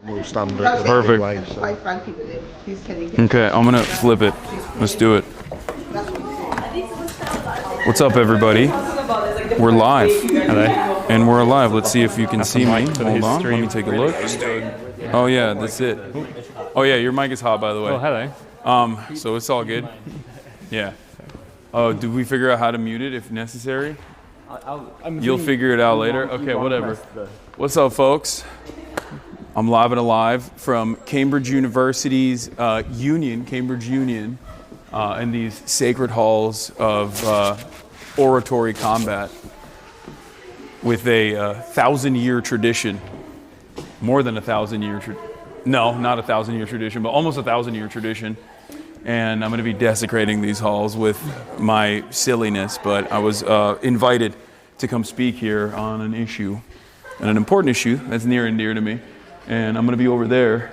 We'll stand it. Perfect. Anyway, so. Quite frankly with it. He's telling you. Okay, I'm gonna flip it. Let's do it. What's up, everybody? We're live. Hello. And we're alive. Let's see if you can see me. mic for Hold his on. stream. Let me take a look. Oh yeah, that's it. Oh yeah, your mic is hot, by the way. Oh, hello. So it's all good. Yeah. Oh, do we figure out how to mute it if necessary? You'll figure it out later. Okay, whatever. What's up, folks? I'm live and alive from Cambridge University's Cambridge Union, in these sacred halls of oratory combat with a 1,000-year tradition, more than 1,000-year no, not a 1,000-year tradition, but almost a 1,000-year tradition. And I'm going to be desecrating these halls with my silliness, but I was invited to come speak here on an issue, and an important issue that's near and dear to me. And I'm going to be over there,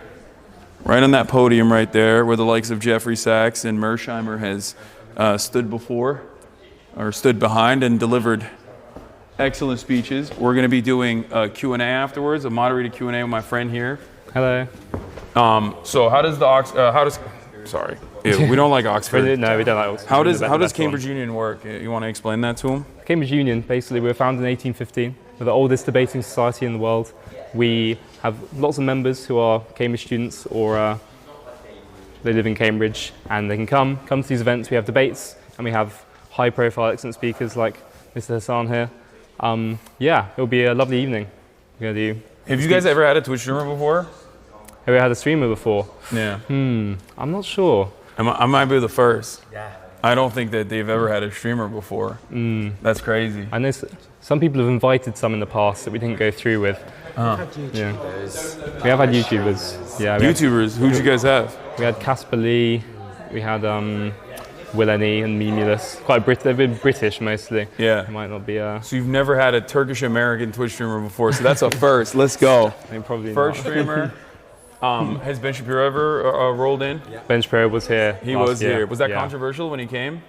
right on that podium right there, where the likes of Jeffrey Sachs and Mersheimer has stood behind and delivered excellent speeches. We're going to be doing a Q&A afterwards, a moderated Q&A with my friend here. Hello. So how does sorry, ew, we don't like Oxford. No, we don't like Oxford. How does Cambridge Union work? You want to explain that to him? Cambridge Union, basically, we were founded in 1815. We're the oldest debating society in the world. We have lots of members who are Cambridge students or they live in Cambridge, and they can come to these events. We have debates, and we have high-profile, excellent speakers like Mr. Hasan here. Yeah, it'll be a lovely evening. We're gonna do. Have you guys ever had a Twitch streamer before? Have we had a streamer before? Yeah. I'm not sure. I might be the first. Yeah. I don't think that they've ever had a streamer before. That's crazy. I know some people have invited some in the past that we didn't go through with. Yeah. We have had YouTubers. Yeah. YouTubers. Who'd you guys have? We had Casper Lee. We had Will Any and Memulus. They've been British mostly. Yeah. It might not be. So you've never had a Turkish-American Twitch streamer before, so that's a first. Let's go. I mean, probably First not. streamer. Has Ben Shapiro ever rolled in? Yeah. Ben Shapiro was here. He last was year. here. Was that Yeah. controversial when he came?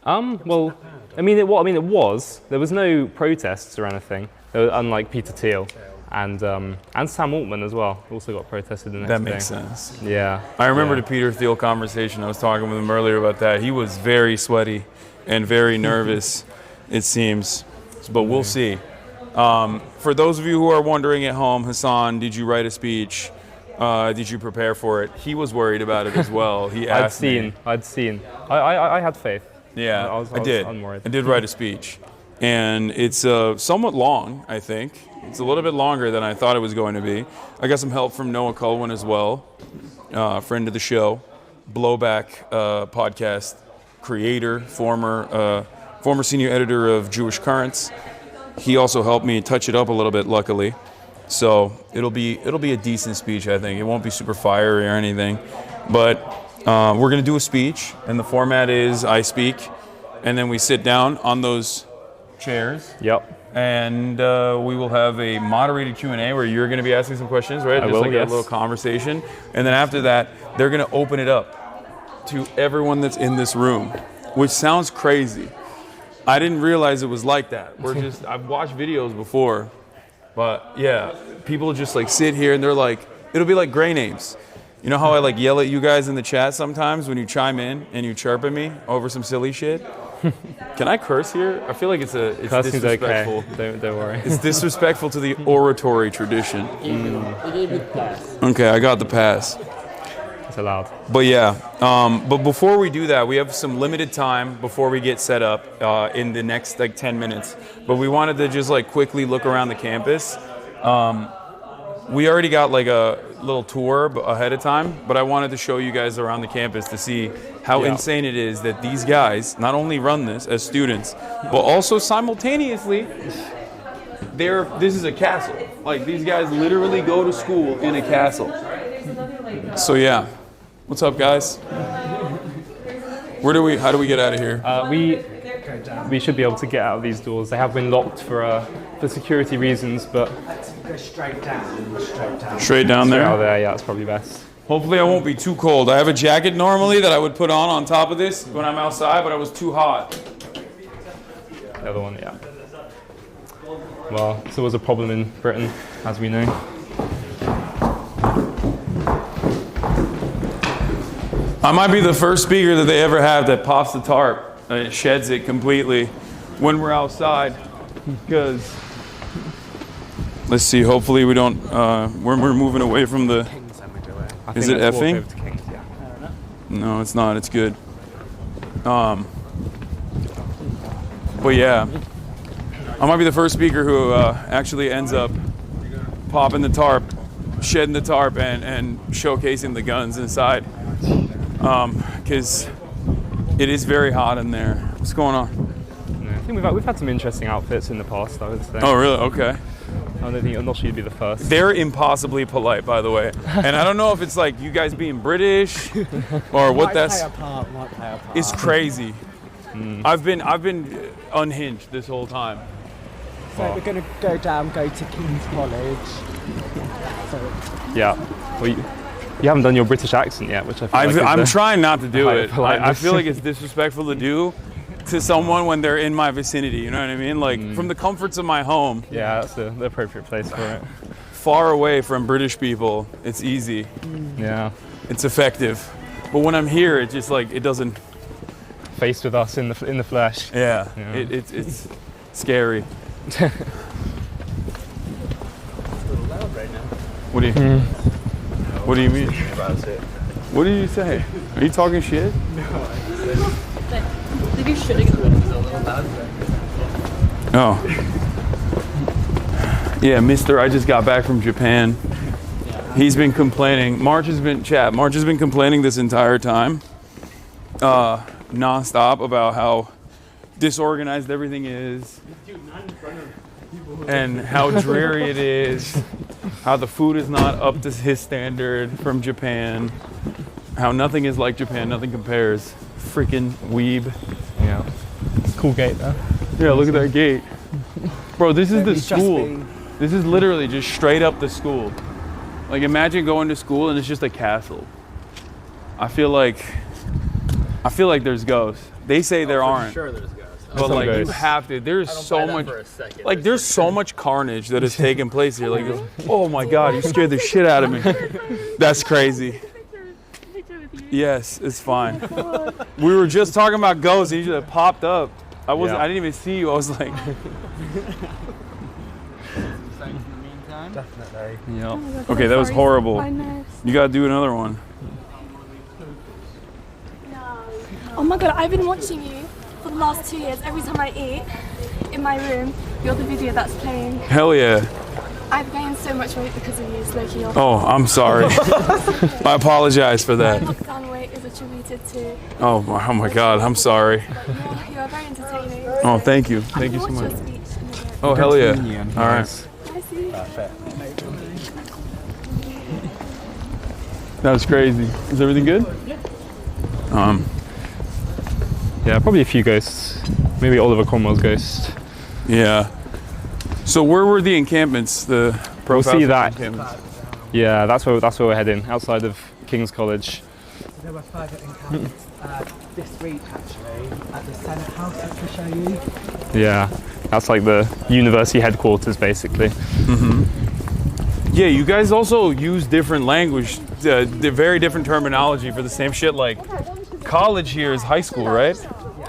Well, it was. There was no protests or anything. Unlike Peter Thiel and Sam Altman as well. Also got protested the next day. That makes sense. Yeah. I remember the Peter Thiel conversation. I was talking with him earlier about that. He was very sweaty and very nervous, it seems. But we'll see. For those of you who are wondering at home, Hasan, did you write a speech? Did you prepare for it? He was worried about it as well. He asked me. I'd seen. I had faith. Yeah, I did. unworried. I did write a speech. And it's somewhat long, I think. It's a little bit longer than I thought it was going to be. I got some help from Noah Culwin as well, friend of the show, Blowback podcast creator, former senior editor of Jewish Currents. He also helped me touch it up a little bit, luckily. So it'll be a decent speech, I think. It won't be super fiery or anything. But we're going to do a speech, and the format is I speak, and then we sit down on those chairs. Yep. And we will have a moderated Q&A where you're going to be asking some questions, right? I Just will, like yes. a little conversation. And then after that, they're going to open it up to everyone that's in this room, which sounds crazy. I didn't realize it was like that. I've watched videos before, but yeah, people just like sit here and they're like, it'll be like gray names. You know how I like yell at you guys in the chat sometimes when you chime in and you chirp at me over some silly shit? Can I curse here? I feel like it's disrespectful. Okay. Don't worry. It's disrespectful to the oratory tradition. Okay, I got the pass. It's allowed. But yeah, but before we do that, we have some limited time before we get set up in the next like 10 minutes. But we wanted to just like quickly look around the campus. We already got like a little tour ahead of time, but I wanted to show you guys around the campus to see how insane it is that these guys not only run this as students, but also simultaneously, this is a castle. Like these guys literally go to school in a castle. So yeah, what's up, guys? How do we get out of here? We should be able to get out of these doors. They have been locked for security reasons, but Go straight down. Straight down there? out there, yeah, it's probably best. Hopefully I won't be too cold. I have a jacket normally that I would put on top of this when I'm outside, but I was too hot. The other one, yeah. Well, it's always a problem in Britain, as we know. I might be the first speaker that they ever have that pops the tarp and it sheds it completely when we're outside. Because, let's see, hopefully we don't, we're moving away from the, is it effing? No, it's not, it's good. But yeah, I might be the first speaker who actually ends up popping the tarp, shedding the tarp, and showcasing the guns inside. Because it is very hot in there. What's going on? I think we've had some interesting outfits in the past, I would say. Oh, really? Okay. I'm not sure you'd be the first. They're impossibly polite, by the way. And I don't know if it's like you guys being British or what Might play a part. It's crazy. I've been unhinged this whole time. So we're going to go to King's College. Yeah. Well, you haven't done your British accent yet, which I feel I'm trying not to do it. politeness. I feel like it's disrespectful to do to someone when they're in my vicinity. You know what I mean? Like from the comforts of my home. Yeah, that's the appropriate place for it. Far away from British people, it's easy. Yeah. It's effective. But when I'm here, it just like, it doesn't. Faced with us in the flesh. Yeah. Yeah. It's scary. What do you? What do you mean? What did you say? Are you talking shit? Maybe shitting in the wind is a little loud. Oh. Yeah, mister, I just got back from Japan. He's been complaining. March has been complaining this entire time, nonstop, about how disorganized everything is and how dreary it is, how the food is not up to his standard from Japan, how nothing is like Japan, nothing compares. Freaking weeb. Yeah. Cool gate there. Yeah, look at that gate. Bro, this is the school. This is literally just straight up the school. Like imagine going to school and it's just a castle. I feel like there's ghosts. They say there aren't. Sure, there's ghosts. But like you ghosts. have to. There's so much. For a second. Like there's so much carnage that has taken place here. Like, oh my God, you scared the shit out of me. That's crazy. Yes, it's fine. We were just talking about ghosts and you just popped up. I didn't even see you. I was like, Definitely. Yeah. Okay, that was horrible. You gotta do another one. Oh my god, I've been watching you for the last 2 years. Every time I eat in my room, you're the video that's playing. Hell yeah. I've gained so much weight because of you, it's low-key. Oh, I'm sorry. I apologize for that. Lockdown weight is attributed to. Oh my God, I'm sorry. You are very entertaining. Oh, thank you. Thank you so much. Oh, hell yeah. All right. That was crazy. Is everything good? Yeah, probably a few ghosts. Maybe Oliver Cromwell's ghost. Yeah. So where were the encampments? The We'll see that. encampments? Yeah, that's where we're heading, outside of King's College. There were further encampments this week actually at the Senate House, I can show you. Yeah, that's like the university headquarters, basically. Yeah, you guys also use different language, very different terminology for the same shit. Like college here is high school, right?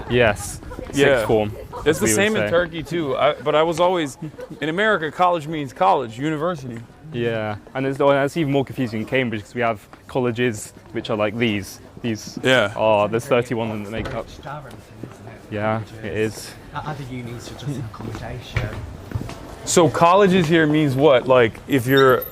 Yes, Yeah. sixth form. It's the we would same in say. Turkey too. But I was always in America. College means college, university. Yeah, and it's even more confusing in Cambridge because we have colleges which are like these. Yeah. There's 31 of them that make up. Yeah, it is. At other unis, you're just accommodation. So colleges here means what? Like if you're,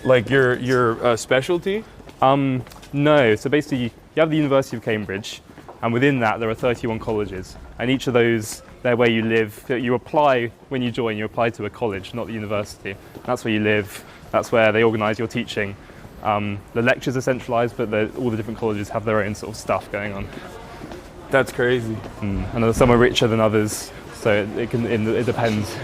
like your specialty? No, so basically you have the University of Cambridge, and within that there are 31 colleges, and each of those, they're where you live. You apply when you join, you apply to a college, not the university. That's where you live, that's where they organise your teaching. The lectures are centralised, but all the different colleges have their own sort of stuff going on. That's crazy. And some are richer than others, so it depends.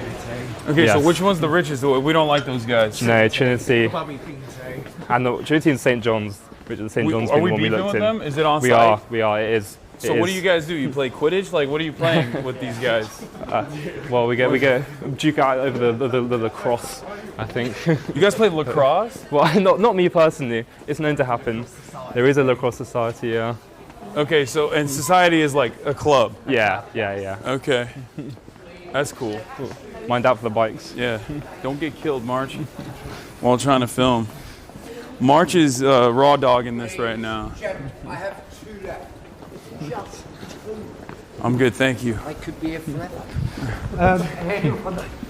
Okay, so Yes. which one's the richest? We don't like those guys. No, Trinity, Probably Kingsley. and Trinity and St John's, which is St John's Are being we the one we beefing looked with in. them? Is it on We site? are, it is. So what do you guys do? You play Quidditch? Like what are you playing with these guys? Well, we get duke out over the lacrosse, I think. You guys play lacrosse? Well, not me personally. It's known to happen. There is a lacrosse society, yeah. Okay, so and society is like a club. Yeah. Okay. That's cool. Mind out for the bikes. Yeah. Don't get killed, March, while trying to film. March is raw dogging this right now. I have 2 left. I'm good, thank you. I could be here forever.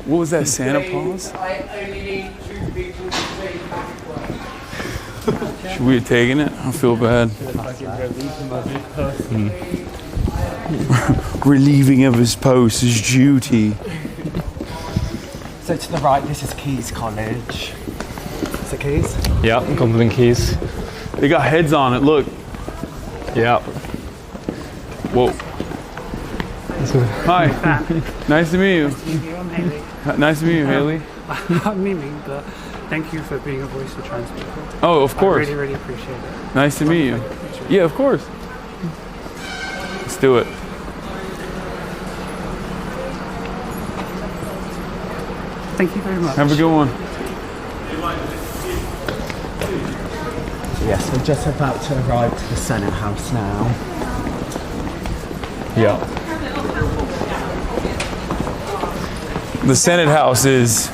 What was that, Santa Claus? I only need 2 people to say backward. Should we have taken it? I feel bad. Relieving of his post, his duty. So to the right, this is Keys College. Is it Keys? Yeah, Cumberland Keys. They got heads on it, look. Yeah. Whoa. Hi. Nice to meet you. Nice to meet you, Haley. I'm Mimi, but thank you for being a voice for trans people. Oh, of course. I really, really appreciate it. Nice to meet you. Yeah, of course. Let's do it. Thank you very much. Have a good one. Yes, we're just about to arrive to the Senate House now. Yeah. The Senate House is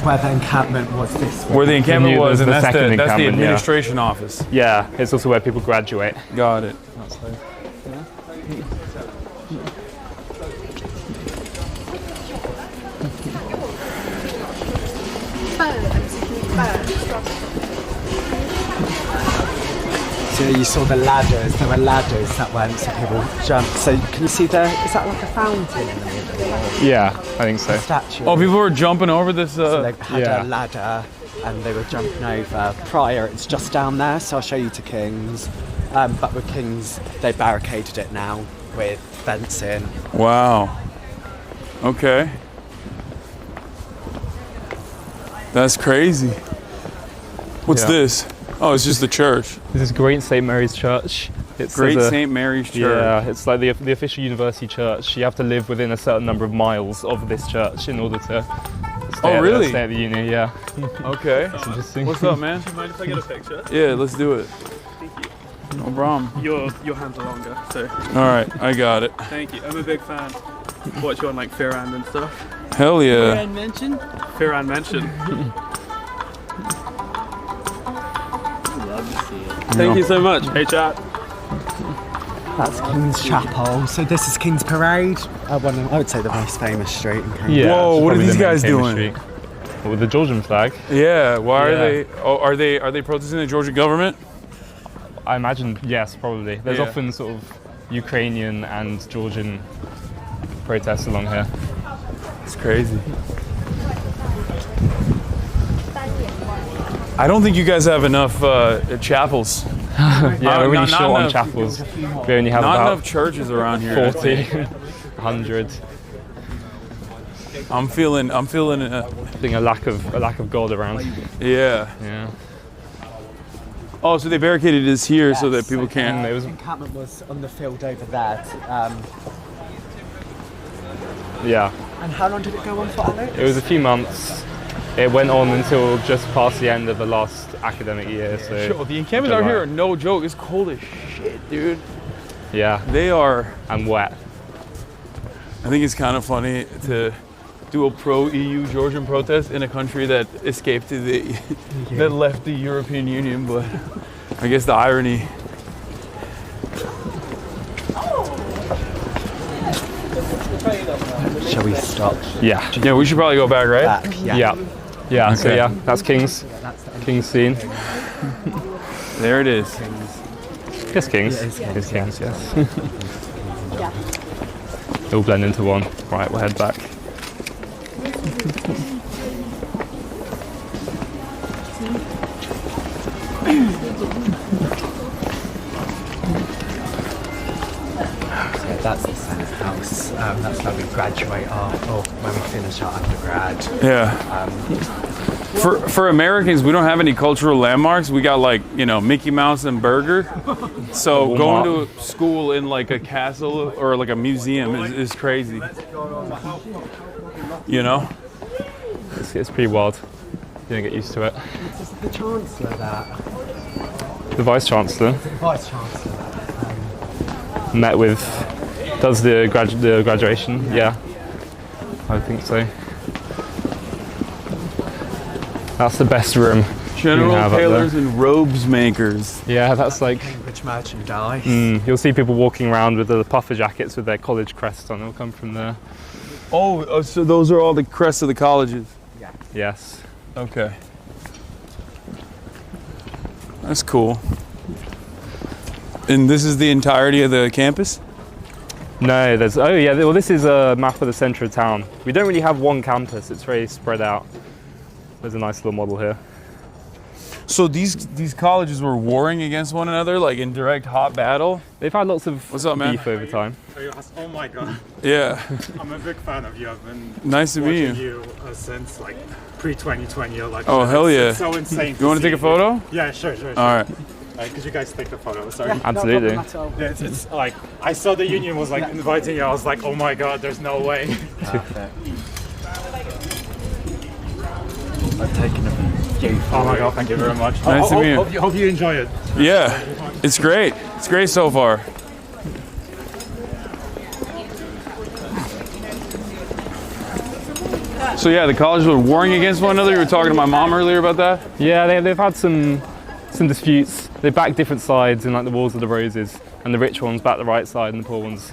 Where the encampment was this week. where the encampment was, and the that's second the encampment, yeah. administration office. Yeah, it's also where people graduate. Got it. So you saw the ladders, there were ladders that went so people jumped. So can you see is that like a fountain in the middle? Yeah, I think so. A statue. Oh, people were jumping over this. So they had yeah. a ladder and they were jumping over. Prior, it's just down there, so I'll show you to King's. But with King's, they barricaded it now with fencing. Wow. Okay. That's crazy. What's Yeah. this? Oh, it's just the church. This is Great St Mary's Church. It's Great there's a- St. Mary's Church. Yeah, it's like the official university church. You have to live within a certain number of miles of this church in order to stay, really? stay at the uni. Yeah, Okay. that's interesting. What's up, man? Do you mind if I get a picture? Yeah, let's do it. Thank you. No problem. Your hands are longer, so All right, I got it. thank you. I'm a big fan. Watch you on like Firand and stuff. Hell yeah. Fear and mention. Thank you so much. Hey, chat. That's King's Chapel. So this is King's Parade. I would say the most famous street in Cambridge. Yeah, Whoa, it's what are probably these the main guys famous doing? street. Well, with the Georgian flag. Yeah, why are Yeah. they? Oh, are they protesting the Georgian government? I imagine, yes, probably. There's Yeah. often sort of Ukrainian and Georgian protests along here. It's crazy. I don't think you guys have enough chapels. Yeah, we're really not short on enough- chapels. We only have Not about enough churches around here. 40, 100. I'm feeling. I think a lack of God around. Yeah. Yeah. Oh, so they barricaded this here so that people The can't. encampment was on the field over there. Yeah. And how long did it go on for, Alex? It was a few months. It went on until just past the end of the last academic year. So Sure, the encampments out here are no joke. It's cold as shit, dude. yeah, They are. and wet. I think it's kind of funny to do a pro-EU Georgian protest in a country that escaped to the that left the European Union, but I guess the irony. Shall we stop? Yeah. Yeah, we should probably go back, right? Back, Yeah. Yeah. So Okay. yeah, that's King's scene. There it is. Yes, King's. Yeah, it's It's King's. Yes. They all blend into one. Right, we'll head back. Yeah, that's the Senate House. That's where we graduate off, or when we finish our undergrad. Yeah. For Americans, we don't have any cultural landmarks. We got like, Mickey Mouse and Burger. So going to school in like a castle or like a museum is crazy. You know? It's pretty wild. You don't get used to it. Is the Chancellor that? The Vice Chancellor Vice Chancellor that? met with, does the graduation. Yeah, I think so. That's the best room. General have up tailors and robes makers. Yeah, that's like. Cambridge merchandise. You'll see people walking around with the puffer jackets with their college crests on. They'll come from there. Oh, so those are all the crests of the colleges. Yes. Okay. That's cool. And this is the entirety of the campus? No, there's. Oh yeah. Well, this is a map of the centre of town. We don't really have one campus. It's very spread out. There's a nice little model here. So these colleges were warring against one another, like in direct hot battle? They've had lots of What's up, man? beef over time. Oh my god, Yeah. I'm a big fan of you. I've been Nice to meet watching you. you since like pre-2020. Like, Oh, hell yeah. It's so insane. You want to take a photo? Yeah, sure. All right. Could you guys take the photo? Sorry. Absolutely. Yeah, it's like I saw the union was like inviting you. I was like, oh my god, there's no way. I've taken a few. Oh my god, thank you very much. Nice to meet you. Hope you enjoy it. Yeah. It's great. It's great so far. So yeah, the colleges were warring against one another. You were talking to my mom earlier about that? Yeah, they've had some disputes. They back different sides in like the Wars of the Roses, and the rich ones back the right side, and the poor ones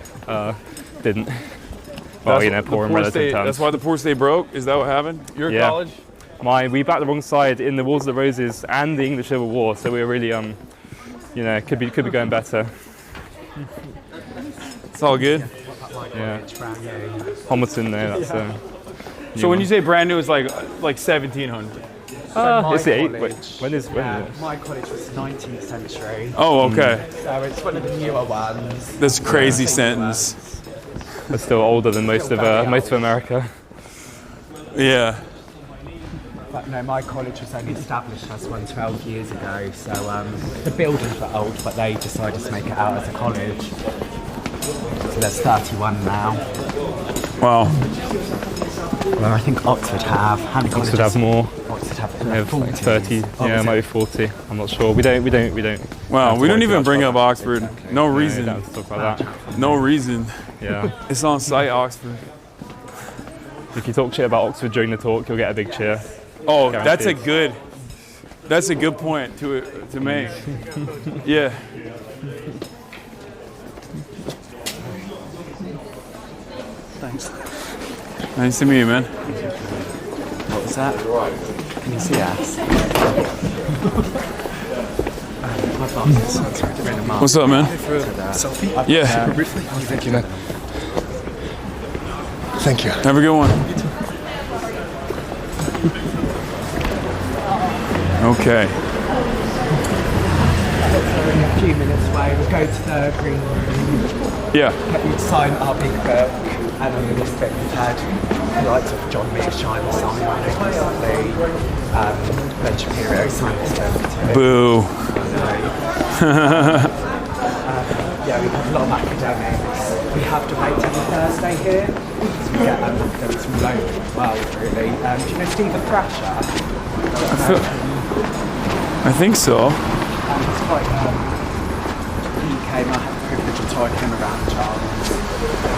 didn't. Well, poor in relative terms. That's why the poor stay broke? Is that what happened? Your Yeah. college? We backed the wrong side in the Wars of the Roses and the English Civil War, so we were really could be going better. It's all good. Yeah. Homerton there. That's. So when you say brand new, it's like 1700. It's the eight. college- Wait, when is it? My college was 19th century, Oh, okay. so it's one of the newer ones. That's a crazy sentence. It's still older than most of America. Yeah. But no, my college was only established as one 12 years ago, so the buildings were old, but they decided to make it out as a college. So there's 31 now. Wow. Where I think Oxford have. How many Oxford colleges? have more. Oxford have They have like 30. Oh, Yeah, is it might it? be 40. I'm not sure. We don't. Wow, have we to don't worry even too bring much up about Oxford. No that. No, we reason. don't have to talk about that. No reason. Yeah. It's on site Oxford. If you talk shit about Oxford during the talk, you'll get a big cheer. Oh, Guaranteed. that's a good point to make. Yeah. Thanks. Nice to meet you, man. What was that? Can you see us? My boss. What's up, man? Selfie? Yeah. Briefly? Thank you, man. Thank you. Have a good one. Okay. In a few minutes away, we'll go to the green room. Yeah. Get you to sign our big book, and on this bit we've had the likes of John Mearsheimer sign on it recently, Ben Shapiro signed this book too. Boo. Yeah, we have a lot of academics. We have debates every Thursday here, so we get academics from all over the world, really. Do you know Stephen Thrasher? I think so. It's quite, he came, I had the privilege of touring him around Charles.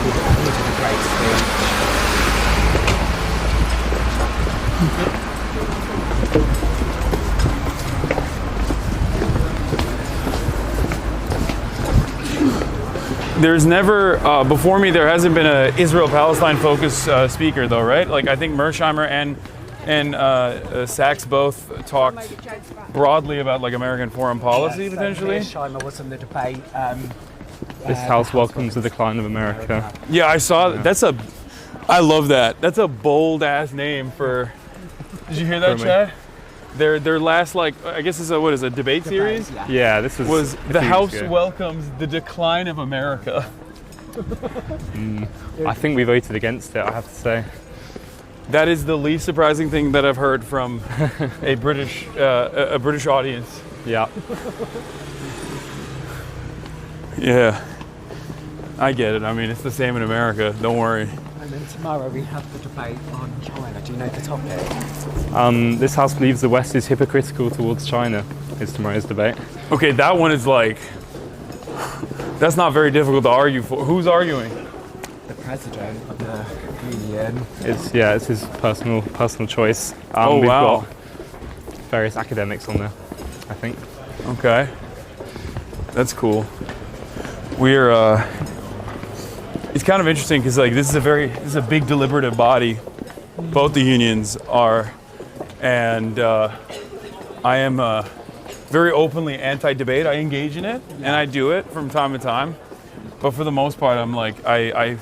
He did a great speech. There's never, before me, there hasn't been a Israel-Palestine focused speaker, though, right? Like, I think Mearsheimer and Sachs both talked broadly about like American foreign policy, potentially. Mearsheimer was in the debate. This house welcomes the decline of America. Yeah, I saw that. I love that. That's a bold ass name for. Did you hear that, Chad? Their last, like, I guess it's a debate series. Yeah, this was the House welcomes the decline of America. I think we voted against it, I have to say. That is the least surprising thing that I've heard from a British audience. Yeah. Yeah. I get it. I mean, it's the same in America. Don't worry. And then tomorrow we have the debate on China. Do you know the topic? This house believes the West is hypocritical towards China, is tomorrow's debate. Okay, that one is like, that's not very difficult to argue for. Who's arguing? The president of the union. It's his personal choice. Oh, we've wow. got various academics on there, I think. Okay. That's cool. We're, it's kind of interesting because like this is a big deliberative body. Both the unions are, and I am very openly anti-debate. I engage in it and I do it from time to time, but for the most part, I'm like I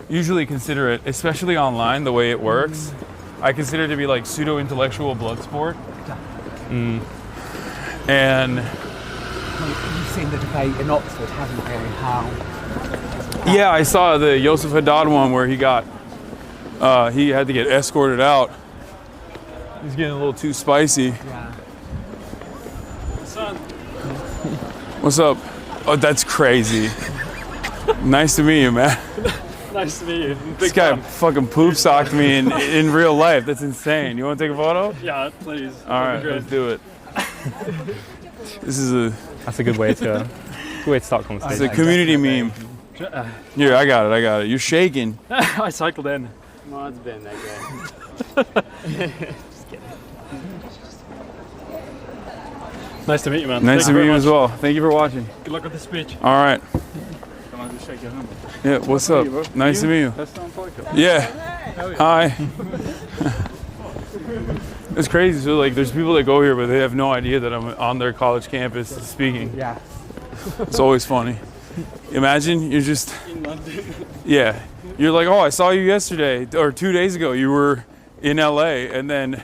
usually consider it, especially online, the way it works. I consider it to be like pseudo-intellectual blood sport. And you've seen the debate in Oxford, haven't you? How? Yeah, I saw the Yosef Haddad one where he had to get escorted out. He's getting a little too spicy. Yeah. Son. What's up? Oh, that's crazy. Nice to meet you, man. Nice to meet you. This guy fucking poop socked me in real life. That's insane. You want to take a photo? Yeah, please. All right, let's do it. That's a good way to start conversation. It's a community meme. Here, I got it. You're shaking. I cycled in. No, it's been that good. Just kidding. Nice to meet you, man. Nice to meet you as well. Thank you for watching. Good luck with the speech. All right. Can I just shake your hand? Yeah, what's up? Nice to meet you. That's not podcast. Yeah. Hi. It's crazy. So like, there's people that go here, but they have no idea that I'm on their college campus speaking. Yeah. It's always funny. Imagine you're just. In London. Yeah. You're like, oh, I saw you yesterday or 2 days ago. You were in LA, and then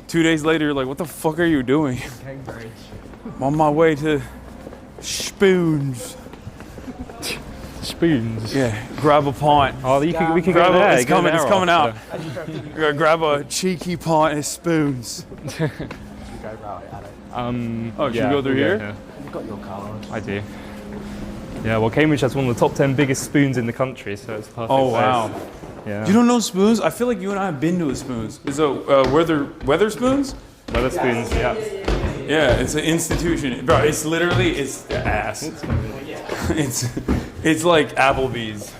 2 days later, you're like, what the fuck are you doing? Cambridge. I'm on my way to Spoons. Spoons. Yeah. Grab a pint. Oh, we can Grab go there. it's coming out. After. You're gonna grab a cheeky pint of Spoons. You go right at it. Oh, should we go through here? Yeah. You've got your card. I do. Yeah, well, Cambridge has one of the top 10 biggest spoons in the country, so it's a perfect. Oh, place. wow. Yeah. You don't know Spoons? I feel like you and I have been to a Spoons. Is it Weather Spoons? Weather spoons, yeah. Yeah, it's an institution. Bro, it's literally, it's ass. It's like Applebee's.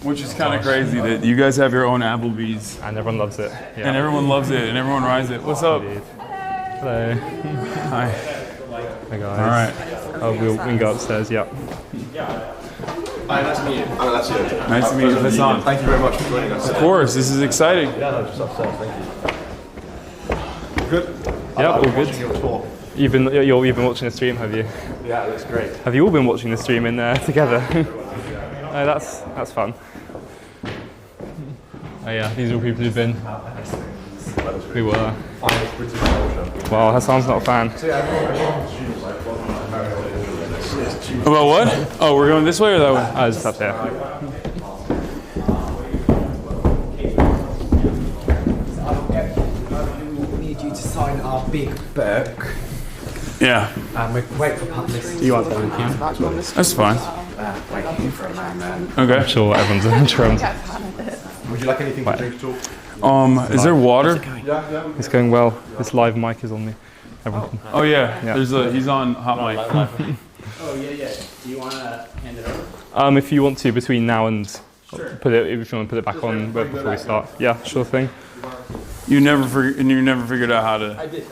Which is kind of crazy that you guys have your own Applebee's. And everyone loves it. Yeah. And everyone loves it, and everyone rides it. What's up? Hello. Hi. Hi guys. All right. Oh, we can go upstairs, yeah. Hi, nice to meet you. Oh, that's you. Nice to meet you, Hasan. Thank you very much for joining us. Of course, this is exciting. Yeah, no, just upstairs, thank you. Good? Yeah, all good. Watching your tour. You've been watching the stream, have you? Yeah, it looks great. Have you all been watching the stream in there together? Oh, that's fun. Oh yeah, these are all people who've been. We were. Well, Hassan's not a fan. About what? Oh, we're going this way or that way? Oh, just up there. We need you to sign our big book. Yeah, We're waiting for publicity. You want that on camera? that's fine. Waiting for a moment. Okay. I'm sure everyone's trying. Would you like anything to drink at all? Is there water? It's going well. This live mic is on me. Everyone can. Oh yeah. Yeah. He's on hot mic. Oh, yeah. Do you want to hand it over? If you want to between now and if you want to put it back on before we start. Yeah, sure thing. You never figured out how to. I did.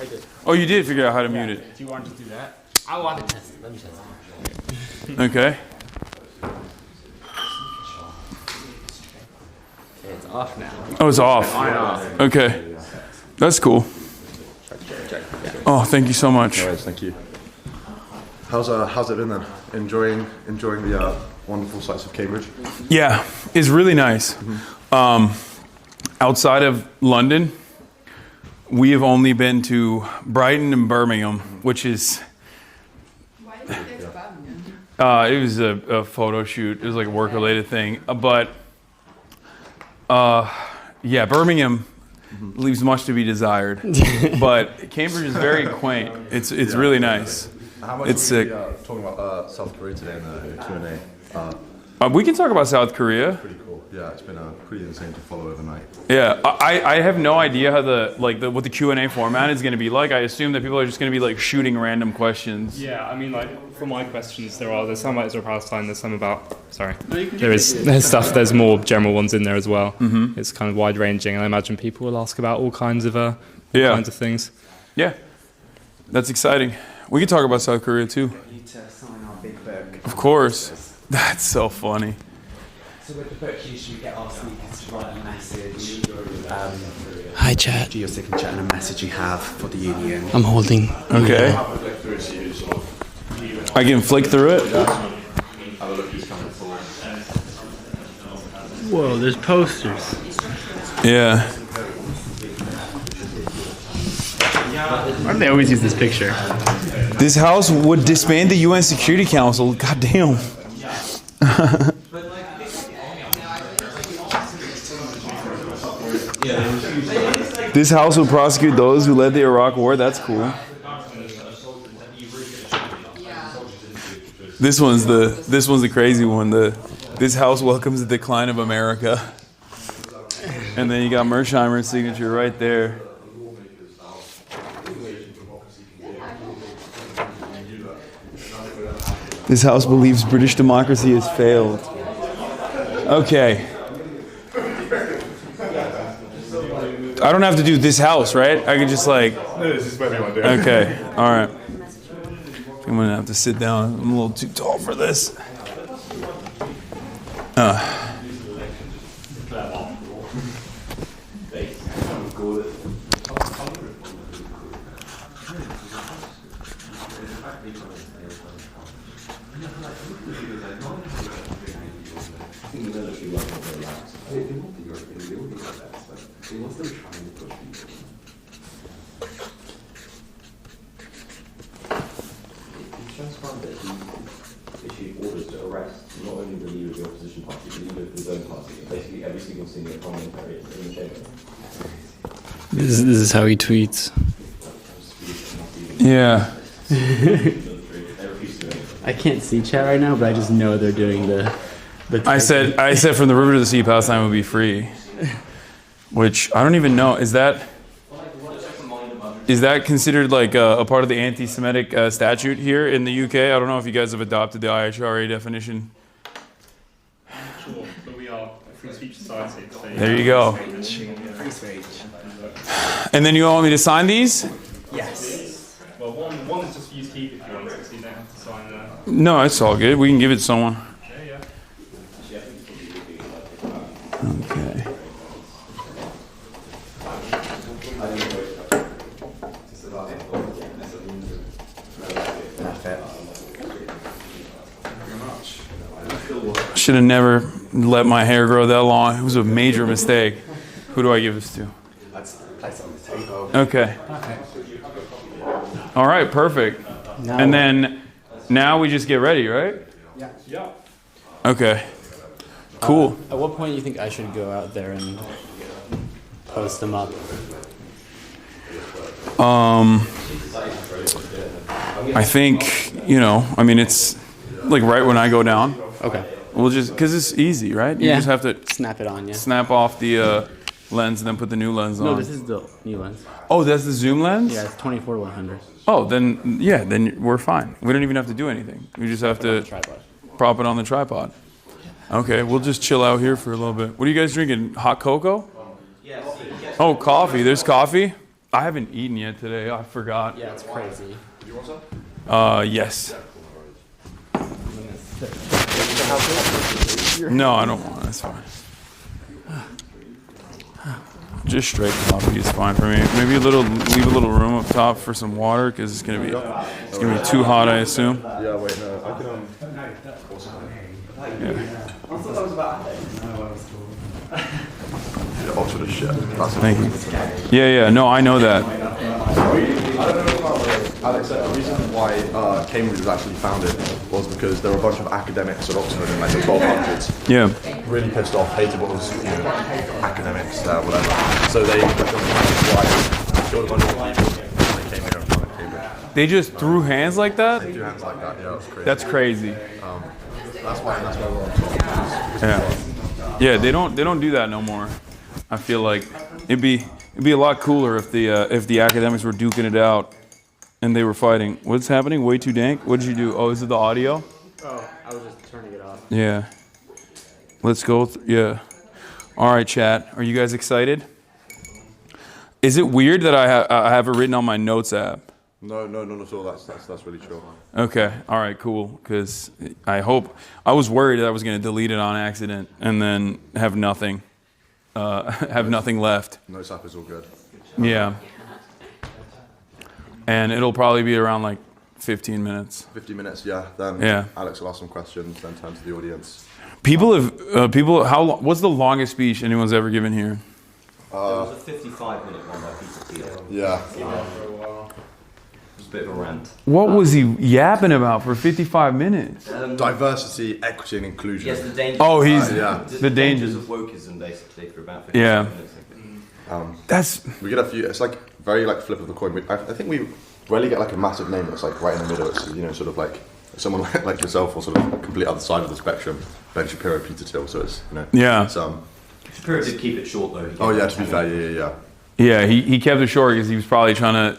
Oh, you did figure out how to mute it. Do you want to do that? I want to test it. Let me test it. Okay. It's off now. Oh, it's off. Okay. That's cool. Oh, thank you so much. No worries, thank you. How's it been then? Enjoying the wonderful sights of Cambridge? Yeah, it's really nice. Outside of London, we have only been to Brighton and Birmingham, which is. Why did you go to Birmingham? It was a photo shoot. It was like a work-related thing. But yeah, Birmingham leaves much to be desired. But Cambridge is very quaint. It's really nice. How much It's are we sick. talking about South Korea today in the Q&A? We can talk about South Korea. Pretty cool. Yeah, it's been pretty insane to follow overnight. Yeah, I have no idea how what the Q&A format is going to be like. I assume that people are just going to be like shooting random questions. Yeah, I mean, like for my questions, there's some about Israel Palestine. There's some about there's more general ones in there as well. Mm-hmm. It's kind of wide ranging, and I imagine people will ask about all kinds of kinds of things. Yeah, that's exciting. We can talk about South Korea too. You need to sign our big book. Of course. That's so funny. So with the book, you should get our speakers to write a message. Hi, chat. Do your signature and a message you have for the union. I'm holding. Okay. I can flick through it. Whoa, there's posters. Yeah. Why do they always use this picture? This house would disband the UN Security Council. God damn. This house would prosecute those who led the Iraq War. That's cool. This one's the crazy one. This house welcomes the decline of America. And then you got Mersheimer's signature right there. This house believes British democracy has failed. Okay. I don't have to do this house, right? I can just like. No, this is whatever you want to do. Okay. All right. I'm gonna have to sit down. I'm a little too tall for this. Issued orders to arrest not only the leader of the opposition party, but the leader of his own party, and basically every single senior parliamentarian in the chamber. This is how he tweets. Yeah. I can't see chat right now, but I just know they're doing the I said from the river to the sea, Palestine will be free. Which I don't even know. Is that considered like a part of the anti-Semitic statute here in the UK? I don't know if you guys have adopted the IHRA definition. Sure, but we are Society. So There you go. Free speech. And then you want me to sign these? Yes. Well, one's just for you to keep if you want to, so you don't have to sign that. No, it's all good. We can give it to someone. Yeah. Okay. Should have never let my hair grow that long. It was a major mistake. Who do I give this to? Let's place it on the table. Okay. All right, perfect. Now, And then now we just get ready, right? Yeah. Okay. Cool. at what point do you think I should go out there and post them up? I think, I mean, it's like right when I go down. Okay. We'll just, because it's easy, right? You just have to Snap it on, yeah. snap off the lens and then put the new lens on. No, this is the new lens. Oh, that's the zoom lens? Yeah, it's 24-100. Oh, then we're fine. We don't even have to do anything. We just have to Tripod. prop it on the tripod. Okay, we'll just chill out here for a little bit. What are you guys drinking? Hot cocoa? Oh, coffee. There's coffee? I haven't eaten yet today. I forgot. Yeah, it's crazy. Yes. No, I don't want it. It's fine. Just straight coffee is fine for me. Maybe leave a little room up top for some water because it's gonna be too hot, I assume. Yeah, wait, no, I can Yeah. Yeah, Oxford is shit. That's Thank you. Yeah. No, I know that. Alex, the reason why Cambridge was actually founded was because there were a bunch of academics at Oxford in like the 1200s. Yeah. Really pissed off, hated what was academics, whatever. So they killed a bunch of people. They came here and founded Cambridge. They just threw hands like that? They do hands like that, yeah, it was crazy. That's crazy. That's why we're on top. Yeah. Yeah, they don't do that no more. I feel like it'd be a lot cooler if the academics were duking it out and they were fighting. What's happening? Way too dank? What did you do? Oh, is it the audio? Oh, I was just turning it off. Yeah. Let's go. Yeah. All right, chat. Are you guys excited? Is it weird that I have it written on my notes app? No, not at all. That's really chill. Okay. All right. Cool. Because I was worried that I was going to delete it on accident and then have nothing. Have nothing left. Notes app is all good. Yeah. And it'll probably be around like 15 minutes. 50 minutes, yeah. Then Yeah. Alex will ask some questions, then turn to the audience. What's the longest speech anyone's ever given here? There was a 55-minute one by Peter Thiel. Yeah. It was a bit of a rant. What was he yapping about for 55 minutes? Diversity, equity, and inclusion. Yes, the dangers. Oh, he's the dangers of wokeism, basically, for about 55 Yeah. minutes. We get a few. It's like very like flip of the coin. I think we rarely get like a massive name that's like right in the middle. It's sort of like someone like yourself or sort of complete other side of the spectrum. Ben Shapiro, Peter Thiel. So it's Yeah. It's, Shapiro did keep it short though. oh yeah, to be fair, yeah. Yeah, he kept it short because he was probably trying to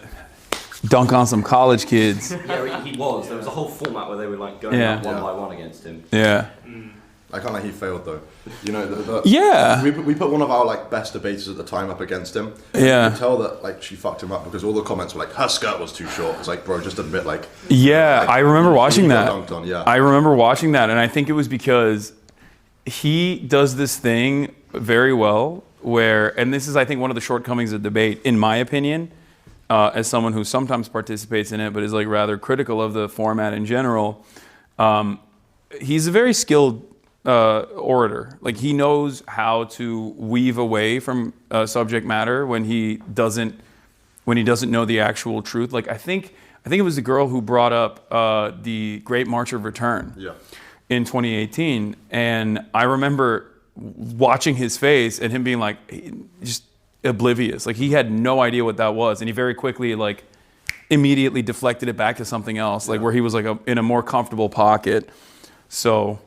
dunk on some college kids. Yeah, he was. There was a whole format where they were like going up one by one against him. Yeah. I can't like he failed though. Yeah. We put one of our like best debaters at the time up against him. Yeah. You can tell that like she fucked him up because all the comments were like her skirt was too short. It's like, bro, just admit like. Yeah, like, I remember watching you that. got dunked on, yeah. I remember watching that, and I think it was because he does this thing very well where, and this is I think one of the shortcomings of debate, in my opinion, as someone who sometimes participates in it but is like rather critical of the format in general. He's a very skilled orator. Like he knows how to weave away from subject matter when he doesn't know the actual truth. Like I think it was the girl who brought up the Great March of Return in 2018, and I remember watching his face and him being like just oblivious. Like he had no idea what that was, and he very quickly like immediately deflected it back to something else, like where he was like in a more comfortable pocket. So.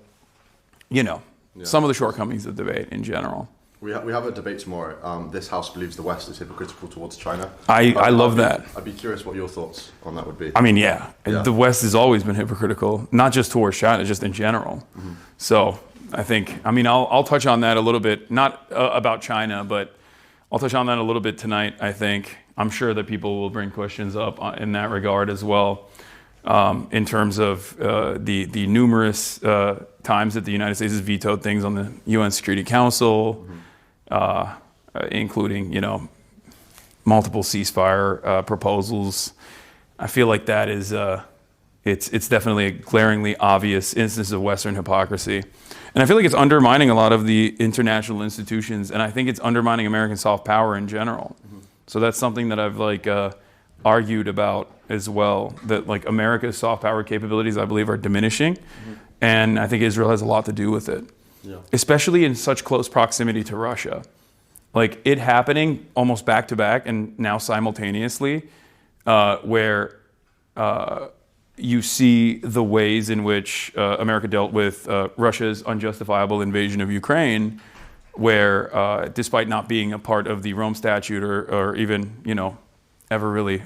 Some of the shortcomings of debate in general. We have a debate tomorrow. This house believes the West is hypocritical towards China. I love that. I'd be curious what your thoughts on that would be. I mean, yeah, the West has always been hypocritical, not just towards China, just in general. Mm-hmm. So I think, I'll touch on that a little bit, not about China, but I'll touch on that a little bit tonight, I think. I'm sure that people will bring questions up in that regard as well, in terms of the numerous times that the United States has vetoed things on the UN Security Council, including, multiple ceasefire proposals. I feel like that is, it's definitely a glaringly obvious instance of Western hypocrisy. And I feel like it's undermining a lot of the international institutions, and I think it's undermining American soft power in general. Mm-hmm. So that's something that I've argued about as well, that America's soft power capabilities, I believe, are diminishing. Mm-hmm. And I think Israel has a lot to do with it, especially in such close proximity to Russia. It happening almost back to back and now simultaneously, where you see the ways in which America dealt with Russia's unjustifiable invasion of Ukraine, where despite not being a part of the Rome Statute or even, ever really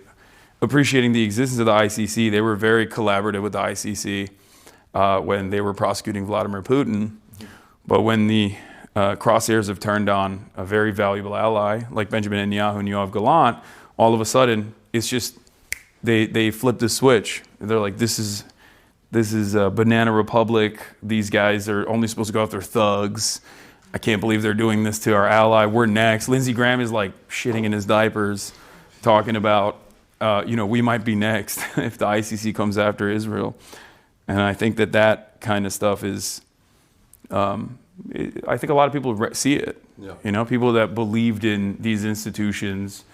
appreciating the existence of the ICC, they were very collaborative with the ICC when they were prosecuting Vladimir Putin. But when the crosshairs have turned on a very valuable ally like Benjamin Netanyahu and Yoav Gallant, all of a sudden it's just they flipped the switch. They're like, this is a banana republic. These guys are only supposed to go after thugs. I can't believe they're doing this to our ally. We're next. Lindsey Graham is shitting in his diapers, talking about we might be next if the ICC comes after Israel. And I think that kind of stuff is, I think a lot of people see it. Yeah. People that believed in these institutions,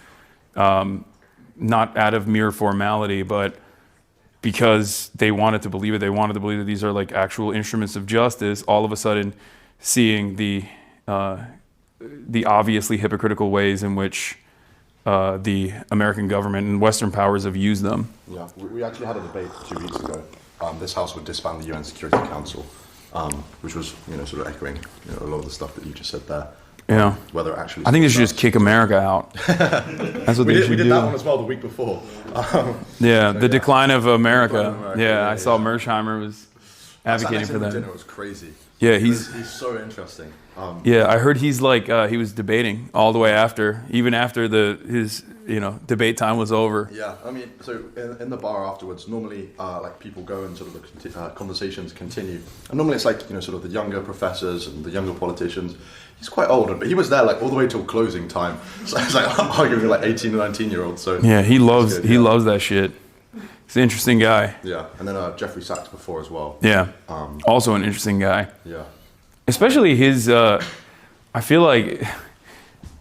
not out of mere formality, but because they wanted to believe it. They wanted to believe that these are actual instruments of justice. All of a sudden, seeing the obviously hypocritical ways in which the American government and Western powers have used them. Yeah, we actually had a debate 2 weeks ago. This House would disband the UN Security Council, which was sort of echoing a lot of the stuff that you just said there. Yeah. Whether actually, I think they should just kick America out. That's what they should do. We did that one as well the week before. The decline of America. Yeah, I saw Mersheimer was advocating for that. Dinner was crazy. Yeah, he's so interesting. I heard he's he was debating all the way after, even after his debate time was over. Yeah, so in the bar afterwards, normally people go and sort of the conversations continue, and normally it's sort of the younger professors and the younger politicians. He's quite old, but he was there all the way till closing time. So it's arguing with 18 and 19-year-olds. So yeah, he loves that shit. He's an interesting guy. Yeah, and then Jeffrey Sachs before as well. Yeah, also an interesting guy. Yeah, especially his. I feel like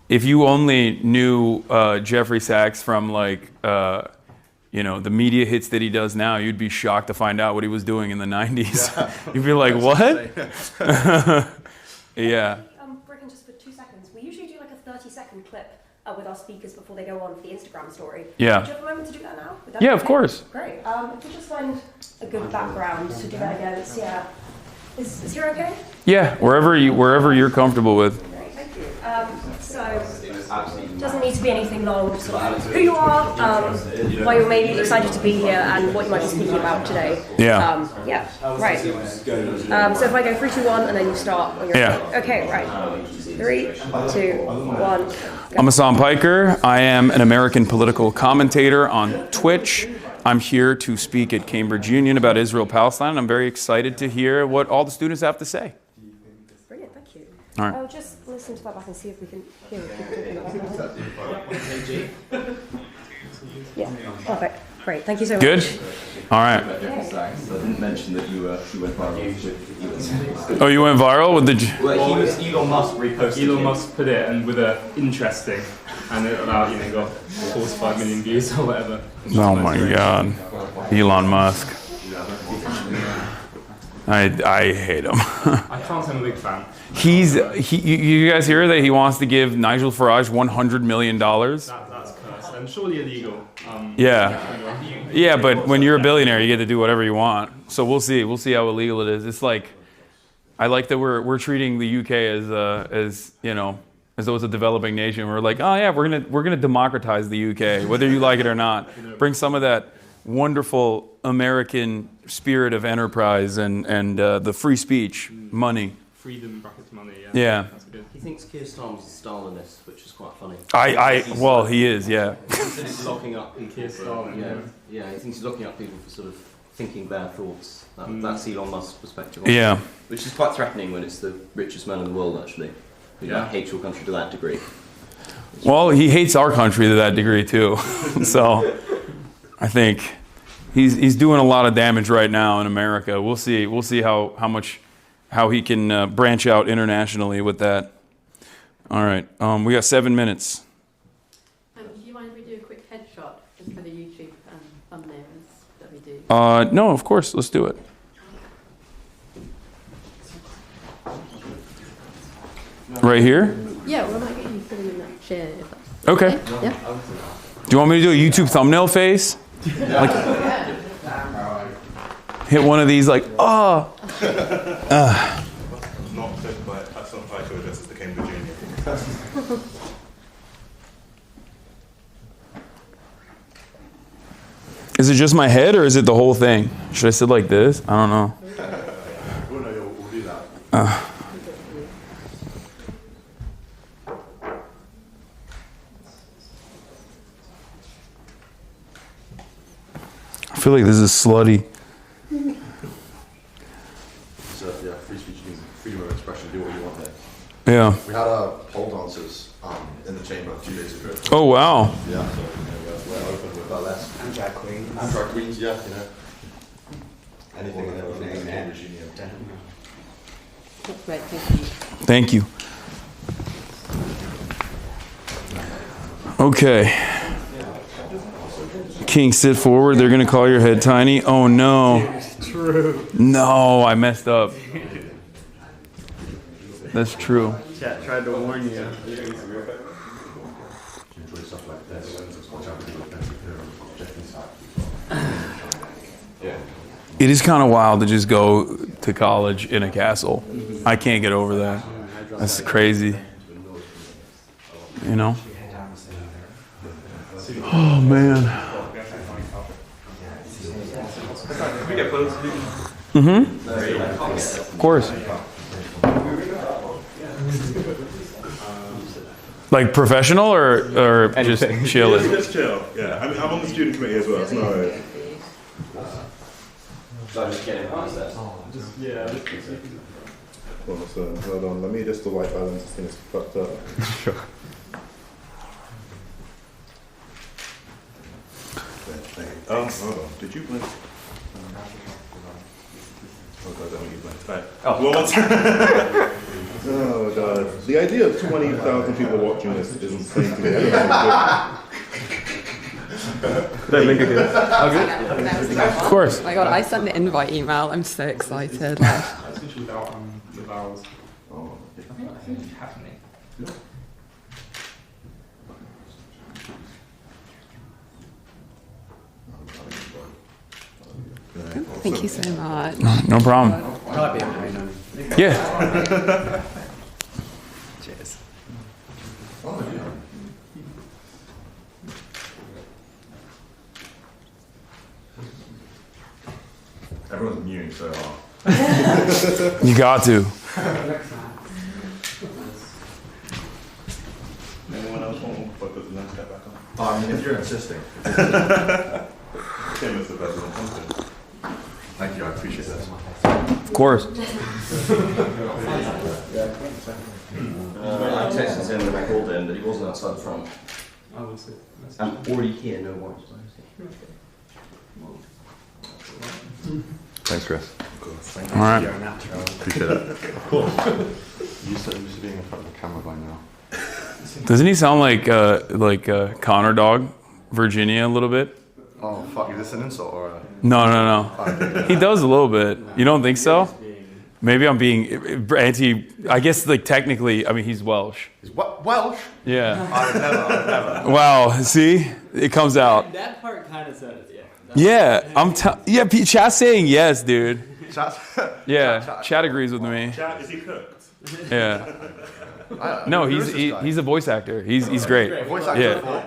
if you only knew Jeffrey Sachs from the media hits that he does now, you'd be shocked to find out what he was doing in the 90s. Yeah. You'd be like, what? Yeah. Breaking just for 2 seconds. We usually do a 30-second clip with our speakers before they go on for the Instagram story. Yeah. Do you have a moment to do that now? Yeah, of course. Great. If we just find a good background to do that against, yeah. Is here okay? Yeah, wherever you're comfortable with. Great, thank you. So, doesn't need to be anything long. Just who you are, why you're maybe excited to be here, and what you might be speaking about today. Yeah. Right. So if I go 3, 2, 1, and then you start on your feet. Okay, right. 3, 2, 1. Go. I'm Hasan Piker. I am an American political commentator on Twitch. I'm here to speak at Cambridge Union about Israel-Palestine. I'm very excited to hear what all the students have to say. Brilliant, thank you. All right. I'll just listen to that back and see if we can hear what people talking about. Yeah, perfect. Great, thank you so much. Good? All right. I didn't mention that you went viral. Oh, you went viral with the... Well, Elon Musk reposted Elon Musk put it, and with a interesting, and it about, got 45 million views or whatever. Oh my God. Elon Musk. I hate him. I can't say I'm a big fan. You guys hear that he wants to give Nigel Farage $100 million? That's cursed. And surely illegal. Yeah, but when you're a billionaire, you get to do whatever you want. So we'll see. We'll see how illegal it is. It's I like that we're treating the UK as as though it's a developing nation. We're like, oh yeah, we're gonna democratize the UK, whether you like it or not. Bring some of that wonderful American spirit of enterprise and the free speech, money. Freedom brackets money. Yeah. Yeah. That's good. He thinks Keir Starmer's a Stalinist, which is quite funny. Well, he is, yeah. He thinks he's locking up people. Keir Starmer, Yeah, he thinks he's locking up people for sort of thinking bad thoughts. That's Elon Musk's perspective. Yeah. Which is quite threatening when it's the richest man in the world, actually. Who hates your country to that degree. Well, he hates our country to that degree too. So I think he's doing a lot of damage right now in America. We'll see how he can branch out internationally with that. All right, we got 7 minutes. Do you mind if we do a quick headshot just for the YouTube thumbnails that we do? No, of course, let's do it. Right here? Yeah, we might get you sitting in that chair. If that's Okay. Yeah. Do you want me to do a YouTube thumbnail face? Like, hit one of these like, oh. Not said by Hasan just as the Cambridge Junior. Is it just my head or is it the whole thing? Should I sit like this? I don't know. We'll do that. I feel like this is slutty. So yeah, free speech means freedom of expression. Do what you want there. Yeah. We had pole dancers in the chamber 2 days ago. Oh wow. Yeah. So we're open with our less. And drag queens. And drag queens, yeah. You know. Anything and everything in Cambridge Union. That's great, thank you. Thank you. Okay. King, sit forward. They're gonna call your head tiny. Oh no. True. No, I messed up. That's true. Chat tried to warn you. It is kind of wild to just go to college in a castle. I can't get over that. That's crazy. You know? Oh man. Mm-hmm. Of course. Like professional or just chill? Just chill, yeah. I mean, I'm on the student committee as well. It's not right. So just getting past that. Well, so, hold on. Let me just the white balance. This thing is fucked up. Sure. Hold on. Did you blink? Oh god, I don't think you blinked. Right. Oh, well, what's oh god. The idea of 20,000 people watching this is insane to me. Don't link again. Oh, good? Of course. Oh my god, I sent the invite email. I'm so excited. Without the vowels. Oh. Thank you so much. No problem. Yeah. Cheers. Everyone's mewing so hard. You got to. Anyone else want to put the lens cap back on? I mean, if you're insisting. Tim is the president. Thank you, I appreciate that. Of course. I texted him when I called him that he wasn't outside the front. I'm already here, no worries. Thanks, Chris. All right. Appreciate it. Of course. Used to being in front of the camera by now. Doesn't he sound like Connor Dog, Virginia a little bit? Oh fuck! Is this an insult or? No. He does a little bit. You don't think so? Maybe I'm being anti. I guess like technically, I mean he's Welsh. He's Welsh? Yeah. I've never. Wow. See, it comes out. That part kind of says, yeah. Yeah. Chat's saying yes, dude. Chat. Yeah. Chat agrees with me. Chat, is he cooked? Yeah. No, he's a voice actor. He's great. A voice actor.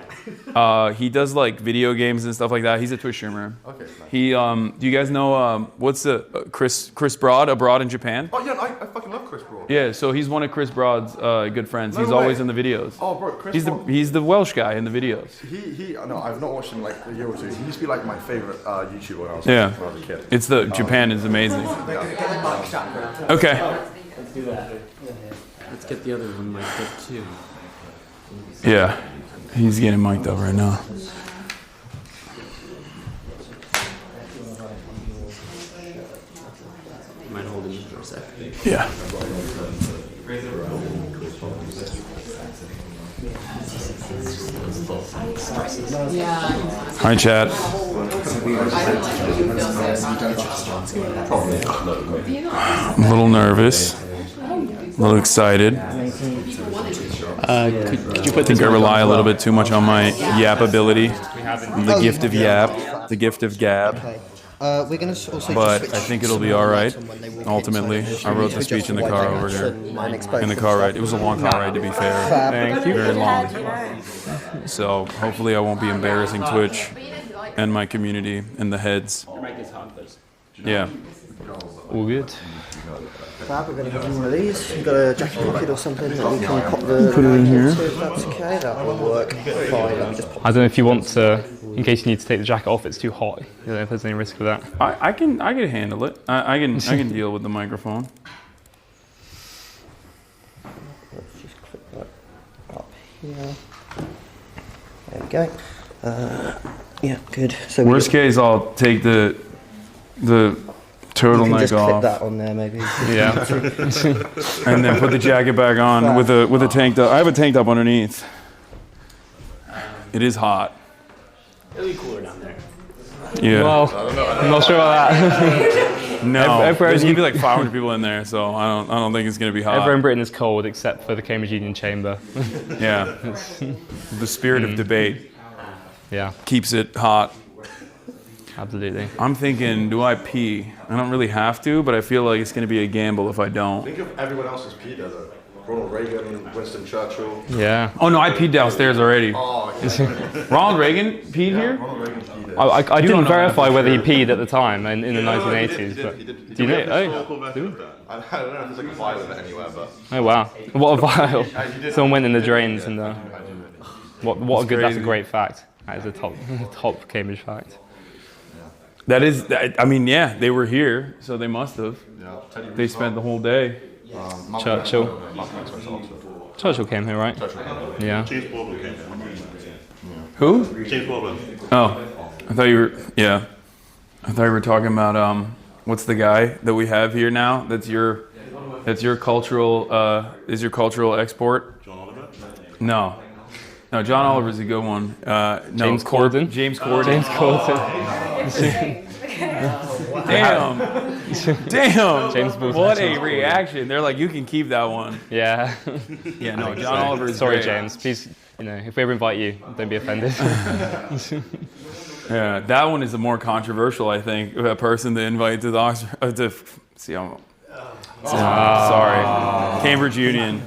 Yeah. He does like video games and stuff like that. He's a Twitch streamer. Okay. Nice. He do you guys know what's the Chris Broad abroad in Japan? Oh yeah, I fucking love Chris Broad. Yeah, so he's one of Chris Broad's good friends. No he's way. always in the videos. Oh bro, Chris Broad. He's the Welsh guy in the videos. No, I've not watched him like a year or two. He used to be like my favorite YouTuber when I was a kid. It's Japan is amazing. Yeah. Okay. Let's do that. Let's get the other one mic'd up too. Yeah, he's getting mic'd up right now. Mind holding it for a sec? Yeah. Hi, chat. I'm a little nervous, a little excited. Could you put I think I rely a little bit too much on my yap ability, the gift of yap, the gift of gab. We're going to also But I think it'll be all right. Ultimately, I wrote the speech in the car over here. In the car ride. It was a long car ride, to be fair. Thank you. Very long. So hopefully, I won't be embarrassing Twitch and my community and the heads. Yeah. All good. Fab, we're going to give you one of these. You've got a jacket pocket or something that we can pop the Put it in here. into, if that's okay. That will work fine. Let me just pop I don't know if you want to, in case you need to take the jacket off, it's too hot. I don't know if there's any risk for that. I can handle it. I can deal with the microphone. Let's just click that up here. There we go. Yeah, good. So Worst case, I'll take the turtleneck you can just clip off. that on there, maybe. Yeah. And then put the jacket back on with a tank top. I have a tank top underneath. It is hot. It'll be cooler down there. Yeah. Well, I'm not sure about that. No. Everywhere There's in gonna be like 500 people in there, so I don't think it's gonna be hot. Everywhere in Britain is cold except for the Cambridge Union Chamber. Yeah. The spirit of debate. Yeah. Keeps it hot. Absolutely. I'm thinking, do I pee? I don't really have to, but I feel like it's going to be a gamble if I don't. Think of everyone else's pee does it. Ronald Reagan, Winston Churchill. Yeah. Oh no, I peed downstairs already. Oh, okay. Ronald Reagan peed here? Ronald Reagan peed here. I didn't know verify that. whether he peed at the time in the 1980s, He but did. do you know? Oh, I don't know if there's like a vial in it anywhere, but... oh wow! What a vial! He did. Someone went in the drains and I what a good. That's a crazy. great fact. That is a top Cambridge fact. That is, I mean, yeah, they were here, so they must have. Yeah, Teddy They spent the whole day. Churchill. Churchill came here, right? Yeah. James Baldwin came here. Who? James Baldwin. Oh, I thought you were, yeah. I thought you were talking about, what's the guy that we have here now? That's your cultural, is your cultural export? John Oliver? No, John Oliver's a good one. No, James Corden. James Corden. James Corden. Damn. James Baldwin. What a reaction. They're like, you can keep that one. Yeah. Yeah, no, John Oliver is Sorry, great. James. Please, if we ever invite you, don't be offended. Yeah, that one is the more controversial, I think, a person to invite to the Oxford. Sorry. Cambridge Union.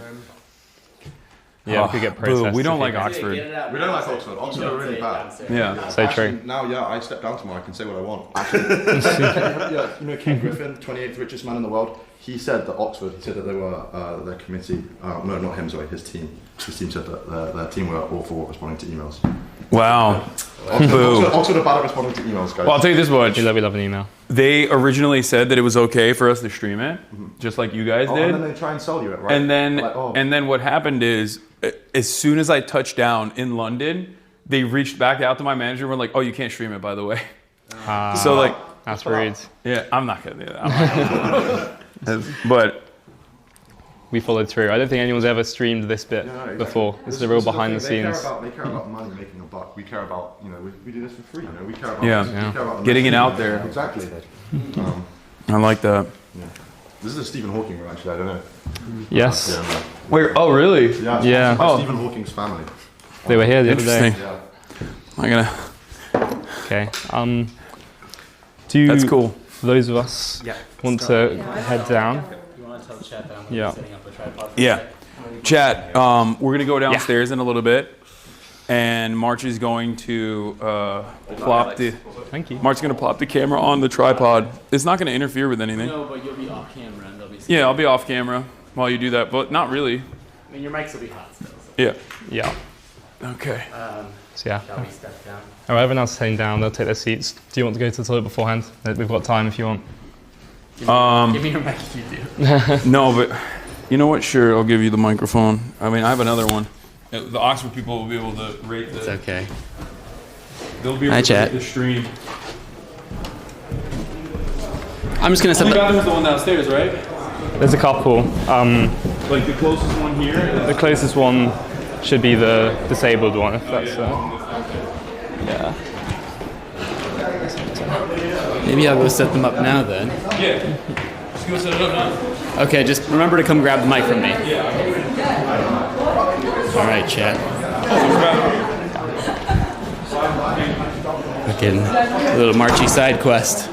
Yeah, we could get processed. Boo, we don't if like you- Oxford. We don't like Oxford. Oxford are really bad. Yeah. So Actually, true. now, I step down tomorrow. I can say what I want. Actually, Ken Griffin, 28th richest man in the world. He said that Oxford. He said that they were their committee. No, not him. Sorry, his team. His team said that their team were awful at responding to emails. Wow. Boo. Oxford are bad at responding to emails, guys. Well, I'll tell you this much. We love an email. They originally said that it was okay for us to stream it, just like you guys did. And then they try and sell you it, right? And then, Like, and then what happened is, as soon as I touched down in London, they reached back out to my manager and were like, "Oh, you can't stream it, by the way." So like, that's rude. Yeah, I'm not gonna do that. But we followed through. I don't think anyone's ever streamed this bit before. This is a real behind the scenes. They care about money, making a buck. We care about, we do this for free. We care about, Yeah. we care about the Getting it message. out there. Exactly. I like that. Yeah. This is a Stephen Hawking room, actually. I don't know. Yes. Yeah. Wait. Oh, really? Yeah. Yeah. By Oh. Stephen Hawking's family. They were here the other day. Interesting. Yeah. I'm gonna. Okay. Do That's cool. those of us want to head down? You want to tell the chat that I'm Yeah. setting up a tripod? Yeah. Chat, we're going to go downstairs in a little bit. And March is going to plop the. Thank you. March is going to plop the camera on the tripod. It's not going to interfere with anything. No, but you'll be off camera and they'll be. Yeah, I'll be off camera while you do that, but not really. I mean, your mics will be hot still. So. Yeah. Yeah. Okay. So yeah. Shall we step down? All right, everyone else is sitting down. They'll take their seats. Do you want to go to the toilet beforehand? We've got time if you want. Give me your mic if you do. No, but you know what? Sure, I'll give you the microphone. I mean, I have another one. The Oxford people will be able to rate the. It's okay. They'll be able to rate the stream. I'm just gonna set. The bathroom's the one downstairs, right? There's a couple. Like the closest one here. The closest one should be the disabled one, if that's. Yeah. Maybe I'll go set them up now then. Yeah. Just go set it up now. Okay, just remember to come grab the mic from me. Yeah. All right, chat. Fucking little Marchy side quest.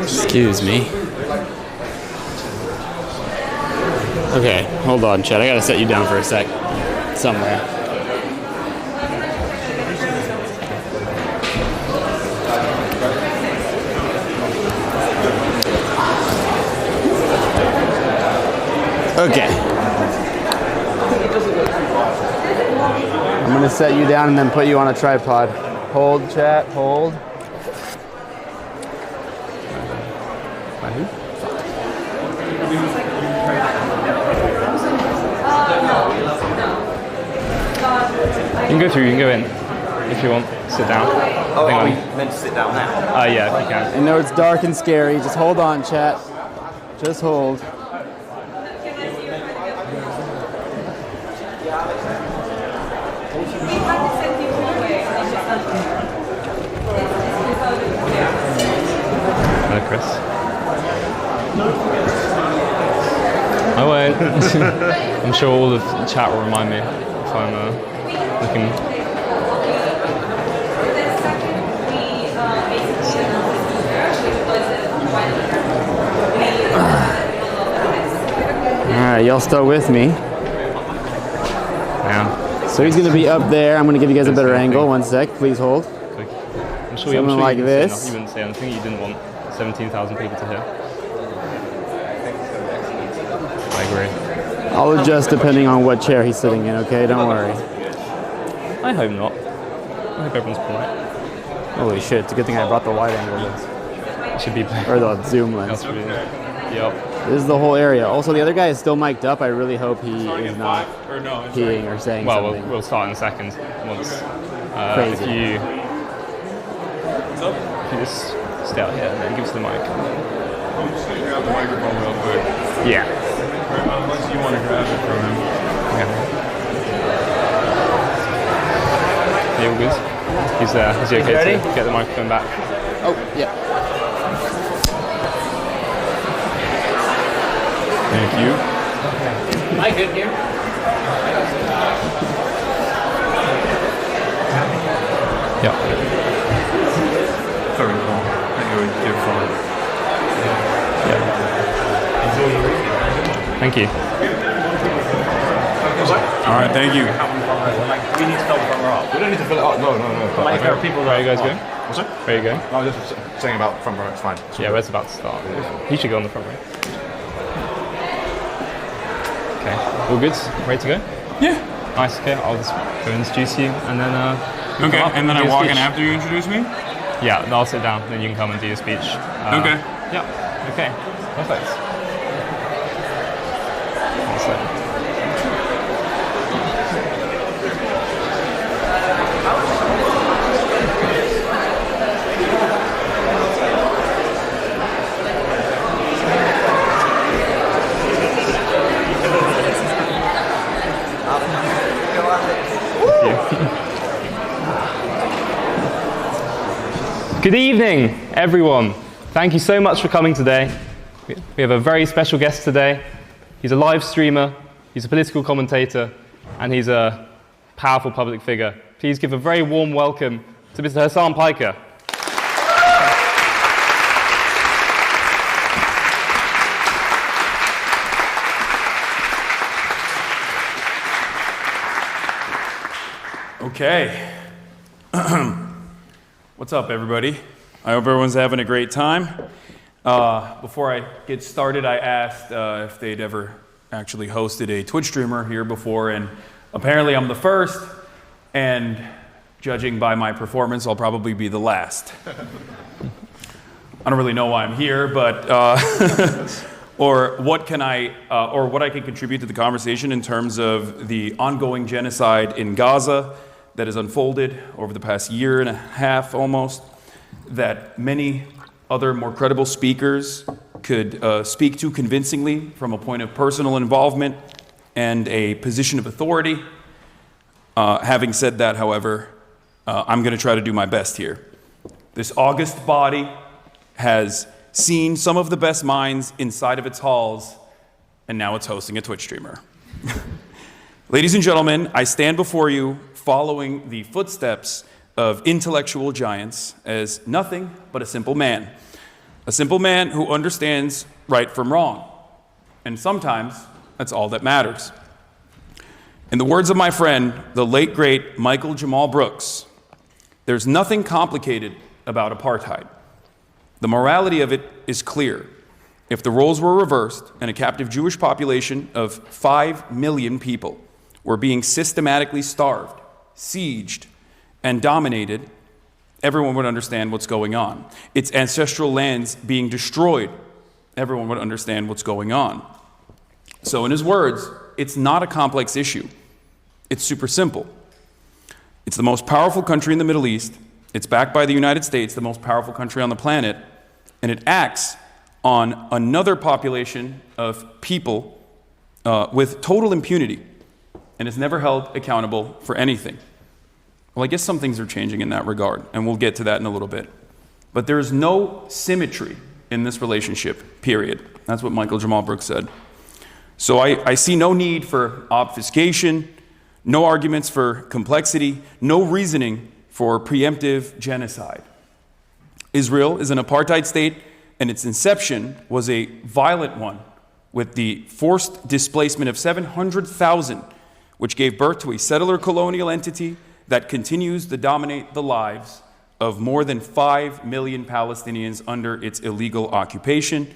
Excuse me. Okay, hold on, chat. I gotta set you down for a sec. Somewhere. Okay. I'm gonna set you down and then put you on a tripod. Hold, chat, hold. You can go through, you can go in if you want. Sit down. Oh, are we meant to sit down now? Yeah, if you can. I know it's dark and scary. Just hold on, chat. Just hold. Hello, Chris. I won't. I'm sure all of the chat will remind me if I'm looking. Alright, y'all still with me? Yeah. So he's gonna be up there. I'm gonna give you guys a better angle. One sec, please hold. I'm sure Something like this. You wouldn't say anything you didn't want 17,000 people to hear. I agree. I'll adjust depending on what chair he's sitting in, okay? Don't worry. I hope not. I hope everyone's polite. Holy shit, it's a good thing I brought the wide angle lens. It should be or the zoom lens. Yep. This is the whole area. Also, the other guy is still mic'd up. I really hope he is not peeing or saying something. We'll start in a second. Once, Crazy. If you just stay out here and then give us the mic. I'm just going to grab the microphone real quick. Yeah. Unless you want to grab it from him. Yeah. Yeah, all good. Is he okay to get the microphone back? Oh, yeah. Thank you. Am I good here? Yeah. Very cool. I think it would do fine. Yeah. Thank you. All right, thank you. We need to fill the front row up. We don't need to fill it up. No. Like, there are people where are you guys going? What's that? Where are you going? I was just saying about front row, it's fine. Yeah, it's about to start. He should go on the front row. Okay, all good? Ready to go? Yeah. Nice, okay, I'll just go introduce you and then okay, and then I walk in after you introduce me? Yeah, I'll sit down, then you can come and do your speech. Okay. Yeah, okay, perfect. Good evening, everyone. Thank you so much for coming today. We have a very special guest today. He's a live streamer, he's a political commentator, and he's a powerful public figure. Please give a very warm welcome to Mr. Hasan Piker. Okay. What's up, everybody? I hope everyone's having a great time. Before I get started, I asked if they'd ever actually hosted a Twitch streamer here before, and apparently I'm the first, and judging by my performance, I'll probably be the last. I don't really know why I'm here, but or what I can contribute to the conversation in terms of the ongoing genocide in Gaza that has unfolded over the past year and a half almost, that many other more credible speakers could speak to convincingly from a point of personal involvement and a position of authority. Having said that, however, I'm going to try to do my best here. This august body has seen some of the best minds inside of its halls, and now it's hosting a Twitch streamer. Ladies and gentlemen, I stand before you following the footsteps of intellectual giants as nothing but a simple man. A simple man who understands right from wrong. And sometimes that's all that matters. In the words of my friend, the late great Michael Jamal Brooks, there's nothing complicated about apartheid. The morality of it is clear. If the roles were reversed and a captive Jewish population of 5 million people were being systematically starved, sieged, and dominated, everyone would understand what's going on. Its ancestral lands being destroyed, everyone would understand what's going on. So in his words, it's not a complex issue. It's super simple. It's the most powerful country in the Middle East. It's backed by the United States, the most powerful country on the planet, and it acts on another population of people with total impunity and is never held accountable for anything. Well, I guess some things are changing in that regard, and we'll get to that in a little bit. But there is no symmetry in this relationship, period. That's what Michael Jamal Brooks said. So I see no need for obfuscation, no arguments for complexity, no reasoning for preemptive genocide. Israel is an apartheid state, and its inception was a violent one, with the forced displacement of 700,000, which gave birth to a settler colonial entity that continues to dominate the lives of more than 5 million Palestinians under its illegal occupation,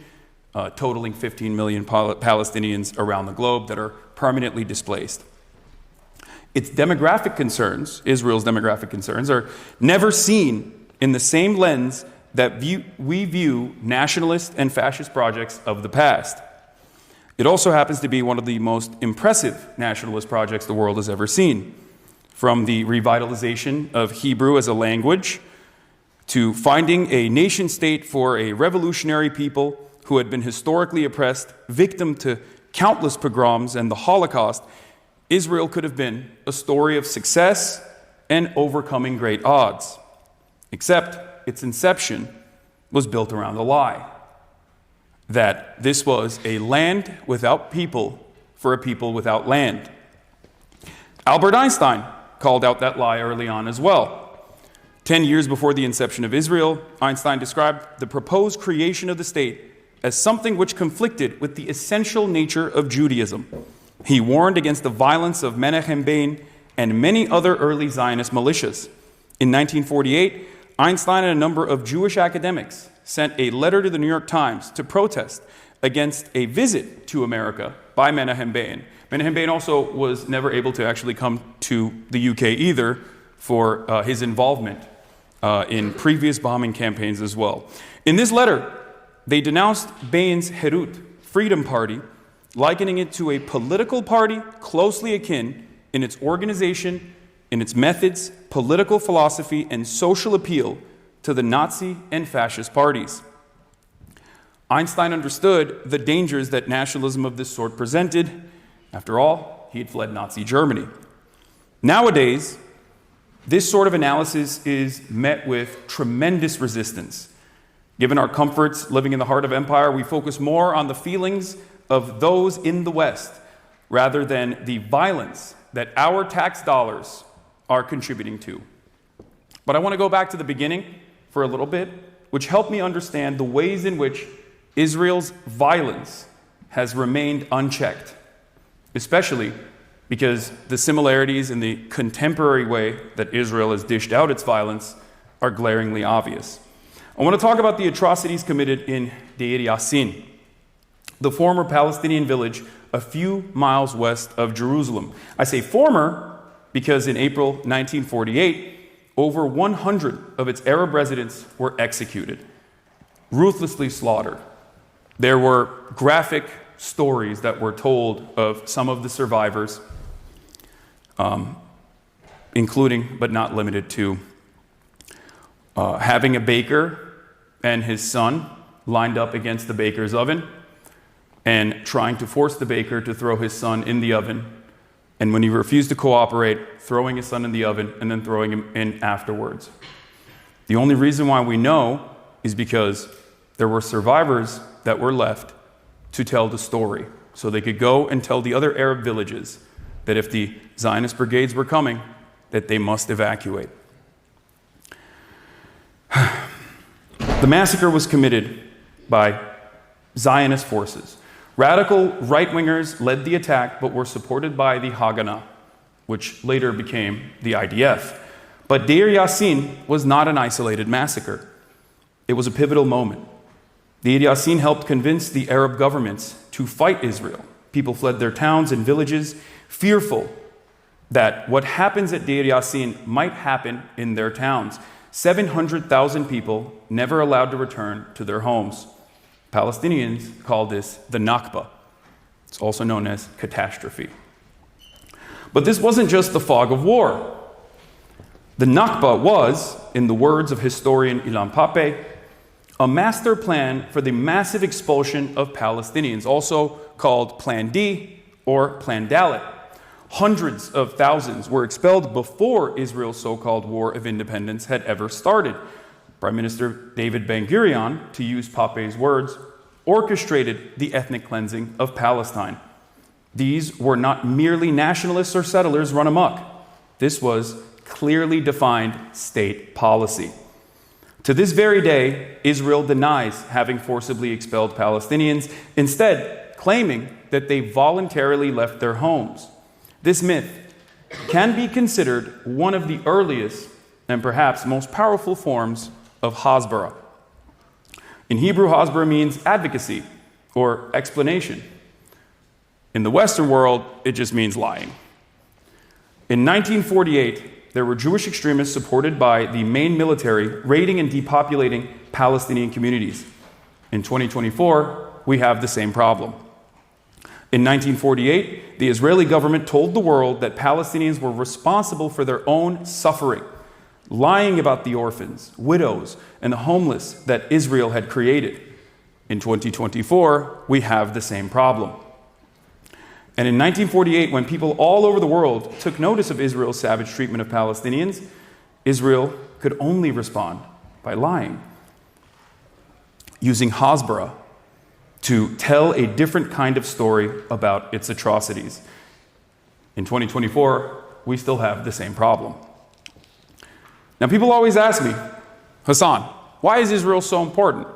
totaling 15 million Palestinians around the globe that are permanently displaced. Its demographic concerns, Israel's demographic concerns, are never seen in the same lens that we view nationalist and fascist projects of the past. It also happens to be one of the most impressive nationalist projects the world has ever seen. From the revitalization of Hebrew as a language, to finding a nation state for a revolutionary people who had been historically oppressed, victim to countless pogroms and the Holocaust, Israel could have been a story of success and overcoming great odds. Except its inception was built around a lie. That this was a land without people for a people without land. Albert Einstein called out that lie early on as well. 10 years before the inception of Israel, Einstein described the proposed creation of the state as something which conflicted with the essential nature of Judaism. He warned against the violence of Menachem Begin and many other early Zionist militias. In 1948, Einstein and a number of Jewish academics sent a letter to the New York Times to protest against a visit to America by Menachem Begin. Menachem Begin also was never able to actually come to the UK either for his involvement in previous bombing campaigns as well. In this letter, they denounced Begin's Herut, Freedom Party, likening it to a political party closely akin in its organization, in its methods, political philosophy, and social appeal to the Nazi and fascist parties. Einstein understood the dangers that nationalism of this sort presented. After all, he had fled Nazi Germany. Nowadays, this sort of analysis is met with tremendous resistance. Given our comforts living in the heart of empire, we focus more on the feelings of those in the West rather than the violence that our tax dollars are contributing to. But I want to go back to the beginning for a little bit, which helped me understand the ways in which Israel's violence has remained unchecked, especially because the similarities in the contemporary way that Israel has dished out its violence are glaringly obvious. I want to talk about the atrocities committed in Deir Yassin, the former Palestinian village a few miles west of Jerusalem. I say former because in April 1948, over 100 of its Arab residents were executed, ruthlessly slaughtered. There were graphic stories that were told of some of the survivors, including but not limited to having a baker and his son lined up against the baker's oven and trying to force the baker to throw his son in the oven. And when he refused to cooperate, throwing his son in the oven and then throwing him in afterwards. The only reason why we know is because there were survivors that were left to tell the story. So they could go and tell the other Arab villages that if the Zionist brigades were coming, that they must evacuate. The massacre was committed by Zionist forces. Radical right-wingers led the attack, but were supported by the Haganah, which later became the IDF. But Deir Yassin was not an isolated massacre. It was a pivotal moment. Deir Yassin helped convince the Arab governments to fight Israel. People fled their towns and villages, fearful that what happens at Deir Yassin might happen in their towns. 700,000 people never allowed to return to their homes. Palestinians call this the Nakba. It's also known as catastrophe. But this wasn't just the fog of war. The Nakba was, in the words of historian Ilan Pape, a master plan for the massive expulsion of Palestinians, also called Plan D or Plan Dalet. Hundreds of thousands were expelled before Israel's so-called War of Independence had ever started. Prime Minister David Ben-Gurion, to use Pape's words, orchestrated the ethnic cleansing of Palestine. These were not merely nationalists or settlers run amok. This was clearly defined state policy. To this very day, Israel denies having forcibly expelled Palestinians, instead claiming that they voluntarily left their homes. This myth can be considered one of the earliest and perhaps most powerful forms of Hasbara. In Hebrew, Hasbara means advocacy or explanation. In the Western world, it just means lying. In 1948, there were Jewish extremists supported by the main military raiding and depopulating Palestinian communities. In 2024, we have the same problem. In 1948, the Israeli government told the world that Palestinians were responsible for their own suffering, lying about the orphans, widows, and the homeless that Israel had created. In 2024, we have the same problem. And in 1948, when people all over the world took notice of Israel's savage treatment of Palestinians, Israel could only respond by lying, using Hasbara to tell a different kind of story about its atrocities. In 2024, we still have the same problem. Now, people always ask me, Hasan, why is Israel so important?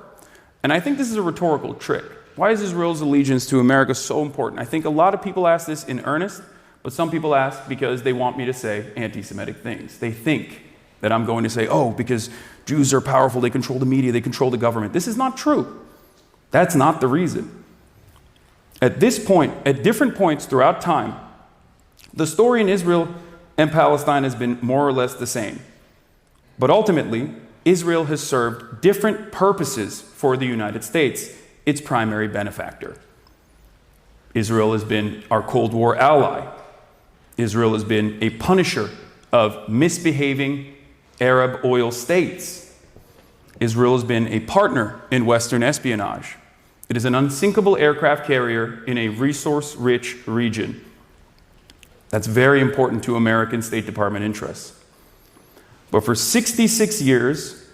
And I think this is a rhetorical trick. Why is Israel's allegiance to America so important? I think a lot of people ask this in earnest, but some people ask because they want me to say anti-Semitic things. They think that I'm going to say, oh, because Jews are powerful, they control the media, they control the government. This is not true. That's not the reason. At this point, at different points throughout time, the story in Israel and Palestine has been more or less the same. But ultimately, Israel has served different purposes for the United States, its primary benefactor. Israel has been our Cold War ally. Israel has been a punisher of misbehaving Arab oil states. Israel has been a partner in Western espionage. It is an unsinkable aircraft carrier in a resource-rich region. That's very important to American State Department interests. But for 66 years,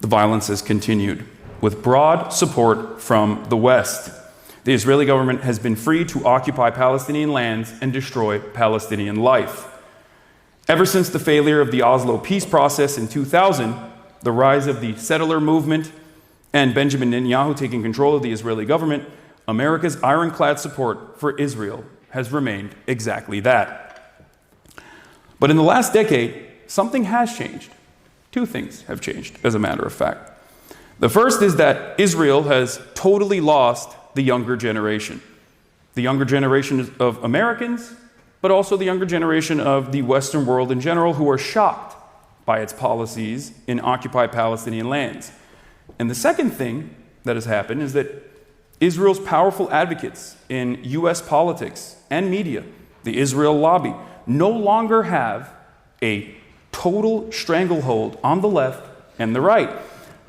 the violence has continued, with broad support from the West. The Israeli government has been free to occupy Palestinian lands and destroy Palestinian life. Ever since the failure of the Oslo peace process in 2000, the rise of the settler movement, and Benjamin Netanyahu taking control of the Israeli government, America's ironclad support for Israel has remained exactly that. But in the last decade, something has changed. Two things have changed, as a matter of fact. The first is that Israel has totally lost the younger generation. The younger generation of Americans, but also the younger generation of the Western world in general, who are shocked by its policies in occupied Palestinian lands. And the second thing that has happened is that Israel's powerful advocates in US politics and media, the Israel lobby, no longer have a total stranglehold on the left and the right.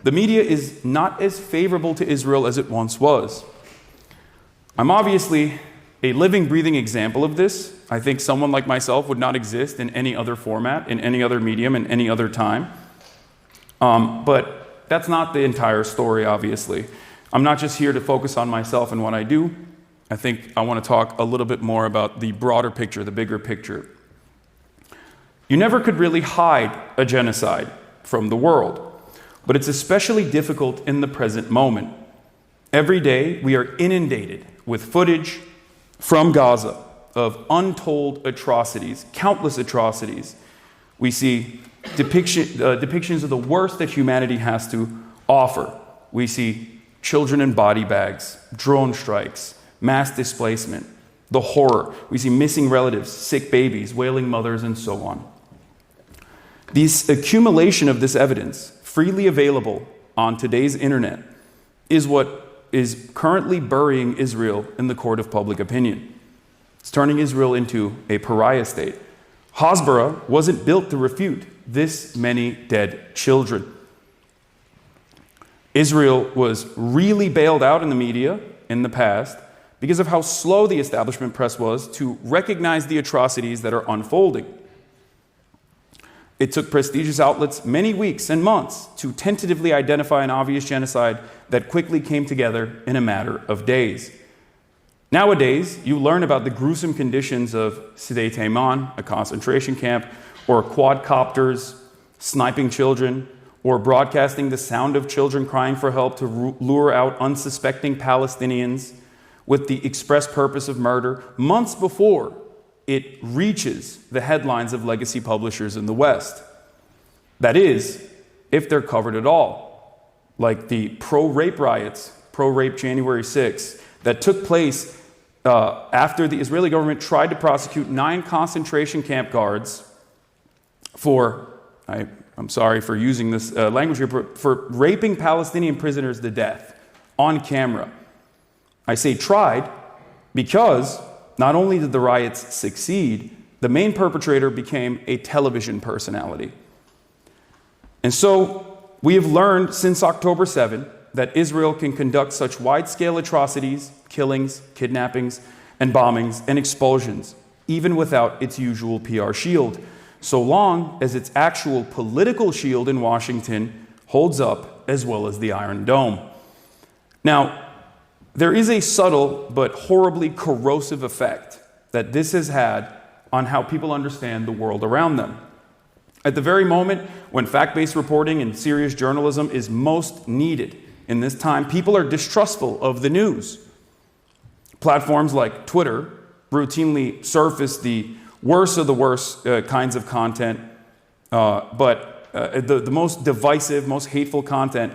The media is not as favorable to Israel as it once was. I'm obviously a living, breathing example of this. I think someone like myself would not exist in any other format, in any other medium, in any other time. But that's not the entire story, obviously. I'm not just here to focus on myself and what I do. I think I want to talk a little bit more about the broader picture, the bigger picture. You never could really hide a genocide from the world, but it's especially difficult in the present moment. Every day, we are inundated with footage from Gaza of untold atrocities, countless atrocities. We see depictions of the worst that humanity has to offer. We see children in body bags, drone strikes, mass displacement, the horror. We see missing relatives, sick babies, wailing mothers, and so on. This accumulation of this evidence, freely available on today's internet, is what is currently burying Israel in the court of public opinion. It's turning Israel into a pariah state. Hasbara wasn't built to refute this many dead children. Israel was really bailed out in the media in the past because of how slow the establishment press was to recognize the atrocities that are unfolding. It took prestigious outlets many weeks and months to tentatively identify an obvious genocide that quickly came together in a matter of days. Nowadays, you learn about the gruesome conditions of Sde Taiman, a concentration camp, or quadcopters sniping children, or broadcasting the sound of children crying for help to lure out unsuspecting Palestinians with the express purpose of murder, months before it reaches the headlines of legacy publishers in the West. That is, if they're covered at all, like the pro-rape riots, pro-rape January 6th, that took place after the Israeli government tried to prosecute 9 concentration camp guards for, I'm sorry for using this language here, for raping Palestinian prisoners to death on camera. I say tried because not only did the riots succeed, the main perpetrator became a television personality. And so we have learned since October 7 that Israel can conduct such wide-scale atrocities, killings, kidnappings, and bombings and expulsions, even without its usual PR shield, so long as its actual political shield in Washington holds up, as well as the Iron Dome. Now, there is a subtle but horribly corrosive effect that this has had on how people understand the world around them. At the very moment when fact-based reporting and serious journalism is most needed in this time, people are distrustful of the news. Platforms like Twitter routinely surface the worst of the worst kinds of content, but the most divisive, most hateful content.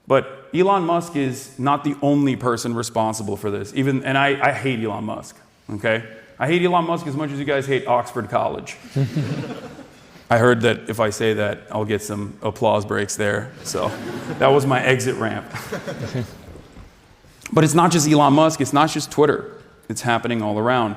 But Elon Musk is not the only person responsible for this. And I hate Elon Musk, okay? I hate Elon Musk as much as you guys hate Oxford College. I heard that if I say that, I'll get some applause breaks there. So that was my exit ramp. But it's not just Elon Musk, it's not just Twitter. It's happening all around.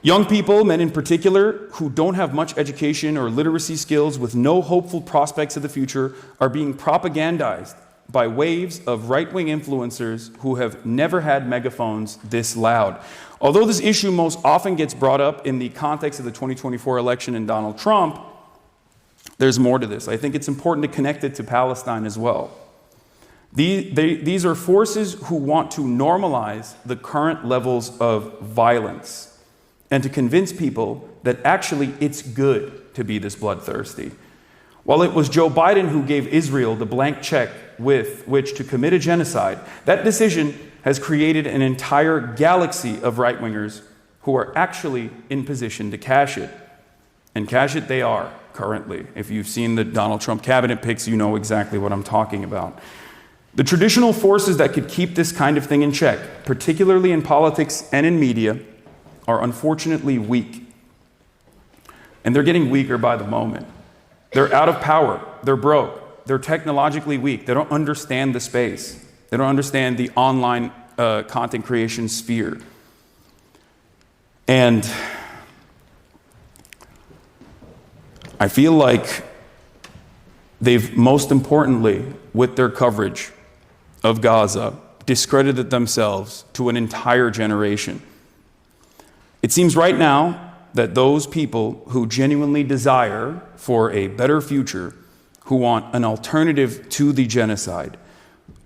Young people, men in particular, who don't have much education or literacy skills with no hopeful prospects of the future are being propagandized by waves of right-wing influencers who have never had megaphones this loud. Although this issue most often gets brought up in the context of the 2024 election and Donald Trump, there's more to this. I think it's important to connect it to Palestine as well. These are forces who want to normalize the current levels of violence and to convince people that actually it's good to be this bloodthirsty. While it was Joe Biden who gave Israel the blank check with which to commit a genocide, that decision has created an entire galaxy of right-wingers who are actually in position to cash it. And cash it they are currently. If you've seen the Donald Trump cabinet picks, you know exactly what I'm talking about. The traditional forces that could keep this kind of thing in check, particularly in politics and in media, are unfortunately weak. And they're getting weaker by the moment. They're out of power. They're broke. They're technologically weak. They don't understand the space. They don't understand the online content creation sphere. And I feel like they've, most importantly, with their coverage of Gaza, discredited themselves to an entire generation. It seems right now that those people who genuinely desire for a better future, who want an alternative to the genocide,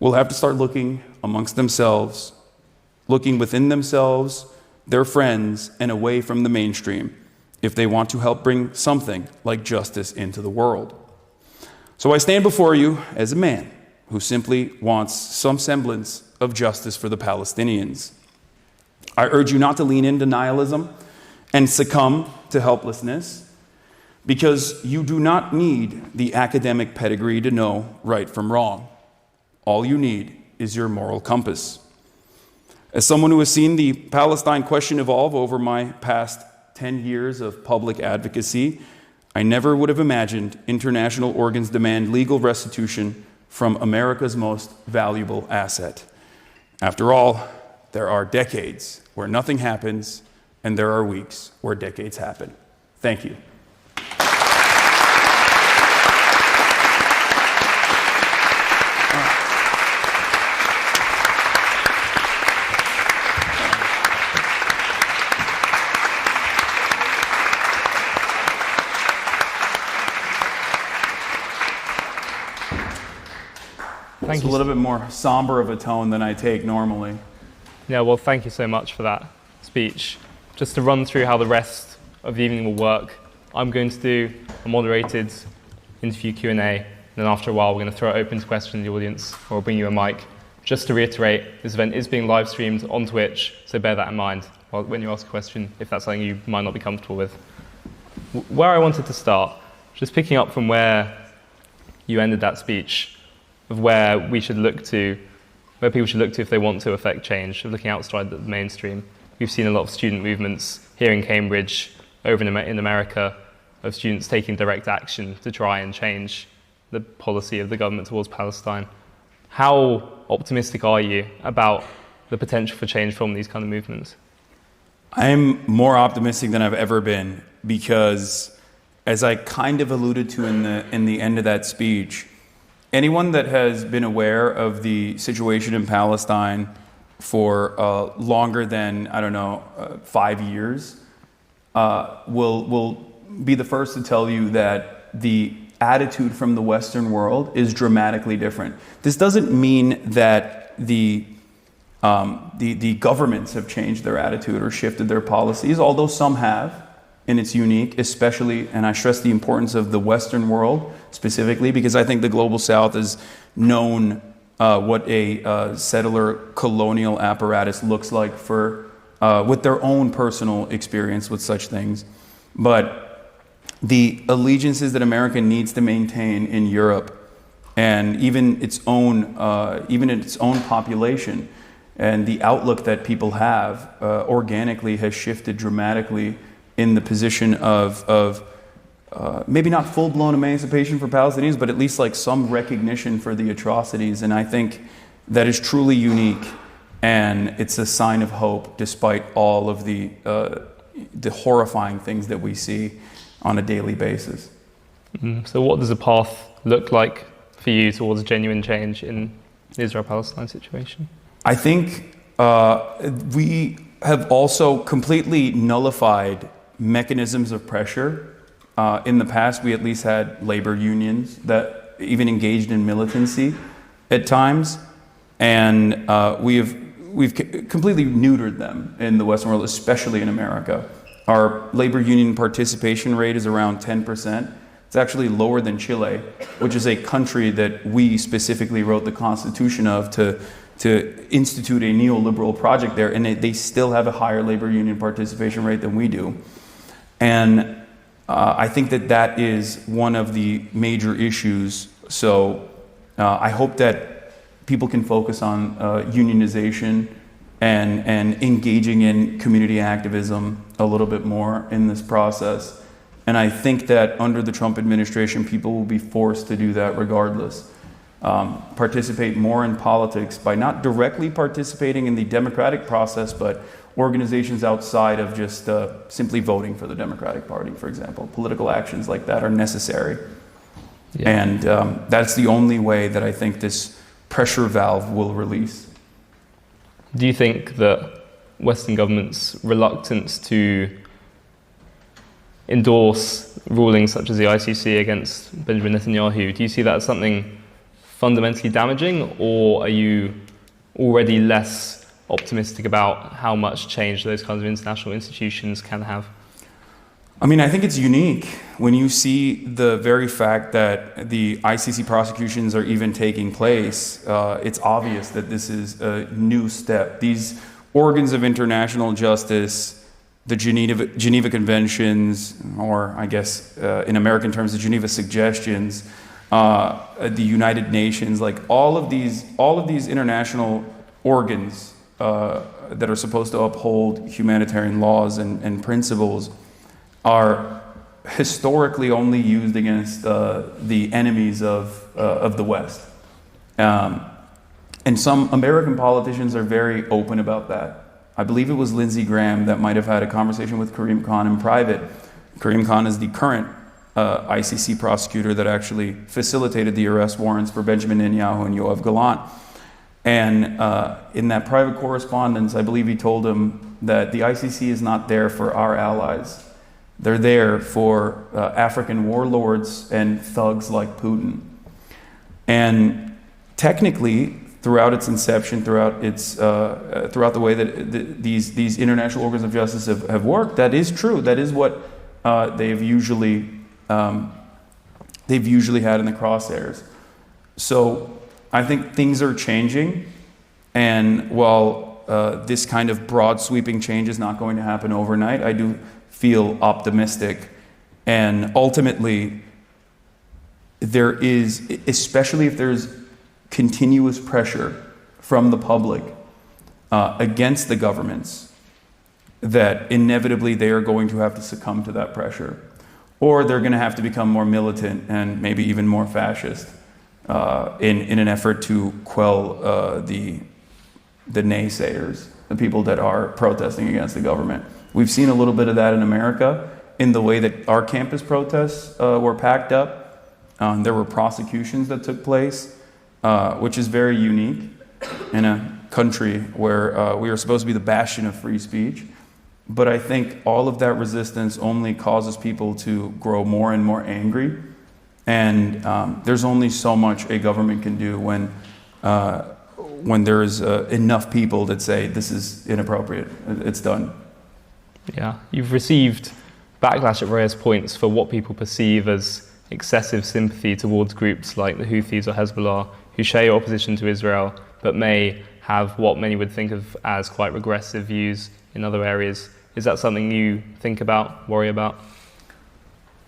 will have to start looking amongst themselves, looking within themselves, their friends, and away from the mainstream if they want to help bring something like justice into the world. So I stand before you as a man who simply wants some semblance of justice for the Palestinians. I urge you not to lean into nihilism and succumb to helplessness, because you do not need the academic pedigree to know right from wrong. All you need is your moral compass. As someone who has seen the Palestine question evolve over my past 10 years of public advocacy, I never would have imagined international organs demand legal restitution from America's most valuable asset. After all, there are decades where nothing happens, and there are weeks where decades happen. Thank you. It's a little bit more somber of a tone than I take normally. Yeah, well, thank you so much for that speech. Just to run through how the rest of the evening will work, I'm going to do a moderated interview Q&A, and then after a while we're going to throw it open to questions in the audience, or I'll bring you a mic. Just to reiterate, this event is being live streamed on Twitch, so bear that in mind when you ask a question, if that's something you might not be comfortable with. Where I wanted to start, just picking up from where you ended that speech, of where we should look to, where people should look to if they want to affect change, of looking outside the mainstream. We've seen a lot of student movements here in Cambridge, over in America, of students taking direct action to try and change the policy of the government towards Palestine. How optimistic are you about the potential for change from these kind of movements? I'm more optimistic than I've ever been, because as I kind of alluded to in the end of that speech, anyone that has been aware of the situation in Palestine for longer than, 5 years, will be the first to tell you that the attitude from the Western world is dramatically different. This doesn't mean that the governments have changed their attitude or shifted their policies, although some have, and it's unique, especially, and I stress the importance of the Western world specifically, because I think the Global South is known what a settler colonial apparatus looks like with their own personal experience with such things. But the allegiances that America needs to maintain in Europe, and even its own population, and the outlook that people have organically has shifted dramatically in the position of maybe not full-blown emancipation for Palestinians, but at least like some recognition for the atrocities. And I think that is truly unique, and it's a sign of hope despite all of the horrifying things that we see on a daily basis. So what does a path look like for you towards genuine change in the Israel-Palestine situation? I think we have also completely nullified mechanisms of pressure. In the past, we at least had labor unions that even engaged in militancy at times, and we've completely neutered them in the Western world, especially in America. Our labor union participation rate is around 10%. It's actually lower than Chile, which is a country that we specifically wrote the Constitution of to institute a neoliberal project there, and they still have a higher labor union participation rate than we do. And I think that is one of the major issues. So I hope that people can focus on unionization and engaging in community activism a little bit more in this process. And I think that under the Trump administration, people will be forced to do that regardless. Participate more in politics by not directly participating in the democratic process, but organizations outside of just simply voting for the Democratic Party, for example. Political actions like that are necessary. Yeah. And that's the only way that I think this pressure valve will release. Do you think that Western governments' reluctance to endorse rulings such as the ICC against Benjamin Netanyahu, do you see that as something fundamentally damaging, or are you already less optimistic about how much change those kinds of international institutions can have? I mean, I think it's unique when you see the very fact that the ICC prosecutions are even taking place. It's obvious that this is a new step. These organs of international justice, the Geneva Conventions, or I guess in American terms, the Geneva Suggestions, the United Nations, like all of these international organs that are supposed to uphold humanitarian laws and principles are historically only used against the enemies of the West. And some American politicians are very open about that. I believe it was Lindsey Graham that might have had a conversation with Karim Khan in private. Karim Khan is the current ICC prosecutor that actually facilitated the arrest warrants for Benjamin Netanyahu and Yoav Gallant. And in that private correspondence, I believe he told him that the ICC is not there for our allies. They're there for African warlords and thugs like Putin. And technically, throughout its inception, throughout the way that these international organs of justice have worked, that is true. That is what they've usually had in the crosshairs. So I think things are changing, and while this kind of broad sweeping change is not going to happen overnight, I do feel optimistic. And ultimately, there is, especially if there's continuous pressure from the public against the governments, that inevitably they are going to have to succumb to that pressure, or they're going to have to become more militant and maybe even more fascist in an effort to quell the naysayers, the people that are protesting against the government. We've seen a little bit of that in America in the way that our campus protests were packed up. There were prosecutions that took place, which is very unique in a country where we are supposed to be the bastion of free speech. But I think all of that resistance only causes people to grow more and more angry. And there's only so much a government can do when there's enough people that say this is inappropriate, it's done. Yeah, you've received backlash at various points for what people perceive as excessive sympathy towards groups like the Houthis or Hezbollah, who share your opposition to Israel, but may have what many would think of as quite regressive views in other areas. Is that something you think about, worry about?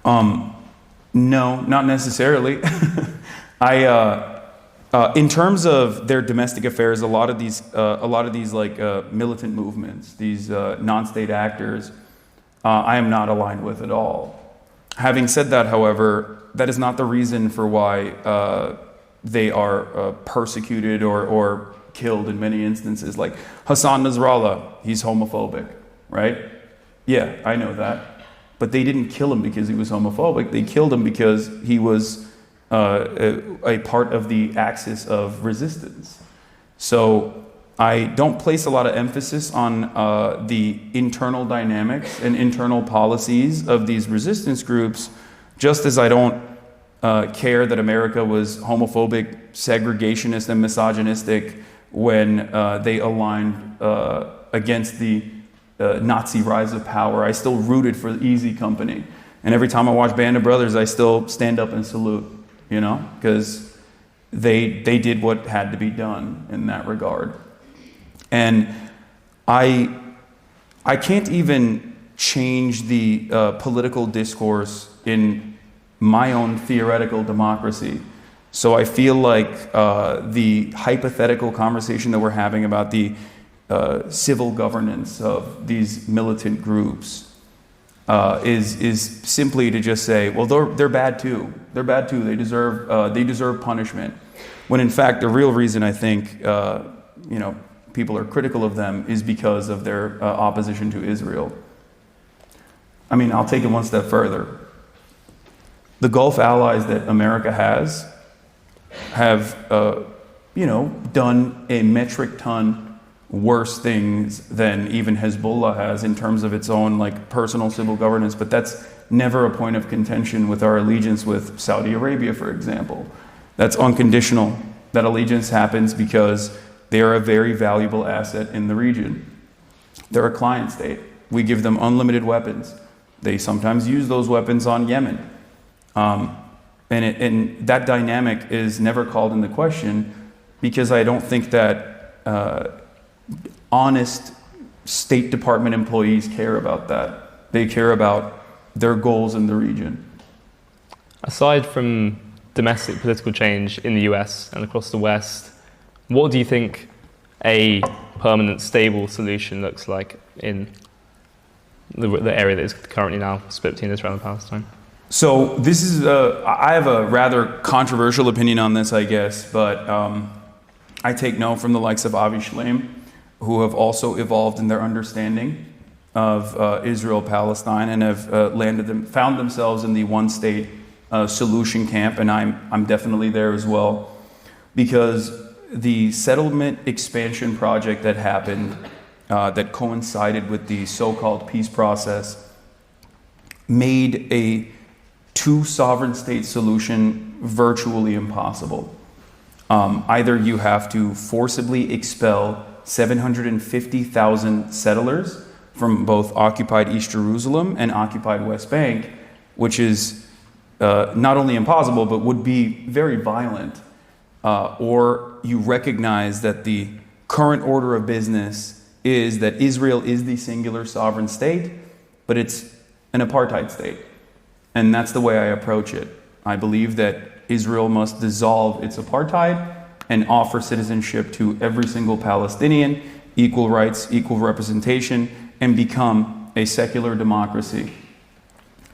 No, not necessarily. In terms of their domestic affairs, a lot of these like militant movements, these non-state actors, I am not aligned with at all. Having said that, however, that is not the reason for why they are persecuted or killed in many instances. Like Hasan Nasrallah, he's homophobic, right? Yeah, I know that. But they didn't kill him because he was homophobic. They killed him because he was a part of the axis of resistance. So I don't place a lot of emphasis on the internal dynamics and internal policies of these resistance groups, just as I don't care that America was homophobic, segregationist, and misogynistic when they aligned against the Nazi rise of power. I still rooted for Easy Company. And every time I watch Band of Brothers, I still stand up and salute, you know, because they did what had to be done in that regard. And I can't even change the political discourse in my own theoretical democracy. So I feel like the hypothetical conversation that we're having about the civil governance of these militant groups is simply to just say, well, they're bad too. They're bad too. They deserve punishment. When in fact, the real reason I think people are critical of them is because of their opposition to Israel. I mean, I'll take it one step further. The Gulf allies that America have done a metric ton worse things than even Hezbollah has in terms of its own personal civil governance, but that's never a point of contention with our allegiance with Saudi Arabia, for example. That's unconditional. That allegiance happens because they are a very valuable asset in the region. They're a client state. We give them unlimited weapons. They sometimes use those weapons on Yemen. And that dynamic is never called into question because I don't think that honest State Department employees care about that. They care about their goals in the region. Aside from domestic political change in the US and across the West, what do you think a permanent, stable solution looks like in the area that is currently now split between Israel and Palestine? So this is, I have a rather controversial opinion on this, I guess, but I take note from the likes of Avi Shlaim, who have also evolved in their understanding of Israel-Palestine and have found themselves in the one-state solution camp, and I'm definitely there as well, because the settlement expansion project that happened, that coincided with the so-called peace process, made a two sovereign state solution virtually impossible. Either you have to forcibly expel 750,000 settlers from both occupied East Jerusalem and occupied West Bank, which is not only impossible, but would be very violent. Or you recognize that the current order of business is that Israel is the singular sovereign state, but it's an apartheid state. And that's the way I approach it. I believe that Israel must dissolve its apartheid and offer citizenship to every single Palestinian, equal rights, equal representation, and become a secular democracy.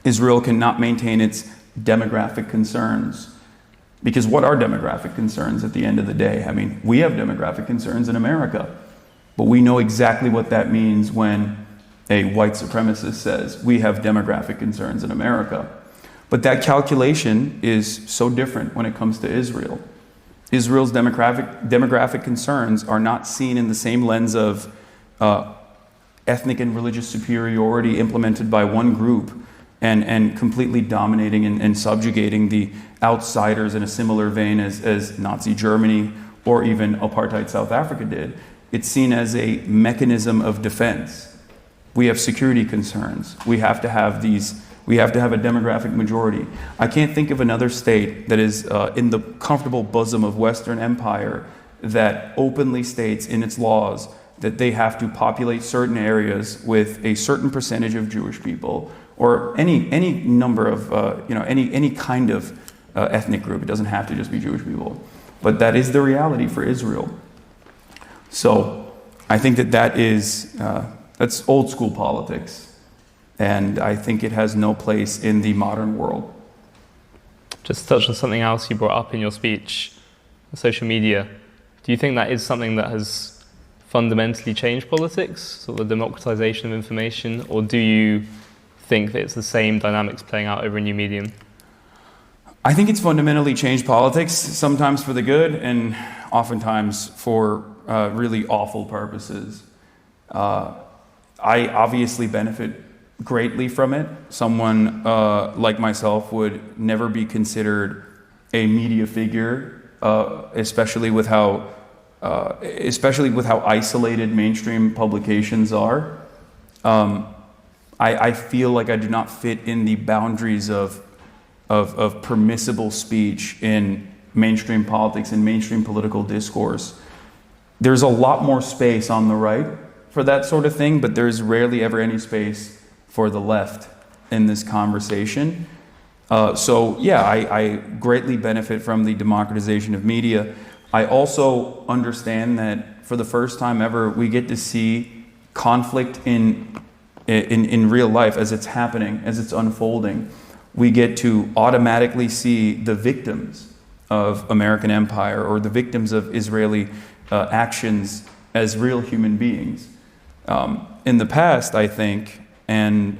Israel cannot maintain its demographic concerns. Because what are demographic concerns at the end of the day? I mean, we have demographic concerns in America, but we know exactly what that means when a white supremacist says we have demographic concerns in America. But that calculation is so different when it comes to Israel. Israel's demographic concerns are not seen in the same lens of ethnic and religious superiority implemented by one group and completely dominating and subjugating the outsiders in a similar vein as Nazi Germany or even apartheid South Africa did. It's seen as a mechanism of defense. We have security concerns. We have to have a demographic majority. I can't think of another state that is in the comfortable bosom of Western empire that openly states in its laws that they have to populate certain areas with a certain percentage of Jewish people or any number of any kind of ethnic group. It doesn't have to just be Jewish people, but that is the reality for Israel. So I think that's old school politics, and I think it has no place in the modern world. Just to touch on something else you brought up in your speech, social media. Do you think that is something that has fundamentally changed politics, sort of the democratization of information, or do you think that it's the same dynamics playing out over a new medium? I think it's fundamentally changed politics, sometimes for the good and oftentimes for really awful purposes. I obviously benefit greatly from it. Someone like myself would never be considered a media figure, especially with how isolated mainstream publications are. I feel like I do not fit in the boundaries of permissible speech in mainstream politics and mainstream political discourse. There's a lot more space on the right for that sort of thing, but there's rarely ever any space for the left in this conversation. So yeah, I greatly benefit from the democratization of media. I also understand that for the first time ever, we get to see conflict in real life as it's happening, as it's unfolding. We get to automatically see the victims of American empire or the victims of Israeli actions as real human beings. In the past, I think, and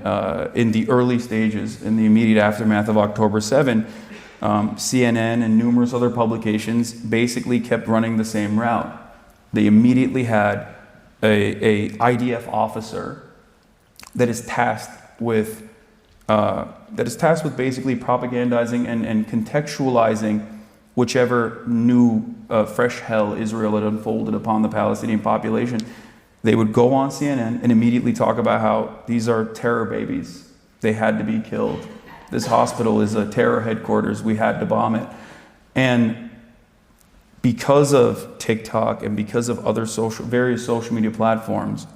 in the early stages, in the immediate aftermath of October 7, CNN and numerous other publications basically kept running the same route. They immediately had a IDF officer that is tasked with basically propagandizing and contextualizing whichever new fresh hell Israel had unfolded upon the Palestinian population. They would go on CNN and immediately talk about how these are terror babies. They had to be killed. This hospital is a terror headquarters. We had to bomb it. And because of TikTok and because of other various social media platforms,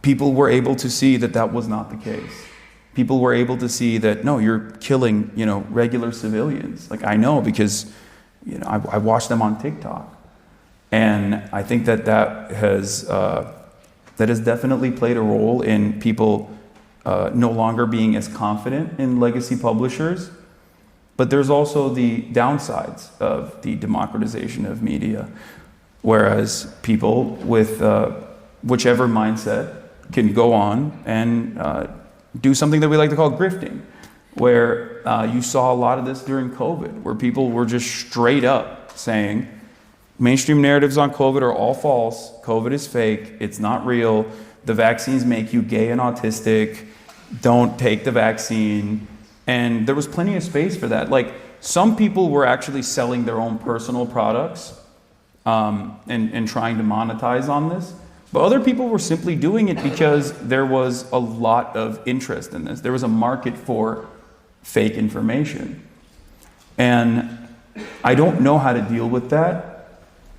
people were able to see that that was not the case. People were able to see that, no, you're killing, regular civilians. Like, I know because, I watch them on TikTok. And I think that has definitely played a role in people no longer being as confident in legacy publishers. But there's also the downsides of the democratization of media, whereas people with whichever mindset can go on and do something that we like to call grifting, where you saw a lot of this during COVID, where people were just straight up saying, mainstream narratives on COVID are all false, COVID is fake, it's not real, the vaccines make you gay and autistic, don't take the vaccine. And there was plenty of space for that. Like, some people were actually selling their own personal products and trying to monetize on this. But other people were simply doing it because there was a lot of interest in this. There was a market for fake information. And I don't know how to deal with that.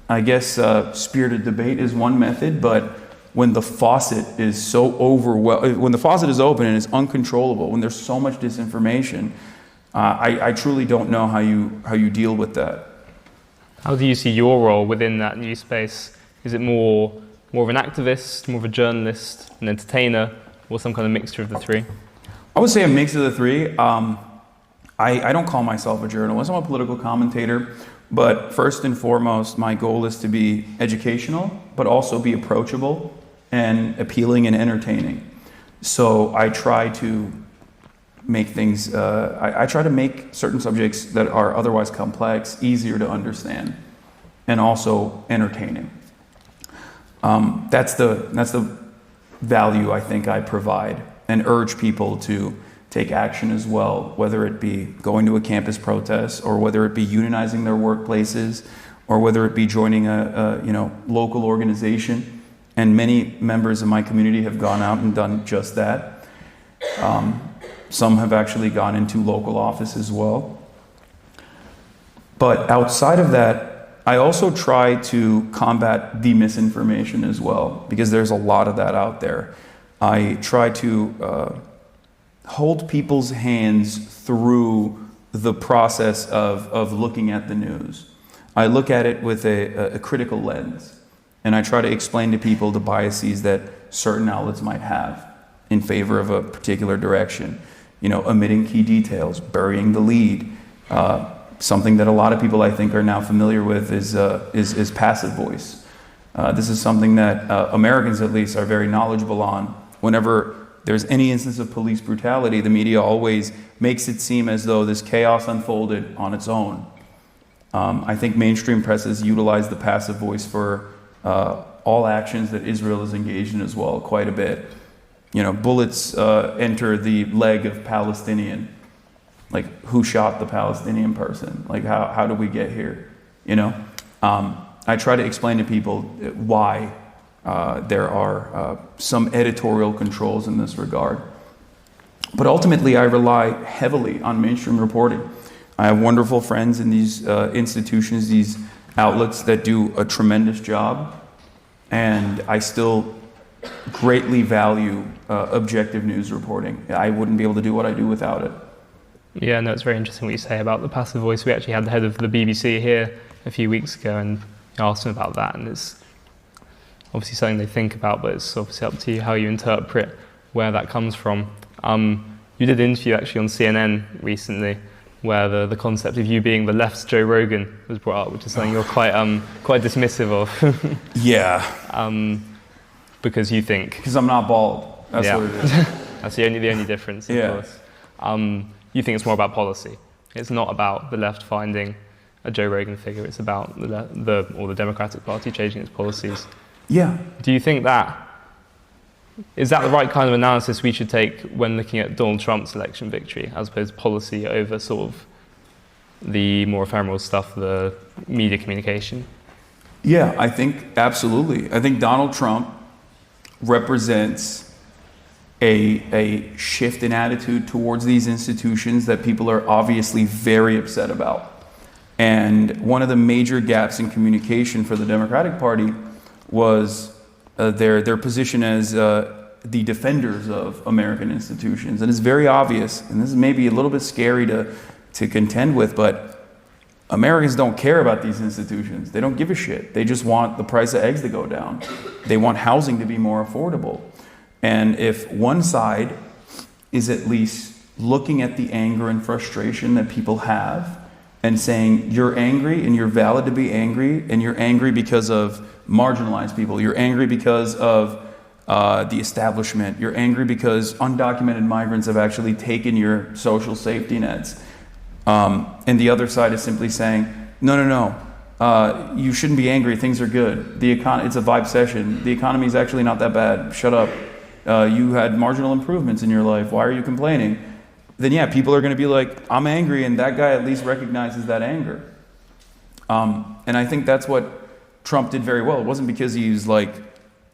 I guess spirited debate is one method, but when the faucet is so when the faucet is open and it's uncontrollable, when there's so much disinformation, I truly don't know how you deal with that. How do you see your role within that new space? Is it more of an activist, more of a journalist, an entertainer, or some kind of mixture of the three? I would say a mix of the three. I don't call myself a journalist. I'm a political commentator. But first and foremost, my goal is to be educational, but also be approachable and appealing and entertaining. So I try to make things, I try to make certain subjects that are otherwise complex easier to understand and also entertaining. That's the value I think I provide, and urge people to take action as well, whether it be going to a campus protest, or whether it be unionizing their workplaces, or whether it be joining a local organization. And many members of my community have gone out and done just that. Some have actually gone into local office as well. But outside of that, I also try to combat the misinformation as well, because there's a lot of that out there. I try to hold people's hands through the process of looking at the news. I look at it with a critical lens, and I try to explain to people the biases that certain outlets might have in favor of a particular direction. Omitting key details, burying the lead. Something that a lot of people, I think, are now familiar with is passive voice. This is something that Americans, at least, are very knowledgeable on. Whenever there's any instance of police brutality, the media always makes it seem as though this chaos unfolded on its own. I think mainstream presses utilize the passive voice for all actions that Israel is engaged in as well, quite a bit. Bullets enter the leg of Palestinian. Like, who shot the Palestinian person? Like, how did we get here? I try to explain to people why there are some editorial controls in this regard. But ultimately, I rely heavily on mainstream reporting. I have wonderful friends in these institutions, these outlets that do a tremendous job, and I still greatly value objective news reporting. I wouldn't be able to do what I do without it. Yeah, no, it's very interesting what you say about the passive voice. We actually had the head of the BBC here a few weeks ago and asked him about that, and it's obviously something they think about, but it's obviously up to you how you interpret where that comes from. You did an interview actually on CNN recently where the concept of you being the left's Joe Rogan was brought up, which is something you're quite dismissive of. Yeah. Because you think... Because I'm not bald. That's what it is. That's the only difference, of course. You think it's more about policy. It's not about the left finding a Joe Rogan figure. It's about the Democratic Party changing its policies. Yeah. Do you think is that the right kind of analysis we should take when looking at Donald Trump's election victory, as opposed to policy over sort of the more ephemeral stuff, the media communication? Yeah, I think absolutely. I think Donald Trump represents a shift in attitude towards these institutions that people are obviously very upset about. And one of the major gaps in communication for the Democratic Party was their position as the defenders of American institutions. And it's very obvious, and this is maybe a little bit scary to contend with, but Americans don't care about these institutions. They don't give a shit. They just want the price of eggs to go down. They want housing to be more affordable. And if one side is at least looking at the anger and frustration that people have and saying, you're angry and you're valid to be angry, and you're angry because of marginalized people, you're angry because of the establishment, you're angry because undocumented migrants have actually taken your social safety nets. And the other side is simply saying, no, you shouldn't be angry, things are good. It's a vibe session. The economy is actually not that bad. Shut up. You had marginal improvements in your life. Why are you complaining? Then yeah, people are going to be like, I'm angry, and that guy at least recognizes that anger. And I think that's what Trump did very well. It wasn't because he's like,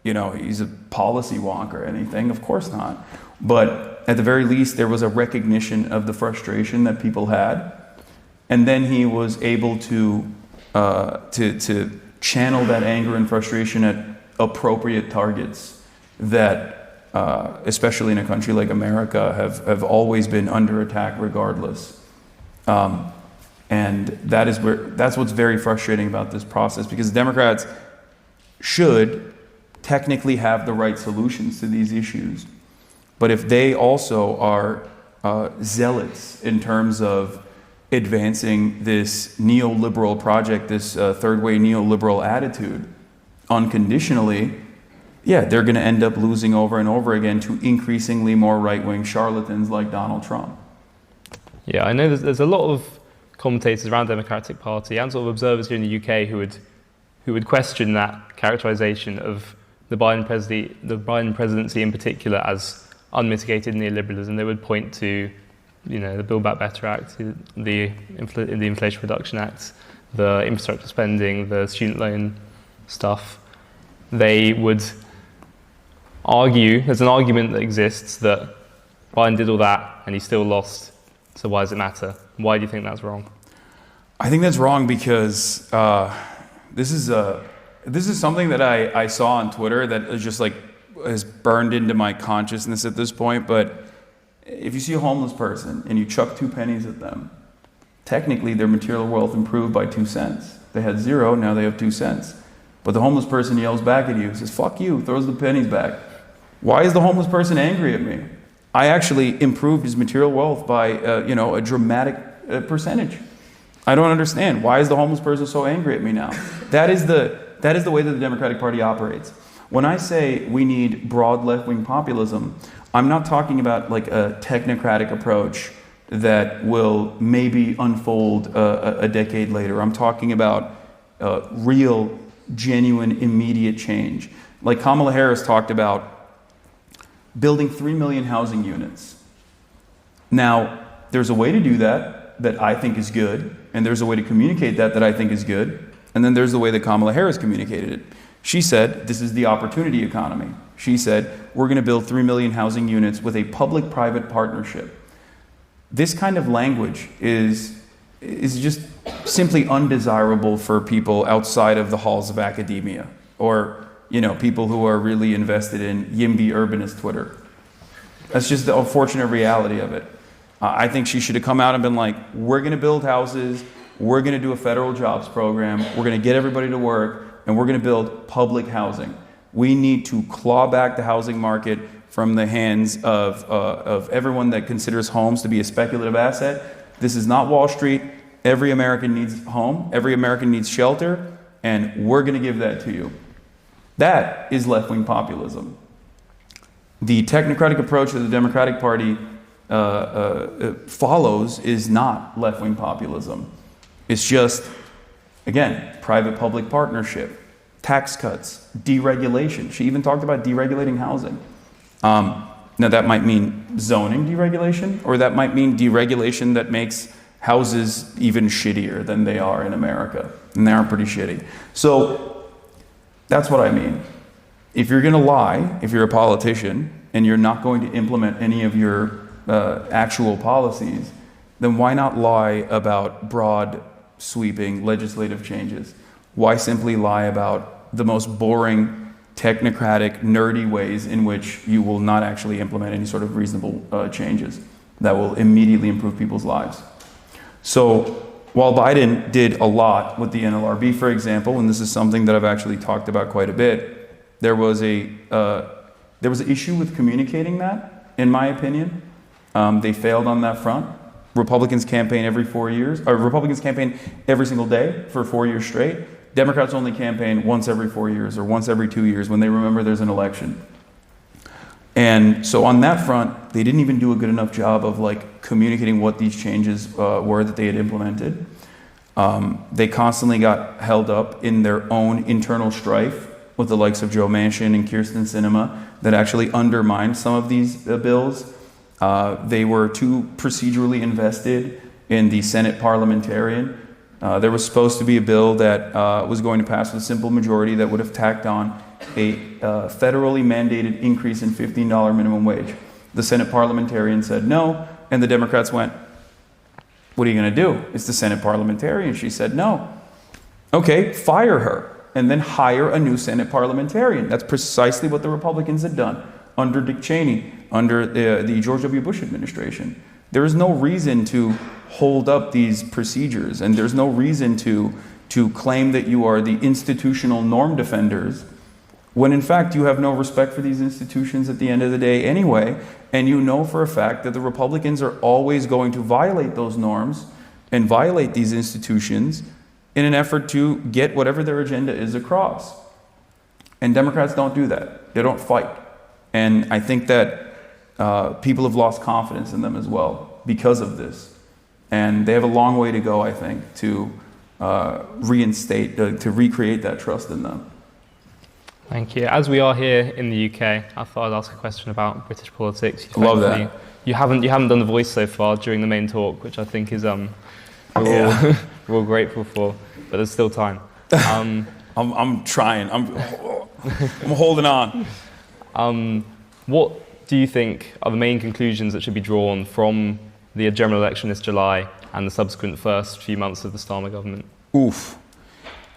he's a policy wonk or anything. Of course not. But at the very least, there was a recognition of the frustration that people had. And then he was able to channel that anger and frustration at appropriate targets that, especially in a country like America, have always been under attack regardless. And that's what's very frustrating about this process, because Democrats should technically have the right solutions to these issues. But if they also are zealots in terms of advancing this neoliberal project, this third way neoliberal attitude unconditionally, yeah, they're going to end up losing over and over again to increasingly more right-wing charlatans like Donald Trump. Yeah, I know there's a lot of commentators around the Democratic Party and sort of observers here in the UK who would question that characterization of the Biden presidency in particular as unmitigated neoliberalism. They would point to, the Build Back Better Act, the Inflation Reduction Act, the infrastructure spending, the student loan stuff. They would argue, there's an argument that exists that Biden did all that and he still lost, so why does it matter? Why do you think that's wrong? I think that's wrong because this is something that I saw on Twitter that is just like has burned into my consciousness at this point. But if you see a homeless person and you chuck 2 pennies at them, technically their material wealth improved by 2 cents. They had 0, now they have 2 cents. But the homeless person yells back at you, says, fuck you, throws the pennies back. Why is the homeless person angry at me? I actually improved his material wealth by a dramatic percentage. I don't understand. Why is the homeless person so angry at me now? That is the way that the Democratic Party operates. When I say we need broad left-wing populism, I'm not talking about like a technocratic approach that will maybe unfold a decade later. I'm talking about real, genuine, immediate change. Like Kamala Harris talked about building 3 million housing units. Now, there's a way to do that I think is good, and there's a way to communicate that I think is good, and then there's the way that Kamala Harris communicated it. She said, this is the opportunity economy. She said, we're going to build 3 million housing units with a public-private partnership. This kind of language is is just simply undesirable for people outside of the halls of academia, or people who are really invested in YIMBY urbanist Twitter. That's just the unfortunate reality of it. I think she should have come out and been like, we're going to build houses, we're going to do a federal jobs program, we're going to get everybody to work, and we're going to build public housing. We need to claw back the housing market from the hands of everyone that considers homes to be a speculative asset. This is not Wall Street. Every American needs home. Every American needs shelter. And we're going to give that to you. That is left-wing populism. The technocratic approach that the Democratic Party follows is not left-wing populism. It's just, again, private-public partnership, tax cuts, deregulation. She even talked about deregulating housing. Now that might mean zoning deregulation, or that might mean deregulation that makes houses even shittier than they are in America. And they are pretty shitty. So that's what I mean. If you're going to lie, if you're a politician, and you're not going to implement any of your actual policies, then why not lie about broad, sweeping legislative changes? Why simply lie about the most boring, technocratic, nerdy ways in which you will not actually implement any sort of reasonable changes that will immediately improve people's lives? So while Biden did a lot with the NLRB, for example, and this is something that I've actually talked about quite a bit, there was an issue with communicating that, in my opinion. They failed on that front. Republicans campaign every 4 years, or Republicans campaign every single day for 4 years straight. Democrats only campaign once every 4 years or once every 2 years when they remember there's an election. And so on that front, they didn't even do a good enough job of communicating what these changes were that they had implemented. They constantly got held up in their own internal strife with the likes of Joe Manchin and Kyrsten Sinema that actually undermined some of these bills. They were too procedurally invested in the Senate parliamentarian. There was supposed to be a bill that was going to pass with a simple majority that would have tacked on a federally mandated increase in $15 minimum wage. The Senate parliamentarian said no, and the Democrats went, what are you going to do? It's the Senate parliamentarian. She said no. Okay, fire her, and then hire a new Senate parliamentarian. That's precisely what the Republicans had done under Dick Cheney, under the George W. Bush administration. There is no reason to hold up these procedures, and there's no reason to claim that you are the institutional norm defenders when in fact you have no respect for these institutions at the end of the day anyway, and you know for a fact that the Republicans are always going to violate those norms and violate these institutions in an effort to get whatever their agenda is across. And Democrats don't do that. They don't fight. And I think that people have lost confidence in them as well because of this. And they have a long way to go, I think, to recreate that trust in them. Thank you. As we are here in the UK, I thought I'd ask a question about British politics. Love that. You haven't done the voice so far during the main talk, which I think is we're all grateful for, but there's still time. I'm trying. I'm holding on. What do you think are the main conclusions that should be drawn from the general election this July and the subsequent first few months of the Starmer government? Oof.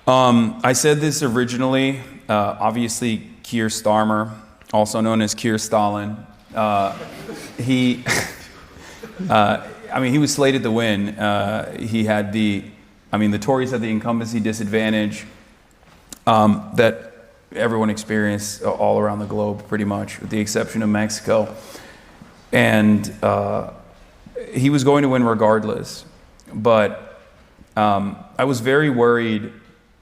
I said this originally. Obviously, Keir Starmer, also known as Keir Stalin, he was slated to win. The Tories had the incumbency disadvantage that everyone experienced all around the globe, pretty much, with the exception of Mexico. And he was going to win regardless. But I was very worried,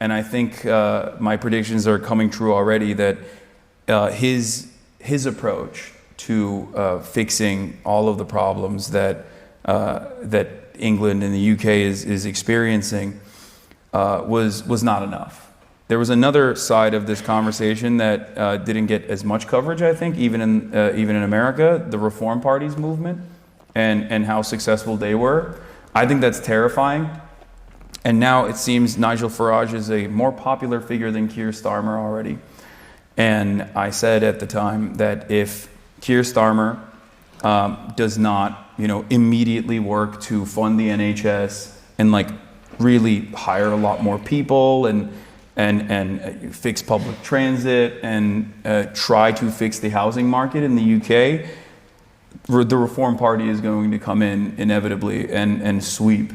and I think my predictions are coming true already, that his approach to fixing all of the problems that England and the UK is experiencing was not enough. There was another side of this conversation that didn't get as much coverage, I think, even in America, the Reform Party's movement and how successful they were. I think that's terrifying. And now it seems Nigel Farage is a more popular figure than Keir Starmer already. And I said at the time that if Keir Starmer does not, immediately work to fund the NHS, and like really hire a lot more people and fix public transit and try to fix the housing market in the UK, the Reform Party is going to come in inevitably and sweep.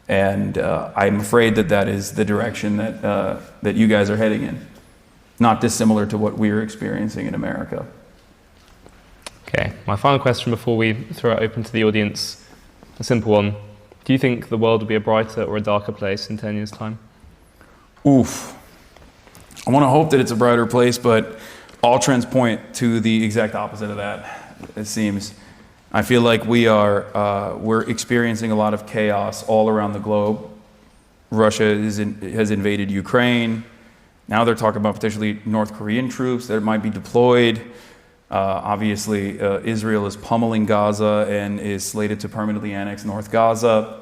And I'm afraid that is the direction that you guys are heading in. Not dissimilar to what we're experiencing in America. Okay, my final question before we throw it open to the audience, a simple one. Do you think the world will be a brighter or a darker place in 10 years' time? Oof. I want to hope that it's a brighter place, but all trends point to the exact opposite of that, it seems. I feel like we're experiencing a lot of chaos all around the globe. Russia has invaded Ukraine. Now they're talking about potentially North Korean troops that might be deployed. Obviously, Israel is pummeling Gaza and is slated to permanently annex North Gaza.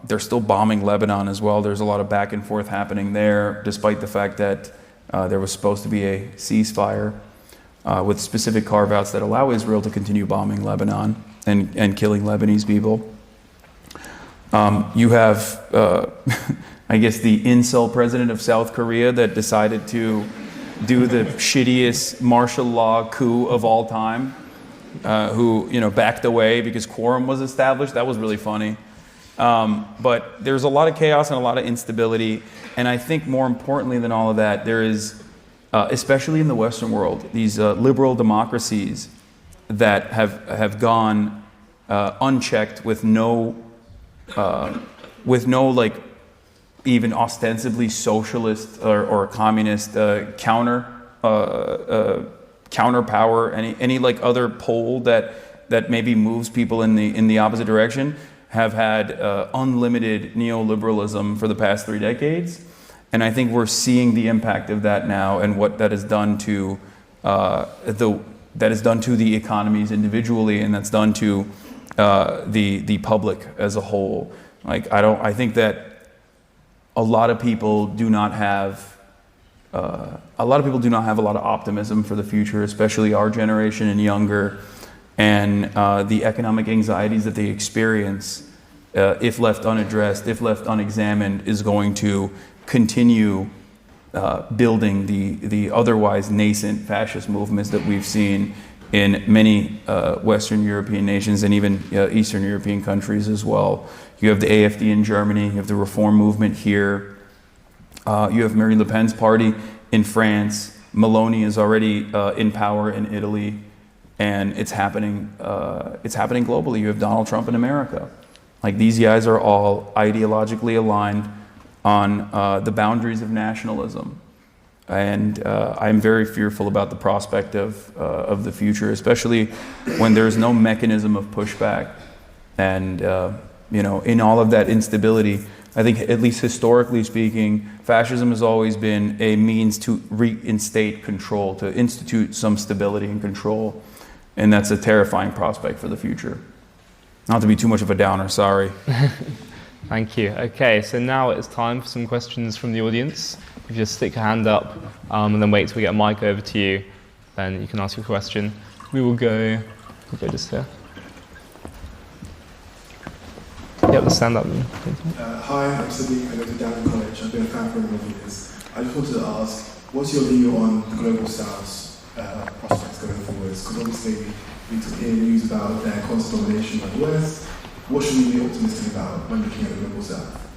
They're still bombing Lebanon as well. There's a lot of back and forth happening there, despite the fact that there was supposed to be a ceasefire with specific carve-outs that allow Israel to continue bombing Lebanon and killing Lebanese people. You have, I guess, the incel president of South Korea that decided to do the shittiest martial law coup of all time, who backed away because quorum was established. That was really funny. But there's a lot of chaos and a lot of instability. And I think more importantly than all of that, there is, especially in the Western world, these liberal democracies that have gone unchecked with no like even ostensibly socialist or communist counterpower, any like other pole that maybe moves people in the opposite direction, have had unlimited neoliberalism for the past 3 decades. And I think we're seeing the impact of that now and what that has done to the economies individually, and that's done to the public as a whole. Like I think that a lot of people do not have a lot of optimism for the future, especially our generation and younger, and the economic anxieties that they experience, if left unaddressed, if left unexamined, is going to continue building the otherwise nascent fascist movements that we've seen in many Western European nations and even Eastern European countries as well. You have the AfD in Germany, you have the Reform movement here, you have Marine Le Pen's party in France, Meloni is already in power in Italy, and it's happening globally. You have Donald Trump in America. Like, these guys are all ideologically aligned on the boundaries of nationalism. And I'm very fearful about the prospect of the future, especially when there's no mechanism of pushback. And in all of that instability, I think, at least historically speaking, fascism has always been a means to reinstate control, to institute some stability and control. And that's a terrifying prospect for the future. Not to be too much of a downer, sorry. Thank you. Okay, so now it's time for some questions from the audience. If you just stick your hand up and then wait till we get a mic over to you, then you can ask your question. We'll go just here. Yep, let's stand up. Hi, I'm Sadiq. I go to Down College. I've been a fan for a number of years. I just wanted to ask, what's your view on the Global South's prospects going forwards? Because obviously we hear news about their constant domination by the West. What should we be optimistic about when looking at the Global South?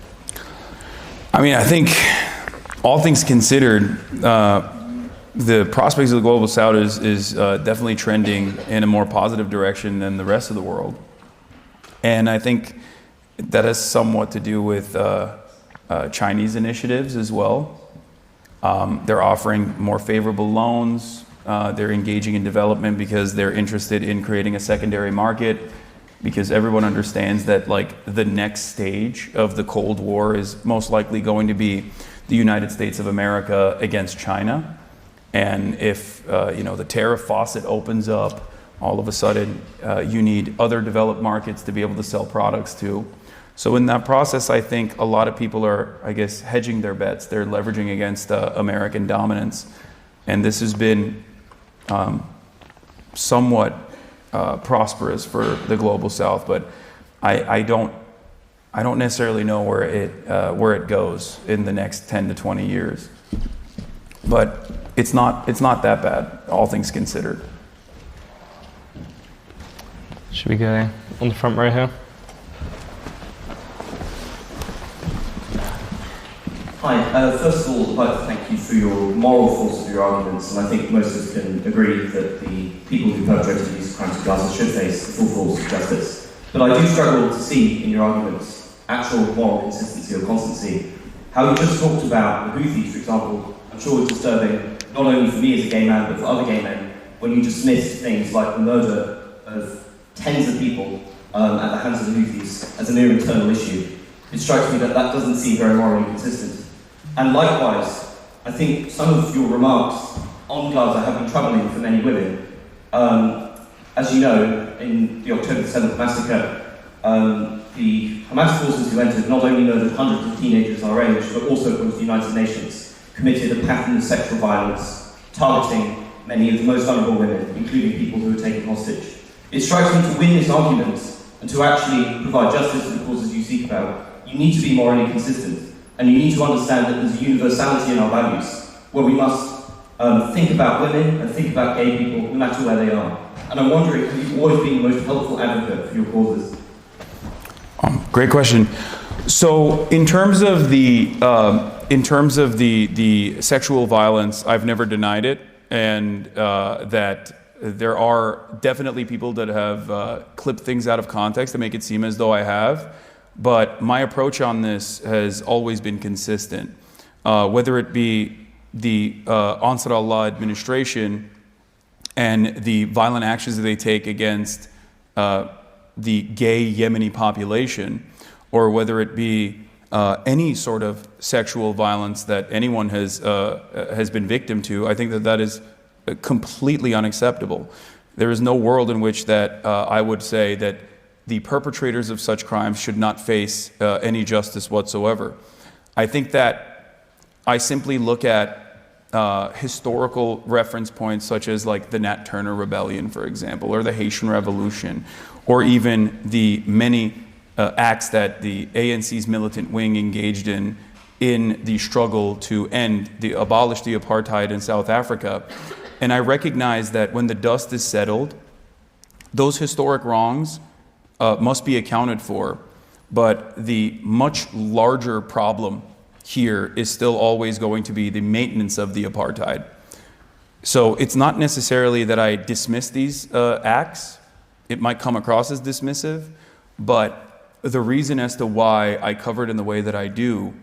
I mean, I think, all things considered, the prospects of the Global South is definitely trending in a more positive direction than the rest of the world. And I think that has somewhat to do with Chinese initiatives as well. They're offering more favorable loans. They're engaging in development because they're interested in creating a secondary market, because everyone understands that, like, the next stage of the Cold War is most likely going to be the United States of America against China. And if the tariff faucet opens up, all of a sudden you need other developed markets to be able to sell products to. So in that process, I think a lot of people are, I guess, hedging their bets. They're leveraging against American dominance. And this has been somewhat prosperous for the Global South, but I don't I don't necessarily know where it goes in the next 10 to 20 years, but it's not that bad, all things considered. Should we go on the front row here? Hi, first of all, I'd like to thank you for your moral force of your arguments, and I think most of us can agree that the people who perpetrated these crimes in Gaza should face the full force of justice. But I do struggle to see in your arguments actual moral consistency or constancy. How you just talked about the Houthis, for example, I'm sure it's disturbing, not only for me as a gay man, but for other gay men, when you dismiss things like the murder of tens of people at the hands of the Houthis as a mere internal issue. It strikes me that that doesn't seem very morally consistent. And likewise, I think some of your remarks on Gaza have been troubling for many women. As you know, in the October 7th massacre, the Hamas forces who entered not only murdered hundreds of teenagers our age, but also, according to the United Nations, committed a pattern of sexual violence, targeting many of the most vulnerable women, including people who were taken hostage. It strikes me to win this argument and to actually provide justice to the causes you seek about, you need to be morally consistent. And you need to understand that there's a universality in our values, where we must think about women and think about gay people, no matter where they are. And I'm wondering, have you always been the most helpful advocate for your causes? Great question. So, in terms of the sexual violence, I've never denied it, and that there are definitely people that have clipped things out of context to make it seem as though I have. But my approach on this has always been consistent. Whether it be the Ansar Allah administration and the violent actions that they take against the gay Yemeni population, or whether it be any sort of sexual violence that anyone has been victim to, I think that is completely unacceptable. There is no world in which that I would say that the perpetrators of such crimes should not face any justice whatsoever. I think that I simply look at historical reference points such as like the Nat Turner Rebellion, for example, or the Haitian Revolution, or even the many acts that the ANC's militant wing engaged in the struggle to abolish the apartheid in South Africa. And I recognize that when the dust is settled, those historic wrongs must be accounted for, but the much larger problem here is still always going to be the maintenance of the apartheid. So it's not necessarily that I dismiss these acts. It might come across as dismissive, but the reason as to why I cover it in the way that I do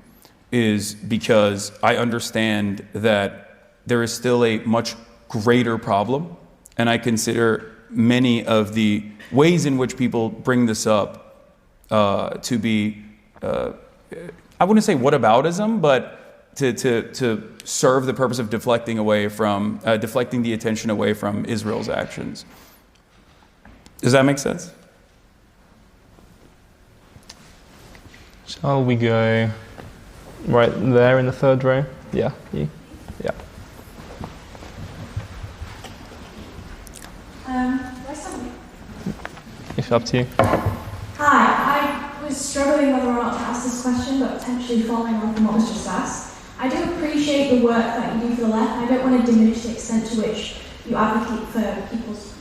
is because I understand that there is still a much greater problem, and I consider many of the ways in which people bring this up to be, I wouldn't say whataboutism, but to serve the purpose of deflecting the attention away from Israel's actions. Does that make sense? Shall we go right there in the third row? Yeah, you. Yeah. It's up to you. Hi, I was struggling whether or not to ask this question, but potentially following on from what was just asked. I do appreciate the work that you do for the left. I don't want to diminish the extent to which you advocate for people's,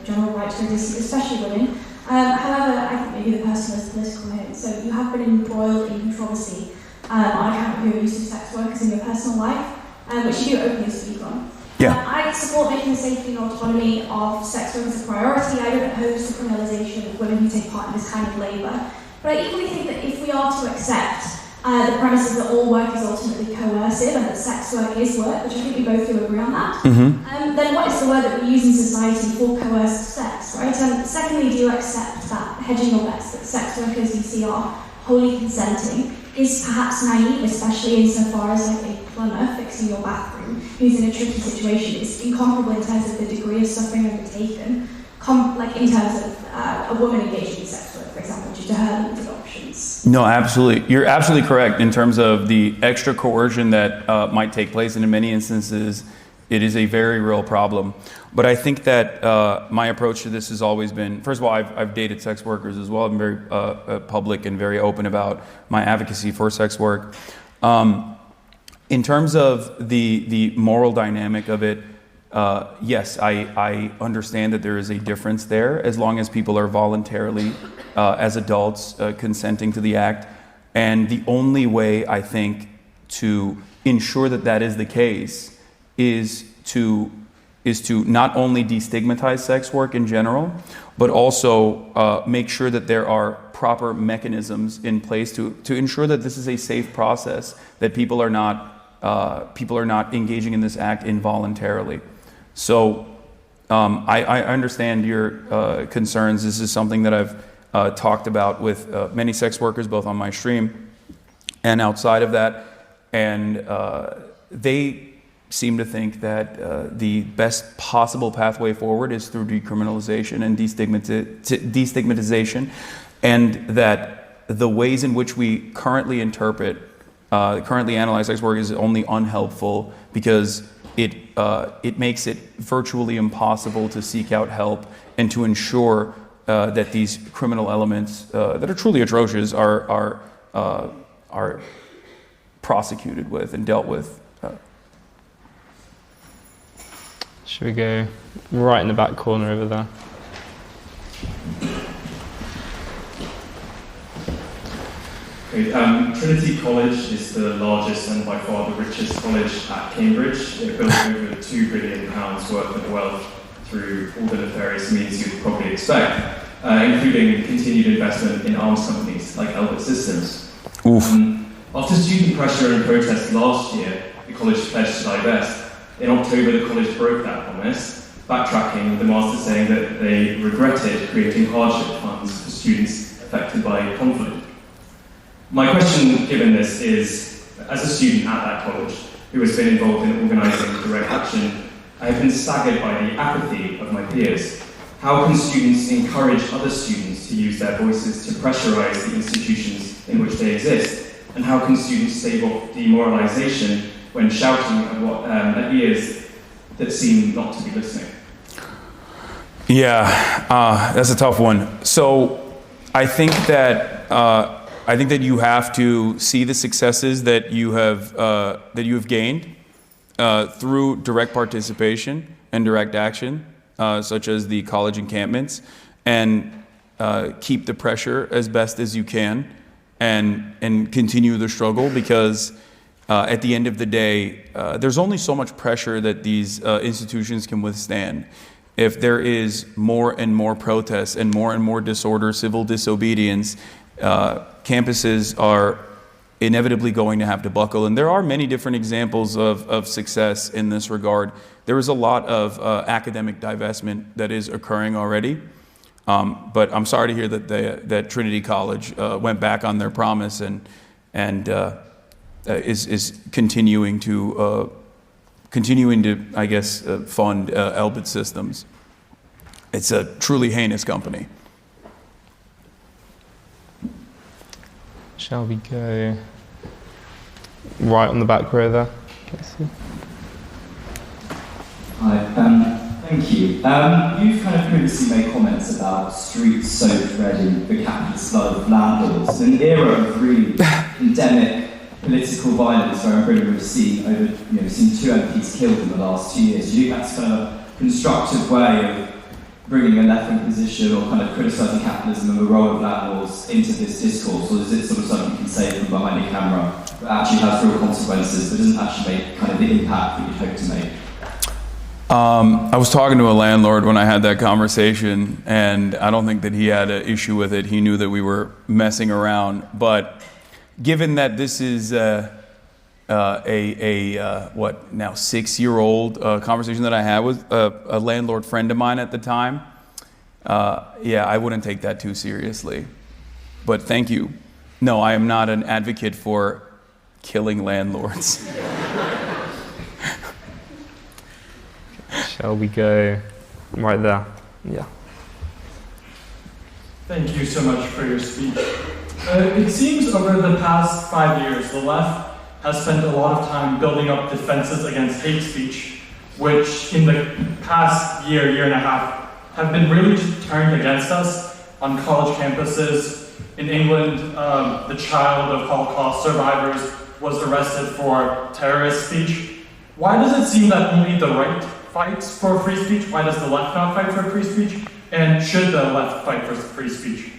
general rights to exist, especially women. However, I think maybe the person is political here. So you have been embroiled in controversy on account of your use of sex workers in your personal life, which you do openly speak on. Yeah. I support making the safety and autonomy of sex workers a priority. I don't oppose the criminalisation of women who take part in this kind of labour. But I equally think that if we are to accept the premises that all work is ultimately coercive and that sex work is work, which I think we both do agree on that, then what is the word that we use in society for coerced sex, right? Secondly, do you accept that hedging your bets that sex workers you see are wholly consenting is perhaps naive, especially insofar as like a plumber fixing your bathroom who's in a tricky situation is incomparable in terms of the degree of suffering undertaken, like in terms of a woman engaging in sex work, for example, due to her limited options. No, absolutely. You're absolutely correct in terms of the extra coercion that might take place, and in many instances it is a very real problem. But I think that my approach to this has always been, first of all, I've dated sex workers as well. I'm very public and very open about my advocacy for sex work. In terms of the moral dynamic of it, yes, I understand that there is a difference there as long as people are voluntarily, as adults, consenting to the act. And the only way, I think, to ensure that that is the case is to not only destigmatize sex work in general, but also make sure that there are proper mechanisms in place to ensure that this is a safe process, that people are not engaging in this act involuntarily. So I understand your concerns. This is something that I've talked about with many sex workers, both on my stream and outside of that. And they seem to think that the best possible pathway forward is through decriminalization and destigmatization, and that the ways in which we currently analyze sex work is only unhelpful because it makes it virtually impossible to seek out help and to ensure that these criminal elements that are truly atrocious are prosecuted with and dealt with. Should we go right in the back corner over there? Trinity College is the largest and by far the richest college at Cambridge. It built over £2 billion worth of wealth through all the nefarious means you'd probably expect, including continued investment in arms companies like Elbit Systems. After student pressure and protest last year, the college pledged to divest. In October, the college broke that promise, backtracking, the master saying that they regretted creating hardship funds for students affected by conflict. My question, given this, is, as a student at that college who has been involved in organising direct action, I have been staggered by the apathy of my peers. How can students encourage other students to use their voices to pressurise the institutions in which they exist? And how can students stave off demoralisation when shouting at ears that seem not to be listening? Yeah, that's a tough one. So I think that you have to see the successes that you have gained through direct participation and direct action, such as the college encampments, and keep the pressure as best as you can, and continue the struggle, because at the end of the day, there's only so much pressure that these institutions can withstand. If there is more and more protests and more disorder, civil disobedience, campuses are inevitably going to have to buckle. And there are many different examples of success in this regard. There is a lot of academic divestment that is occurring already. But I'm sorry to hear that Trinity College went back on their promise and is continuing to I guess fund Elbit Systems. It's a truly heinous company. Shall we go right on the back row there? Hi, thank you. You've kind of previously made comments about streets soaked red in the capitalist flood of landlords. In an era of really endemic political violence, where in Britain we've seen 2 MPs killed in the last 2 years, do you think that's kind of a constructive way of bringing a left-wing position or kind of criticising capitalism and the role of landlords into this discourse, or is it sort of something you can say from behind a camera that actually has real consequences but doesn't actually make kind of the impact that you'd hope to make? I was talking to a landlord when I had that conversation, and I don't think that he had an issue with it. He knew that we were messing around. But given that this is a 6-year-old conversation that I had with a landlord friend of mine at the time, I wouldn't take that too seriously. But thank you. No, I am not an advocate for killing landlords. Shall we go right there? Yeah. Thank you so much for your speech. It seems over the past 5 years, the left has spent a lot of time building up defenses against hate speech, which in the past year and a half, have been really turned against us on college campuses. In England, the child of Holocaust survivors was arrested for terrorist speech. Why does it seem that only the right fights for free speech? Why does the left not fight for free speech? And should the left fight for free speech?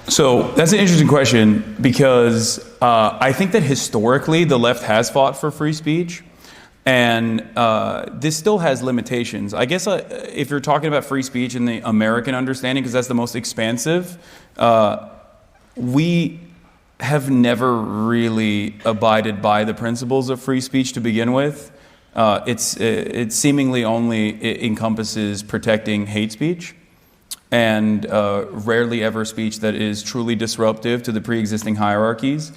So that's an interesting question because I think that historically the left has fought for free speech, and this still has limitations. I guess if you're talking about free speech in the American understanding, because that's the most expansive, we have never really abided by the principles of free speech to begin with. It seemingly only encompasses protecting hate speech, and rarely ever speech that is truly disruptive to the pre-existing hierarchies.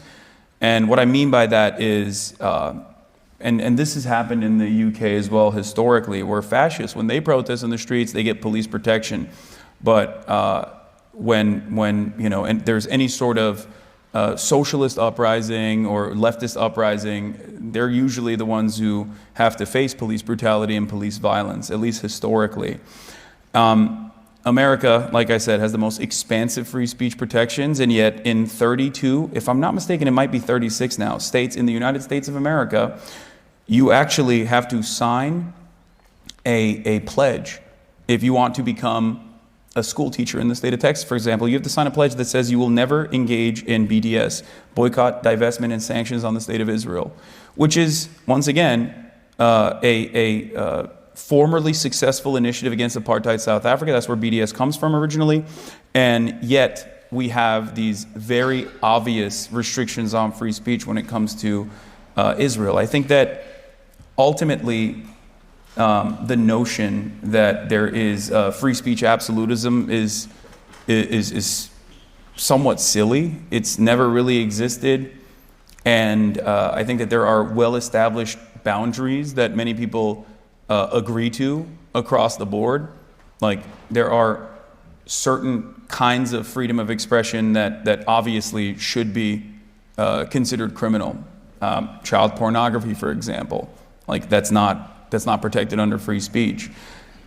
And what I mean by that is, and this has happened in the UK as well historically, where fascists, when they protest in the streets, they get police protection. But when you know, and there's any sort of socialist uprising or leftist uprising, they're usually the ones who have to face police brutality and police violence, at least historically. America, like I said, has the most expansive free speech protections, and yet in 32, if I'm not mistaken, it might be 36 now, states in the United States of America, you actually have to sign a pledge if you want to become a school teacher in the state of Texas, for example. You have to sign a pledge that says you will never engage in BDS, boycott, divestment, and sanctions on the state of Israel, which is, once again, a formerly successful initiative against apartheid South Africa. That's where BDS comes from originally. And yet we have these very obvious restrictions on free speech when it comes to Israel. I think that ultimately the notion that there is free speech absolutism is somewhat silly. It's never really existed. And I think that there are well-established boundaries that many people agree to across the board. Like, there are certain kinds of freedom of expression that obviously should be considered criminal. Child pornography, for example, like that's not protected under free speech.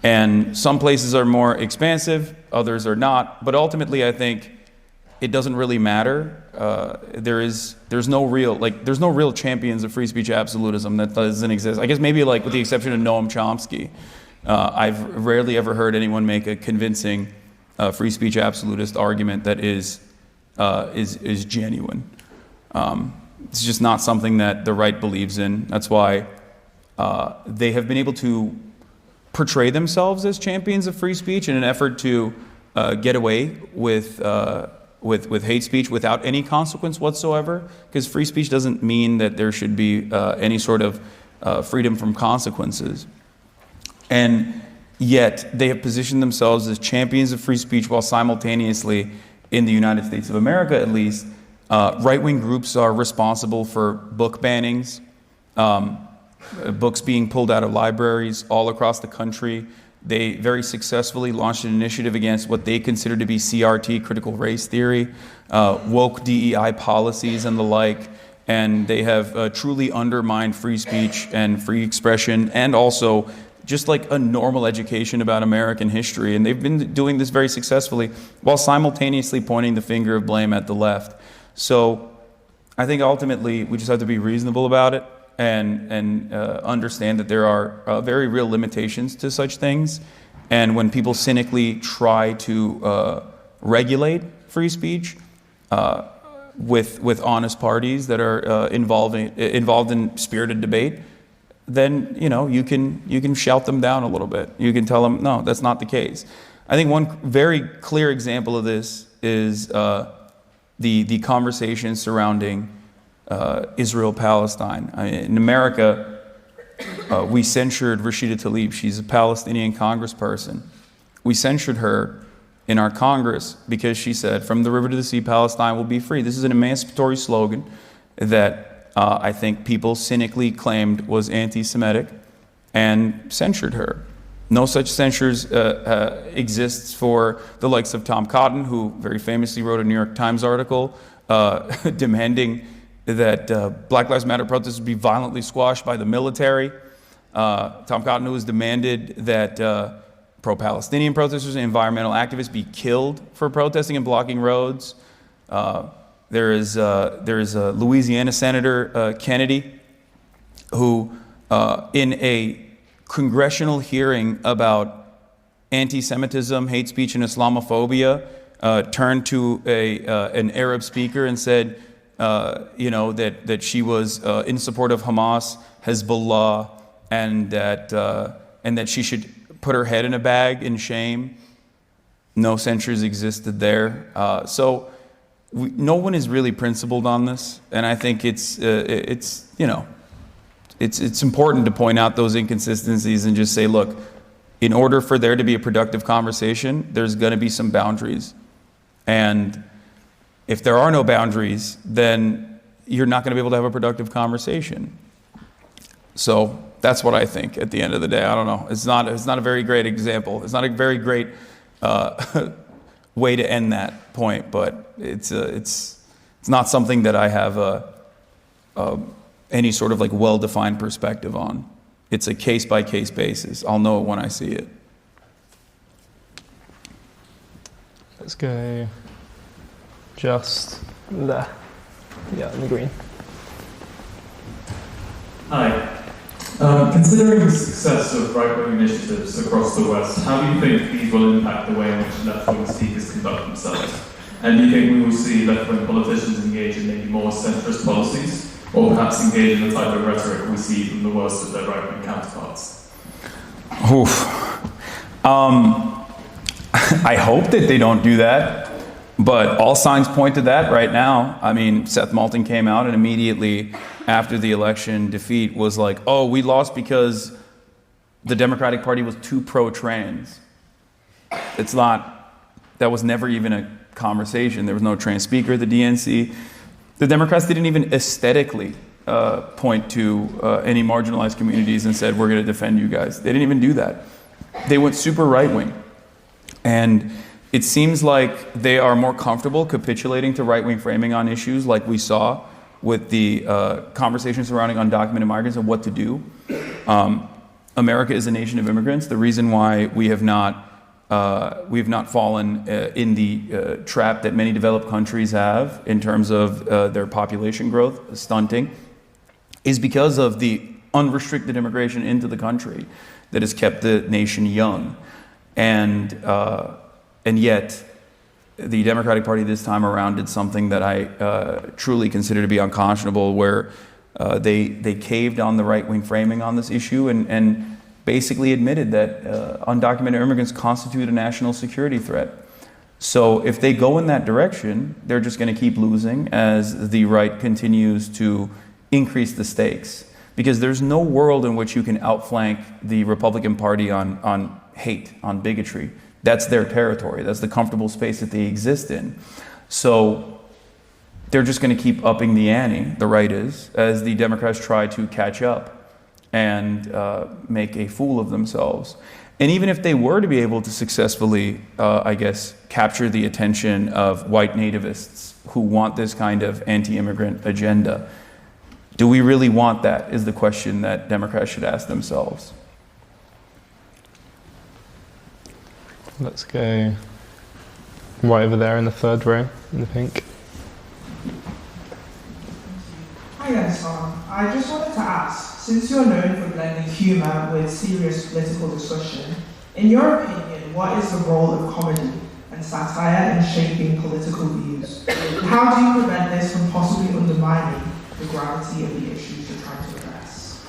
And some places are more expansive, others are not. But ultimately, I think it doesn't really matter. There's no real champions of free speech absolutism. That doesn't exist. I guess maybe like with the exception of Noam Chomsky, I've rarely ever heard anyone make a convincing free speech absolutist argument that is genuine. It's just not something that the right believes in. That's why they have been able to portray themselves as champions of free speech in an effort to get away with hate speech without any consequence whatsoever, because free speech doesn't mean that there should be any sort of freedom from consequences. And yet they have positioned themselves as champions of free speech while simultaneously, in the United States of America at least, right-wing groups are responsible for book bannings, books being pulled out of libraries all across the country. They very successfully launched an initiative against what they consider to be CRT, critical race theory, woke DEI policies and the like, and they have truly undermined free speech and free expression, and also just like a normal education about American history. And they've been doing this very successfully while simultaneously pointing the finger of blame at the left. So I think ultimately we just have to be reasonable about it and understand that there are very real limitations to such things. And when people cynically try to regulate free speech with honest parties that are involved in spirited debate, then you can shout them down a little bit. You can tell them, no, that's not the case. I think one very clear example of this is the conversation surrounding Israel-Palestine. In America, we censured Rashida Tlaib. She's a Palestinian congressperson. We censured her in our Congress because she said, "From the river to the sea, Palestine will be free." This is an emancipatory slogan that I think people cynically claimed was anti-Semitic and censured her. No such censures exists for the likes of Tom Cotton, who very famously wrote a New York Times article demanding that Black Lives Matter protests would be violently squashed by the military. Tom Cotton has demanded that pro-Palestinian protesters and environmental activists be killed for protesting and blocking roads. There is a Louisiana Senator Kennedy who, in a congressional hearing about anti-Semitism, hate speech, and Islamophobia, turned to an Arab speaker and said, that she was in support of Hamas, Hezbollah, and that she should put her head in a bag in shame. No censures existed there. No one is really principled on this, and I think it's important to point out those inconsistencies and just say, look, in order for there to be a productive conversation, there's going to be some boundaries. And if there are no boundaries, then you're not going to be able to have a productive conversation. So that's what I think at the end of the day. I don't know. It's not a very great example. It's not a very great way to end that point, but it's not something that I have any sort of like well-defined perspective on. It's a case-by-case basis. I'll know it when I see it. Let's go just there. Yeah, in the green. Hi. Considering the success of right-wing initiatives across the West, how do you think these will impact the way in which left-wing speakers conduct themselves? And do you think we will see left-wing politicians engage in maybe more centrist policies, or perhaps engage in the type of rhetoric we see from the worst of their right-wing counterparts? I hope that they don't do that, but all signs point to that right now. I mean, Seth Moulton came out and immediately after the election defeat was like, oh, we lost because the Democratic Party was too pro-trans. That was never even a conversation. There was no trans speaker at the DNC. The Democrats didn't even aesthetically point to any marginalized communities and said, we're going to defend you guys. They didn't even do that. They went super right-wing. And it seems like they are more comfortable capitulating to right-wing framing on issues like we saw with the conversation surrounding undocumented migrants and what to do. America is a nation of immigrants. The reason why we have not fallen in the trap that many developed countries have in terms of their population growth stunting is because of the unrestricted immigration into the country that has kept the nation young. And yet, the Democratic Party this time around did something that I truly consider to be unconscionable, where they caved on the right-wing framing on this issue and basically admitted that undocumented immigrants constitute a national security threat. So if they go in that direction, they're just going to keep losing as the right continues to increase the stakes. Because there's no world in which you can outflank the Republican Party on hate, on bigotry. That's their territory. That's the comfortable space that they exist in. So they're just going to keep upping the ante, the right is, as the Democrats try to catch up and make a fool of themselves. And even if they were to be able to successfully, capture the attention of white nativists who want this kind of anti-immigrant agenda, do we really want that, is the question that Democrats should ask themselves. Let's go right over there in the third row, in the pink. Hi there, Hasan. I just wanted to ask, since you're known for blending humour with serious political discussion, in your opinion, what is the role of comedy and satire in shaping political views? And how do you prevent this from possibly undermining the gravity of the issues you're trying to address?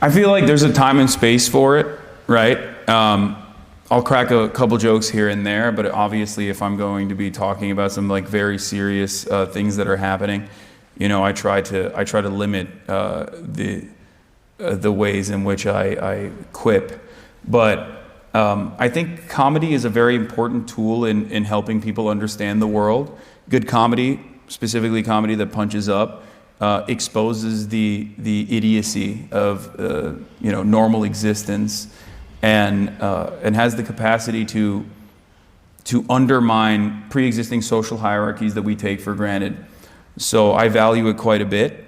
I feel like there's a time and space for it, right? I'll crack a couple jokes here and there, but obviously if I'm going to be talking about some like very serious things that are happening, I try to limit the ways in which I quip. But I think comedy is a very important tool in helping people understand the world. Good comedy, specifically comedy that punches up, exposes the idiocy of normal existence, and has the capacity to to undermine pre-existing social hierarchies that we take for granted. So I value it quite a bit.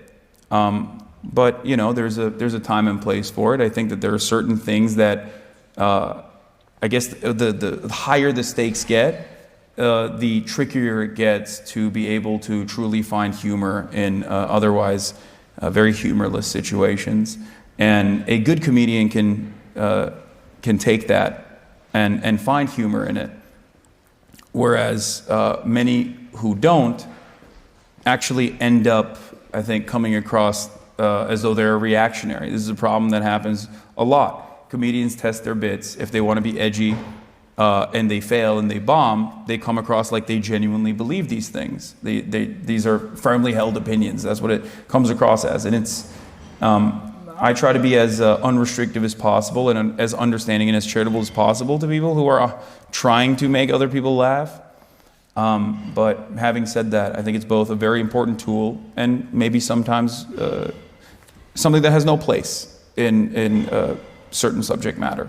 But there's a time and place for it. I think that there are certain things that, I guess, the higher the stakes get, the trickier it gets to be able to truly find humor in otherwise very humorless situations. And a good comedian can take that and find humor in it, whereas many who don't actually end up, I think, coming across as though they're reactionary. This is a problem that happens a lot. Comedians test their bits. If they want to be edgy and they fail and they bomb, they come across like they genuinely believe these things. These are firmly held opinions. That's what it comes across as. And it's, I try to be as unrestrictive as possible and as understanding and as charitable as possible to people who are trying to make other people laugh. But having said that, I think it's both a very important tool and maybe sometimes something that has no place in certain subject matter.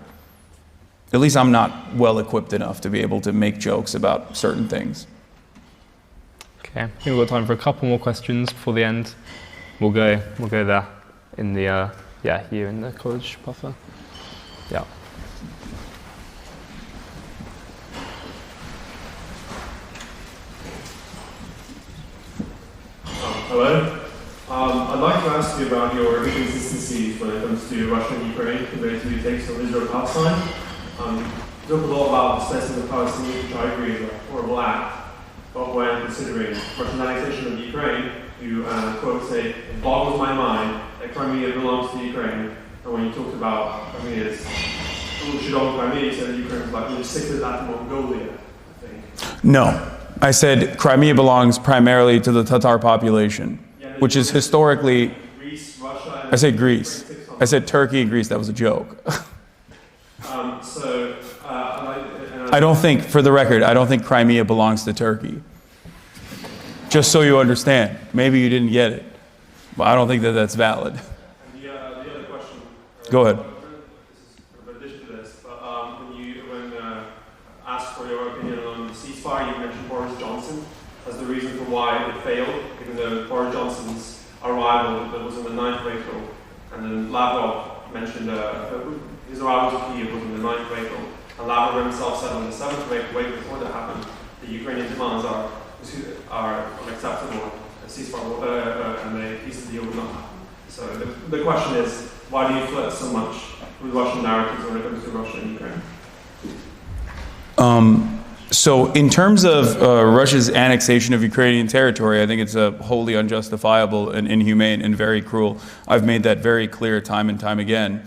At least I'm not well equipped enough to be able to make jokes about certain things. Okay, I think we've got time for a couple more questions before the end. We'll go there in the here in the college buffer. Yeah. Hello. I'd like to ask you about your inconsistency when it comes to Russia and Ukraine compared to your takes on Israel-Palestine. You talk a lot about displacing the Palestinians, which I agree is a horrible act, but when considering Russian annexation of Ukraine, you quote say, "It boggles my mind that Crimea belongs to Ukraine." And when you talked about Crimea's should own Crimea, you said that Ukraine was like, "We'll stick with that to Mongolia," I think. No. I said Crimea belongs primarily to the Tatar population, which is historically... Greece, Russia... I said Greece. I said Turkey and Greece. That was a joke. I don't think, for the record, I don't think Crimea belongs to Turkey. Just so you understand. Maybe you didn't get it. But I don't think that that's valid. And the other question... Go ahead. In addition to this, but when asked for your opinion on the ceasefire, you mentioned Boris Johnson as the reason for why it failed, even though Boris Johnson's arrival that was on the 9th of April, and then Lavrov mentioned his arrival to Kyiv was on the 9th of April, and Lavrov himself said on the 7th of April, way before that happened, the Ukrainian demands are unacceptable, a ceasefire and a peace deal would not happen. So the question is, why do you flirt so much with Russian narratives when it comes to Russia and Ukraine? So in terms of Russia's annexation of Ukrainian territory, I think it's wholly unjustifiable and inhumane and very cruel. I've made that very clear time and time again.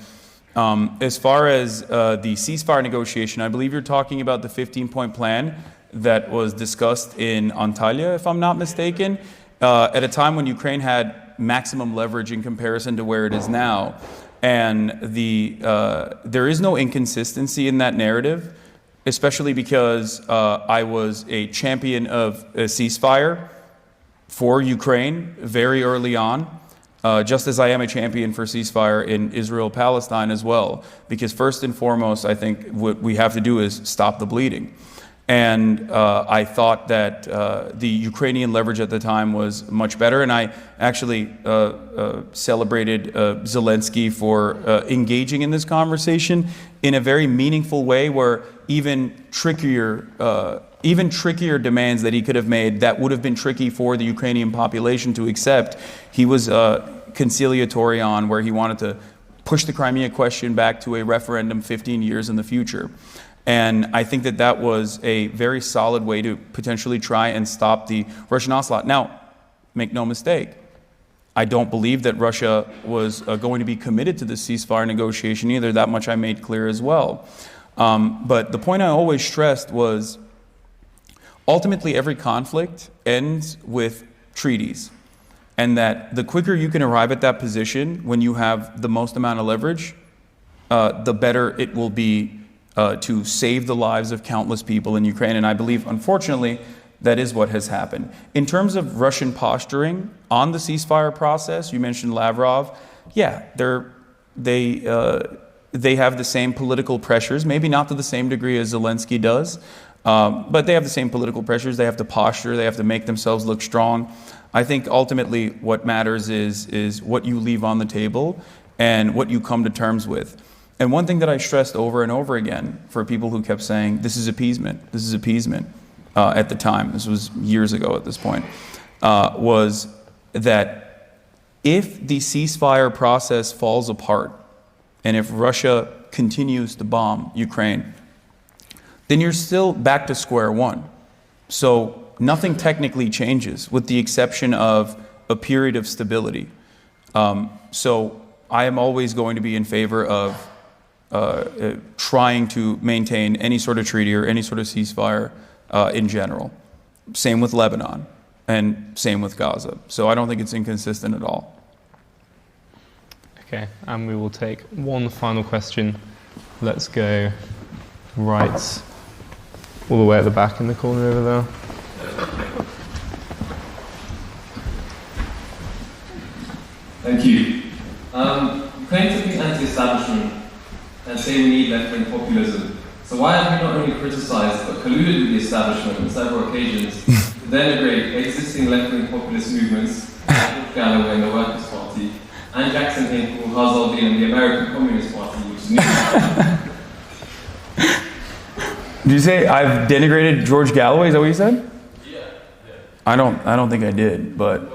As far as the ceasefire negotiation, I believe you're talking about the 15-point plan that was discussed in Antalya, if I'm not mistaken, at a time when Ukraine had maximum leverage in comparison to where it is now. And there is no inconsistency in that narrative, especially because I was a champion of a ceasefire for Ukraine very early on, just as I am a champion for ceasefire in Israel-Palestine as well. Because first and foremost, I think what we have to do is stop the bleeding. And I thought that the Ukrainian leverage at the time was much better. And I actually celebrated Zelensky for engaging in this conversation in a very meaningful way, where even trickier demands that he could have made that would have been tricky for the Ukrainian population to accept, he was conciliatory on, where he wanted to push the Crimea question back to a referendum 15 years in the future. And I think that that was a very solid way to potentially try and stop the Russian onslaught. Now, make no mistake, I don't believe that Russia was going to be committed to the ceasefire negotiation either. That much I made clear as well. But the point I always stressed was, ultimately every conflict ends with treaties. And that the quicker you can arrive at that position when you have the most amount of leverage, the better it will be to save the lives of countless people in Ukraine. And I believe, unfortunately, that is what has happened. In terms of Russian posturing on the ceasefire process, you mentioned Lavrov. Yeah, they have the same political pressures, maybe not to the same degree as Zelensky does, But they have the same political pressures. They have to posture. They have to make themselves look strong. I think ultimately what matters is what you leave on the table and what you come to terms with. And one thing that I stressed over and over again for people who kept saying, this is appeasement, at the time, this was years ago at this point, was that if the ceasefire process falls apart and if Russia continues to bomb Ukraine, then you're still back to square one. So nothing technically changes with the exception of a period of stability. So I am always going to be in favor of trying to maintain any sort of treaty or any sort of ceasefire in general. Same with Lebanon and same with Gaza. So I don't think it's inconsistent at all. Okay, and we will take one final question. Let's go right all the way at the back in the corner over there. Thank you. You claim to be anti-establishment and say we need left-wing populism. So why have you not only criticised but colluded with the establishment on several occasions to denigrate existing left-wing populist movements like George Galloway and the Workers' Party and Jackson Hinkle, HasnAbi and the American Communist Party, which is new? Did you say I've denigrated George Galloway? Is that what you said? Yeah. I don't think I did, but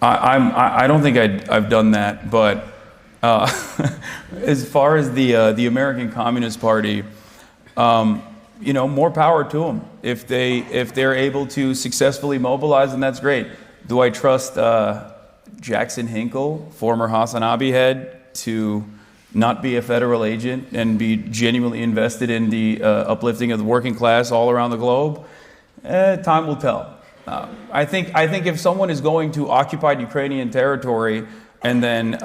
I don't think I've done that. But as far as the American Communist Party, more power to them. If they're able to successfully mobilize, then that's great. Do I trust Jackson Hinkle, former HasnAbi head, to not be a federal agent and be genuinely invested in the uplifting of the working class all around the globe? Time will tell. I think if someone is going to occupied Ukrainian territory and then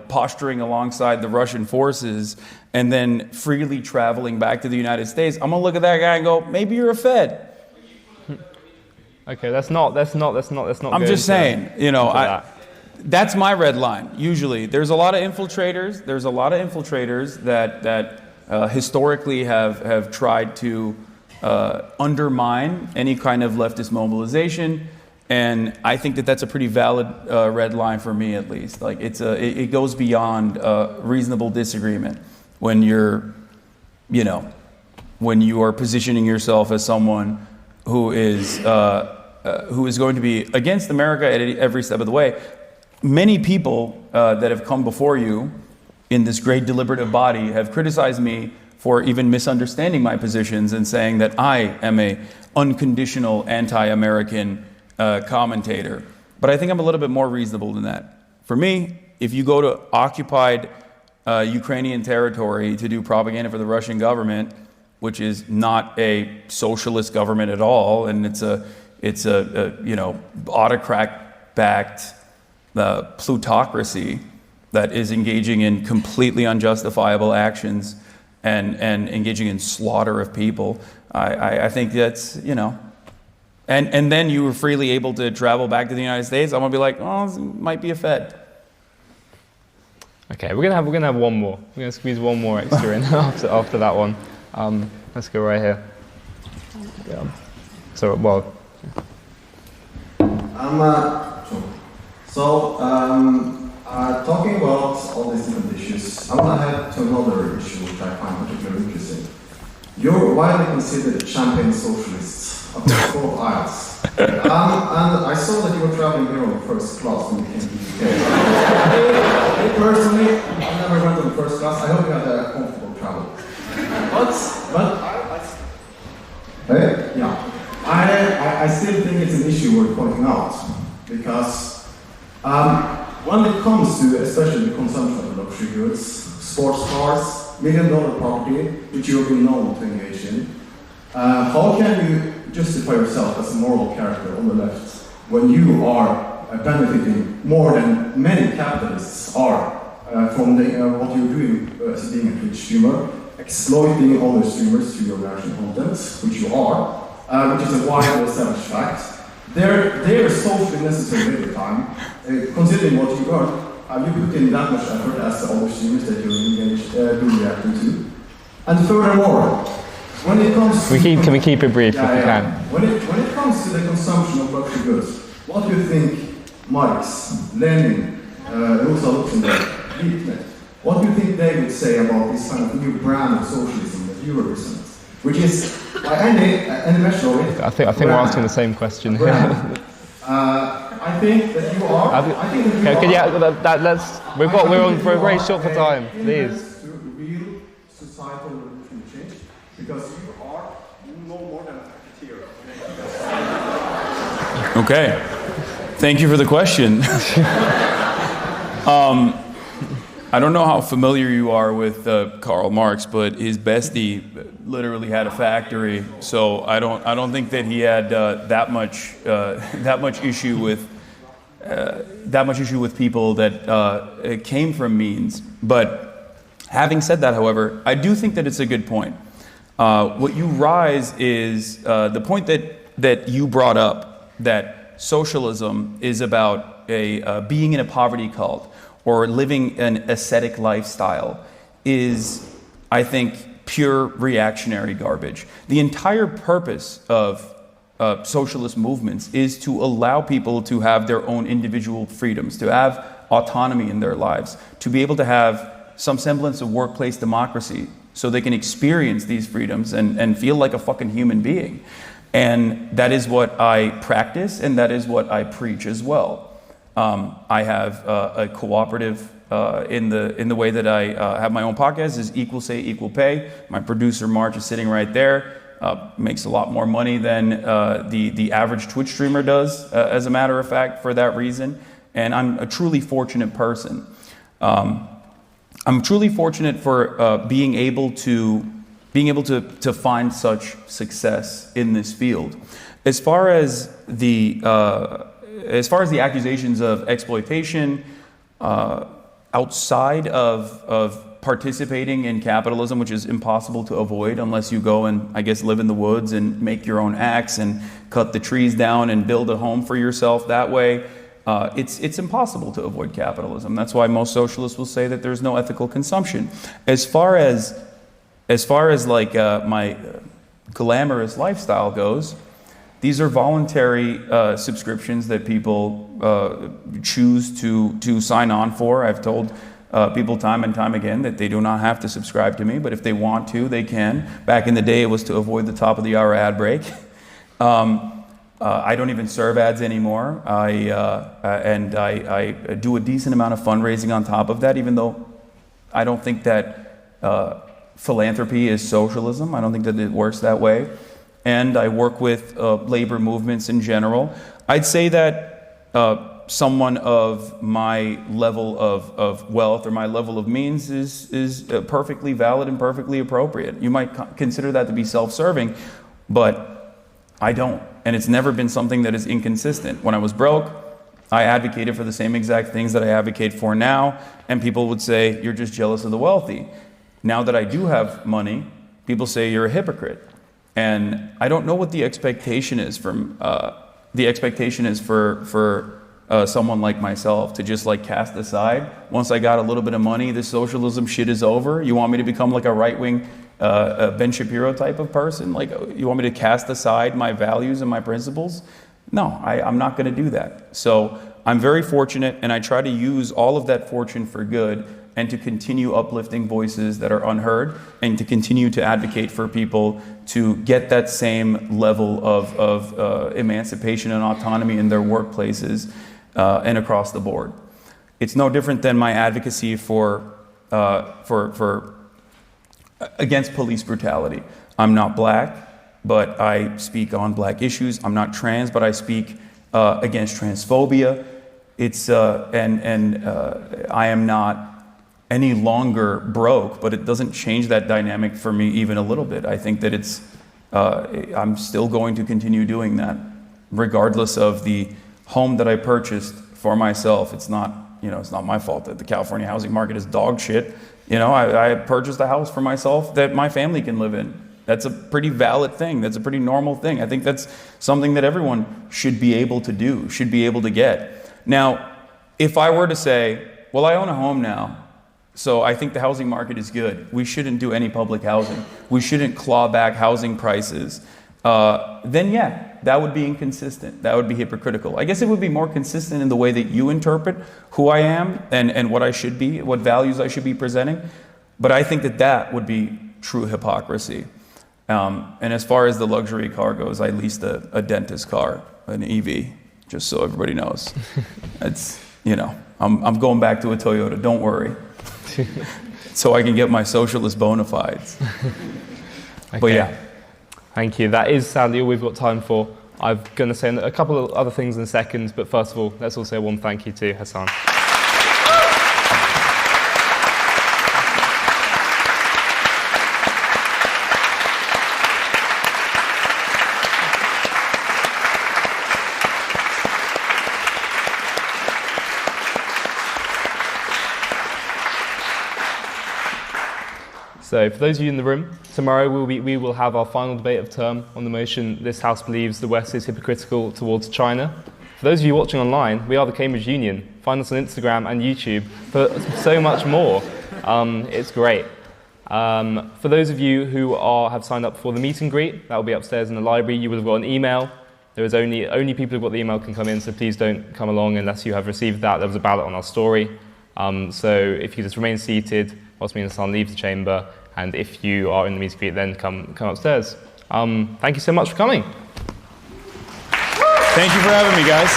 posturing alongside the Russian forces and then freely traveling back to the United States, I'm gonna look at that guy and go, maybe you're a Fed. Okay, that's not. I'm just saying, that's my red line. Usually, there's a lot of infiltrators. There's a lot of infiltrators that historically have tried to undermine any kind of leftist mobilization, and I think that's a pretty valid red line for me, at least. Like it goes beyond reasonable disagreement when when you are positioning yourself as someone who is going to be against America at every step of the way. Many people that have come before you in this great deliberative body have criticized me for even misunderstanding my positions and saying that I am a unconditional anti-American commentator. But I think I'm a little bit more reasonable than that. For me, if you go to occupied Ukrainian territory to do propaganda for the Russian government, which is not a socialist government at all, and it's a autocrat-backed plutocracy that is engaging in completely unjustifiable actions and engaging in slaughter of people. I think that's, and then you were freely able to travel back to the United States. I'm gonna be like, oh, this might be a Fed. Okay, we're gonna have one more. We're gonna squeeze one more extra in after that one. Let's go right here. Talking about all these different issues, I want to head to another issue which I find particularly interesting. You're widely considered champagne socialists across both aisles. And I saw that you were traveling here on first class when you came to the UK. Personally, I never went on first class. I hope you had a comfortable travel. I still think it's an issue worth pointing out, because when it comes to especially the consumption of luxury goods, sports cars, million-dollar property, which you have been known to engage in, how can you justify yourself as a moral character on the left when you are benefiting more than many capitalists are from what you're doing as being a Twitch streamer, exploiting other streamers through your reaction content, which you are, which is a widely established fact. They're socially necessary every time. Considering what you earn, you put in that much effort as the other streamers that you're engaged, do reacting to. And furthermore, when it comes to... Can we keep it brief if we can? When it comes to the consumption of luxury goods, what do you think Marx, Lenin, Rosa Luxemburg, Hitler, what do you think they would say about this kind of new brand of socialism that you represent? Which is, by any measure of it... I think we're asking the same question. I think that you are... We're very short for time, please. To real societal revolution change, because you are no more than a cafeteria. Okay. Thank you for the question. I don't know how familiar you are with Karl Marx, but his bestie literally had a factory, so I don't think that he had that much issue with people that came from means. But having said that, however, I do think that it's a good point. What you rise is the point that you brought up, that socialism is about being in a poverty cult or living an ascetic lifestyle is, I think, pure reactionary garbage. The entire purpose of socialist movements is to allow people to have their own individual freedoms, to have autonomy in their lives, to be able to have some semblance of workplace democracy so they can experience these freedoms and feel like a fucking human being. And that is what I practice, and that is what I preach as well. I have a cooperative in the way that I have my own podcast is Equal Say, Equal Pay. My producer, March, is sitting right there. Makes a lot more money than the average Twitch streamer does, as a matter of fact, for that reason. And I'm a truly fortunate person. I'm truly fortunate for being able to find such success in this field. As far as the accusations of exploitation outside of participating in capitalism, which is impossible to avoid unless you go and, I guess, live in the woods and make your own axe and cut the trees down and build a home for yourself that way, it's impossible to avoid capitalism. That's why most socialists will say that there's no ethical consumption. As far as like my glamorous lifestyle goes, these are voluntary subscriptions that people choose to sign on for. I've told people time and time again that they do not have to subscribe to me, but if they want to, they can. Back in the day, it was to avoid the top of the hour ad break. I don't even serve ads anymore. I do a decent amount of fundraising on top of that, even though I don't think that philanthropy is socialism. I don't think that it works that way. And I work with labor movements in general. I'd say that someone of my level of wealth or my level of means is perfectly valid and perfectly appropriate. You might consider that to be self-serving, but I don't. And it's never been something that is inconsistent. When I was broke, I advocated for the same exact things that I advocate for now, and people would say, you're just jealous of the wealthy. Now that I do have money, people say you're a hypocrite. And I don't know what the expectation is from for someone like myself to just like cast aside. Once I got a little bit of money, this socialism shit is over. You want me to become like a right-wing Ben Shapiro type of person? Like, you want me to cast aside my values and my principles? No, I'm not going to do that. So I'm very fortunate, and I try to use all of that fortune for good and to continue uplifting voices that are unheard and to continue to advocate for people to get that same level of emancipation and autonomy in their workplaces and across the board. It's no different than my advocacy for against police brutality. I'm not black, but I speak on black issues. I'm not trans, but I speak against transphobia. It's I am not any longer broke, but it doesn't change that dynamic for me even a little bit. I think that it's I'm still going to continue doing that, regardless of the home that I purchased for myself. It's not my fault that the California housing market is dog shit. I purchased a house for myself that my family can live in. That's a pretty valid thing. That's a pretty normal thing. I think that's something that everyone should be able to do, should be able to get. Now, if I were to say, well, I own a home now, So I think the housing market is good. We shouldn't do any public housing. We shouldn't claw back housing prices. Then yeah, that would be inconsistent. That would be hypocritical. I guess it would be more consistent in the way that you interpret who I am and what I should be, what values I should be presenting. But I think that would be true hypocrisy. And as far as the luxury car goes, I leased a dentist car, an EV, just so everybody knows. It's, I'm going back to a Toyota, don't worry. So I can get my socialist bona fides. Okay. But yeah. Thank you. That is sadly all we've got time for. I'm going to say a couple of other things in a second, but first of all, let's all say one thank you to Hasan. So for those of you in the room, tomorrow we will have our final debate of term on the motion, this House believes the West is hypocritical towards China. For those of you watching online, we are the Cambridge Union. Find us on Instagram and YouTube for so much more. It's great. For those of you who have signed up for the meet and greet, that will be upstairs in the library. You will have got an email. There is only people who've got the email can come in, so please don't come along unless you have received that. There was a ballot on our story. So if you just remain seated whilst me and Hasan leave the chamber, and if you are in the meet and greet, then come upstairs. Thank you so much for coming. Thank you for having me, guys.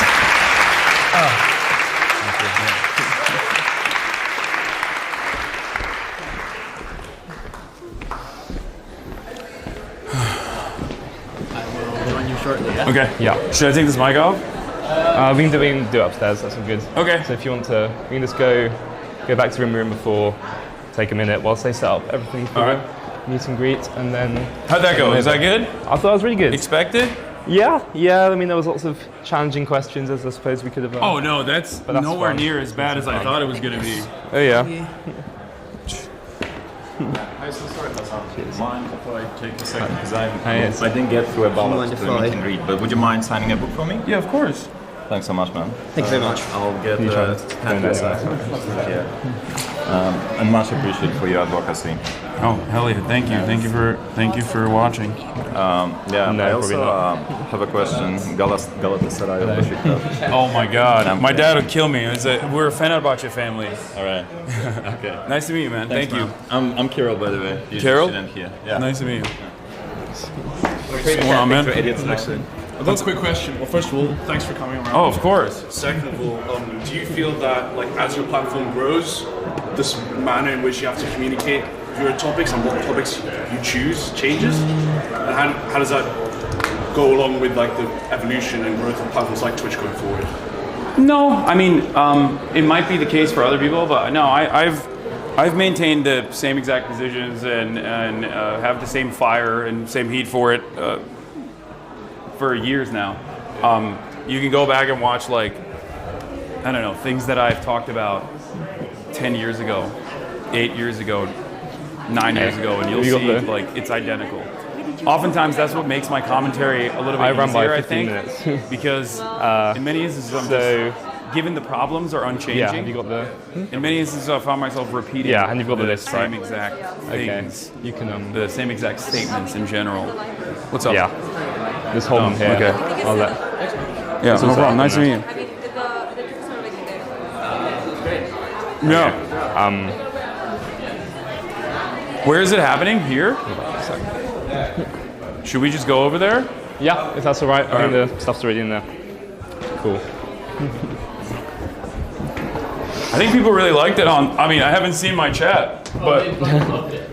I will join you shortly. Yeah? Okay. Yeah. Should I take this mic off? We can do it upstairs. That's all good. Okay. So if you want to, we can just go back to room before. Take a minute whilst they set up everything for the meet and greet, and then... How'd that go? Is that good? I thought it was really good. Expected? Yeah. I mean, there was lots of challenging questions, as I suppose we could have... Oh, no, that's nowhere near as bad as I thought it was going to be. Oh, yeah. I'm so sorry, Hasan. Do you mind if I take a second? Because yes. I didn't get through a ballot Mind to if the I- meet and greet, but would you mind signing a book for me? Yeah, of course. Thanks so much, man. Thank you very much. I'll get Can you try the to pen turn inside. that Yeah. And much appreciated for your advocacy. Oh, hell yeah! Thank you. Thank you for watching. Yeah, No, I also probably have a question. Galatasaray or Beşiktaş? Oh my God, my dad would kill me. We're a Fenerbahçe family. All right. Okay. Nice to meet you, man. Thanks, Thank you. man. I'm Carol, by the way. You Carol? student here. Yeah. Nice to meet you. What's going on, man? I've got a quick question. Well, first of all, thanks for coming around. Oh, of course. Second of all, do you feel that, like, as your platform grows, this manner in which you have to communicate your topics and what topics you choose changes? And how does that go along with, like, the evolution and growth of platforms like Twitch going forward? No, I mean, it might be the case for other people, but no, I've maintained the same exact positions and have the same fire and same heat for it for years now. You can go back and watch, like, I don't know, things that I've talked about 10 years ago, 8 years ago, 9 years ago, and you'll see, like, it's identical. Oftentimes, that's what makes my commentary a little bit easier, I think, because in many instances, I'm just, given the problems are unchanging. Yeah, have you got the... In many instances, I found myself repeating Yeah, and you've got the list, same right? exact things. Okay, you can... the same exact statements in general. What's up? Yeah. This whole one here. Okay. I'll let... Yeah, no problem. Nice to meet you. Yeah. Where is it happening? Here? Should we just go over there? Yeah, if that's all right. I think the stuff's already in there. Cool. I think people really liked it I mean, I haven't seen my chat, but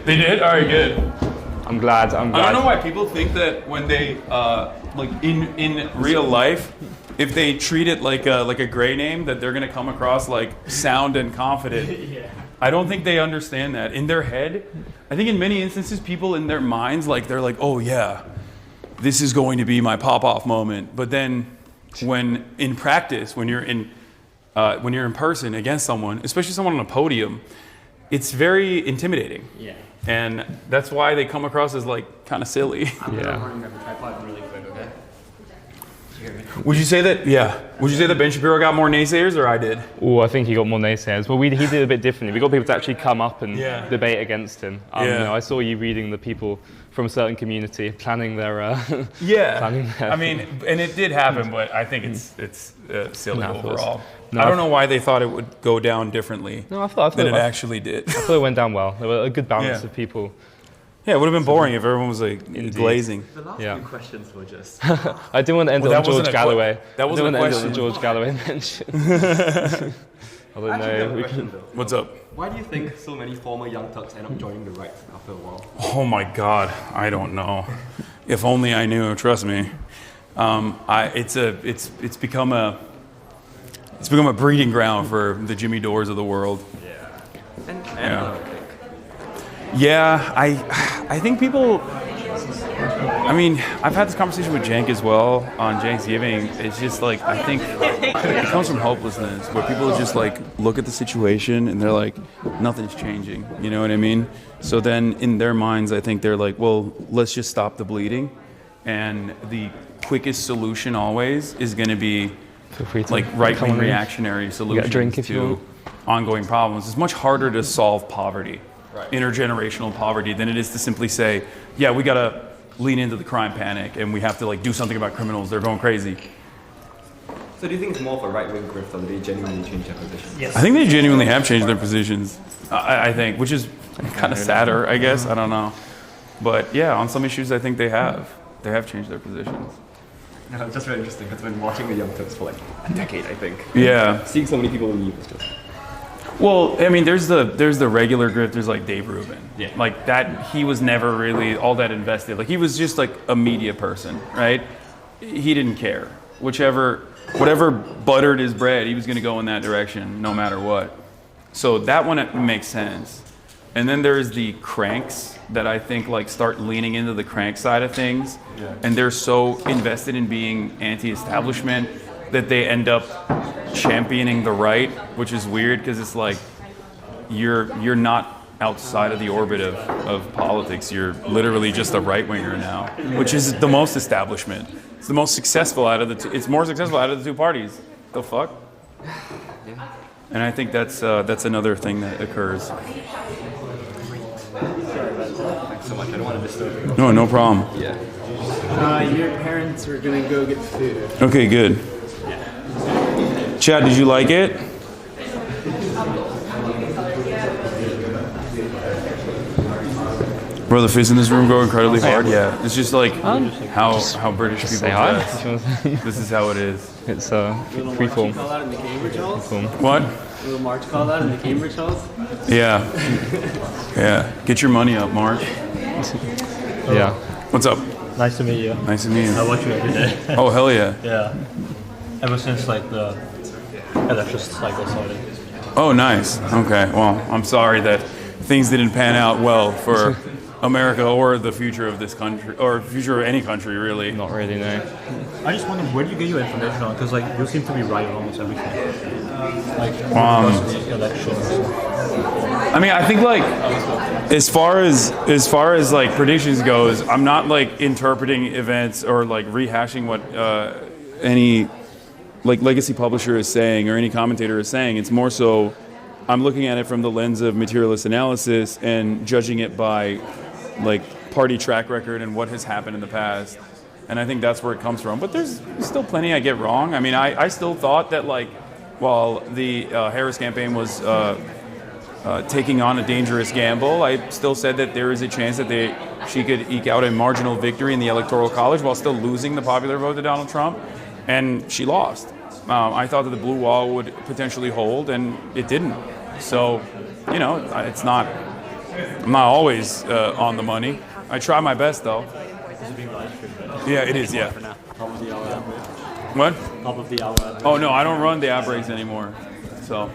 they did? All right, good. I'm glad. I don't know why people think that when they, like in real life, if they treat it like a gray name, that they're gonna come across like sound and confident. Yeah. I don't think they understand that. In their head, I think in many instances, people in their minds, like they're like, oh yeah, this is going to be my pop-off moment. But then when in practice, when you're in person against someone, especially someone on a podium, it's very intimidating. Yeah. And that's why they come across as like kind of silly. I'm gonna run the tripod really quick, okay? Would you say that? Yeah. Would you say that Ben Shapiro got more naysayers, or I did? Oh, I think he got more naysayers. Well, he did it a bit differently. We got people to actually come up and debate against him. You know, I saw you reading the people from a certain community planning their. I mean, and it did happen, but I think it's silly overall. I don't know why they thought it would go down differently than it actually did. I thought it went down well. There were a good balance of people. Yeah, it would have been boring if everyone was like glazing. The last few questions were just. I didn't want to end on George Galloway. That wasn't a question. George Galloway mention. What's up? Why do you think so many former Young Turks end up joining the right after a while? Oh my God, I don't know. If only I knew. Trust me. It's become a breeding ground for the Jimmy Dores of the world. Yeah, I think people. I mean, I've had this conversation with Cenk as well on Thanksgiving. It's just like, I think it comes from hopelessness, where people just like look at the situation and they're like, nothing's changing. You know what I mean? So then in their minds, I think they're like, well, let's just stop the bleeding. And the quickest solution always is going to be like right-wing reactionary solutions to ongoing problems. It's much harder to solve poverty, intergenerational poverty, than it is to simply say, yeah, we got to lean into the crime panic and we have to like do something about criminals. They're going crazy. So do you think it's more of a right-wing grift, or do they genuinely change their position? Yes. I think they genuinely have changed their positions, I think, which is kind of sadder, I guess. I don't know. But yeah, on some issues, I think they have. They have changed their positions. No, it's just very interesting. I've been watching the Young Turks for like a decade, I think. Yeah. Seeing so many people leave is just... Well, I mean, there's the regular grifters like Dave Rubin. Yeah. Like that, he was never really all that invested. Like he was just like a media person, right? He didn't care. Whatever buttered his bread, he was going to go in that direction no matter what. So that one makes sense. And then there's the cranks that I think like start leaning into the crank side of things, and they're so invested in being anti-establishment that they end up championing the right, which is weird because it's like you're not outside of the orbit of politics. You're literally just a right-winger now, which is the most establishment. It's the most successful out of the two. It's more successful out of the two parties. The fuck? And I think that's another thing that occurs. Thanks so much. I don't want to disturb you. No problem. Yeah. Your parents are gonna go get food. Okay, good. Chad, did you like it? Bro, the fizz in this room go incredibly hard. Yeah, it's just like how British people dress. This is how it is. It's freeform. Call that in the Cambridge Halls? What? Little March call that in the Cambridge Halls? Yeah. Yeah. Get your money up, March. Yeah. What's up? Nice to meet you. Nice to meet you. I watch you every day. Oh, hell yeah. Yeah. Ever since like the election cycle started. Oh, nice. Okay. Well, I'm sorry that things didn't pan out well for America or the future of this country, or future of any country, really. Not really, no. I just wonder, where do you get your information on? Because like you seem to be right on almost everything. Like the elections. I mean, I think like as far as like predictions goes, I'm not like interpreting events or like rehashing what any like legacy publisher is saying or any commentator is saying. It's more so I'm looking at it from the lens of materialist analysis and judging it by like party track record and what has happened in the past. And I think that's where it comes from. But there's still plenty I get wrong. I mean, I still thought that like while the Harris campaign was taking on a dangerous gamble, I still said that there is a chance that she could eke out a marginal victory in the Electoral College while still losing the popular vote to Donald Trump. And she lost. I thought that the blue wall would potentially hold, and it didn't. So, you know, I'm not always on the money. I try my best, though. Yeah, it is, yeah. Top of the hour. What? Top of the hour. Oh, no, I don't run the ad breaks anymore. So,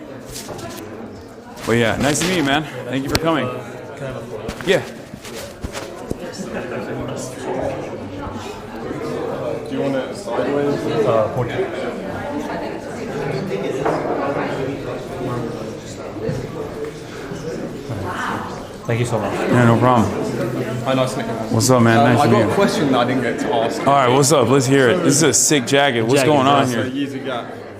but yeah, nice to meet you, man. Thank you for coming. Can I have a photo? Yeah. Do you want it sideways? Thank you so much. Yeah, no problem. Hi, nice to meet you. What's up, man? Nice I to got meet a you. question that I didn't get to ask. All right, what's up? Let's hear it. This is a sick jacket. What's going on here?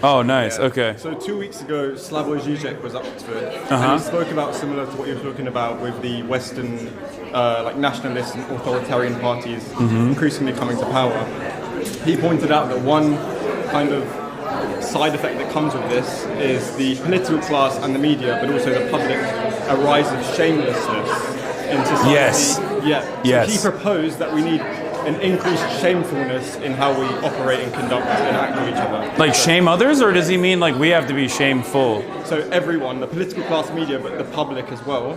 Oh, nice. Okay. So 2 weeks ago, Slavoj Žižek was at Oxford, Uh-huh. and he spoke about similar to what you're talking about with the Western, like nationalist and authoritarian parties Mhm. increasingly coming to power. He pointed out that one kind of side effect that comes with this is the political class and the media, but also the public, a rise of shamelessness in society. Yes. Yeah. Yes. So he proposed that we need an increased shamefulness in how we operate and conduct and act with each other. Like shame others, or does he mean like we have to be shameful? So everyone, the political class, media, but the public as well,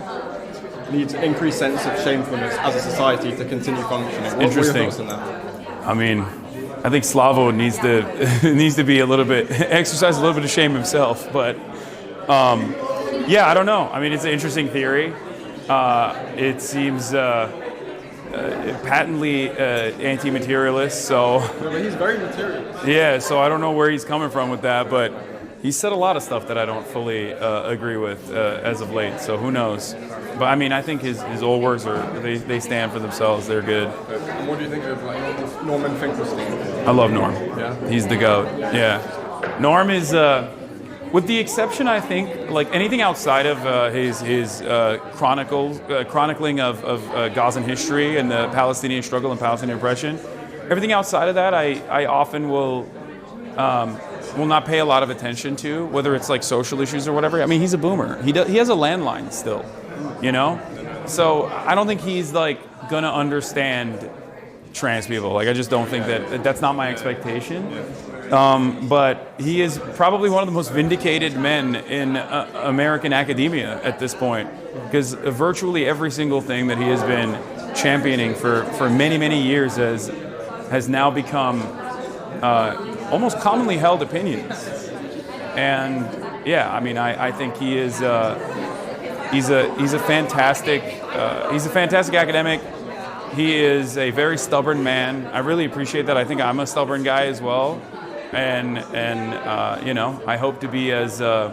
needs an increased sense of shamefulness as a society to continue functioning. What were your thoughts on that? I mean, I think Slavo needs to needs to be a little bit exercise a little bit of shame himself. But yeah, I don't know. I mean, it's an interesting theory. It seems patently anti-materialist. So No, but he's very materialist. yeah, so I don't know where he's coming from with that, but he said a lot of stuff that I don't fully agree with as of late. So who knows? But I mean, I think his old works they stand for themselves. They're good. And what do you think of like Norman Finkelstein? I love Norm. Yeah. He's the GOAT. Yeah. Norm is, with the exception, I think, like anything outside of his chronicling of Gazan history and the Palestinian struggle and Palestinian oppression, everything outside of that, I often will not pay a lot of attention to, whether it's like social issues or whatever. I mean, he's a boomer. He has a landline still, you know? So I don't think he's like gonna understand trans people. Like, I just don't think that's not my expectation. But he is probably one of the most vindicated men in American academia at this point, because virtually every single thing that he has been championing for many, many years has now become almost commonly held opinions. And yeah, I mean, I think he is he's a fantastic academic. He is a very stubborn man. I really appreciate that. I think I'm a stubborn guy as well, and you know, I hope to be as I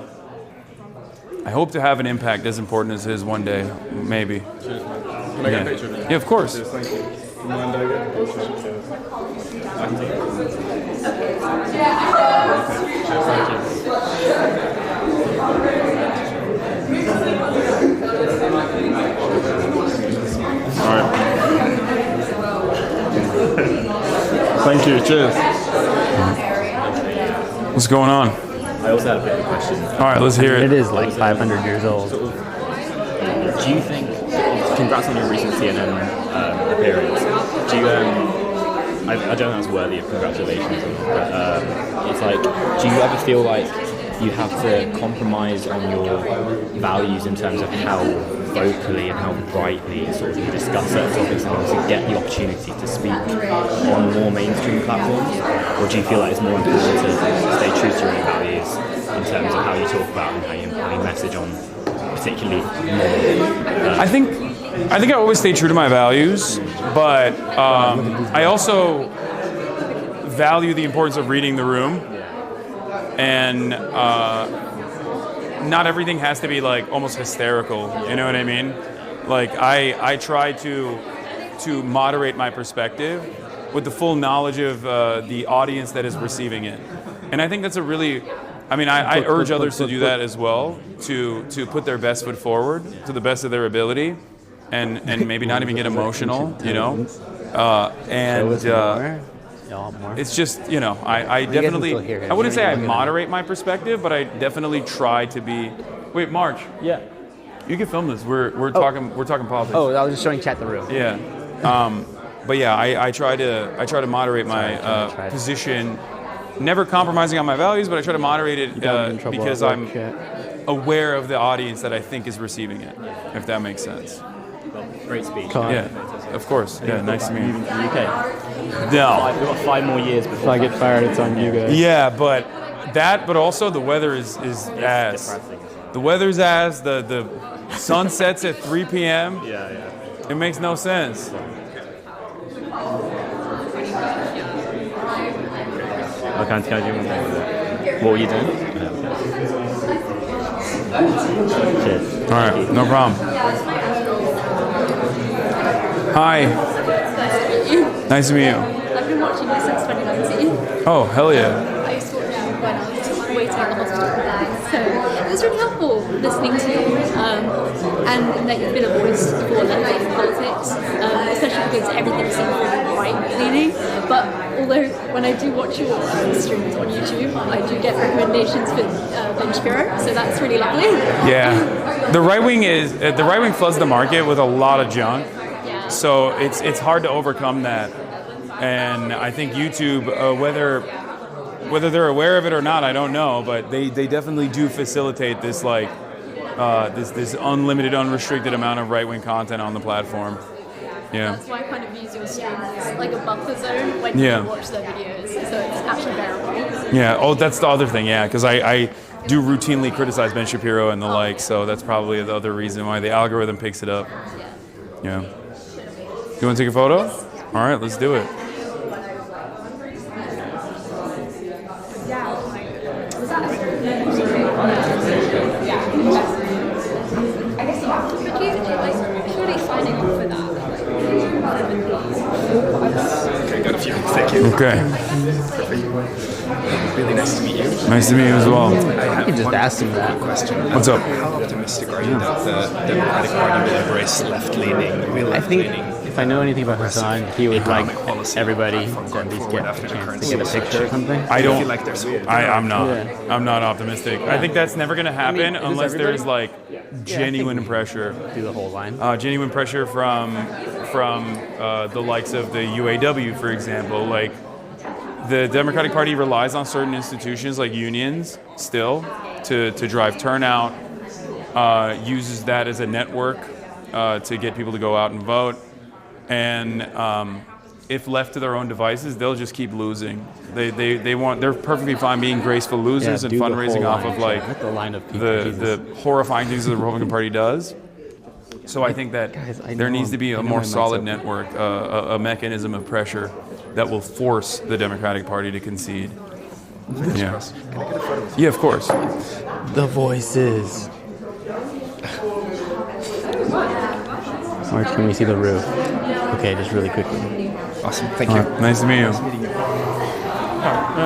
hope to have an impact as important as his one day, maybe. Cheers, man. Can I get a picture of you? Yeah, of course. Cheers, thank you. Mind I get a picture? Cheers. Back to you. Cheers, thank you. All right. Thank you. Cheers. What's going on? I also had a bit of a question. All right, let's hear it. It is like 500 years old. Do you think, congrats on your recent CNN appearance, do you, I don't know if it's worthy of congratulations, but it's like, do you ever feel like you have to compromise on your values in terms of how vocally and how brightly sort of you discuss certain topics in order to get the opportunity to speak on more mainstream platforms? Or do you feel like it's more important to stay true to your own values in terms of how you talk about and how you message on particularly more? I think I always stay true to my values, but I also value the importance of reading the room, and not everything has to be like almost hysterical. You know what I mean? Like I try to moderate my perspective with the full knowledge of the audience that is receiving it, and I think that's a really. I mean, I urge others to do that as well, to put their best foot forward to the best of their ability, and maybe not even get emotional, you know. It's just, you know, I definitely, I wouldn't say I moderate my perspective, but I definitely try to be. Wait, March. Yeah. You can film this. We're talking politics. Oh, I was just showing chat the room. Yeah. But yeah, I try to moderate my position. Never compromising on my values, but I try to moderate it because I'm aware of the audience that I think is receiving it, if that makes sense. Well, great speech. Yeah, of course. Yeah, nice to meet you. UK. No. We've got 5 more years before. If I get fired, it's on you guys. Yeah, but also the weather is ass. The weather's ass. The sun sets at 3 p.m. Yeah. It makes no sense. I can't tell you what were you doing? Cheers. All right, no problem. Hi. Nice to meet you. Nice to meet you. I've been watching you since 2019. Oh, hell yeah. I used to watch you when I was waiting at the hospital for that. So it was really helpful listening to you and that you've been a voice for left-wing politics, especially because everything seems really right-leaning. But although when I do watch your streams on YouTube, I do get recommendations for Ben Shapiro, so that's really lovely. Yeah. The right wing floods the market with a lot of junk. So it's hard to overcome that. And I think YouTube, whether they're aware of it or not, I don't know, but they definitely do facilitate this like this unlimited, unrestricted amount of right-wing content on the platform. Yeah. That's why I kind of use your streams as like a buffer zone when you watch their videos, so it's actually bearable. Yeah. Oh, that's the other thing. Yeah, because I do routinely criticize Ben Shapiro and the like, so that's probably the other reason why the algorithm picks it up. Yeah. You want to take a photo? All right, let's do it. Okay, got a few. Thank you. Okay. Really nice to meet you. Nice to meet you as well. I can just ask him that. Question. What's up? How optimistic are you that the Democratic Party will embrace left-leaning, real left-leaning? If I know anything about Hasan, he would like everybody to at least get a chance to get a picture or something. I don't. feel like there's hope. I'm not. Yeah. I'm not optimistic. I think that's never going to happen unless there's like genuine pressure. Do the whole line. Genuine pressure from the likes of the UAW, for example. Like the Democratic Party relies on certain institutions like unions still to drive turnout. Uses that as a network to get people to go out and vote. And if left to their own devices, they'll just keep losing. They're perfectly fine being graceful losers and fundraising off of like the horrifying things that the Republican Party does. So I think that there needs to be a more solid network, a mechanism of pressure that will force the Democratic Party to concede. Yeah. Can I get a photo with Yeah, of course. The voices. Or can we see the roof? Okay, just really quickly. Awesome, thank you. Nice to meet you.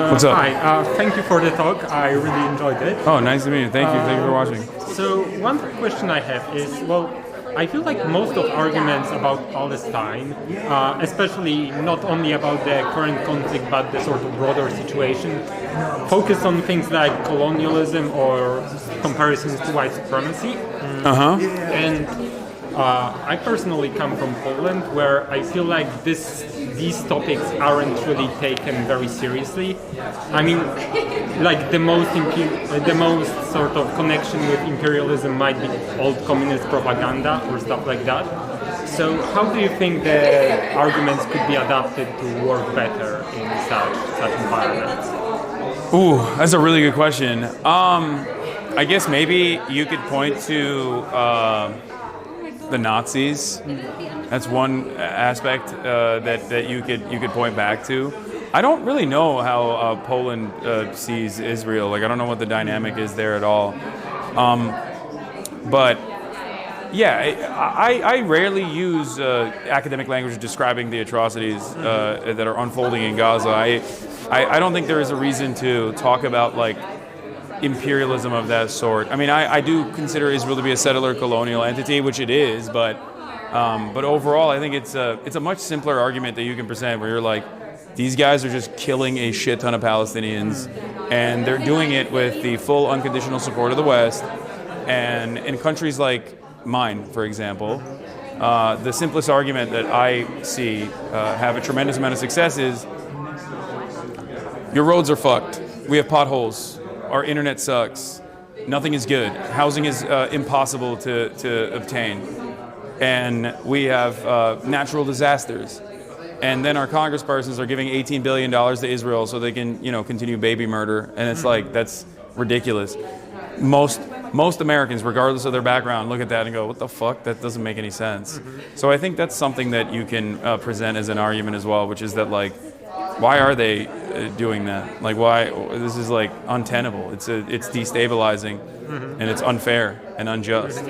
What's up? Hi, thank you for the talk. I really enjoyed it. Oh, nice to meet you. Thank you. Thank you for watching. So one question I have is, well, I feel like most of arguments about Palestine, especially not only about the current conflict but the sort of broader situation, focus on things like colonialism or comparisons to white supremacy. And I personally come from Poland, where I feel like these topics aren't really taken very seriously. I mean, like the most sort of connection with imperialism might be old communist propaganda or stuff like that. So how do you think the arguments could be adapted to work better in such environments? Ooh, that's a really good question. I guess maybe you could point to the Nazis. That's one aspect that you could point back to. I don't really know how Poland sees Israel. Like I don't know what the dynamic is there at all. But yeah, I rarely use academic language describing the atrocities that are unfolding in Gaza. I don't think there is a reason to talk about like imperialism of that sort. I mean, I do consider Israel to be a settler colonial entity, which it is, but overall, I think it's a much simpler argument that you can present, where you're like, these guys are just killing a shit ton of Palestinians, and they're doing it with the full unconditional support of the West. And in countries like mine, for example, the simplest argument that I see have a tremendous amount of success is, your roads are fucked. We have potholes. Our internet sucks. Nothing is good. Housing is impossible to obtain. And we have natural disasters. And then our congresspersons are giving $18 billion to Israel so they can, continue baby murder. And it's like, that's ridiculous. Most Americans, regardless of their background, look at that and go, what the fuck? That doesn't make any sense. So I think that's something that you can present as an argument as well, which is that, like, why are they doing that? Like, why? This is like untenable. It's destabilizing, and it's unfair and unjust.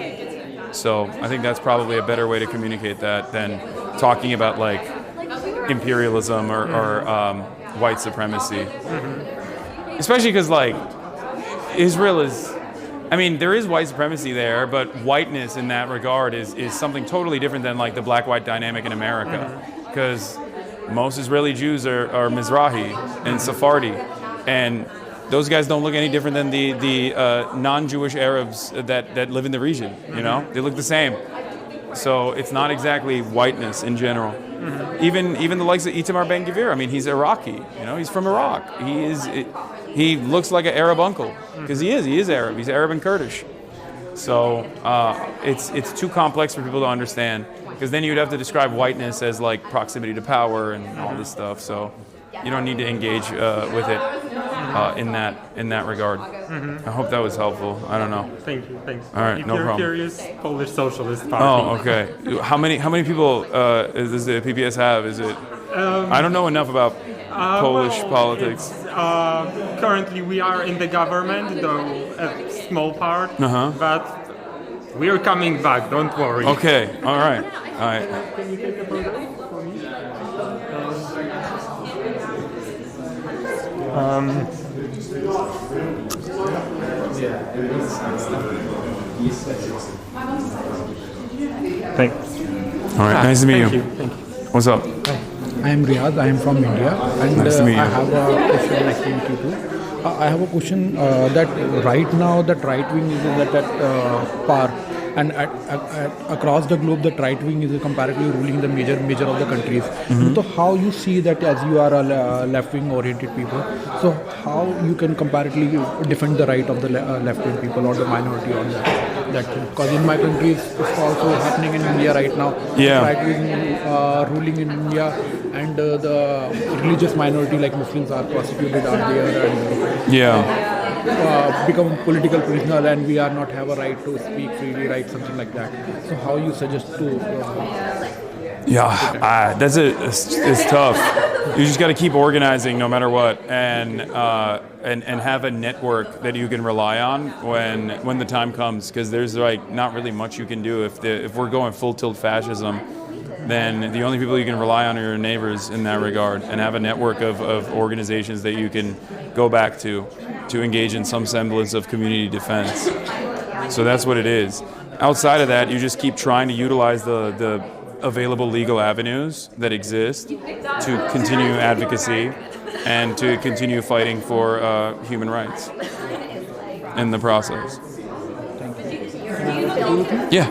So I think that's probably a better way to communicate that than talking about like imperialism or white supremacy. Especially because like Israel is, I mean, there is white supremacy there, but whiteness in that regard is something totally different than like the black-white dynamic in America. Because most Israeli Jews are Mizrahi and Sephardi, and those guys don't look any different than the non-Jewish Arabs that live in the region. You know, they look the same. So it's not exactly whiteness in general. Even the likes of Itamar Ben-Gvir. I mean, he's Iraqi. You know, he's from Iraq. He looks like an Arab uncle because he is Arab. He's Arab and Kurdish. So it's too complex for people to understand, because then you'd have to describe whiteness as like proximity to power and all this stuff. So you don't need to engage with it in that regard. I hope that was helpful. I don't know. Thank you. Thanks. All right, if no you're problem. curious, Polish Socialist Party. Oh, okay. How many people does the PPS have? Is it? I don't know enough about Polish politics. Currently, we are in the government, though a small part. But we're coming back. Don't worry. Okay. All right. Can you take a photo for me? Thanks. All right. Nice to meet you. Thank you. What's up? I am Riyadh. I am from India, and Nice to meet you. I have a question. Nice to meet you too. I have a question that right now that right wing is at par, and across the globe that right wing is comparatively ruling the major of the countries. So how you see that, as you are a left wing oriented people, so how you can comparatively defend the right of the left wing people or the minority on that thing? Because in my country it's also happening in India right now. Yeah. Right wing ruling in India, and the religious minority like Muslims are prosecuted out there and become political prisoner, and we are not have a right to speak freely, right, something like that. So how you suggest to it's tough. You just got to keep organizing no matter what, and have a network that you can rely on when the time comes, because there's like not really much you can do if we're going full tilt fascism. Then the only people you can rely on are your neighbors in that regard, and have a network of organizations that you can go back to engage in some semblance of community defense. So that's what it is. Outside of that, you just keep trying to utilize the available legal avenues that exist to continue advocacy and to continue fighting for human rights in the process. Yeah.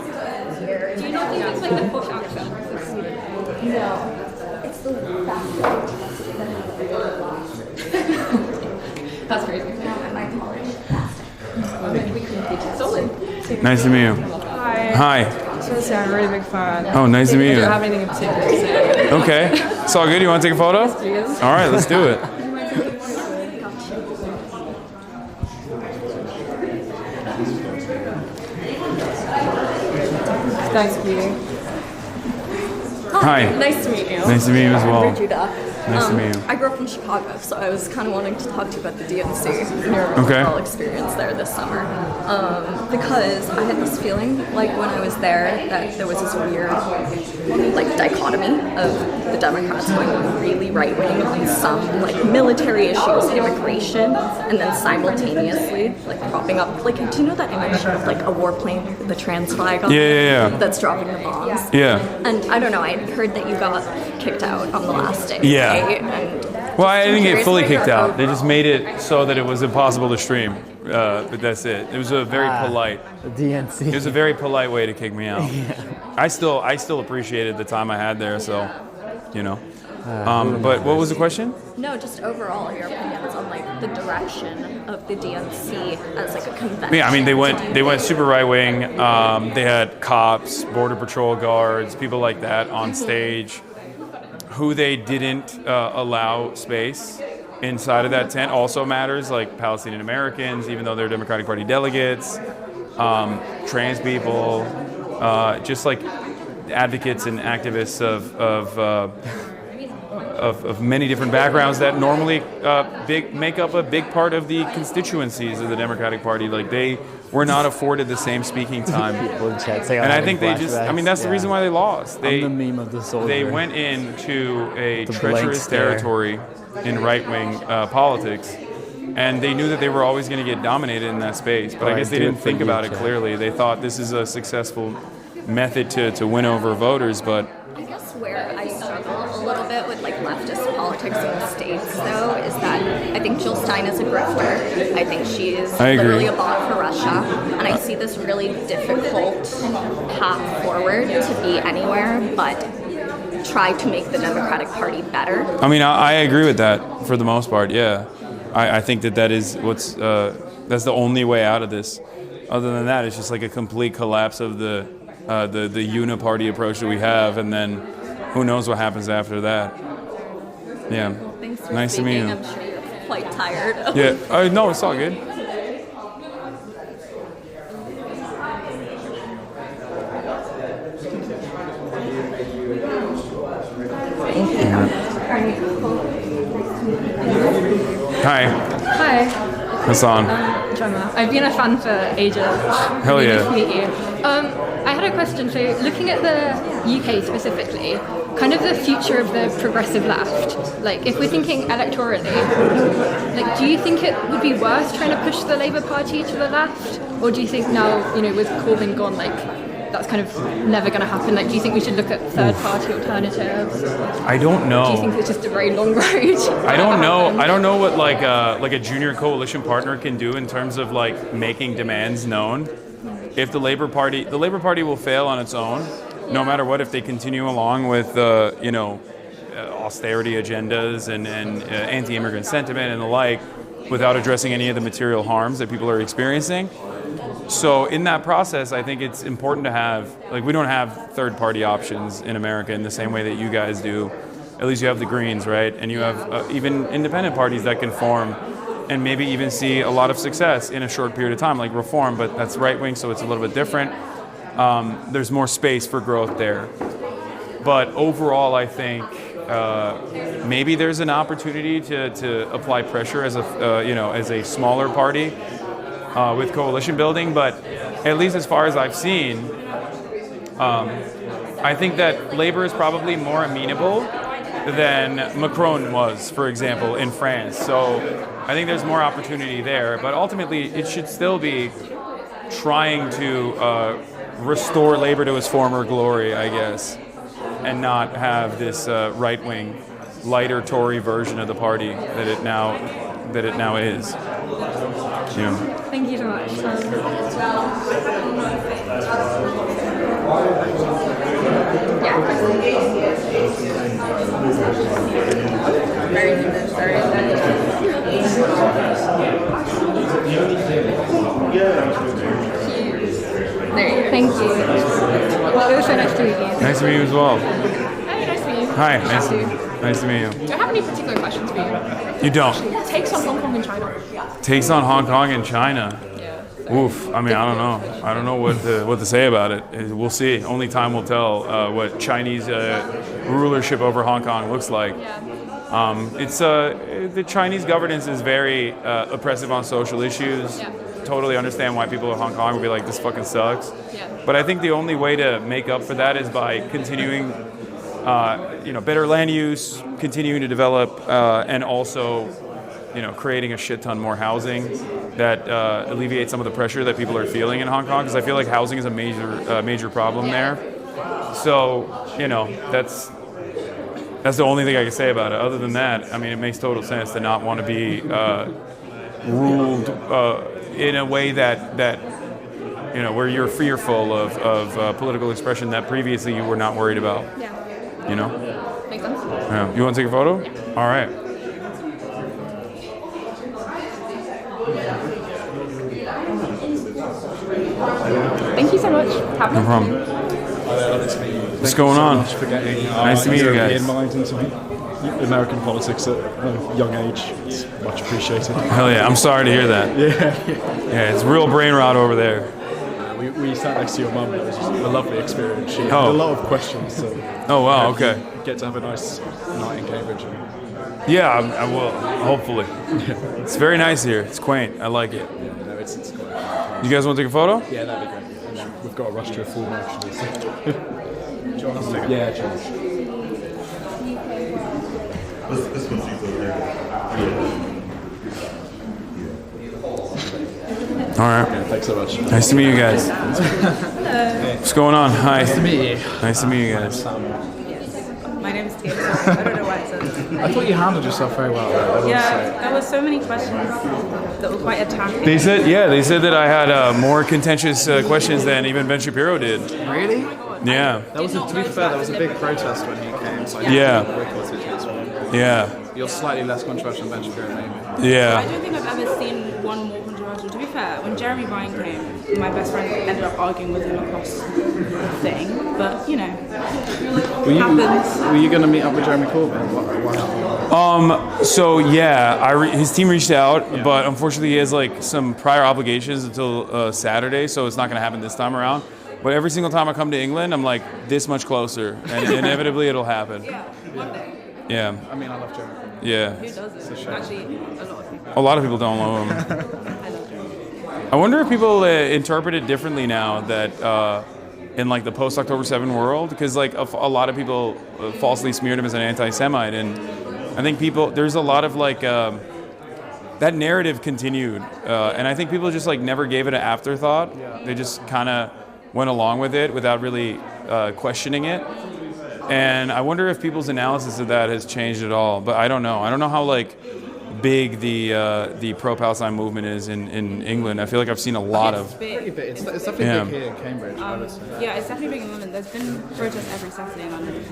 Do you know things like the push action? No. It's the That's crazy. My college. Nice to meet you. Hi. Hi. Just want to say I'm a really big fan. Oh, nice to meet you. I don't have anything in particular to say. Okay. It's all good. You want to take a photo? Yes. All right, let's do it. Thank you. Hi. Nice to meet you. Nice to meet you as well. I'm Judah. Nice to meet you. I grew up in Chicago, so I was kind of wanting to talk to you about the DNC and your Okay. overall experience there this summer. Because I had this feeling, like when I was there, that there was this weird, like, dichotomy of the Democrats going really right-wing on some, like, military issues, immigration, and then simultaneously, like, propping up, like, do you know that image of, like, a warplane with the trans flag on Yeah. that's dropping the bombs? Yeah. And I don't know, I heard that you got kicked out on the last day. Yeah. Right? And Well, I didn't get curious fully what your kicked out. They just made it so that it was impossible to stream. But that's it. It was a very polite. DNC. It was a very polite way to kick me out. I still appreciated the time I had there. So, you know. But what was the question? No, just overall your opinions on like the direction of the DNC as like a convention. Yeah, I mean they went super right wing. They had cops, border patrol guards, people like that on stage. Who they didn't allow space inside of that tent also matters, like Palestinian Americans, even though they're Democratic Party delegates, trans people, just like advocates and activists of many different backgrounds that normally make up a big part of the constituencies of the Democratic Party. Like they were not afforded the same speaking time. Say, And I think they just, I mean, that's the reason why they lost. They, I'm the meme of the soldier. They went into a The blank treacherous stare. territory in right-wing politics, and they knew that they were always going to get dominated in that space. But I guess they didn't think about it clearly. They thought this is a successful method to win over voters, but I guess where I struggle a little bit with like leftist politics in the States, though, is that I think Jill Stein is a grifter. I think she is literally a bot for Russia, and I see this really difficult path forward to be anywhere but try to make the Democratic Party better. I mean, I agree with that for the most part. Yeah, I think that is what's that's the only way out of this. Other than that, it's just like a complete collapse of the uniparty approach that we have, and then who knows what happens after that. Yeah. Thanks for nice to meet you. I'm sure you're quite tired. Yeah. No, it's all good. Hi. Hi. Hasan. Gemma. I've been a fan for ages. Hell Really yeah. nice to meet you. I had a question. So, looking at the UK specifically, kind of the future of the progressive left. Like, if we're thinking electorally, like, do you think it would be worth trying to push the Labour Party to the left, or do you think now, you know, with Corbyn gone, like, that's kind of never going to happen? Like, do you think we should look at third-party alternatives? I don't know. Do you think it's just a very long road? I don't know. I don't know what like a junior coalition partner can do in terms of like making demands known. If the Labour Party will fail on its own, no matter what. If they continue along with austerity agendas and anti-immigrant sentiment and the like, without addressing any of the material harms that people are experiencing. So in that process, I think it's important to have, like, we don't have third-party options in America in the same way that you guys do. At least you have the Greens, right? And you have even independent parties that can form and maybe even see a lot of success in a short period of time, like Reform, but that's right-wing, so it's a little bit different. There's more space for growth there. But overall, I think maybe there's an opportunity to apply pressure as a smaller party with coalition building. But at least as far as I've seen, I think that Labour is probably more amenable than Macron was, for example, in France. So I think there's more opportunity there. But ultimately, it should still be trying to restore Labour to its former glory, I guess, and not have this right-wing, lighter Tory version of the party that it now is. Yeah. Thank you so much. Thank you. It was so nice to meet you. Nice to meet you as well. Hi, nice to meet you. Hi, nice to meet you. Do I have any particular questions for you? You don't. Takes on Hong Kong and China. Takes on Hong Kong and China. Oof. I mean, I don't know. I don't know what to say about it. We'll see. Only time will tell what Chinese rulership over Hong Kong looks like. It's the Chinese governance is very oppressive on social issues. Totally understand why people in Hong Kong would be like, this fucking sucks. But I think the only way to make up for that is by continuing, better land use, continuing to develop, and also, creating a shit ton more housing that alleviates some of the pressure that people are feeling in Hong Kong. Because I feel like housing is a major problem there. So, that's the only thing I can say about it. Other than that, I mean, it makes total sense to not want to be ruled in a way that where you're fearful of political expression that previously you were not worried about. Makes sense. Yeah. You want to take a photo? Yeah. All right. Thank you so much. No problem. What's going on? Thank you so much for getting Nice to meet you guys. European mind into American politics at a young age. It's much appreciated. Hell yeah, I'm sorry to hear that. Yeah, it's real brain rot over there. We sat next to your mum. It was just a lovely experience. She had Oh. a lot of questions. So Oh, wow, okay. You get to have a nice night in Cambridge. Yeah, I will, hopefully. It's very nice here. It's quaint. I like it. Yeah, no, it's quite You guys want to take a photo? Yeah, that'd be great. And then we've got to rush to a form actually. So. Do you want us to take it? Yeah, cheers. This one's All right. Yeah, thanks so much. Nice to meet you guys. Hello. What's going on? Hi. Nice to meet you. Nice to meet you guys. My name is Tia. I don't know why it says. I thought you handled yourself very well. Yeah, there were so many questions that were quite attacking. They said that I had more contentious questions than even Ben Shapiro did. Really? Yeah. That was, to be fair, that was a big protest when he came. So Yeah. You're slightly less controversial than Ben Shapiro, maybe. Yeah. I don't think I've ever seen one more controversial. To be fair, when Jeremy Vine came, my best friend ended up arguing with him across the thing. But, you know, happens. Were you going to meet up with Jeremy Corbyn? What happened? So yeah, his team reached out, but unfortunately he has like some prior obligations until Saturday, so it's not going to happen this time around. But every single time I come to England, I'm like this much closer, and inevitably it'll happen. Yeah, one day. Yeah. I mean, I love Jeremy Corbyn. Yeah. Who doesn't? Actually, a lot of people. A lot of people don't love him. I wonder if people interpret it differently now that in like the post-October 7 world, because like a lot of people falsely smeared him as an anti-Semite, and I think there's a lot of like that narrative continued, and I think people just like never gave it an afterthought. Yeah. They just kind of went along with it without really questioning it. And I wonder if people's analysis of that has changed at all. But I don't know. I don't know how like big the pro-Palestine movement is in England. I feel like I've seen a lot of. Pretty big. It's definitely big here in Cambridge. I would say. Yeah, it's definitely big in London. There's been protests every Saturday in London.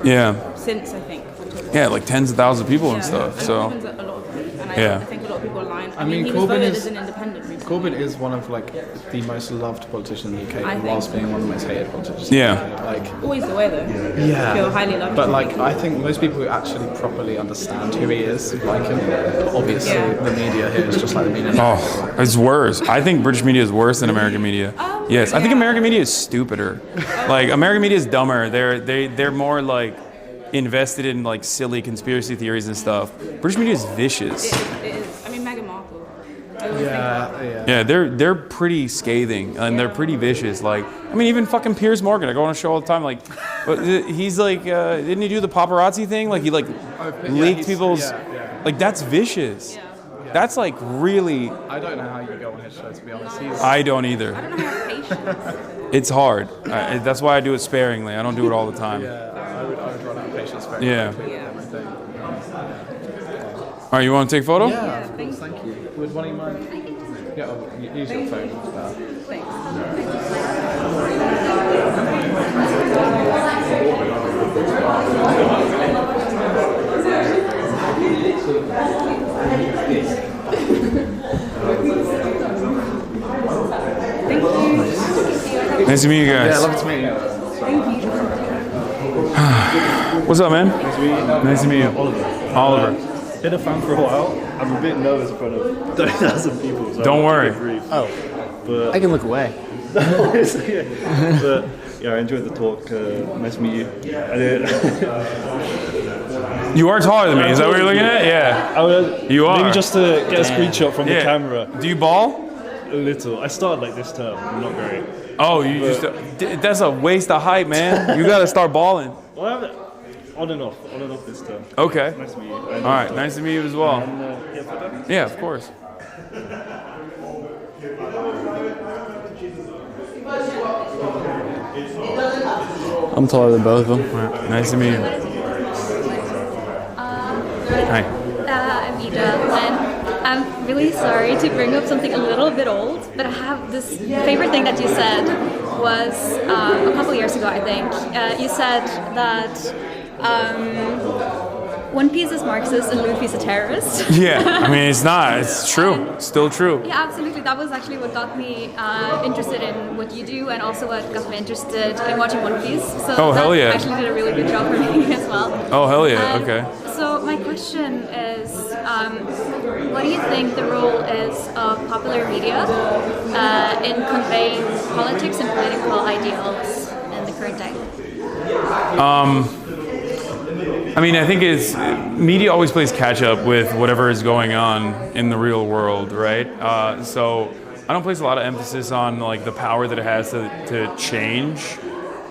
Since I think. Yeah, like tens of thousands of people and stuff. And So. Corbyn's a lot of them. And Yeah. I think a lot of people are lying. I mean, he was Corbyn voted is as an independent recently. Corbyn is one of like the most loved politicians in the UK, I think. whilst being one of the most hated politicians. Yeah. In the UK. Like. Always the way though. Yeah. Feel highly loved. But like, I think most people who actually properly understand who he is like him. Obviously, the media here is just like the media. Oh, it's worse. I think British media is worse than American media. Yes, I think American media is stupider. Like American media is dumber. They're more like invested in like silly conspiracy theories and stuff. British media is vicious. It is. I mean, Meghan Markle. Yeah, they're pretty scathing and they're pretty vicious. Like, I mean, even fucking Piers Morgan. I go on a show all the time. Like, but he's like, didn't he do the paparazzi thing? Like, he like leaked people's. Like, that's vicious. That's like really. I don't know how you go on his show, to be honest. I don't either. I don't know how patience. It's hard. That's why I do it sparingly. I don't do it all the time. Yeah, I would run out of patience very quickly with everything. All right, you want to take a photo? Yeah, of course, thank you. Would one of you mind? Yeah, use your phone for that. Nice to meet you guys. Yeah, love to meet you. What's up, man? Nice to meet you. Nice to meet you. Oliver. Been a fan for a while. I'm a bit nervous in front of 30,000 people. So Don't worry. But I can look away. But yeah, I enjoyed the talk. Nice to meet you. You are taller than me. Is that what you're looking at? Yeah. You are. Maybe just to get a screenshot from the camera. Do you ball? A little. I started like this term. I'm not great. Oh, that's a waste of height, man. You got to start balling. Well, on and off this term. Okay. Nice to meet you. All right, nice to meet you as well. Yeah, of course. I'm taller than both of them. Right. Nice to meet you. Hi. I'm Ida, and I'm really sorry to bring up something a little bit old, but I have this favorite thing that you said was a couple years ago, I think. You said that One Piece is Marxist and Luffy's a terrorist. Yeah, I mean, it's not. It's true. It's still true. Yeah, absolutely. That was actually what got me interested in what you do, and also what got me interested in watching One Piece. So hell yeah. that actually did a really good job for me as well. Oh, hell yeah. Okay. So my question is, what do you think the role is of popular media in conveying politics and political ideals in the current day? I mean, I think media always plays catch up with whatever is going on in the real world, right? So I don't place a lot of emphasis on like the power that it has to change.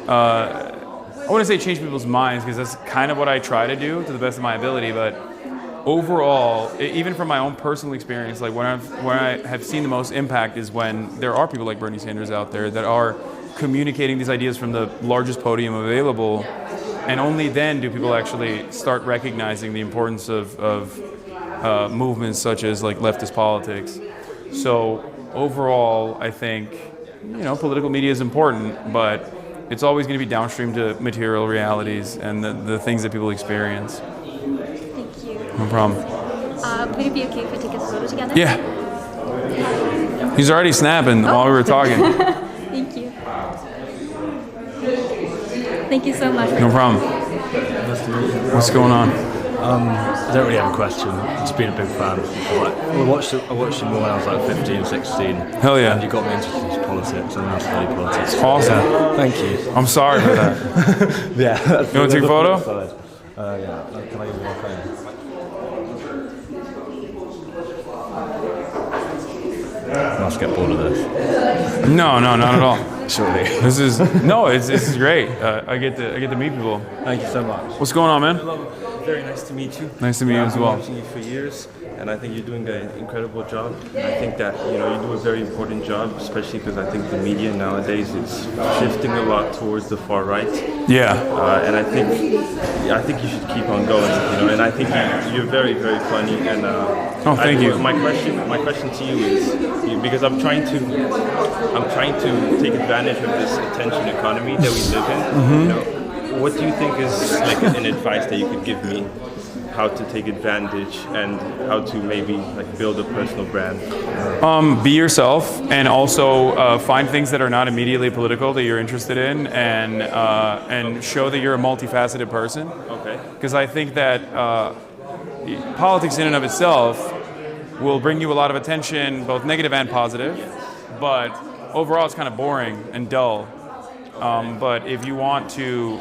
I wouldn't say change people's minds because that's kind of what I try to do to the best of my ability. But overall, even from my own personal experience, like when I have seen the most impact is when there are people like Bernie Sanders out there that are communicating these ideas from the largest podium available, and only then do people actually start recognizing the importance of movements such as like leftist politics. So overall, I think political media is important, but it's always going to be downstream to material realities and the things that people experience. Thank you. No problem. Would it be okay if we take a photo together? Yeah. He's already snapping while we were talking. Thank you. Thank you so much. No problem. What's going on? I don't really have a question. Just been a big fan. I watched you more when I was like 15, 16. Hell yeah. And you got me interested in politics and I study politics. Awesome. Yeah, thank you. I'm sorry for that. Yeah. You want to take a photo? Yeah. Can I give you a phone? I must get bored of this. No, not at all. Surely. This is great. I get to meet people. Thank you so much. What's going on, man? Very nice to meet you. Nice to meet you as well. I've been watching you for years, and I think you're doing an incredible job. And I think that you do a very important job, especially because I think the media nowadays is shifting a lot towards the far right. Yeah. And I think you should keep on going. And I think you're very, very funny. And thank you. My question to you is because I'm trying to take advantage of this attention economy that we live in. Mm-hmm. What do you think is like an advice that you could give me how to take advantage and how to maybe like build a personal brand? Be yourself, and also find things that are not immediately political that you're interested in, and show that you're a multifaceted person. Okay. Because I think that politics in and of itself will bring you a lot of attention, both negative and positive, but overall it's kind of boring and dull. But if you want to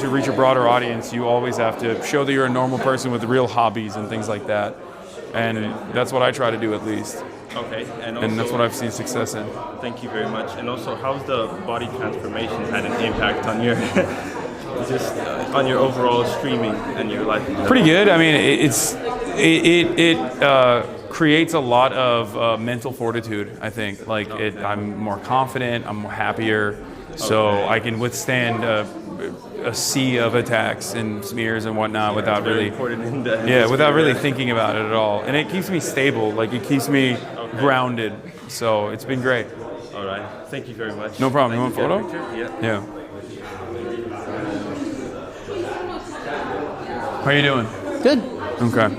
reach a broader audience, you always have to show that you're a normal person with real hobbies and things like that. And that's what I try to do, at least. Okay. And that's what I've seen success in. Thank you very much. And also, how's the body transformation had an impact on your on your overall streaming and your life? Pretty good. I mean, it creates a lot of mental fortitude, I think. Like, I'm more confident, I'm happier, so I can withstand a sea of attacks and smears and whatnot without really thinking about it at all. And it keeps me stable, like it keeps me grounded. So it's been great. All right. Thank you very much. No problem. You want a photo? Yeah. How you doing? Good. Okay.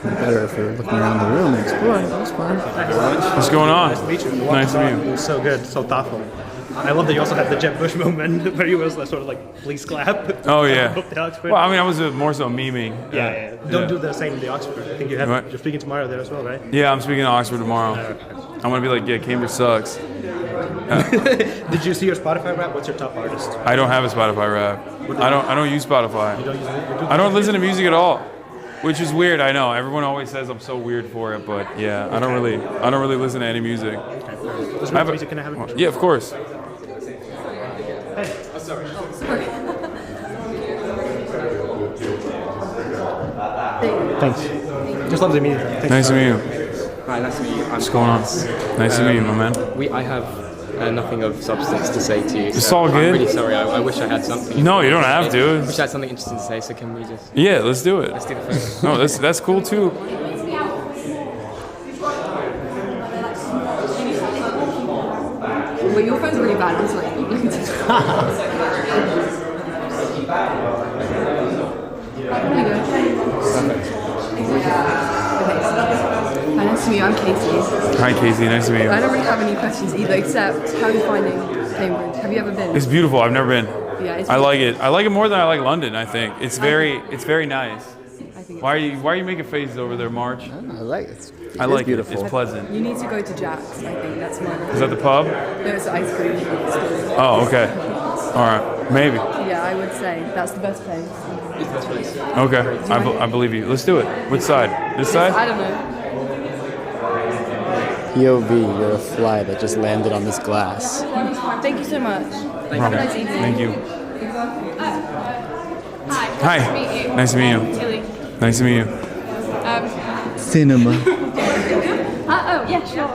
Better if you're looking around the room and exploring. That's fine. What's going on? Nice to meet you. Nice to meet you. It was so good, so thoughtful. I love that you also had the Jeb Bush moment where you was like, sort of like police clap. Oh yeah. Well, I mean, I was more so memeing. Yeah. Don't do the same in the Oxford. I think you're speaking tomorrow there as well, right? Yeah, I'm speaking to Oxford tomorrow. I'm gonna be like, yeah, Cambridge sucks. Did you see your Spotify rap? What's your top artist? I don't have a Spotify rap. I don't use Spotify. You don't use it? I don't listen to music at all, which is weird. I know everyone always says I'm so weird for it, but yeah, I don't really listen to any music. Music, can I have a picture? Yeah, of course. Hey. Oh, sorry. Thanks. Just love to meet you. Nice to meet you. Hi, nice to meet you. What's going on? Nice to meet you, my man. I have nothing of substance to say to you. It's all good. I'm really sorry. I wish I had something. No, you don't have to. I wish I had something interesting to say. So can we just? Yeah, let's do it. Let's do the photo. No, that's cool too. Well, your phone's really bad. This way. Hi, nice to meet you. I'm Casey. Hi, Casey. Nice to meet you. I don't really have any questions either, except how are you finding Cambridge? Have you ever been? It's beautiful. I've never been. Yeah, it's I like it. I like it more than I like London. I think it's very nice. Why are you making faces over there, March? I like it. I like beautiful. it. It's pleasant. You need to go to Jack's. I think that's my. Is that the pub? No, it's ice cream store. Oh, okay. All right, maybe. Yeah, I would say that's the best place. Okay, I believe you. Let's do it. Which side? This side? I don't know. POV, you're a fly that just landed on this glass. Thank you so much. Have a nice evening. Thank you. Hi. Hi. Nice to meet you. Tilly. Nice to meet you. Cinema. Oh, yeah, sure.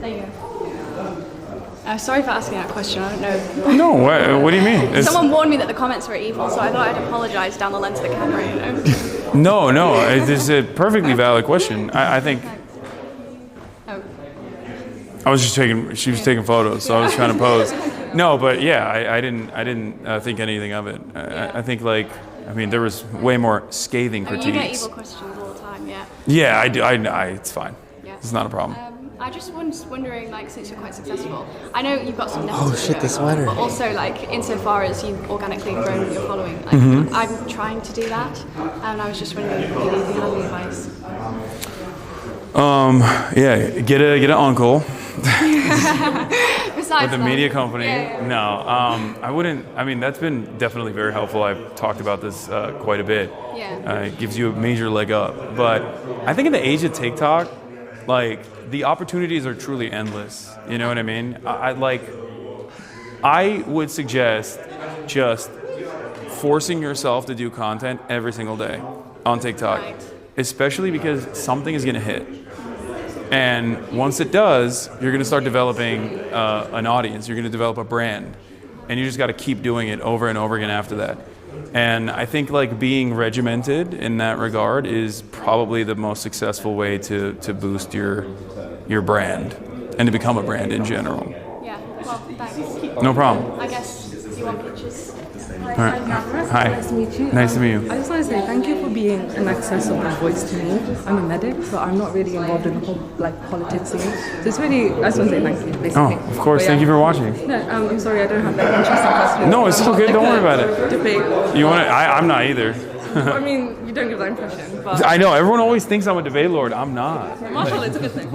There you go. Sorry for asking that question. I don't know. No, what do you mean? It's, Someone warned me that the comments were evil, so I thought I'd apologize down the lens of the camera, you know? no, it's a perfectly valid question. I think. I was just she was taking photos, so I was trying to pose. No, but yeah, I didn't think anything of it. I think there was way more scathing critiques. You get evil questions all the time, yeah. Yeah, I do. It's fine. Yeah. It's not a problem. I just was wondering, since you're quite successful, I know you've got some Oh shit, the sweater. but also, insofar as you've organically grown your following, I'm trying to do that, and I was just wondering if you have any advice. Yeah, get an uncle. Besides with a media that. company. Yeah. No, I wouldn't. I mean, that's been definitely very helpful. I've talked about this quite a bit. Yeah. It gives you a major leg up. But I think in the age of TikTok, the opportunities are truly endless. You know what I mean? I would suggest just forcing yourself to do content every single day on TikTok, especially because something is going to hit. And once it does, you're going to start developing an audience. You're going to develop a brand. And you just got to keep doing it over and over again after that. And I think being regimented in that regard is probably the most successful way to boost your brand and to become a brand in general. Yeah, well, thanks. No problem. I guess you want pictures? All right. Hi. Nice to meet you. Nice to meet you. I just want to say thank you for being an accessible voice to me. I'm a medic, so I'm not really involved in the whole politics scene. So it's really, I just want to say thank you, basically. Oh, of course. Thank you for watching. No, I'm sorry, I don't have that interesting questions. No, it's all good. Don't worry about it. Debate. You want to? I'm not either. I mean, you don't give that impression, but I know. Everyone always thinks I'm a debate lord. I'm not. Marshall, it's a good thing.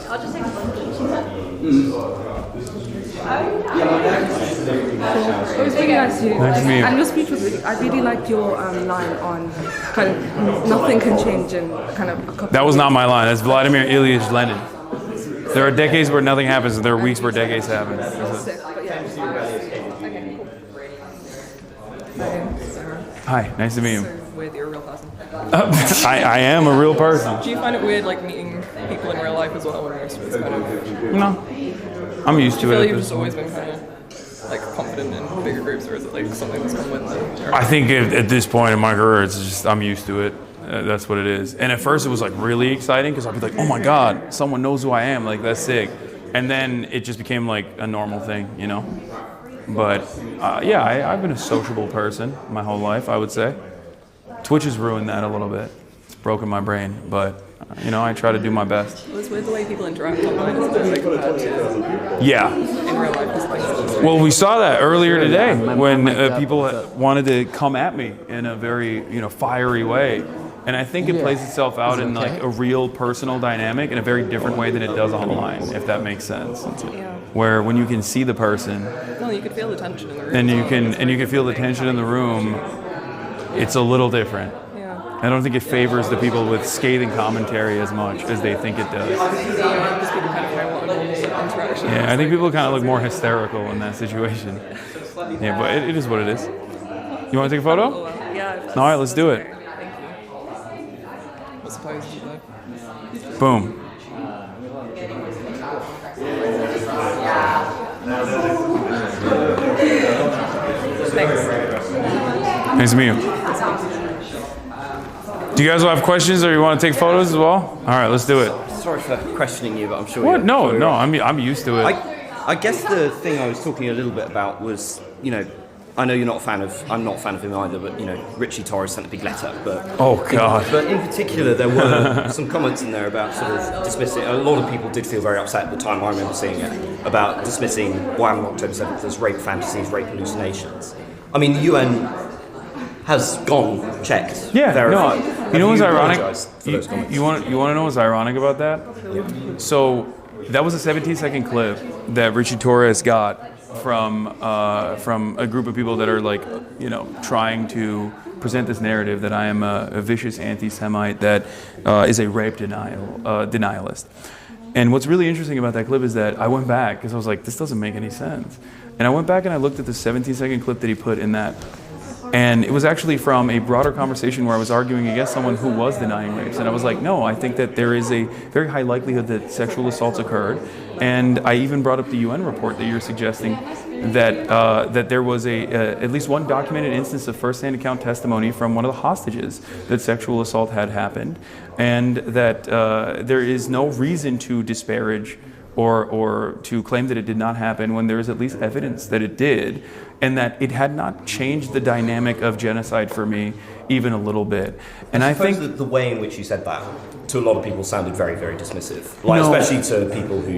I'll just take a photo. It was really nice to meet you. Nice to meet you. And your speech was really, I really liked your line on kind of nothing can change in kind of a couple That was not my line. That's Vladimir Ilyich Lenin. There are decades where nothing happens, and there are weeks where decades happen. Hi, nice to meet you. Weird, you're a real person. I am a real person. Do you find it weird, meeting people in real life as well, or most of it's kind of... No, I'm used to Do you it. feel you've just always been kind of confident in bigger groups, or is it something that's come with it? I think at this point in my career, it's just I'm used to it. That's what it is. And at first, it was really exciting because I'd be like, "Oh my God, someone knows who I am! That's sick." And then it just became a normal thing, you know. But yeah, I've been a sociable person my whole life, I would say. Twitch has ruined that a little bit. It's broken my brain, but I try to do my best. Well, it's weird the way people interact online, isn't it, compared to Yeah. in real life. It's Well, we saw that earlier today when people wanted to come at me in a very, fiery way. And I think it plays itself out in a real personal dynamic in a very different way than it does online, if that makes sense. Where when you can see the person, No, you could feel the tension in the room. and you can feel the tension in the room, it's a little different. Yeah. I don't think it favors the people with scathing commentary as much as they think it does. Just people kind of care what a normal interaction. Yeah, I think people kind of look more hysterical in that situation. Yeah, but it is what it is. You want to take a photo? Yeah. All right, let's do it. What's the pose, though? Boom. Nice to meet you. Do you guys all have questions, or you want to take photos as well? All right, let's do it. Sorry for questioning you, but I'm sure. What? No. I'm used to it. I guess the thing I was talking a little bit about was, I know you're not a fan of. I'm not a fan of him either, but Richie Torres sent a big letter. But oh God! But in particular, there were some comments in there about sort of dismissing. A lot of people did feel very upset at the time. I remember seeing it about dismissing Wham! October 7th as rape fantasies, rape hallucinations. I mean, the UN has gone checked. Yeah, verified. no, You know what's ironic? apologised for those comments? You want to know what's ironic about that? So that was a 17-second clip that Richie Torres got from a group of people that are like, trying to present this narrative that I am a vicious anti-Semite that is a rape denialist. And what's really interesting about that clip is that I went back because I was like, this doesn't make any sense. And I went back and I looked at the 17-second clip that he put in that. And it was actually from a broader conversation where I was arguing against someone who was denying rapes. And I was like, no, I think that there is a very high likelihood that sexual assaults occurred. And I even brought up the UN report that you're suggesting that there was at least one documented instance of first-hand account testimony from one of the hostages that sexual assault had happened, and that there is no reason to disparage or to claim that it did not happen when there is at least evidence that it did, and that it had not changed the dynamic of genocide for me even a little bit. And I think that the way in which you said that to a lot of people sounded very, very dismissive. Especially to people who,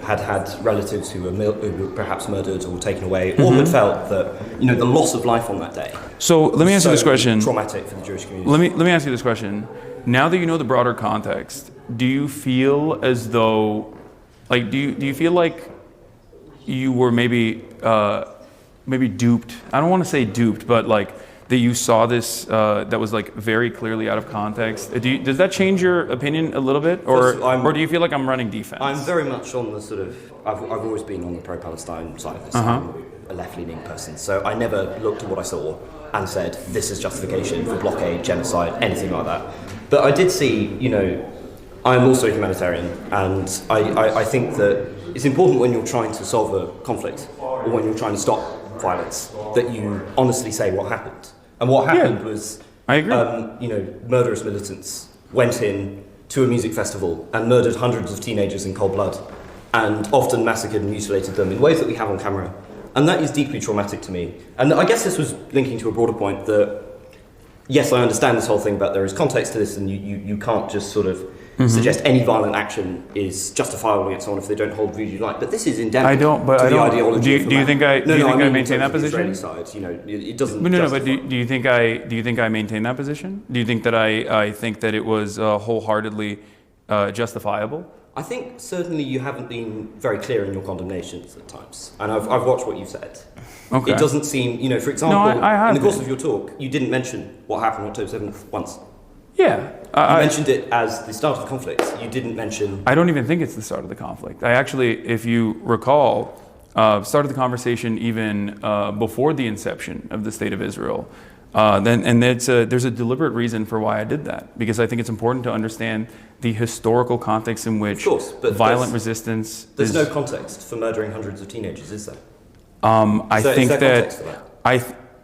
had relatives who were perhaps murdered or taken away, or had felt that, the loss of life on that day. So let me ask you this question. Traumatic for the Jewish community. Let me ask you this question. Now that you know the broader context, do you feel as though, do you feel like you were maybe duped? I don't want to say duped, but that you saw this that was very clearly out of context. Does that change your opinion a little bit, or do you feel like I'm running defense? I'm very much on the sort of. I've always been on the pro-Palestine side of this. I'm a left-leaning person, so I never looked at what I saw and said this is justification for blockade, genocide, anything like that. But I did see, I'm also a humanitarian, and I think that it's important when you're trying to solve a conflict or when you're trying to stop violence that you honestly say what happened. And what happened was, I agree. Murderous militants went in to a music festival and murdered hundreds of teenagers in cold blood, and often massacred and mutilated them in ways that we have on camera. And that is deeply traumatic to me. And I guess this was linking to a broader point that, yes, I understand this whole thing, but there is context to this, and you can't just sort of suggest any violent action is justifiable against someone if they don't hold views you like. But this is endemic to the ideology. Do you think I maintain that position? Side, it doesn't. No. But do you think I maintain that position? Do you think that I think that it was wholeheartedly justifiable? I think certainly you haven't been very clear in your condemnations at times, and I've watched what you've said. Okay. It doesn't seem, for example, I in the course of your talk, you didn't mention what happened on October 7th once. Yeah. You mentioned it as the start of the conflict. You didn't mention... I don't even think it's the start of the conflict. I actually, if you recall, started the conversation even before the inception of the State of Israel. There's a deliberate reason for why I did that, because I think it's important to understand the historical context in which violent resistance... There's no context for murdering hundreds of teenagers, is there?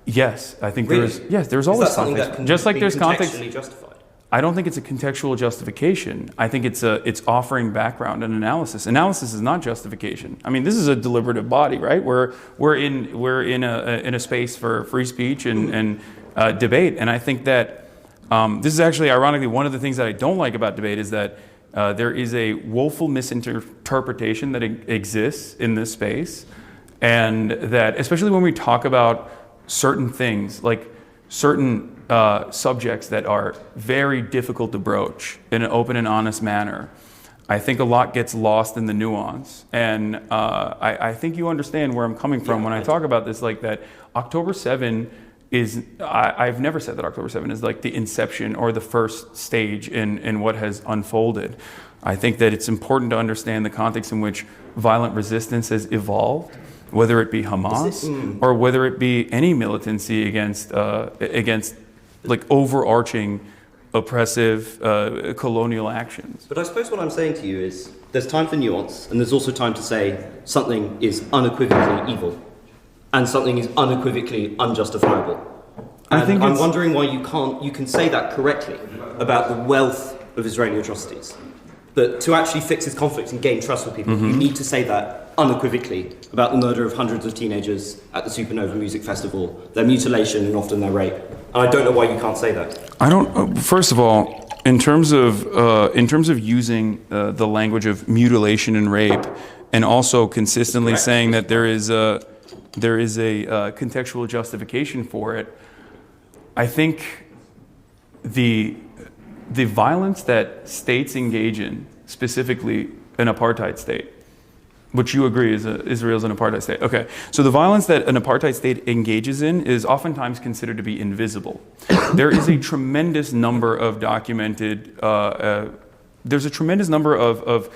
Yes, I think really? There's always context. Just like there's context. Justified? I don't think it's a contextual justification. I think it's offering background and analysis. Analysis is not justification. I mean, this is a deliberative body, right? We're in a space for free speech and debate. And I think that this is actually, ironically, one of the things that I don't like about debate is that there is a woeful misinterpretation that exists in this space, and that especially when we talk about certain things, like certain subjects that are very difficult to broach in an open and honest manner, I think a lot gets lost in the nuance. And I think you understand where I'm coming from when I talk about this, like that October 7 is, I've never said that October 7 is like the inception or the first stage in what has unfolded. I think that it's important to understand the context in which violent resistance has evolved, whether it be Hamas or whether it be any militancy against like overarching oppressive colonial actions. But I suppose what I'm saying to you is there's time for nuance, and there's also time to say something is unequivocally evil and something is unequivocally unjustifiable. And I'm wondering why you can say that correctly about the wealth of Israeli atrocities. But to actually fix this conflict and gain trust with people, you need to say that unequivocally about the murder of hundreds of teenagers at the Supernova Music Festival, their mutilation and often their rape. And I don't know why you can't say that. I don't. First of all, in terms of using the language of mutilation and rape, and also consistently saying that there is a contextual justification for it, I think the violence that states engage in, specifically an apartheid state, which you agree is Israel's an apartheid state. Okay, so the violence that an apartheid state engages in is oftentimes considered to be invisible. There is a tremendous number of documented, there's a tremendous number of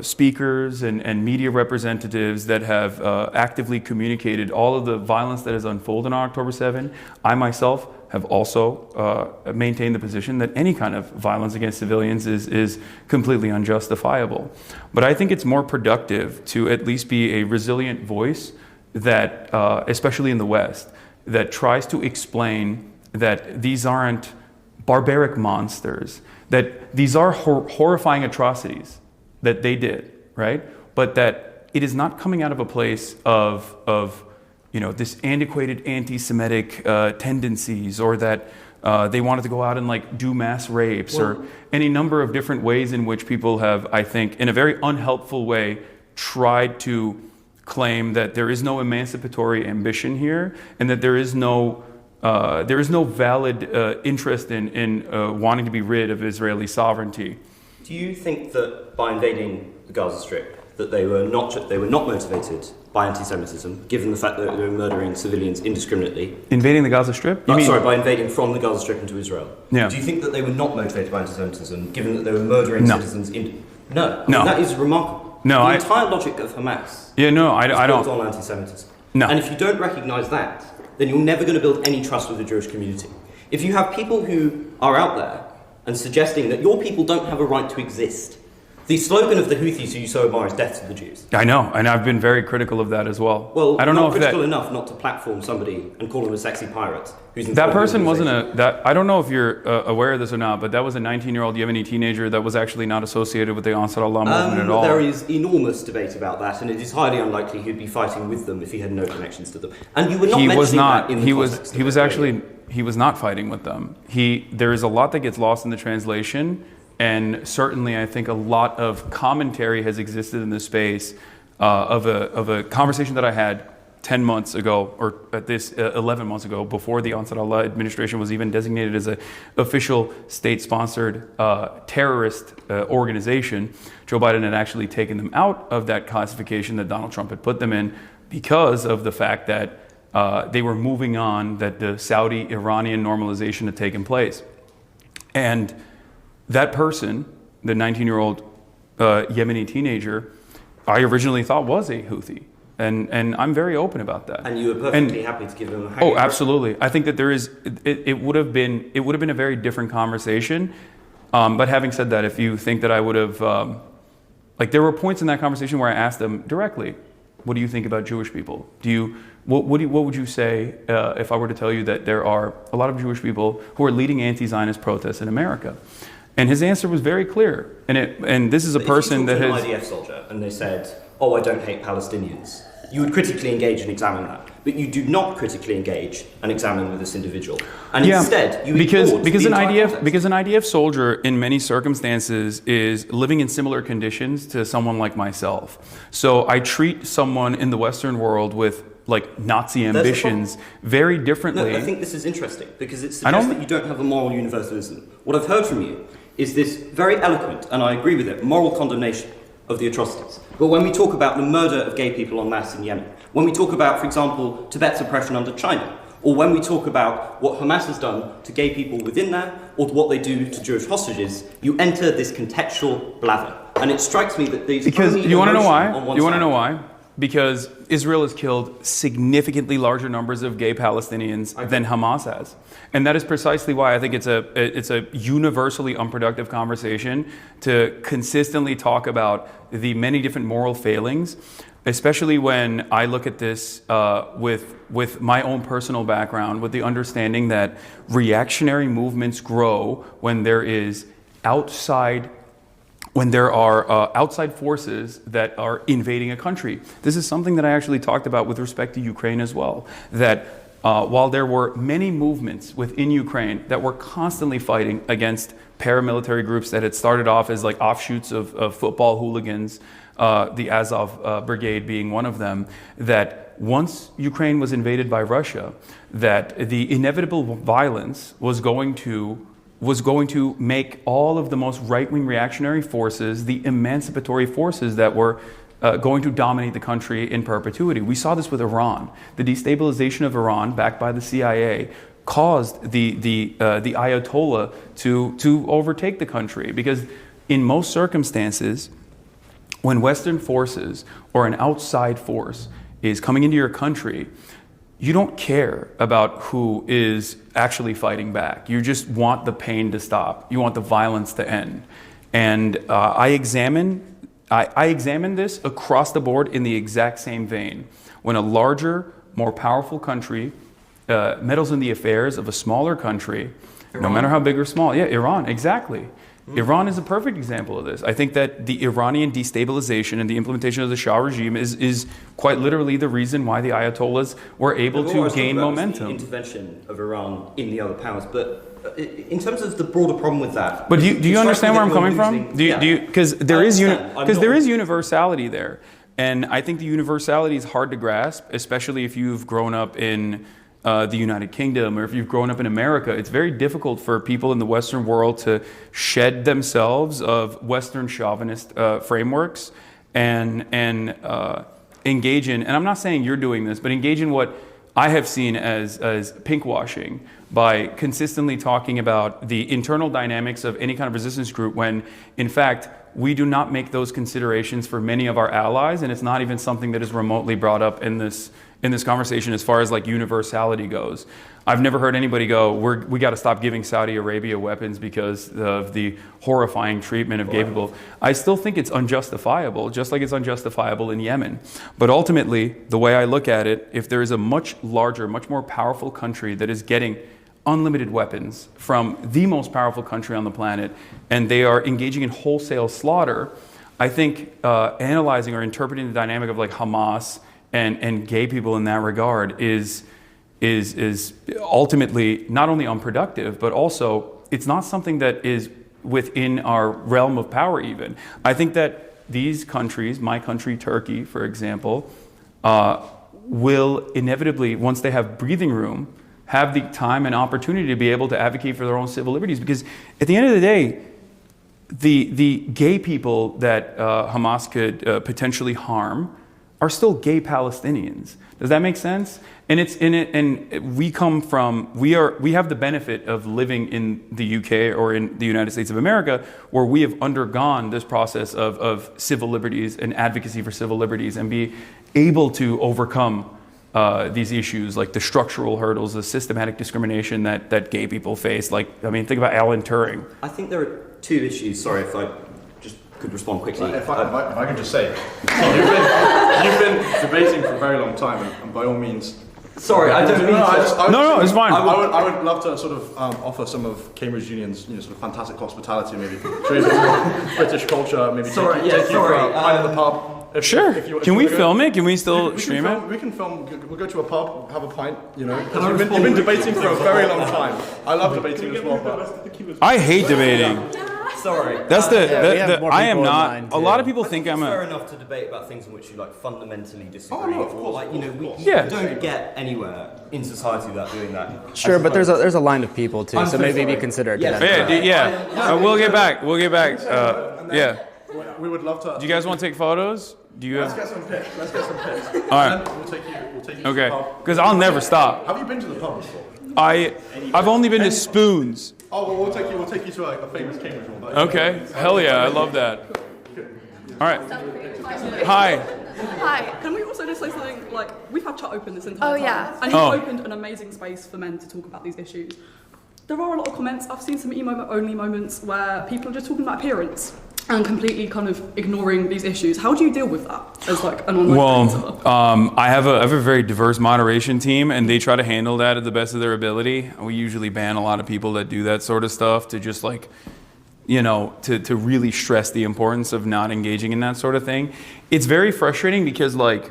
speakers and media representatives that have actively communicated all of the violence that has unfolded on October 7. I myself have also maintained the position that any kind of violence against civilians is completely unjustifiable. But I think it's more productive to at least be a resilient voice that, especially in the West, that tries to explain that these aren't barbaric monsters, that these are horrifying atrocities that they did, right? But that it is not coming out of a place of this antiquated anti-Semitic tendencies, or that they wanted to go out and like do mass rapes, or any number of different ways in which people have, I think, in a very unhelpful way, tried to claim that there is no emancipatory ambition here, and that there is no valid interest in wanting to be rid of Israeli sovereignty. Do you think that by invading the Gaza Strip, that they were not motivated by anti-Semitism, given the fact that they were murdering civilians indiscriminately? Invading the Gaza Strip? By invading from the Gaza Strip into Israel. Yeah. Do you think that they were not motivated by anti-Semitism, given that they were murdering citizens? No. No. That is remarkable. No, the entire logic of Hamas I don't. is built on anti-Semitism. No. And if you don't recognise that, then you're never going to build any trust with the Jewish community. If you have people who are out there and suggesting that your people don't have a right to exist, the slogan of the Houthis, who you so admire, is death to the Jews. I know, and I've been very critical of that as well. Well, I don't know if critical enough not to platform somebody and call him a sexy pirate. That person wasn't I don't know if you're aware of this or not, but that was a 19-year-old Yemeni teenager that was actually not associated with the Ansar Allah movement at all. There is enormous debate about that, and it is highly unlikely he'd be fighting with them if he had no connections to them. And you were not mentioning that in the context of it. He was not fighting with them. There is a lot that gets lost in the translation, and certainly I think a lot of commentary has existed in this space of a conversation that I had 10 months ago, or at this 11 months ago, before the Ansar Allah administration was even designated as an official state-sponsored terrorist organization. Joe Biden had actually taken them out of that classification that Donald Trump had put them in because of the fact that they were moving on, that the Saudi-Iranian normalization had taken place. And that person, the 19-year-old Yemeni teenager, I originally thought was a Houthi. And I'm very open about that. And you were perfectly happy to give him a hang. Oh, absolutely. I think that there is. It would have been a very different conversation. But having said that, if you think that I would have, there were points in that conversation where I asked them directly, "What do you think about Jewish people? What would you say if I were to tell you that there are a lot of Jewish people who are leading anti-Zionist protests in America?" And his answer was very clear. And this is a person that has. If you talked to an IDF soldier and they said, "Oh, I don't hate Palestinians," you would critically engage and examine that. But you do not critically engage and examine with this individual. And instead, you because an IDF IDF soldier in many circumstances is living in similar conditions to someone like myself. So I treat someone in the Western world with Nazi ambitions very differently. No, I think this is interesting because it suggests that you don't have a moral universalism. What I've heard from you is this very eloquent, and I agree with it, moral condemnation of the atrocities. But when we talk about the murder of gay people en masse in Yemen, when we talk about, for example, Tibet's oppression under China, or when we talk about what Hamas has done to gay people within there, or what they do to Jewish hostages, you enter this contextual blather. And it strikes me that these you want to know why? You want to know why? Because Israel has killed significantly larger numbers of gay Palestinians than Hamas has. And that is precisely why I think it's a universally unproductive conversation to consistently talk about the many different moral failings, especially when I look at this with my own personal background, with the understanding that reactionary movements grow when there are outside forces that are invading a country. This is something that I actually talked about with respect to Ukraine as well, that while there were many movements within Ukraine that were constantly fighting against paramilitary groups that had started off as offshoots of football hooligans, the Azov Brigade being one of them, that once Ukraine was invaded by Russia, that the inevitable violence was going to was going to make all of the most right-wing reactionary forces the emancipatory forces that were going to dominate the country in perpetuity. We saw this with Iran. The destabilization of Iran, backed by the CIA, caused the Ayatollah to overtake the country, because in most circumstances, when Western forces or an outside force is coming into your country, you don't care about who is actually fighting back. You just want the pain to stop. You want the violence to end. And I examine this across the board in the exact same vein. When a larger, more powerful country meddles in the affairs of a smaller country, no matter how big or small. Yeah, Iran, exactly. Iran is a perfect example of this. I think that the Iranian destabilization and the implementation of the Shah regime is quite literally the reason why the Ayatollahs were able to gain momentum. The intervention of Iran in the other powers, but in terms of the broader problem with that. But do you understand where I'm coming from? Because there is universality there, and I think the universality is hard to grasp, especially if you've grown up in the United Kingdom, or if you've grown up in America. It's very difficult for people in the Western world to shed themselves of Western chauvinist frameworks and engage in, and I'm not saying you're doing this, but engage in what I have seen as pinkwashing by consistently talking about the internal dynamics of any kind of resistance group, when in fact we do not make those considerations for many of our allies, and it's not even something that is remotely brought up in this conversation as far as like universality goes. I've never heard anybody go, we got to stop giving Saudi Arabia weapons because of the horrifying treatment of gay people. I still think it's unjustifiable, just like it's unjustifiable in Yemen. But ultimately, the way I look at it, if there is a much larger, much more powerful country that is getting unlimited weapons from the most powerful country on the planet, and they are engaging in wholesale slaughter, I think analyzing or interpreting the dynamic of like Hamas and gay people in that regard is ultimately not only unproductive, but also it's not something that is within our realm of power even. I think that these countries, my country, Turkey, for example, will inevitably, once they have breathing room, have the time and opportunity to be able to advocate for their own civil liberties. Because at the end of the day, the gay people that Hamas could potentially harm are still gay Palestinians. Does that make sense? And we have the benefit of living in the UK or in the United States of America, where we have undergone this process of civil liberties and advocacy for civil liberties, and be able to overcome these issues like the structural hurdles, the systematic discrimination that gay people face. Like, I mean, think about Alan Turing. I think there are two issues. Sorry if I just could respond quickly. If I can just say, you've been debating for a very long time, and by all means. Sorry, I don't mean to. No, it's fine. I would love to sort of offer some of Cambridge Union's sort of fantastic hospitality, maybe trade British culture, maybe take you for a pint at the pub. Sure. Can we film it? Can we still stream it? We can film. We'll go to a pub, have a pint. Because you've been debating for a very long time. I love debating as well, but I hate debating. Sorry. That's I am not. A lot of people think I'm fair enough to debate about things in which you like fundamentally disagree. Oh, no, of course, like, we Yeah. don't get anywhere in society without doing that. Sure, but there's a line of people too, so maybe consider it. We'll get back. Yeah. We would love to. Do you guys want to take photos? Let's get some pics. All right. We'll take you to the Okay. pub. Because I'll never stop. Have you been to the pub before? I've only been to Spoons. Oh, well, we'll take you to a famous Cambridge one. Okay. Hell yeah, I love that. All right. Hi. Hi. Can we also just say something like, we've had chat open this entire time. Oh, yeah. And you've opened an amazing space for men to talk about these issues. There are a lot of comments. I've seen some emo-only moments where people are just talking about appearance and completely kind of ignoring these issues. How do you deal with that as like an online presenter? I have a very diverse moderation team, and they try to handle that at the best of their ability. We usually ban a lot of people that do that sort of stuff to just like, to really stress the importance of not engaging in that sort of thing. It's very frustrating because like,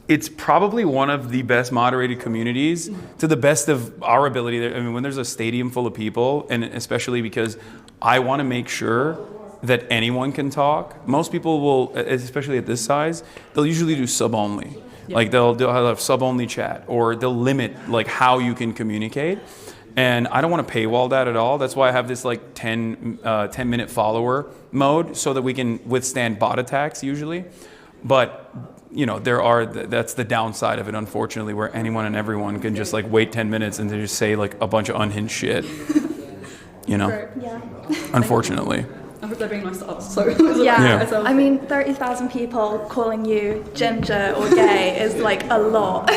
it's probably one of the best moderated communities to the best of our ability. I mean, when there's a stadium full of people, and especially because I want to make sure that anyone can talk. Most people will, especially at this size, they'll usually do sub only. Yeah. Like they'll have sub only chat, or they'll limit like how you can communicate. And I don't want to paywall that at all. That's why I have this like 10-minute follower mode so that we can withstand bot attacks usually. But you know, that's the downside of it, unfortunately, where anyone and everyone can just like wait 10 minutes and they just say like a bunch of unhinged shit. You know? Yeah. Unfortunately. I hope they're being nice to us. So Yeah. I mean, 30,000 people calling you ginger or gay is like a lot.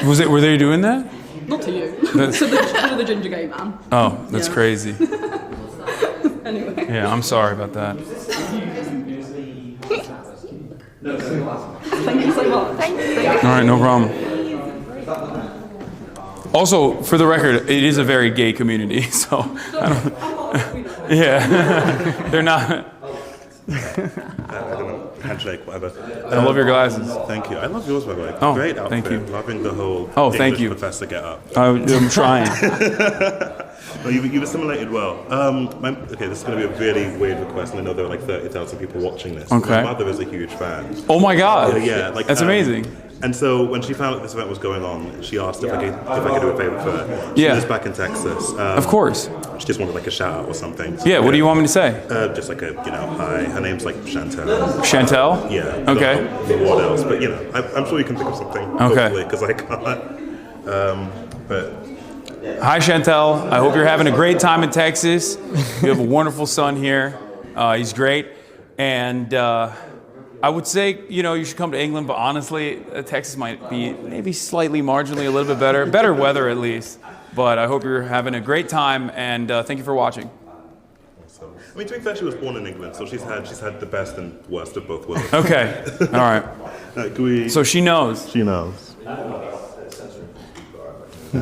Were they doing that? Not to you. to the ginger gay man. Oh, that's crazy. Anyway. Yeah, I'm sorry about that. Thank you so much. Thank you. All right, no problem. Also, for the record, it is a very gay community, so I don't. Yeah, they're not. I don't know, handshake, whatever. I love your glasses. Thank you. I love yours, by the way. Oh, great outfit. thank you. Loving the whole thank you. professor get up. I'm trying. No, you've assimilated well. Okay, this is going to be a really weird request, and I know there are like 30,000 people watching this. Okay. My mother is a huge fan. Oh my God! Yeah, like that's amazing. And so when she found out this event was going on, she asked if I could do a favor for her. She lives back in Texas. Of course. She just wanted like a shout out or something. Yeah. What do you want me to say? Just like a hi. Her name's like Chantel. Chantel? Yeah. Okay. What else? But you know, I'm sure you can think of something. Okay. Because I can't. But. Hi, Chantel. I hope you're having a great time in Texas. You have a wonderful son here. He's great. And I would say, you should come to England, but honestly, Texas might be maybe slightly marginally a little bit better. Better weather, at least. But I hope you're having a great time, and thank you for watching. I mean, to be fair, she was born in England, so she's had the best and worst of both worlds. Okay. All right. So she knows. She knows.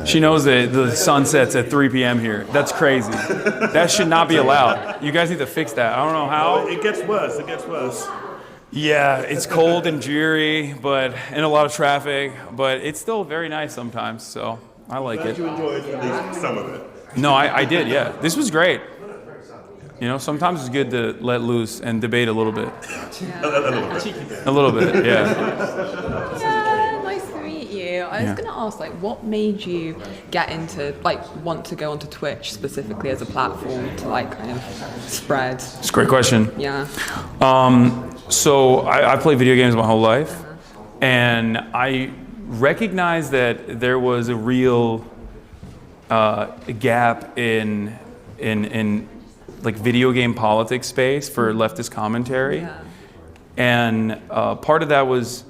She knows that the sun sets at 3 p.m. here. That's crazy. That should not be allowed. You guys need to fix that. I don't know how. It gets worse. It gets worse. Yeah, it's cold and dreary, and a lot of traffic, but it's still very nice sometimes, so I like it. You enjoyed at least some of it. No, I did, yeah. This was great. Sometimes it's good to let loose and debate a little bit. A little bit, yeah. Yeah, nice to meet you. I was going to ask, what made you get into, want to go onto Twitch specifically as a platform to, kind of spread? It's a great question. Yeah. So I played video games my whole life, and I recognized that there was a real gap in video game politics space for leftist commentary. Yeah. And part of that was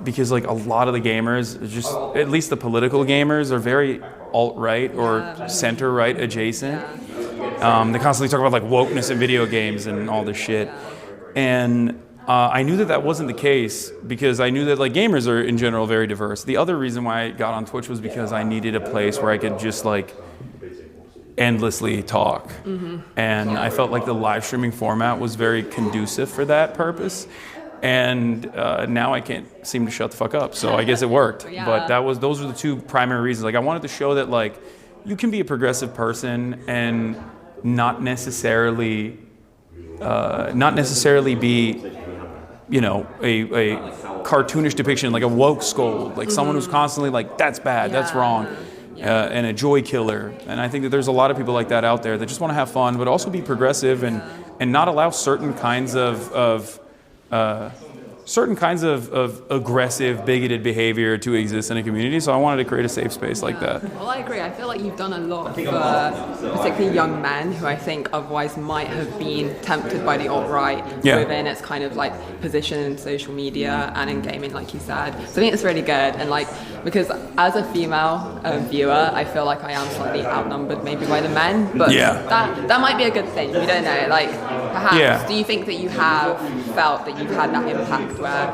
because a lot of the gamers, just at least the political gamers, are very alt-right or center-right adjacent. They constantly talk about wokeness in video games and all this shit. And I knew that wasn't the case because I knew that gamers are in general very diverse. The other reason why I got on Twitch was because I needed a place where I could just endlessly talk. Mm-hmm. And I felt like the live streaming format was very conducive for that purpose. And now I can't seem to shut the fuck up. So I guess it worked. Yeah. But those were the two primary reasons. I wanted to show that you can be a progressive person and not necessarily be a cartoonish depiction, like a woke scold, someone who's constantly that's bad, that's wrong. And a joy killer. And I think that there's a lot of people like that out there that just want to have fun, but also be progressive and not allow certain kinds of aggressive, bigoted behavior to exist in a community. So I wanted to create a safe space like that. Well, I agree. I feel like you've done a lot for particularly young men who I think otherwise might have been tempted by the alt-right within its kind of position in social media and in gaming, like you said. So I think it's really good. And because as a female viewer, I feel like I am slightly outnumbered maybe by the men, but that might be a good thing. We don't know. Perhaps, do you think that you have felt that you've had that impact where...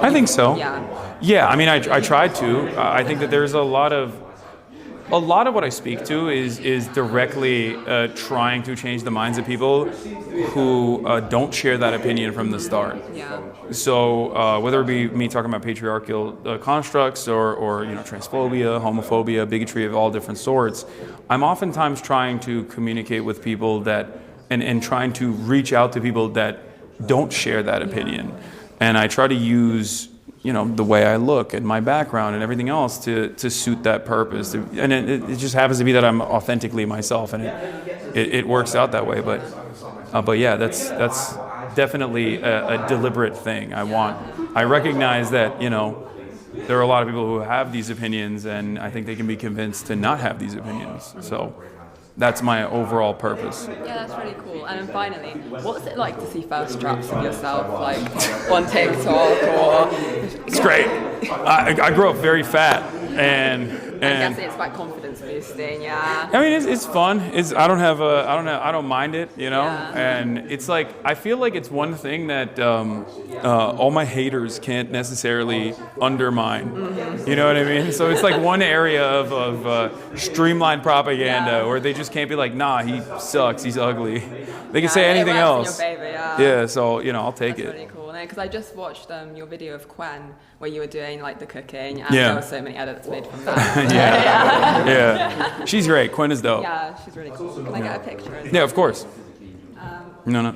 I think so. Yeah. I mean, I tried to. I think that there's a lot of what I speak to is directly trying to change the minds of people who don't share that opinion from the start. Yeah. So whether it be me talking about patriarchal constructs or transphobia, homophobia, bigotry of all different sorts, I'm oftentimes trying to communicate with people that and trying to reach out to people that don't share that opinion. And I try to use the way I look and my background and everything else to suit that purpose. And it just happens to be that I'm authentically myself, and it works out that way. But yeah, that's definitely a deliberate thing. I recognize that, there are a lot of people who have these opinions, and I think they can be convinced to not have these opinions. So that's my overall purpose. Yeah, that's really cool. And then finally, what's it like to see first drafts of yourself, like on TikTok or? It's great. I grew up very fat, and I guess it's like confidence boosting, yeah. I mean, it's fun. I don't mind it, And it's like, I feel like it's one thing that all my haters can't necessarily undermine. Mm-hmm. You know what I mean? So it's like one area of streamlined propaganda where they just can't be like, nah, he sucks, he's ugly. They can say anything else. In your favor, Yeah, so I'll take it. That's really cool. Because I just watched your video of Quen where you were doing like the cooking, and Yeah. there were so many edits made from that. Yeah. She's great. Quen is dope. Yeah, she's really cool. Can I get a picture? Yeah, of course. No.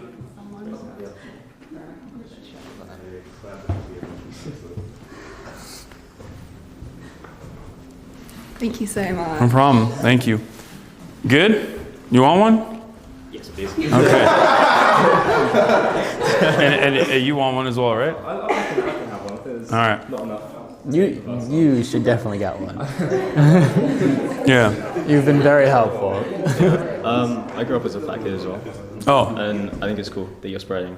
Thank you so much. No problem. Thank you. Good? You want one? Yes, please. Okay. and you want one as well, right? I can have one. All right. Not enough. You should definitely get one. Yeah. You've been very helpful. I grew up as a fat kid as well. Oh. And I think it's cool that you're spreading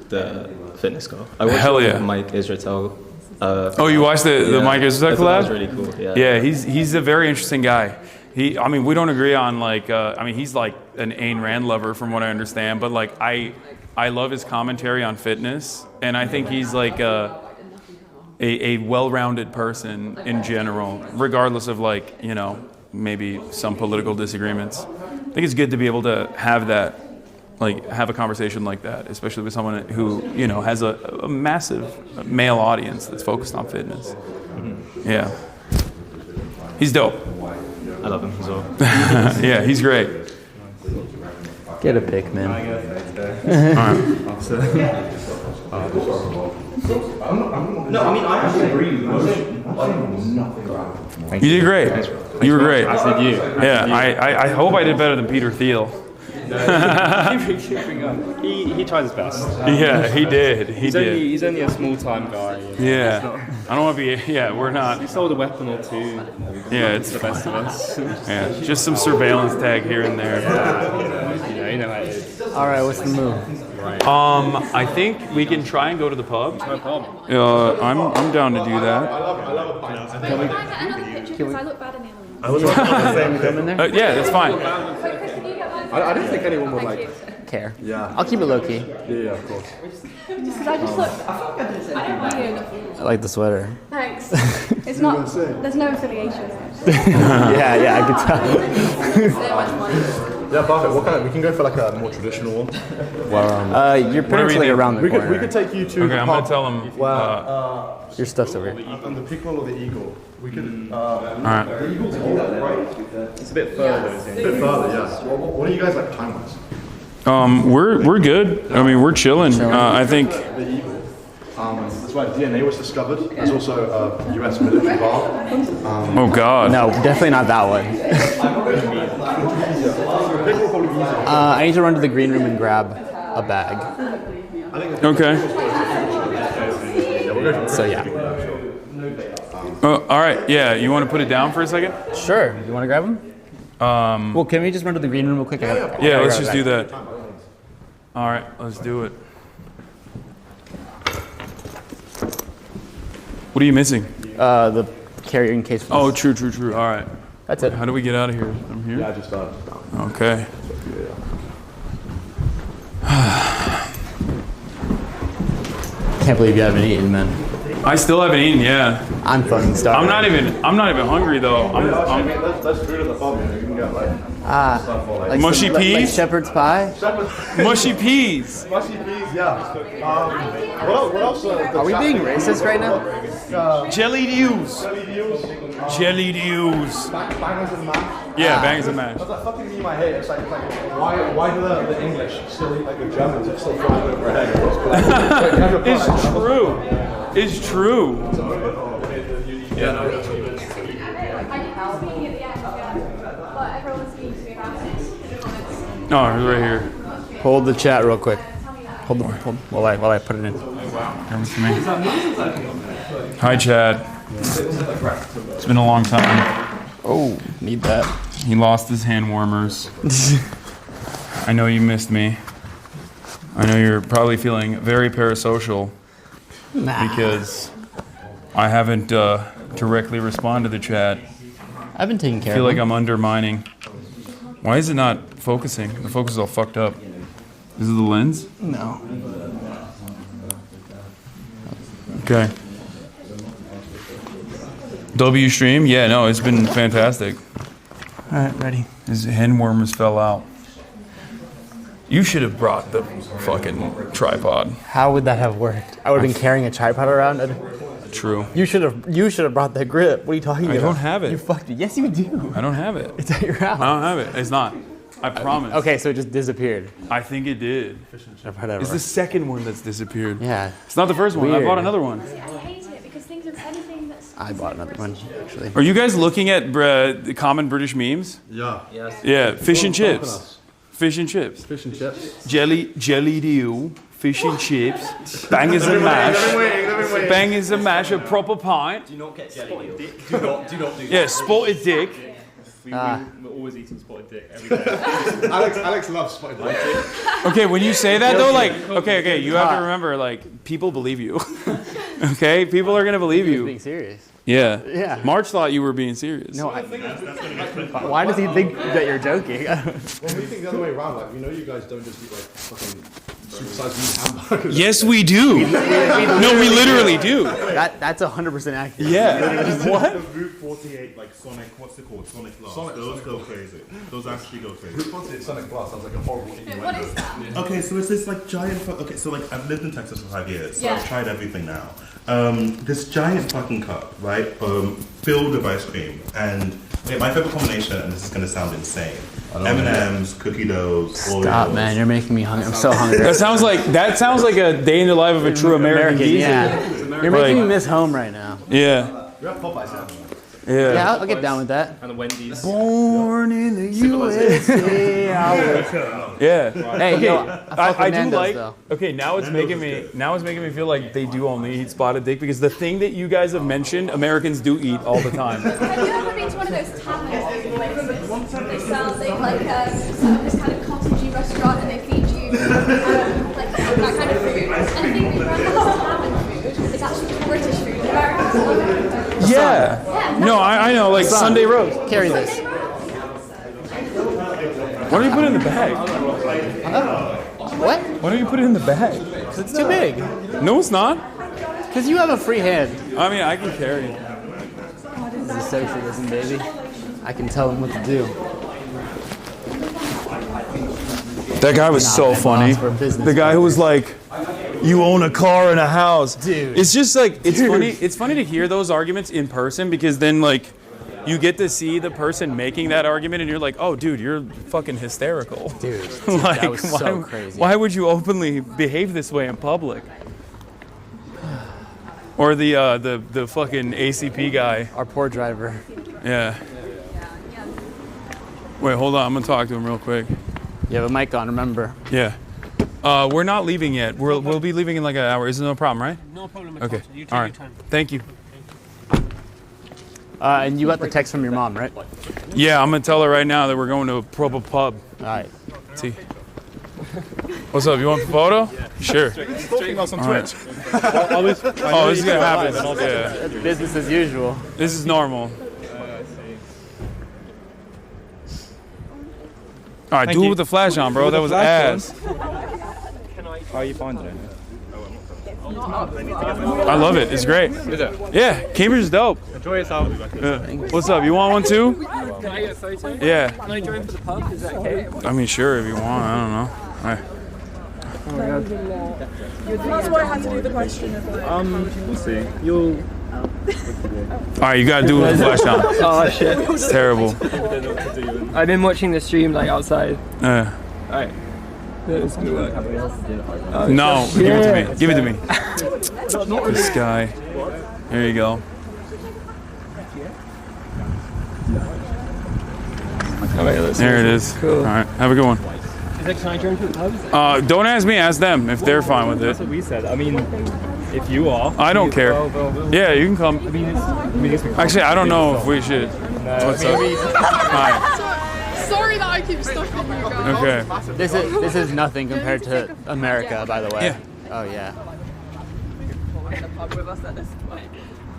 the fitness goal. I watched Hell yeah. Mike Israetel. You watched the Mike Israetel collab? That was really cool. Yeah. Yeah, he's a very interesting guy. We don't agree on he's like an Ayn Rand lover from what I understand, but like I love his commentary on fitness, and I think he's like a well-rounded person in general, regardless of maybe some political disagreements. I think it's good to be able to have that, have a conversation like that, especially with someone who, has a massive male audience that's focused on fitness. Mm-hmm. Yeah. He's dope. I love him as well. Yeah, he's great. Get a pic, man. No, I mean, I actually agree with You did great. You were great. I said you. Yeah, I hope I did better than Peter Thiel. He tried his best. Yeah, he did. He's only a small time guy. Yeah. I don't want to be. Yeah, we're not. He sold a weapon or two. Yeah, it's the best of us. Yeah, just some surveillance tag here and there. Yeah. You know how it is. All right, what's the move? Right. I think we can try and go to the pub. I'm down to do that. Can I get another picture because I look bad in the other one? I was saying in there. Yeah, that's fine. I don't think anyone would care. Yeah. I'll keep it low key. Yeah, of course. Just because I just look. I don't mind you. I like the sweater. Thanks. It's not. There's no affiliation. yeah, I could tell. Yeah, perfect. We can go for a more traditional one. You're pretty much around the corner. We could take you to. Okay, I'm gonna tell him. Your stuff's over here. On the Pickerel or the Eagle. We could. All right. The Eagle's right? It's a bit further. A bit further, yeah. What are you guys like time-wise? We're good. I mean, we're chilling. I think. The Eagle. That's why DNA was discovered. There's also a U.S. military bar. Oh God. No, definitely not that one. I need to run to the green room and grab a bag. Okay. So yeah. All right. Yeah. You want to put it down for a second? Sure. You want to grab them? Well, can we just run to the green room real quick? Yeah. Let's just do that. All right. Let's do it. What are you missing? The carrying case. Oh, true. All right. That's it. How do we get out of here? I'm here? Yeah, I just started. Okay. Can't believe you haven't eaten, man. I still haven't eaten. Yeah. I'm fucking starving. I'm not even hungry though. Let's food at the pub. You can get like mushy peas. Like shepherd's pie. Mushy peas. Mushy peas, yeah. What else? Are we being racist right now? Jellied ewes. Jellied ewes. Bangers and mash. Yeah, bangers and mash. That's like fucking me in my head. It's like why do the English still eat like the Germans? It's still flying over our head. It's true. is true. Yeah. No, he's right here. Hold the chat real quick. Hold while I put it in. Comes to me. Hi, Chad. It's been a long time. Oh, need that. He lost his hand warmers. I know you missed me. I know you're probably feeling very parasocial because I haven't directly responded to the chat. I've been taking care of it. I feel like I'm undermining. Why is it not focusing? The focus is all fucked up. Is it the lens? No. Okay. W stream? Yeah, no, it's been fantastic. All right, ready. His hand warmers fell out. You should have brought the fucking tripod. How would that have worked? I would have been carrying a tripod around. True. You should have brought the grip. What are you talking about? I don't have it. You fucked it. Yes, you do. I don't have it. It's at your house. I don't have it. It's not. I promise. Okay, so it just disappeared. I think it did. Whatever. It's the second one that's disappeared. Yeah. It's not the first one. I Weird. bought another one. I hate it because things are anything that's. I bought another one, actually. Are you guys looking at the common British memes? Yeah. Yes. Yeah, fish and chips. Fish and chips. Fish and chips. Jelly deal. Fish and chips. Bangers and mash. Bangers and mash. A proper pint. Do not get jelly deal. Do not do that. Yeah, spotted dick. We're always eating spotted dick every day. Alex loves spotted dick. Okay, when you say that though, like, okay, you have to remember, like, people believe you. Okay, people are gonna believe you. Being serious. Yeah. Yeah. March thought you were being serious. No, why does he think that you're joking? Well, we think the other way around. Like, we know you guys don't just eat like fucking supersized meat hamburgers. Yes, we do. No, we literally do. That's 100% accurate. Yeah. What? The Route 48, like Sonic, what's it called? Sonic Glass. Those go crazy. Those actually go crazy. Route 48 Sonic Glass sounds like a horrible thing. What is that? Okay, so it's this like giant. Okay, so like I've lived in Texas for 5 years, so Yeah. I've tried everything now. This giant fucking cup, right, filled with ice cream, and okay, my favorite combination, and this is gonna sound insane: M&Ms, cookie doughs, Oreos. Stop, man! You're making me hungry. I'm so hungry. That sounds like a day in the life of a true American geezer. Yeah. You're making me miss home right now. Yeah. You're at Popeyes now. Yeah. I'll get down with that. And the Wendy's. Born in the USA. Yeah. Hey, okay. yo, I do Nando's, like. though. Okay, now it's making me feel like they do only eat spotted dick because the thing that you guys have mentioned, Americans do eat all the time. Have you ever been to one of those tapas places? They sell like this kind of cottagey restaurant and they feed you like that kind of food. And I think the American food is actually British food. Americans love it. Yeah. No, I know, like Sunday roast. Carry this. Why don't you put it in the bag? What? Why don't you put it in the bag? It's too big. No, it's not. Because you have a free hand. I mean, I can carry it. This is socialism, baby. I can tell them what to do. That guy was so funny. The guy who was like, "You own a car and a house." Dude. It's just like it's funny. It's funny to hear those arguments in person because then like you get to see the person making that argument and you're like, "Oh, dude, you're fucking hysterical." Dude, like, that was so crazy. Why would you openly behave this way in public? Or the fucking ACP guy. Our poor driver. Yeah. Wait, hold on. I'm gonna talk to him real quick. You have a mic on, remember. Yeah. We're not leaving yet. We'll be leaving in like an hour. Is it no problem, right? No problem at Okay. all. You take All your right. time. Thank you. And you got the text from your mom, right? Yeah, I'm gonna tell her right now that we're going to a proper pub. All right. See. What's up? You want a photo? Yeah. Sure. Stalking us on All right. Twitch. Oh, this is gonna happen. Yeah. Business as usual. This is normal. All right, do it with the flash on, bro. That was ass. How are you finding it? I love it. It's great. Is it? Yeah, Cambridge is dope. Enjoy yourself. Yeah. What's up? You want one too? Can I get a photo? Yeah. Can I join for the pub? Is that okay? I mean, sure, if you want. I don't know. All right. That's why I had to do the question of like. We'll see. You'll. All right, you gotta do it with the flash on. Oh shit. It's terrible. I've been watching the stream like outside. All right. No, give it to me. Give it to me. This guy. There you go. There it is. Cool. All right, have a good one. Is that can I join to the pubs? Don't ask me, ask them if they're fine with it. That's what we said. I mean, if you are. I don't care. Yeah, you can come. Actually, I don't know if we should. What's up? Hi. Sorry that I keep stuck on you guys. Okay. This is nothing compared to America, by the way. Yeah. Oh yeah.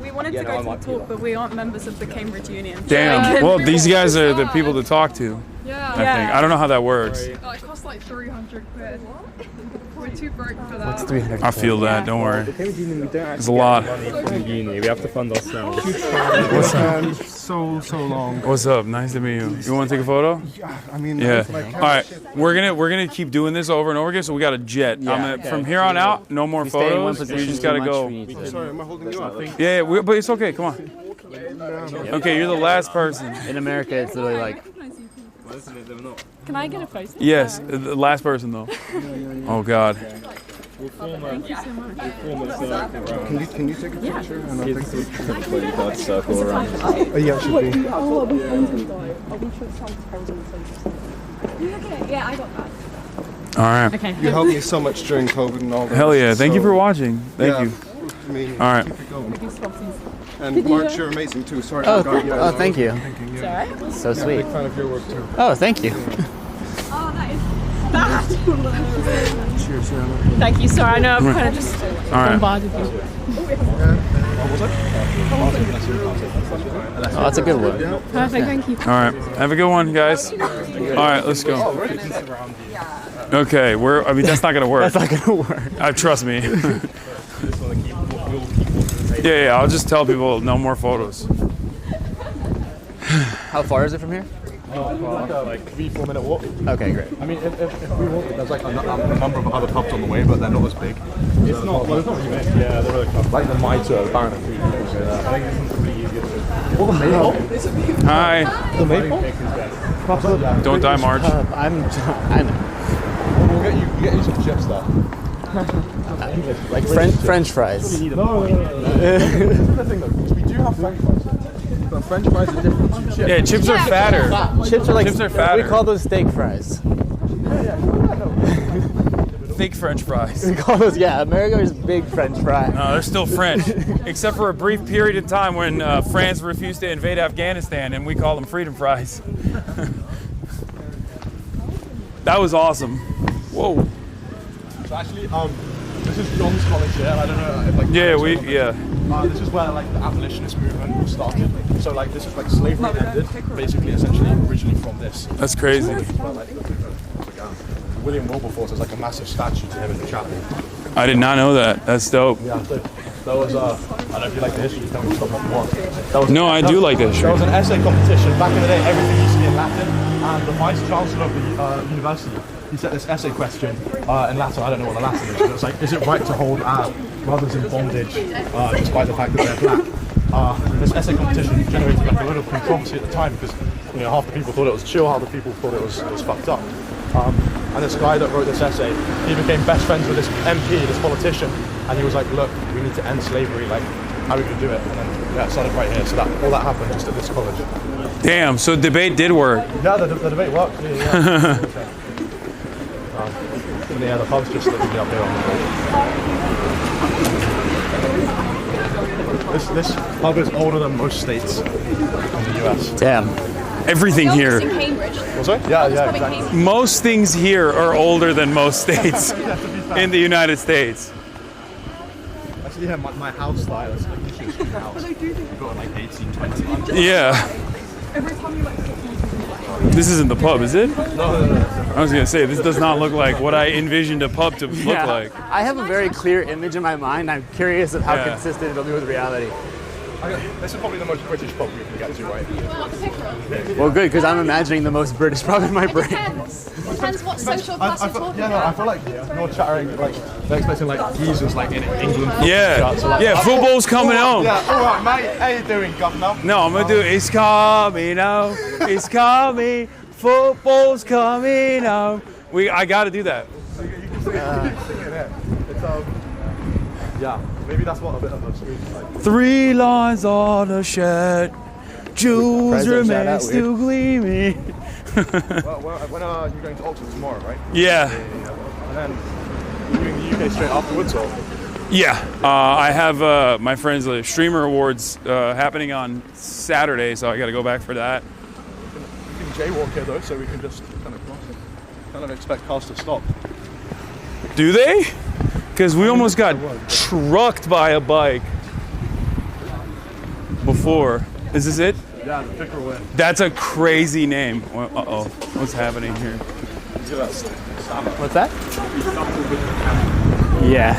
We wanted to go to the talk, but we aren't members of the Cambridge Union. Damn. Well, these guys are the people to talk to. Yeah. I think. I don't know how that works. It costs like 300 quid. We're too broke for that. What's 300? I feel that. Don't worry. It's a lot. We have to fund ourselves. What's up? So long. What's up? Nice to meet you. You want to take a photo? Yeah, I mean, yeah. like, All right, we're gonna keep doing this over and over again. So we got a jet. From here on out, no more photos. You just gotta go. Sorry, am I holding you up? Yeah, but it's okay. Come on. Okay, you're the last person. In America, it's literally like. Can I get a photo? Yes, the last person though. Oh God. Thank you so much. Can you take a picture? And I'll take the That circle around. Yeah, it should be. Yeah, I got that. All right. Okay. You helped me so much during COVID and all that. Hell yeah! Thank you for watching. Thank Yeah. you. I mean, All right. keep it going. And March, you're amazing too. Sorry, I Oh, forgot you. oh, thank you. Yeah. So sweet. Big fan of your work too. Oh, thank you. Oh, that is bad. Cheers, Rihanna. Thank you. Sorry, I know I've kind of just All right. bombarded you. Oh, that's a good one. Perfect. Thank you. All right. Have a good one, guys. All right, let's go. Okay, I mean, that's not gonna work. That's not gonna work. Trust me. Yeah, I'll just tell people no more photos. How far is it from here? Like 3-4 minute walk. Okay, great. I mean, if we walk, there's like a number of other pubs on the way, but they're not as big. It's not. Well, it's not really big. Yeah, they're really close. Like the Mitre, apparently. I think this one's pretty easy to. What the Maple? Hi. The Maple? Don't die, March. I know. We'll get you some chips there. Like French fries. No. This is the thing though, because we do have French fries. But French fries are different from chips. Yeah, chips are fatter. Chips are like Chips are fatter. We call those steak fries. Thick French fries. We call those America's big French fry. No, they're still French, except for a brief period of time when France refused to invade Afghanistan, and we call them freedom fries. That was awesome. Whoa. So actually, this is John's college here. I don't know if like. This is where like the abolitionist movement started. So like this is like slavery ended, basically, essentially, originally from this. That's crazy. William Wilberforce has like a massive statue to him in the chapel. I did not know that. That's dope. Yeah, so there was I don't know if you like the history. Tell me stop if you want. No, I do like the history. There was an essay competition back in the day. Everything used to be in Latin, and the vice chancellor of the university, he set this essay question in Latin. I don't know what the Latin is, but it's like, is it right to hold our brothers in bondage despite the fact that they're black? This essay competition generated like a lot of controversy at the time because half the people thought it was chill, half the people thought it was fucked up. And this guy that wrote this essay, he became best friends with this MP, this politician, and he was like, look, we need to end slavery, like, how are we going to do it? And then, it started right here, so all that happened just at this college. Damn, so debate did work. Yeah, the debate worked, yeah. The pub's just literally up here on the road. This pub is older than most states in the US. Damn. Everything here. In Cambridge. What's that? Yeah, exactly. Most things here are older than most states in the United States. Actually, yeah, my house style is like literally a house. We got like 1820. Yeah. Every time you like. This isn't the pub, is it? No. I was gonna say, this does not look like what I envisioned a pub to look like. I have a very clear image in my mind. I'm curious of how consistent it'll be with reality. This is probably the most British pub we can get to, right? Well, good, because I'm imagining the most British pub in my brain. Depends what social class you're talking about. I feel like you're chattering, like, they're expecting like geezers like in England. Yeah, football's coming home. Yeah, alright mate, how you doing, governor? No, I'm gonna do it's coming home, it's coming, football's coming home, I got to do that. So you can sing it in. It's yeah, maybe that's what a bit of a screech is like. 3 lines on a shed, jewels remain still gleaming. When are you going to Oxford tomorrow, right? Yeah. And then you're doing the UK straight afterwards, or? Yeah, I have my friend's Streamer Awards happening on Saturday, so I got to go back for that. You can jaywalk here though, so we can just kind of expect cars to stop. Do they? Because we almost got trucked by a bike before. Is this it? Yeah, the picker win. That's a crazy name. Uh-oh, what's happening here? What's that? Yeah.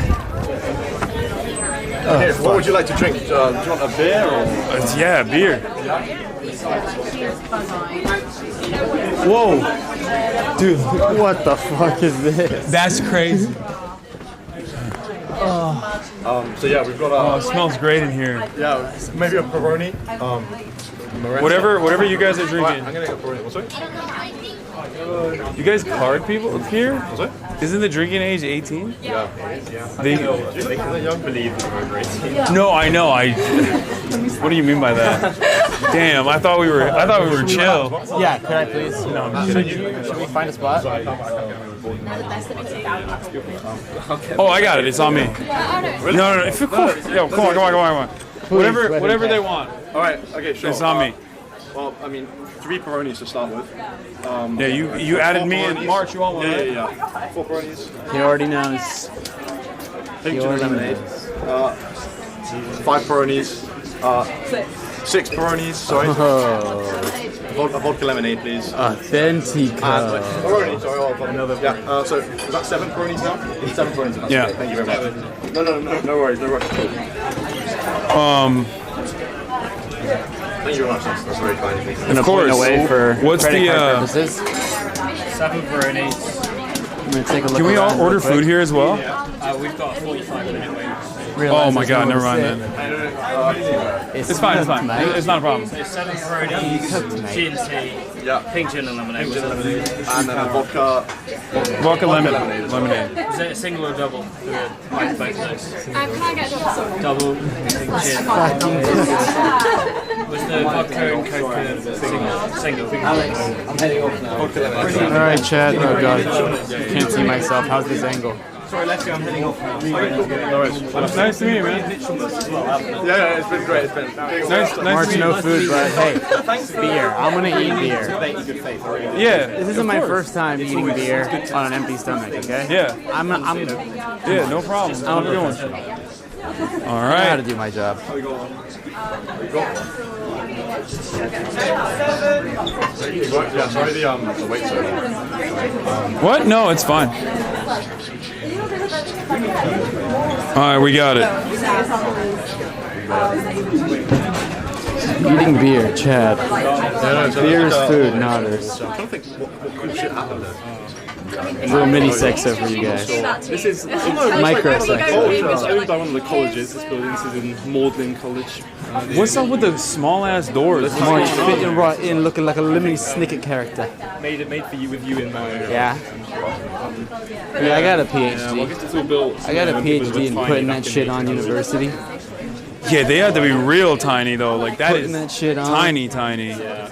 Okay, what would you like to drink? Do you want a beer or? Yeah, beer. Whoa, dude! What the fuck is this? That's crazy. So yeah, we've got Oh, it smells great in here. Yeah, maybe a Peroni. Whatever you guys are drinking. I'm gonna get a Peroni. What's it? You guys card people here? What's it? Isn't the drinking age 18? Yeah. They young believe that we're over 18. No, I know. What do you mean by that? Damn, I thought we were chill. Yeah, could I please? No, I'm kidding. Should we find a spot? Oh, I got it. It's on me. No. If you're cool. Yo, come on. Whatever they want. All right. Okay, sure. It's on me. Well, I mean, 3 Peronis to start with. Yeah, you added me in March. You want one? Yeah. 4 Peronis. He already knows. Pink gin and lemonade. 5 Peronis. 6 Peronis. Sorry. A vodka lemonade, please. Authentic. Peroni. Sorry. Another. Yeah. So is that 7 Peronis now? 7 Peronis. Yeah. Okay, thank you very much. No worries. No rush. Thank you very much. That's very kind of you. Of course. Away for what's the purposes. 7 Peronis. I'm gonna take a look. Can we all order food here as well? We've got a 45-minute wait. Oh my god, never mind then. It's fine. It's not a problem. So 7 Peronis, gin tea, pink gin and lemonade. And then a vodka lemonade. Is it a single or double? Like both those. Can I get Double, pink gin. Was the vodka and coke single? I'm heading off now. Alright, Chad. Oh god. Can't see myself. How's this angle? Sorry, Lefty, I'm heading off now. Nice to meet you, man. Yeah, it's been great. It's been nice March, to meet you. no food, but hey, beer. I'm gonna eat beer. Yeah. This isn't my first time eating beer on an empty stomach, okay? Yeah. Yeah, no problem. I'm going. All I know right. how to do my job. Yeah, sorry, the wait What? No, it's fine. All right, we got it. Eating beer, Chad. Beer is food, not ours. I'm trying to think what cool shit happened there. A little mini sexo for you guys. This is Micro I lived by one of the colleges. This building is in Magdalen College. What's up with the small ass doors? March fitting right in, looking like a Lemony Snicket character. Made for you with you in mind. Yeah. Yeah, I got a PhD. I got a PhD in putting that shit on university. Yeah, they have to be real tiny though. Like that Putting is that shit on. tiny. Yeah.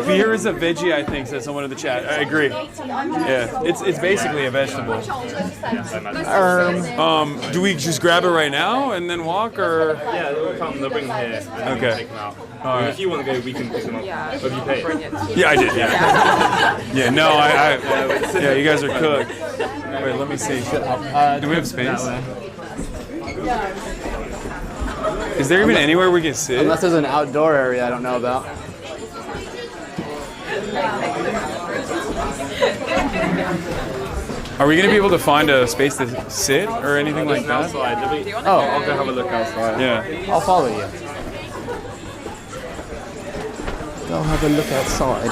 Beer is a veggie, I think, says someone in the chat. I agree. Yeah, it's basically a vegetable. Do we just grab it right now and then walk, or? Yeah, they'll come. They'll bring them here. And then we can take them out. All right. If you want to go, we can pick them up. Have you paid? Yeah, I did. Yeah. Yeah. No, yeah, you guys are cooked. Wait, let me see. Do we have space? Is there even anywhere we can sit? Unless there's an outdoor area I don't know about. Are we going to be able to find a space to sit or anything like that? Oh, I'll go have a look outside. Yeah. I'll follow you. Go have a look outside.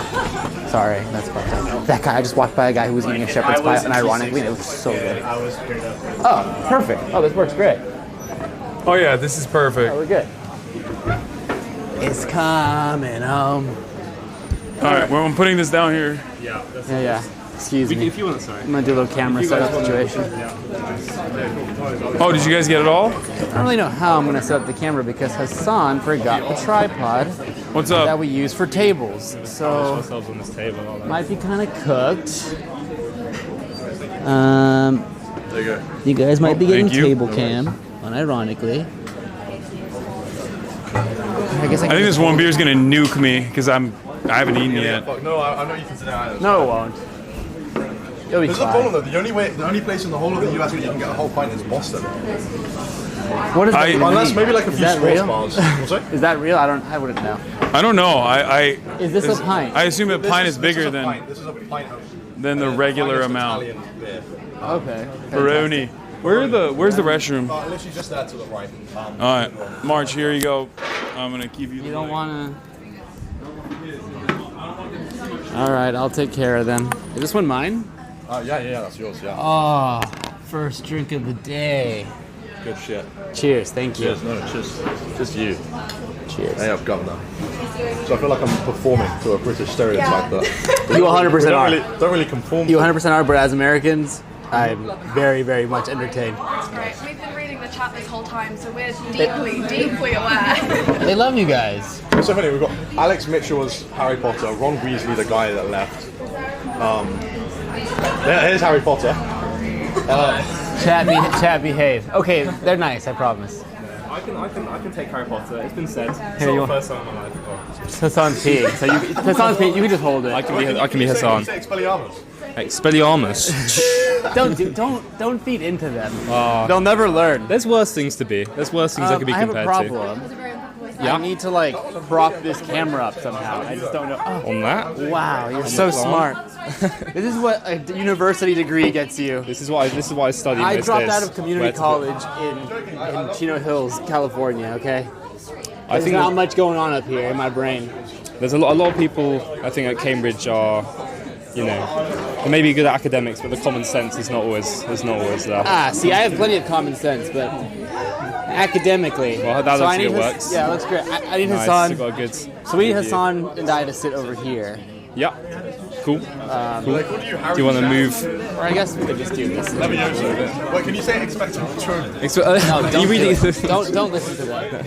Sorry, that's fine. That guy, I just walked by a guy who was eating a shepherd's pie, and ironically, it was so good. Oh, perfect. Oh, this works great. Oh yeah, this is perfect. Oh, we're good. It's coming home. All right, well, I'm putting this down here. Yeah. Yeah. Excuse me. If you want, sorry. I'm gonna do a little camera setup situation. Oh, did you guys get it all? I don't really know how I'm gonna set up the camera because Hasan forgot the tripod. What's up? That we use for tables. So ourselves on this table. might be kind of cooked. There you go. You guys might be getting Thank you. table cam, unironically. I guess I think this one beer is gonna nuke me because I haven't eaten yet. No, I'm not eating today either. No, it won't. It'll be There's a fine. problem though. The only place in the whole of the US where you can get a whole pint is Boston. What is that? Unless maybe like a Is few that sports real? bars. What's that? Is that real? I wouldn't know. I don't know. Is this a pint? I assume a pint is This bigger is a than pint. This is a pint the regular amount. Italian beer. Okay. Baroni. Where's the restroom? Literally just there to the right. All right, March. Here you go. I'm gonna keep you. You don't wanna. All right, I'll take care of them. Is this one mine? Yeah, that's yours. Yeah. Oh, first drink of the day. Good shit. Cheers. Thank you. Cheers. No, just you. Cheers. Hey, I've got that. So I feel like I'm performing to a British stereotype that You 100% are. Don't really conform. You 100% are, but as Americans, I'm very, very much entertained. That's great. We've been reading the chat this whole time, so we're deeply aware. They love you guys. It's so funny. We've got Alex Mitchell as Harry Potter, Ron Weasley, the guy that left. Here's Harry Potter. Chat behave. Okay, they're nice, I promise. I can take Harry Potter. It's been said. It's Here, not you the want- first time in my life. Hassan's peeing, so Hassan's peeing. You can just hold it. I can be Hasan. Say Expelliarmus. Expelliarmus. Don't feed into them. Oh. They'll never learn. There's worse things to be. There's worse things I could be I have compared a problem. Yeah? I need to prop this camera up somehow. I just don't know. Oh. On that? Wow, you're so smart. This is what a university degree gets you. This is what I studied. I most dropped days. out of community college in Chino Hills, California. Okay. There's not much going on up here in my brain. There's a lot of people I think at Cambridge are, they may be good at academics, but the common sense is not always there. See, I have plenty of common sense, but academically. Well, that so looks I need it works. Yeah, that's great. I need Nice, Hasan. you got a good So we need Hasan and I to sit over here. Yeah. Cool. Cool. Do you want to move? Or I guess we could just do this. Wait, can you say expected Patronum? No, don't do it. Don't listen to that.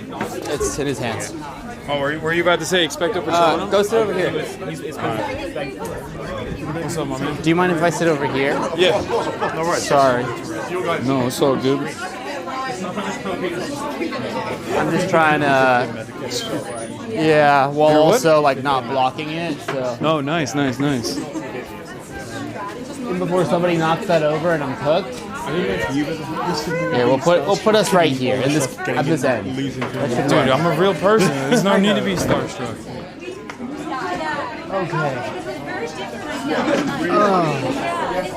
It's in his hands. Oh, were you about to say expecto patronum? Go sit over here. What's up, my man? Do you mind if I sit over here? Yeah. No, right. Sorry. No, it's all good. I'm just trying to. Yeah, while You're what? also not blocking it. So. Oh, nice. Even before somebody knocks that over and I'm cooked. Yeah, we'll put us right here at this end. Dude, I'm a real person. There's no need to be starstruck. Okay.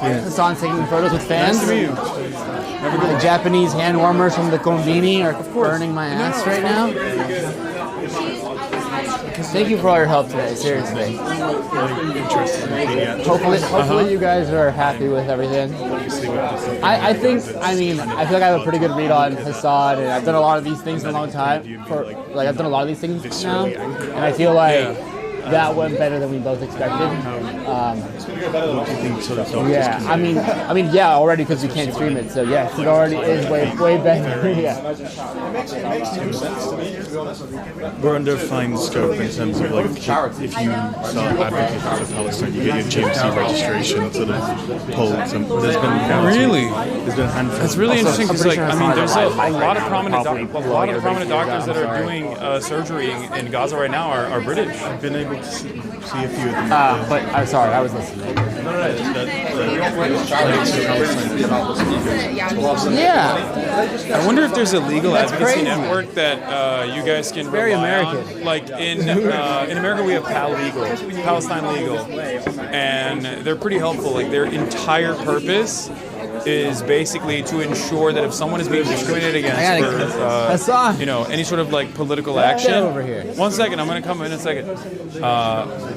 Hasan's taking photos with fans. Nice to meet you. The Japanese hand warmers from the Konbini are burning my ass right now. Thank you for all your help today, seriously. Hopefully you guys are happy with everything. I feel like I have a pretty good read on Hasan, and I've done a lot of these things in a long time. I've done a lot of these things now, and I feel like that went better than we both expected. Already because we can't stream it. So yes, it already is way better. Yeah. We're under fine scope in terms of if you start advocating for Palestine, you get your GMC registration sort of pulled. There's been there's been a handful. That's really interesting because there's a lot of prominent doctors that are doing surgery in Gaza right now are British. I've been able to see a few of them. But I'm sorry, I was listening. Yeah. I wonder if there's a legal advocacy network that you guys can very rely American. on. Like in America, we have Palestine Legal, and they're pretty helpful. Like their entire purpose is basically to ensure that if someone is being discriminated against for any sort of political action. Over here. 1 second, I'm going to come in a second.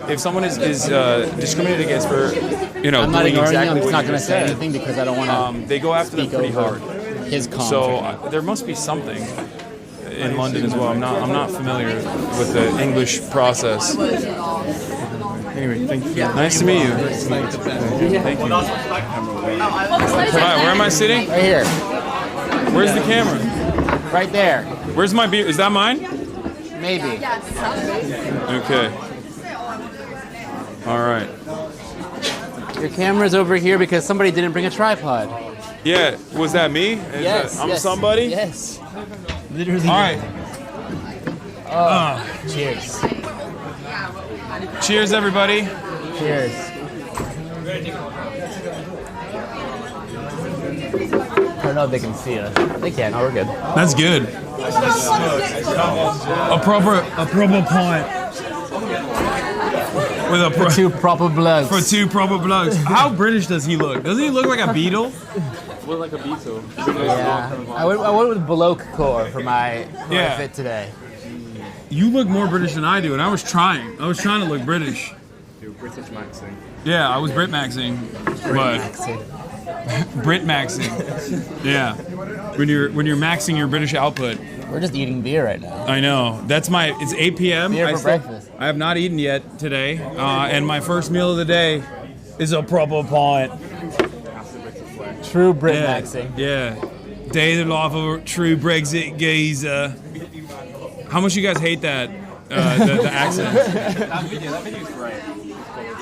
If someone is discriminated against for I'm not doing ignoring exactly you. I'm just what not you going to just say said, anything because I don't want to. they go after them pretty hard. His content. So there must be something in London as well. I'm not familiar with the English process. Anyway, thank you. Nice to meet you. Thank you. Hi, where am I sitting? Right here. Where's the camera? Right there. Where's my beer? Is that mine? Maybe. Okay. All right. Your camera's over here because somebody didn't bring a tripod. Yeah, was that me? I'm somebody? Yes. Literally. All right. Cheers. Cheers, everybody. Cheers. I don't know if they can see us. They can. Oh, we're good. That's good. A proper pint. With For two proper blokes. For two proper blokes. How British does he look? Doesn't he look like a Beatle? Look like a beetle. Yeah. I went with Baroque core for my fit today. You look more British than I do, and I was trying. I was trying to look British. You're British maxing. Yeah, I was Brit maxing. Brit maxing. Yeah. When you're maxing your British output. We're just eating beer right now. I know. It's 8 p.m. Beer for breakfast. I have not eaten yet today, and my first meal of the day is a proper pint. True Brit maxing. Yeah. Day in the life of a true Brexit geezer. How much you guys hate that, the accent? That video's great.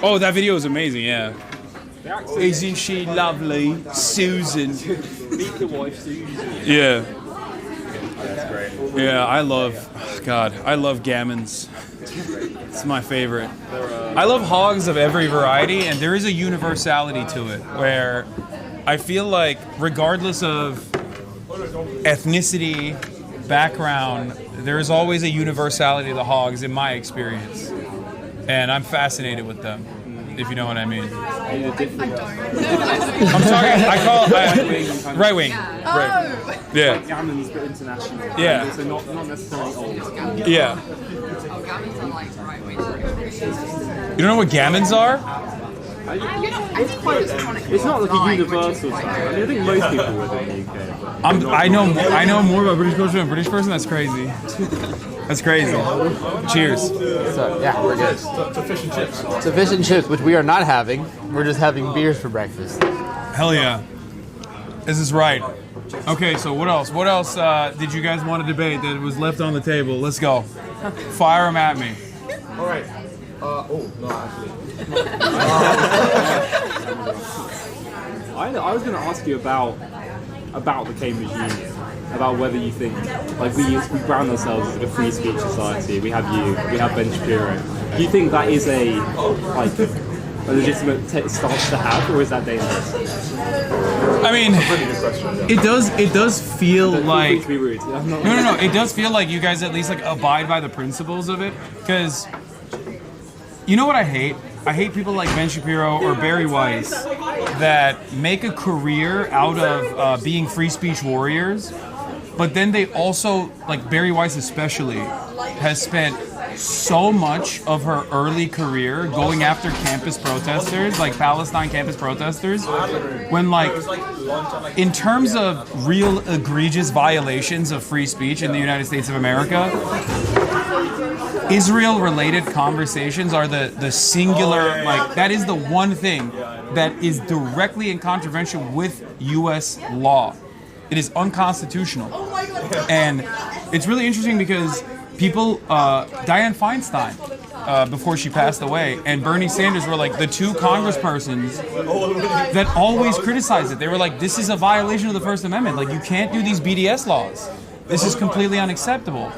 Oh, that video is amazing, yeah. Isn't she lovely? Susan. Meet the wife, Susan. Yeah. That's great. Yeah, I love gammons. It's my favorite. I love hogs of every variety, and there is a universality to it where I feel like regardless of ethnicity, background, there's always a universality to the hogs in my experience. And I'm fascinated with them, if you know what I mean. I'm sorry, I call it right wing. Right. Yeah. Gammons, but international. Yeah. And also not necessarily old. Yeah. You don't know what gammons are? It's not like a universal term. I think most people would in the UK. I know more about British culture than a British person. That's crazy. That's crazy. Cheers. So, yeah, we're good. To fish and chips. So fish and chips, which we are not having. We're just having beers for breakfast. Hell yeah. This is right. Okay, so what else? What else did you guys want to debate that was left on the table? Let's go. Fire them at me. All right. No, actually. I was going to ask you about the Cambridge Union, about whether you think, like we brand ourselves as a free speech society. We have you, we have Ben Shapiro. Do you think that is a legitimate stance to have, or is that dangerous? I mean, it does feel like to be rude. No. It does feel like you guys at least like abide by the principles of it, because you know what I hate? I hate people like Ben Shapiro or Barry Weiss that make a career out of being free speech warriors, but then they also, like Barry Weiss especially, has spent so much of her early career going after campus protesters, like Palestine campus protesters, when like, in terms of real egregious violations of free speech in the United States of America, Israel-related conversations are the singular, like, that is the one thing that is directly in contravention with U.S. law. It is unconstitutional. And it's really interesting because people, Dianne Feinstein, before she passed away, and Bernie Sanders were like the two congresspersons that always criticized it. They were like, this is a violation of the First Amendment. Like, you can't do these BDS laws. This is completely unacceptable.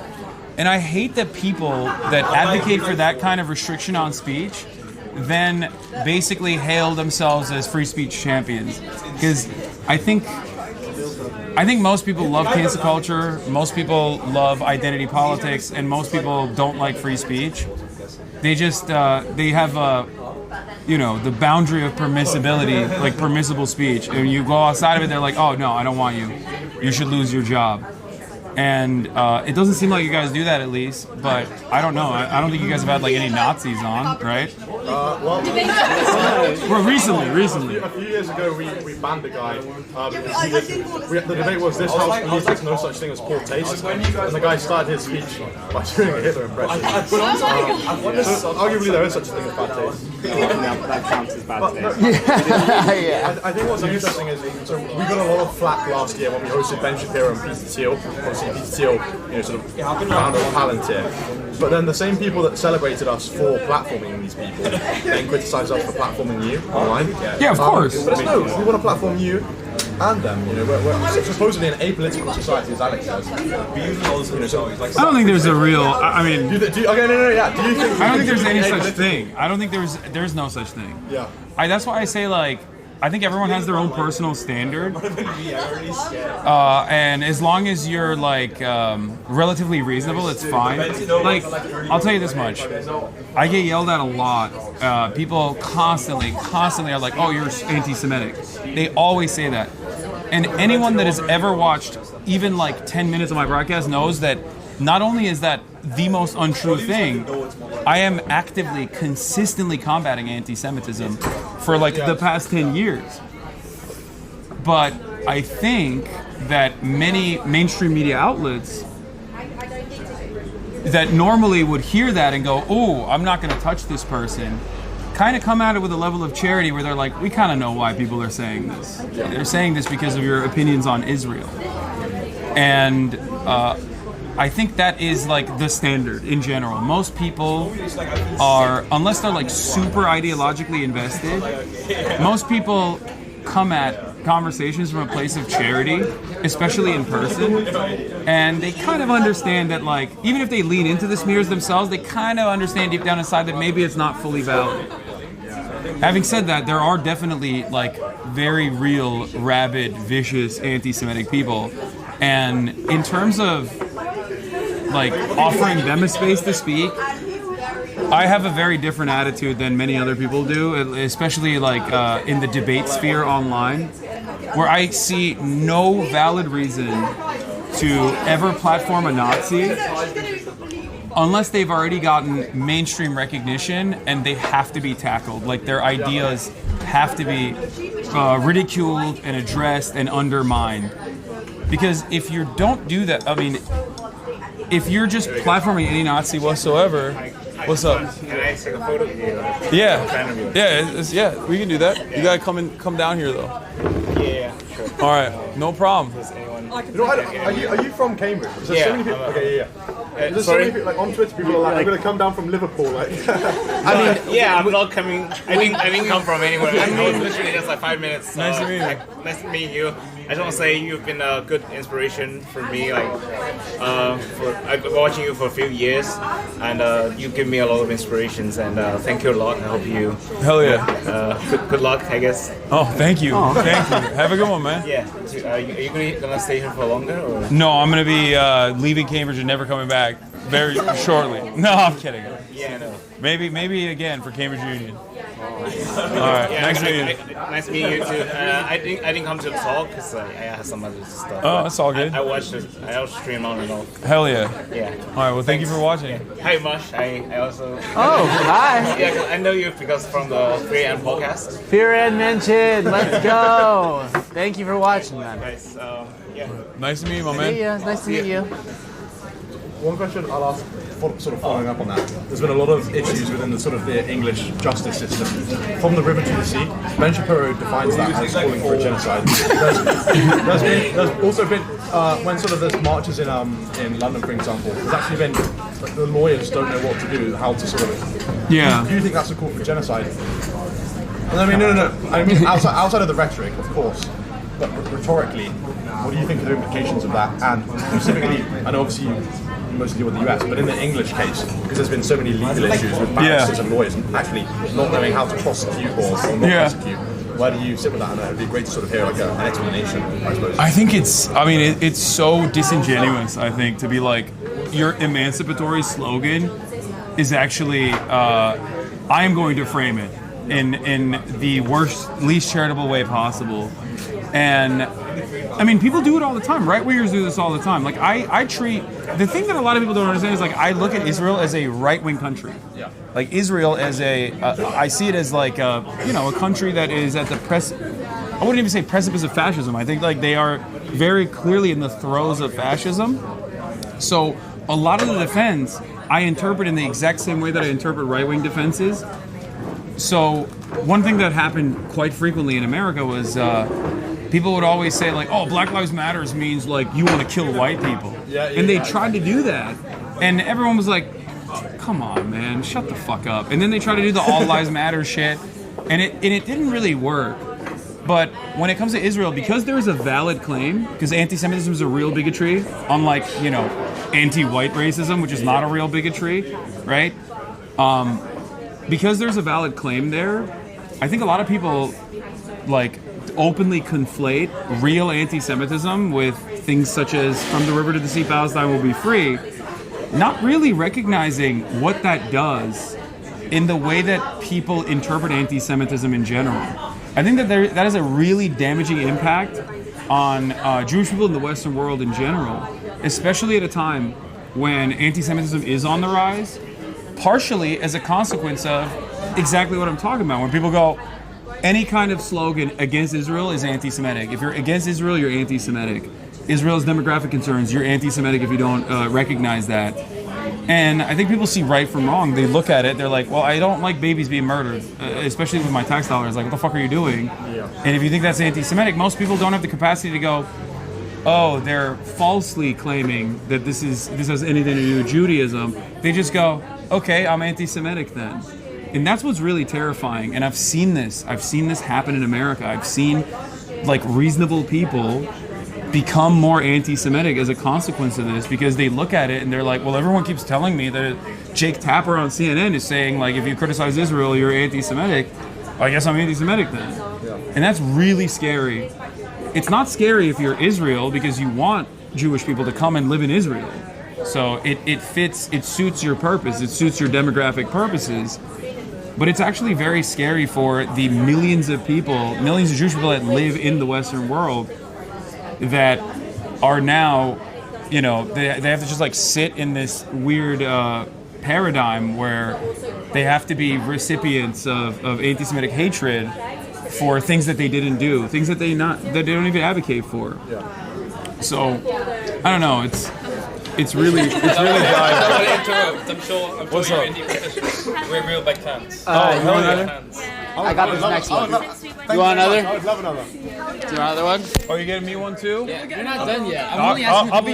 And I hate that people that advocate for that kind of restriction on speech then basically hail themselves as free speech champions. Because I think most people love cancel culture, most people love identity politics, and most people don't like free speech. They just, they have the boundary of permissibility, like permissible speech. And you go outside of it, they're like, oh no, I don't want you. You should lose your job. And it doesn't seem like you guys do that, at least, but I don't know. I don't think you guys have had like any Nazis on, right? Well, recently. A few years ago, we banned a guy. The debate was this house believes there's no such thing as poor taste, and the guy started his speech by doing a Hitler impression. So arguably, there is such a thing as bad taste. That counts as bad taste. I think what's interesting is, so we got a lot of flack last year when we hosted Ben Shapiro and Peter Thiel. Obviously, Peter Thiel, sort of founder of Palantir. But then the same people that celebrated us for platforming these people then criticised us for platforming you online. Yeah, of course. But no, we want to platform you and them. We're supposedly an apolitical society, as Alex says. I don't think there's a real. I mean, Do you think? I don't think there's any such thing. I don't think there's no such thing. Yeah. That's why I say I think everyone has their own personal standard, and as long as you're relatively reasonable, it's fine. I'll tell you this much: I get yelled at a lot. People constantly are like, "Oh, you're anti-Semitic." They always say that, and anyone that has ever watched even 10 minutes of my broadcast knows that not only is that the most untrue thing, I am actively, consistently combating anti-Semitism for the past 10 years. But I think that many mainstream media outlets that normally would hear that and go, "Oh, I'm not going to touch this person," kind of come at it with a level of charity where they're like, "We kind of know why people are saying this. They're saying this because of your opinions on Israel." And I think that is the standard in general. Most people are, unless they're super ideologically invested, most people come at conversations from a place of charity, especially in person, and they kind of understand that even if they lean into the smears themselves, they kind of understand deep down inside that maybe it's not fully valid. Having said that, there are definitely very real, rabid, vicious anti-Semitic people, and in terms of offering them a space to speak, I have a very different attitude than many other people do, especially in the debate sphere online, where I see no valid reason to ever platform a Nazi unless they've already gotten mainstream recognition and they have to be tackled. Their ideas have to be ridiculed and addressed and undermined. Because if you don't do that, if you're just platforming any Nazi whatsoever, what's up? Can I take a photo of you? Yeah, we can do that. You gotta come down here though. Yeah, sure. All right, no problem. Are you from Cambridge? There's so many people. Okay, yeah. There's so sorry? many people on Twitter. People are I'm going to come down from Liverpool. I'm not coming. I didn't come from anywhere. I was literally just 5 minutes. Nice to meet you. Nice to meet you. I just want to say you've been a good inspiration for me. I've been watching you for a few years, and you give me a lot of inspirations. And thank you a lot. I hope you. Hell yeah. Good luck, I guess. Oh, thank you. Thank you. Have a good one, man. Yeah. Are you gonna stay here for longer? Or? No, I'm gonna be leaving Cambridge and never coming back very shortly. No, I'm kidding. Yeah, I know. Maybe again for Cambridge Union. All right, Yeah, nice meeting you. Nice meeting you too. I didn't come to the talk because I had some other stuff. Oh, that's all good. I watched stream on and off. Hell yeah. Yeah. All right, well, thank you for watching. Hi, Mosh. I also. Oh, hi. Yeah, I know you because from the 3am podcast. Fear and mention. Let's go. Thank you for watching, man. Nice. Yeah. Nice to meet you, my man. Nice to meet you. One question I'll ask, sort of following up on that. There's been a lot of issues within the English justice system. From the river to the sea, Ben Shapiro defines that as calling for a genocide. There's also been when there's marches in London, for example. There's actually been the lawyers don't know what to do, how to Yeah. Do you think that's a call for genocide? No. I mean outside of the rhetoric, of course, but rhetorically, what do you think are the implications of that? And specifically, I know obviously you mostly deal with the US, but in the English case, because there's been so many legal issues with barristers and lawyers and actually not knowing how to prosecute or not prosecute, where do you sit with that? And it'd be great to sort of hear an explanation, I suppose. I think it's so disingenuous, I think, to be like, your emancipatory slogan is actually, I am going to frame it in the worst, least charitable way possible. And I mean, people do it all the time. Right wingers do this all the time. Like I treat the thing that a lot of people don't understand is like I look at Israel as a right wing country. Yeah. Like Israel as I see it as like a country that is at the I wouldn't even say precipice of fascism. I think like they are very clearly in the throes of fascism. So a lot of the defense I interpret in the exact same way that I interpret right wing defenses. So one thing that happened quite frequently in America was people would always say like, oh, Black Lives Matters means like you want to kill white people. And they tried to do that. And everyone was like, oh, come on, man, shut the fuck up. And then they tried to do the All Lives Matter shit. And it didn't really work. But when it comes to Israel, because there is a valid claim, because anti-Semitism is a real bigotry, unlike, anti-white racism, which is not a real bigotry, right? Because there's a valid claim there, I think a lot of people like openly conflate real anti-Semitism with things such as from the river to the sea, Palestine will be free, not really recognizing what that does in the way that people interpret anti-Semitism in general. I think that that has a really damaging impact on Jewish people in the Western world in general, especially at a time when anti-Semitism is on the rise, partially as a consequence of exactly what I'm talking about. When people go, any kind of slogan against Israel is anti-Semitic. If you're against Israel, you're anti-Semitic. Israel's demographic concerns, you're anti-Semitic if you don't recognize that. And I think people see right from wrong. They look at it, they're like, well, I don't like babies being murdered, especially with my tax dollars. Like, what the fuck are you doing? Yeah. And if you think that's anti-Semitic, most people don't have the capacity to go, oh, they're falsely claiming that this has anything to do with Judaism. They just go, okay, I'm anti-Semitic then. And that's what's really terrifying. And I've seen this happen in America. I've seen like reasonable people become more anti-Semitic as a consequence of this, because they look at it and they're like, well, everyone keeps telling me that Jake Tapper on CNN is saying like, if you criticize Israel, you're anti-Semitic. Well, I guess I'm anti-Semitic then. Yeah. And that's really scary. It's not scary if you're Israel because you want Jewish people to come and live in Israel. So it suits your purpose, it suits your demographic purposes. But it's actually very scary for the millions of Jewish people that live in the Western world that are now, they have to just like sit in this weird paradigm where they have to be recipients of anti-Semitic hatred for things that they didn't do, things that they don't even advocate for. Yeah. So I don't know. It's really interrupt. I'm sure What's you're up? indie professionals. We're real big fans. You want another? I got this next one. You want another? I would love another. Do you want another one? Oh, you getting me one too? Yeah. You're not done yet. I'll be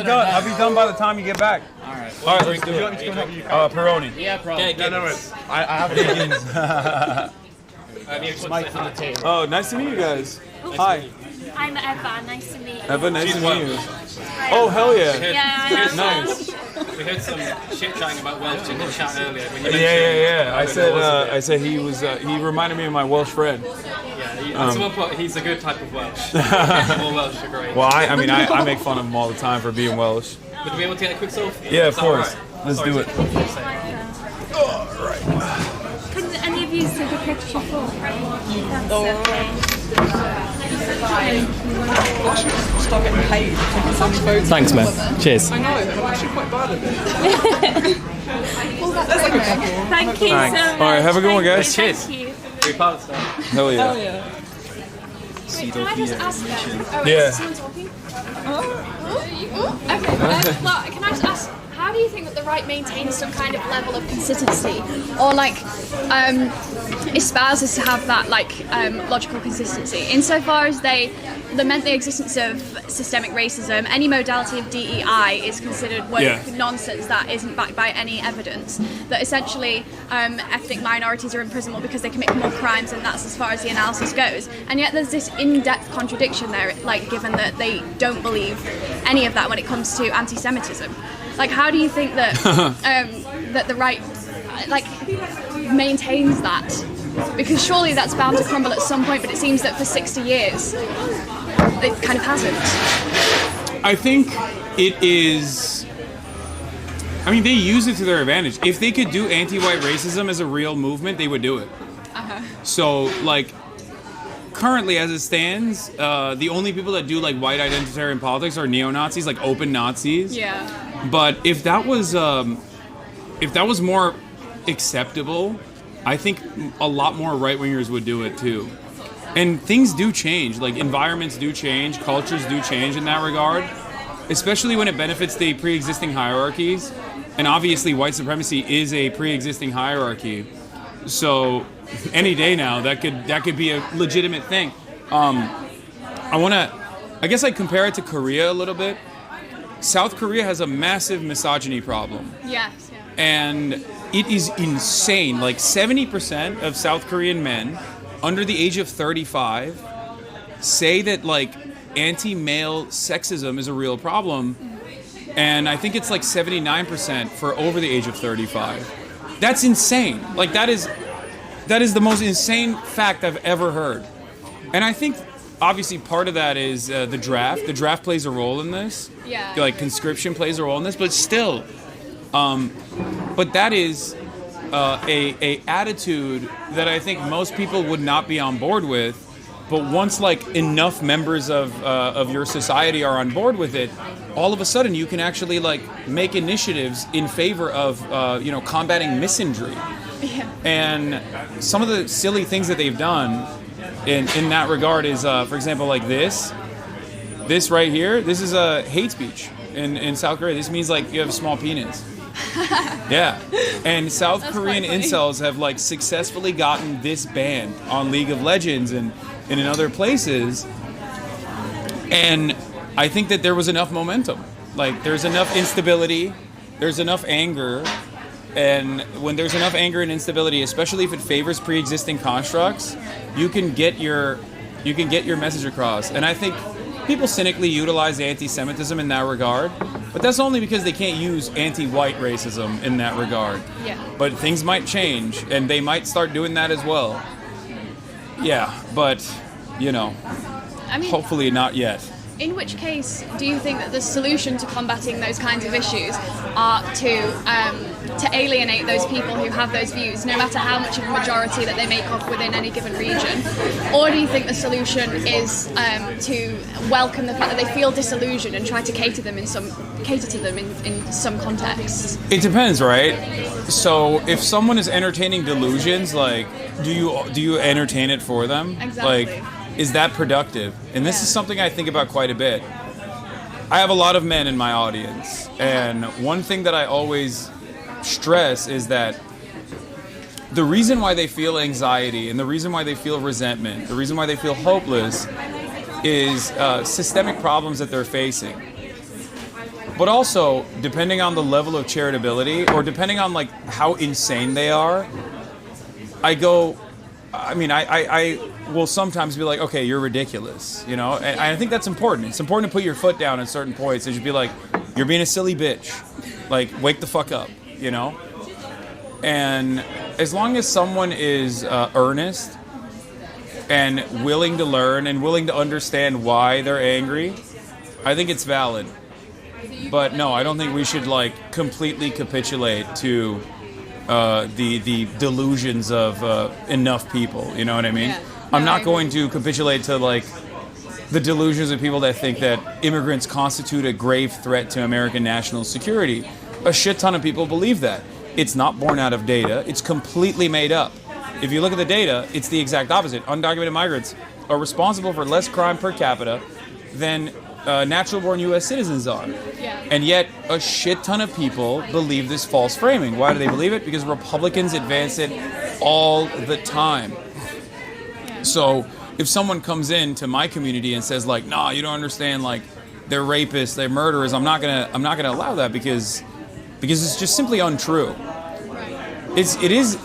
done. I'll be done by the time you get back. All right. All right, let's do it. Pepperoni. Yeah, probably. I have Mike from the table. Oh, nice to meet you guys. Hi. I'm Eva. Nice to meet you. Eva, nice to meet you. Oh, hell yeah. Yeah, nice. We heard some shit chatting about Welsh in the chat earlier. When you Yeah. I said he reminded me of my Welsh friend. Yeah, someone put he's a good type of Welsh. More Welsh are great. Well, I make fun of him all the time for being Welsh. Would we be able to get a quick selfie? Yeah, of course. Right? Let's do it. Can any of you take a picture for me? Stop getting paid to take some photos. Thanks, man. Cheers. I know, I'm actually quite bad at it. There's like a couple. Thank you so much. All right, have a good one, guys. Cheers. Thank you. Very proud of stuff. Hell yeah. Oh yeah. Wait, can I just ask them? Oh, Yeah. is someone talking? Okay, well, can I just ask, how do you think that the right maintains some kind of level of consistency, or like espouses to have that logical consistency, insofar as they lament the existence of systemic racism? Any modality of DEI is considered woke nonsense that isn't backed by any evidence, that essentially ethnic minorities are imprisonable because they commit more crimes, and that's as far as the analysis goes. And yet there's this in-depth contradiction there, like given that they don't believe any of that when it comes to anti-Semitism. Like, how do you think that that the right maintains that? Because surely that's bound to crumble at some point, but it seems that for 60 years it kind of hasn't. I think it is. I mean, they use it to their advantage. If they could do anti-white racism as a real movement, they would do it. So, like, currently, as it stands, the only people that do like white identitarian politics are neo-Nazis, like open Nazis. Yeah. But if that was more acceptable, I think a lot more right-wingers would do it too. And things do change, like environments do change, cultures do change in that regard, especially when it benefits the pre-existing hierarchies. And obviously white supremacy is a pre-existing hierarchy. So any day now, that could be a legitimate thing. I guess I compare it to Korea a little bit. South Korea has a massive misogyny problem. Yes. Yeah. And it is insane. Like 70% of South Korean men under the age of 35 say that like anti-male sexism is a real problem. And I think it's like 79% for over the age of 35. That's insane. Like that is the most insane fact I've ever heard. And I think obviously part of that is the draft. The draft plays a role in this. Yeah. Like conscription plays a role in this, but still, but that is a attitude that I think most people would not be on board with. But once like enough members of your society are on board with it, all of a sudden you can actually like make initiatives in favor of combating misandry. Yeah. And some of the silly things that they've done in that regard is, for example, like this right here. This is a hate speech in South Korea. This means like you have a small penis. Yeah. And South Korean incels have like successfully gotten this banned on League of Legends and in other places. And I think that there was enough momentum. Like there's enough instability, there's enough anger. And when there's enough anger and instability, especially if it favors pre-existing constructs, you can get your message across. And I think people cynically utilize anti-Semitism in that regard, but that's only because they can't use anti-white racism in that regard. Yeah. But things might change, and they might start doing that as well. Yeah, but I mean, hopefully not yet. In which case, do you think that the solution to combating those kinds of issues are to alienate those people who have those views, no matter how much of a majority that they make up within any given region? Or do you think the solution is to welcome the fact that they feel disillusioned and try to cater to them in some contexts? It depends, right? So if someone is entertaining delusions, like, do you entertain it for them? Exactly. Like, is that productive? And this is something I think about quite a bit. I have a lot of men in my audience, and one thing that I always stress is that the reason why they feel anxiety and the reason why they feel resentment, the reason why they feel hopeless is systemic problems that they're facing. But also, depending on the level of charitability or depending on like how insane they are, I will sometimes be like, okay, you're ridiculous, and I think that's important. It's important to put your foot down at certain points and just be like, you're being a silly bitch. Like, wake the fuck up, And as long as someone is earnest and willing to learn and willing to understand why they're angry, I think it's valid. But no, I don't think we should like completely capitulate to the delusions of enough people, you know what I mean? Yeah. I'm not going to capitulate to like the delusions of people that think that immigrants constitute a grave threat to American national security. A shit ton of people believe that. It's not born out of data. It's completely made up. If you look at the data, it's the exact opposite. Undocumented migrants are responsible for less crime per capita than natural-born U.S. citizens are. Yeah. And yet, a shit ton of people believe this false framing. Why do they believe it? Because Republicans advance it all the time. So, if someone comes into my community and says, like, nah, you don't understand, like, they're rapists, they're murderers, I'm not gonna allow that because it's just simply untrue. It is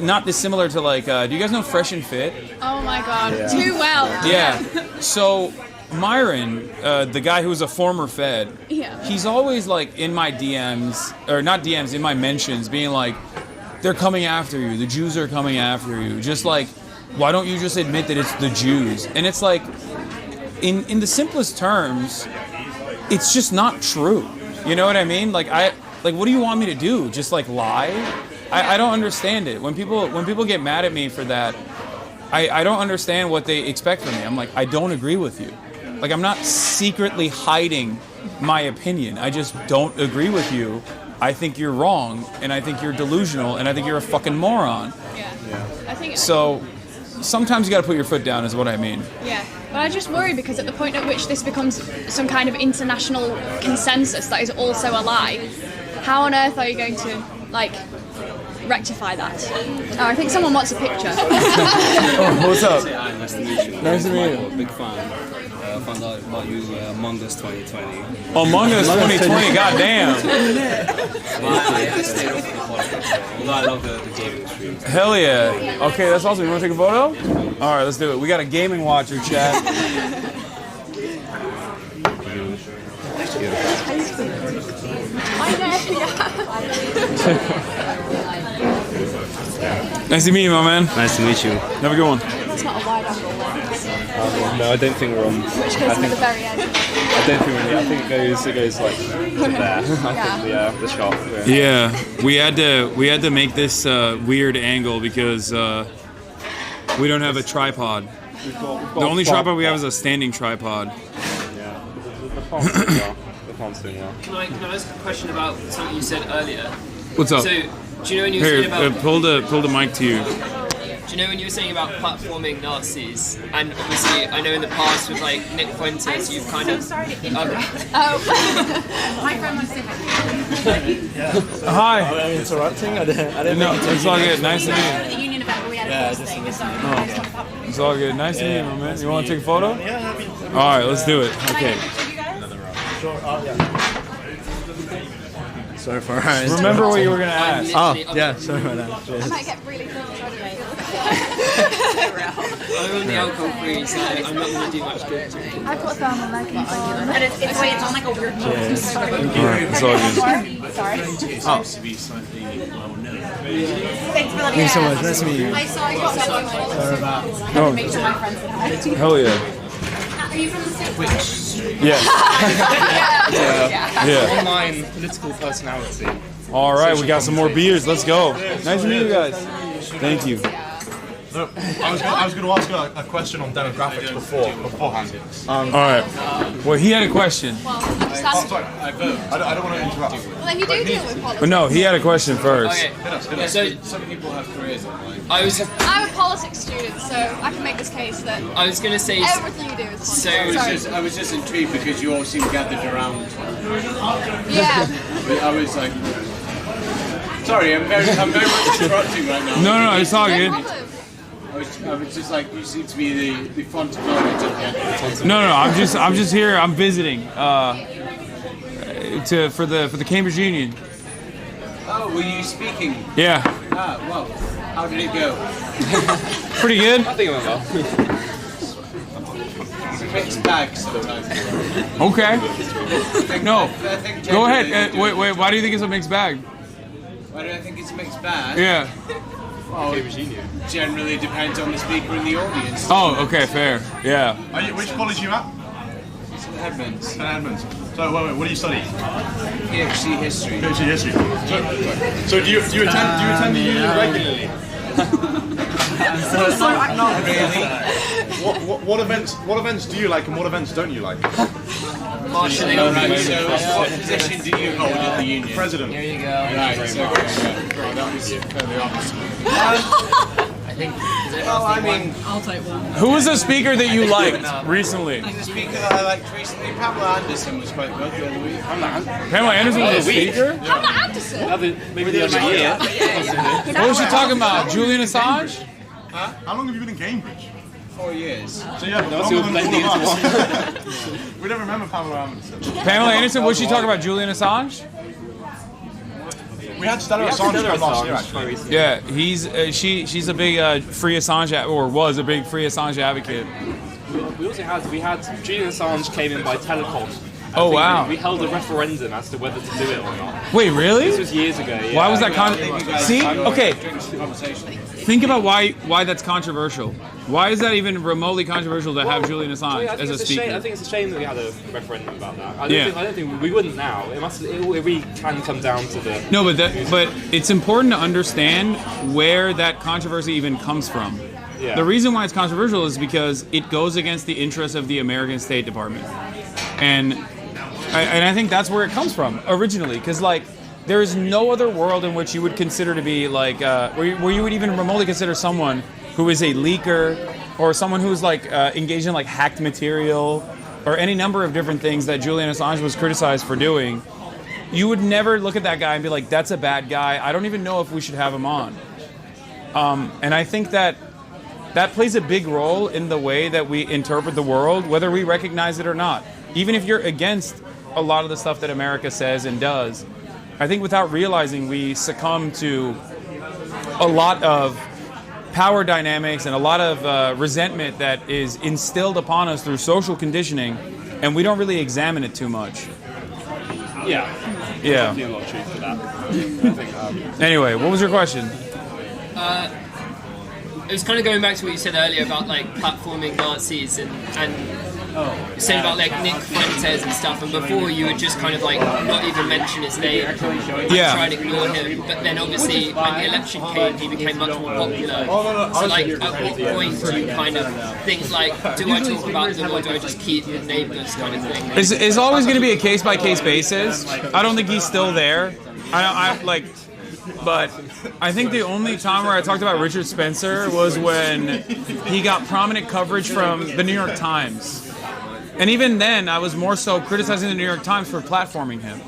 not dissimilar to, like, do you guys know Fresh and Fit? Oh my god, yeah. Too well. Yeah. So Myron, the guy who's a former Fed, yeah. He's always like in my DMs, or not DMs, in my mentions, being like, they're coming after you, the Jews are coming after you. Just like, why don't you just admit that it's the Jews? And it's like, in the simplest terms, it's just not true. You know what I mean? Like, what do you want me to do? Just like lie? I don't understand it. When people get mad at me for that, I don't understand what they expect from me. I'm like, I don't agree with you. Like, I'm not secretly hiding my opinion. I just don't agree with you. I think you're wrong, and I think you're delusional, and I think you're a fucking moron. Yeah. I think so sometimes you got to put your foot down, is what I mean. Yeah, but I just worry because at the point at which this becomes some kind of international consensus that is also a lie, how on earth are you going to, like, rectify that? Oh, I think someone wants a picture. Oh, what's up? Nice to meet you. Nice to meet you. Big fan. Found out about you Among Us 2020. Among Us 2020, goddamn. I love the gaming stream. Hell yeah. Okay, that's awesome. You want to take a photo? All right, let's do it. We got a gaming watcher, chat. Nice to meet you, my man. Nice to meet you. Have a good one. It's not a wide angle lens. No, I don't think we're on. Which goes to the very end. I don't think we're on. I think it goes like to there. I think the shot. Yeah, we had to make this weird angle because we don't have a tripod. The only tripod we have is a standing tripod. Yeah, the phone's doing well. Can I ask a question about something you said earlier? What's up? So, do you know when you were saying about pull the mic to you. Do you know when you were saying about platforming Nazis? And obviously, I know in the past with like Nick Fuentes, you've kind of. Sorry to interrupt. My friend wants to say hi. Hi. I'm interrupting. I didn't No, it's all good. Nice to meet you. The union event where we had a posting. It's all good. Nice to meet you, my man. You want to take a photo? Yeah. All right, let's do it. Okay. Sure. Yeah. Sorry for her. Remember what you were gonna ask. Oh, yeah. Sorry about that. I might get really close. I'm on the alcohol free, so I'm not going to do much good. I put thermal leggings on. And it's the way it's on like a weird Alright, it's all good. Sorry. Oh. Thanks for letting me Thanks so ask. much. Nice to meet you. I saw you Sorry about. Oh. Make sure my friends said hi. Hell yeah. Are you from the same Yes. Yeah. Online political personality. All right, we got some more beers. Let's go. Nice to meet you guys. Thank you. No, I was going to ask a question on demographics beforehand. All right. Well, he had a question. Well, I just asked. Sorry, I don't want to interrupt. Well, then you do deal with politics. But no, he had a question first. Okay. Yeah, so some people have careers online. I'm a politics student, so I can make this case that I was going to say everything you do is politics. I was just intrigued because you all seem gathered around. Yeah. I was like, sorry, I'm very much interrupting right now. No, it's all good. I was just like, you seem to be the font of knowledge of the No, I'm just here. I'm visiting for the Cambridge Union. Oh, were you speaking? Yeah. Ah, well, how did it go? Pretty good. I think it went well. It's a mixed bag sometimes. Okay. No. Go ahead. Wait. Why do you think it's a mixed bag? Why do I think it's a mixed bag? Yeah. Well, it generally depends on the speaker and the audience. Oh, okay, fair. Yeah. Which college are you at? St Edmunds. St Edmunds. So, wait, what do you study? PhD history. PhD history. So do you attend the union regularly? Not really. What events do you like and what events don't you like? Marshalling. Right, so what position do you hold at the union? President. Here you go. Right, so that was fairly opposite. I think. Well, I mean, I'll take one. Who was a speaker that you liked recently? The speaker that I liked recently, Pamela Anderson, was quite good the other week. Pamela Anderson was a speaker? Pamela Anderson? Maybe the other year. What was she talking about? Julian Assange? Huh? How long have you been in Cambridge? 4 years. So yeah, longer than all of us. We don't remember Pamela Anderson. Pamela Anderson, was she talking about Julian Assange? We had Stella Assange last year, actually. Yeah, she's a big free Assange, or was a big free Assange advocate. We also had Julian Assange came in by teleport. Oh wow! We held a referendum as to whether to do it or not. Wait, really? This was years ago. Yeah. Why was that See, okay. Think about why that's controversial. Why is that even remotely controversial to have Julian Assange as a speaker? I think it's a shame that we had a referendum about that. I don't think we wouldn't now. It really can come down to the. No, but it's important to understand where that controversy even comes from. Yeah. The reason why it's controversial is because it goes against the interests of the American State Department, and I think that's where it comes from originally. Because like, there is no other world in which you would consider to be like where you would even remotely consider someone who is a leaker or someone who's like engaged in like hacked material or any number of different things that Julian Assange was criticized for doing. You would never look at that guy and be like, that's a bad guy. I don't even know if we should have him on. And I think that plays a big role in the way that we interpret the world, whether we recognize it or not. Even if you're against a lot of the stuff that America says and does, I think without realizing we succumb to a lot of power dynamics and a lot of resentment that is instilled upon us through social conditioning, and we don't really examine it too much. Yeah. Yeah. Definitely a lot of truth to that. I think, Anyway, what was your question? It was kind of going back to what you said earlier about like platforming Nazis and saying about like Nick Fuentes and stuff, and before you would just kind of like not even mention his name and try and ignore him, but then obviously when the election came he became much more popular. So like at what point do you kind of think like, do I talk about them or do I just keep them nameless kind of thing? It's always going to be a case-by-case basis. I don't think he's still there. But I think the only time where I talked about Richard Spencer was when he got prominent coverage from the New York Times. And even then, I was more so criticizing the New York Times for platforming him.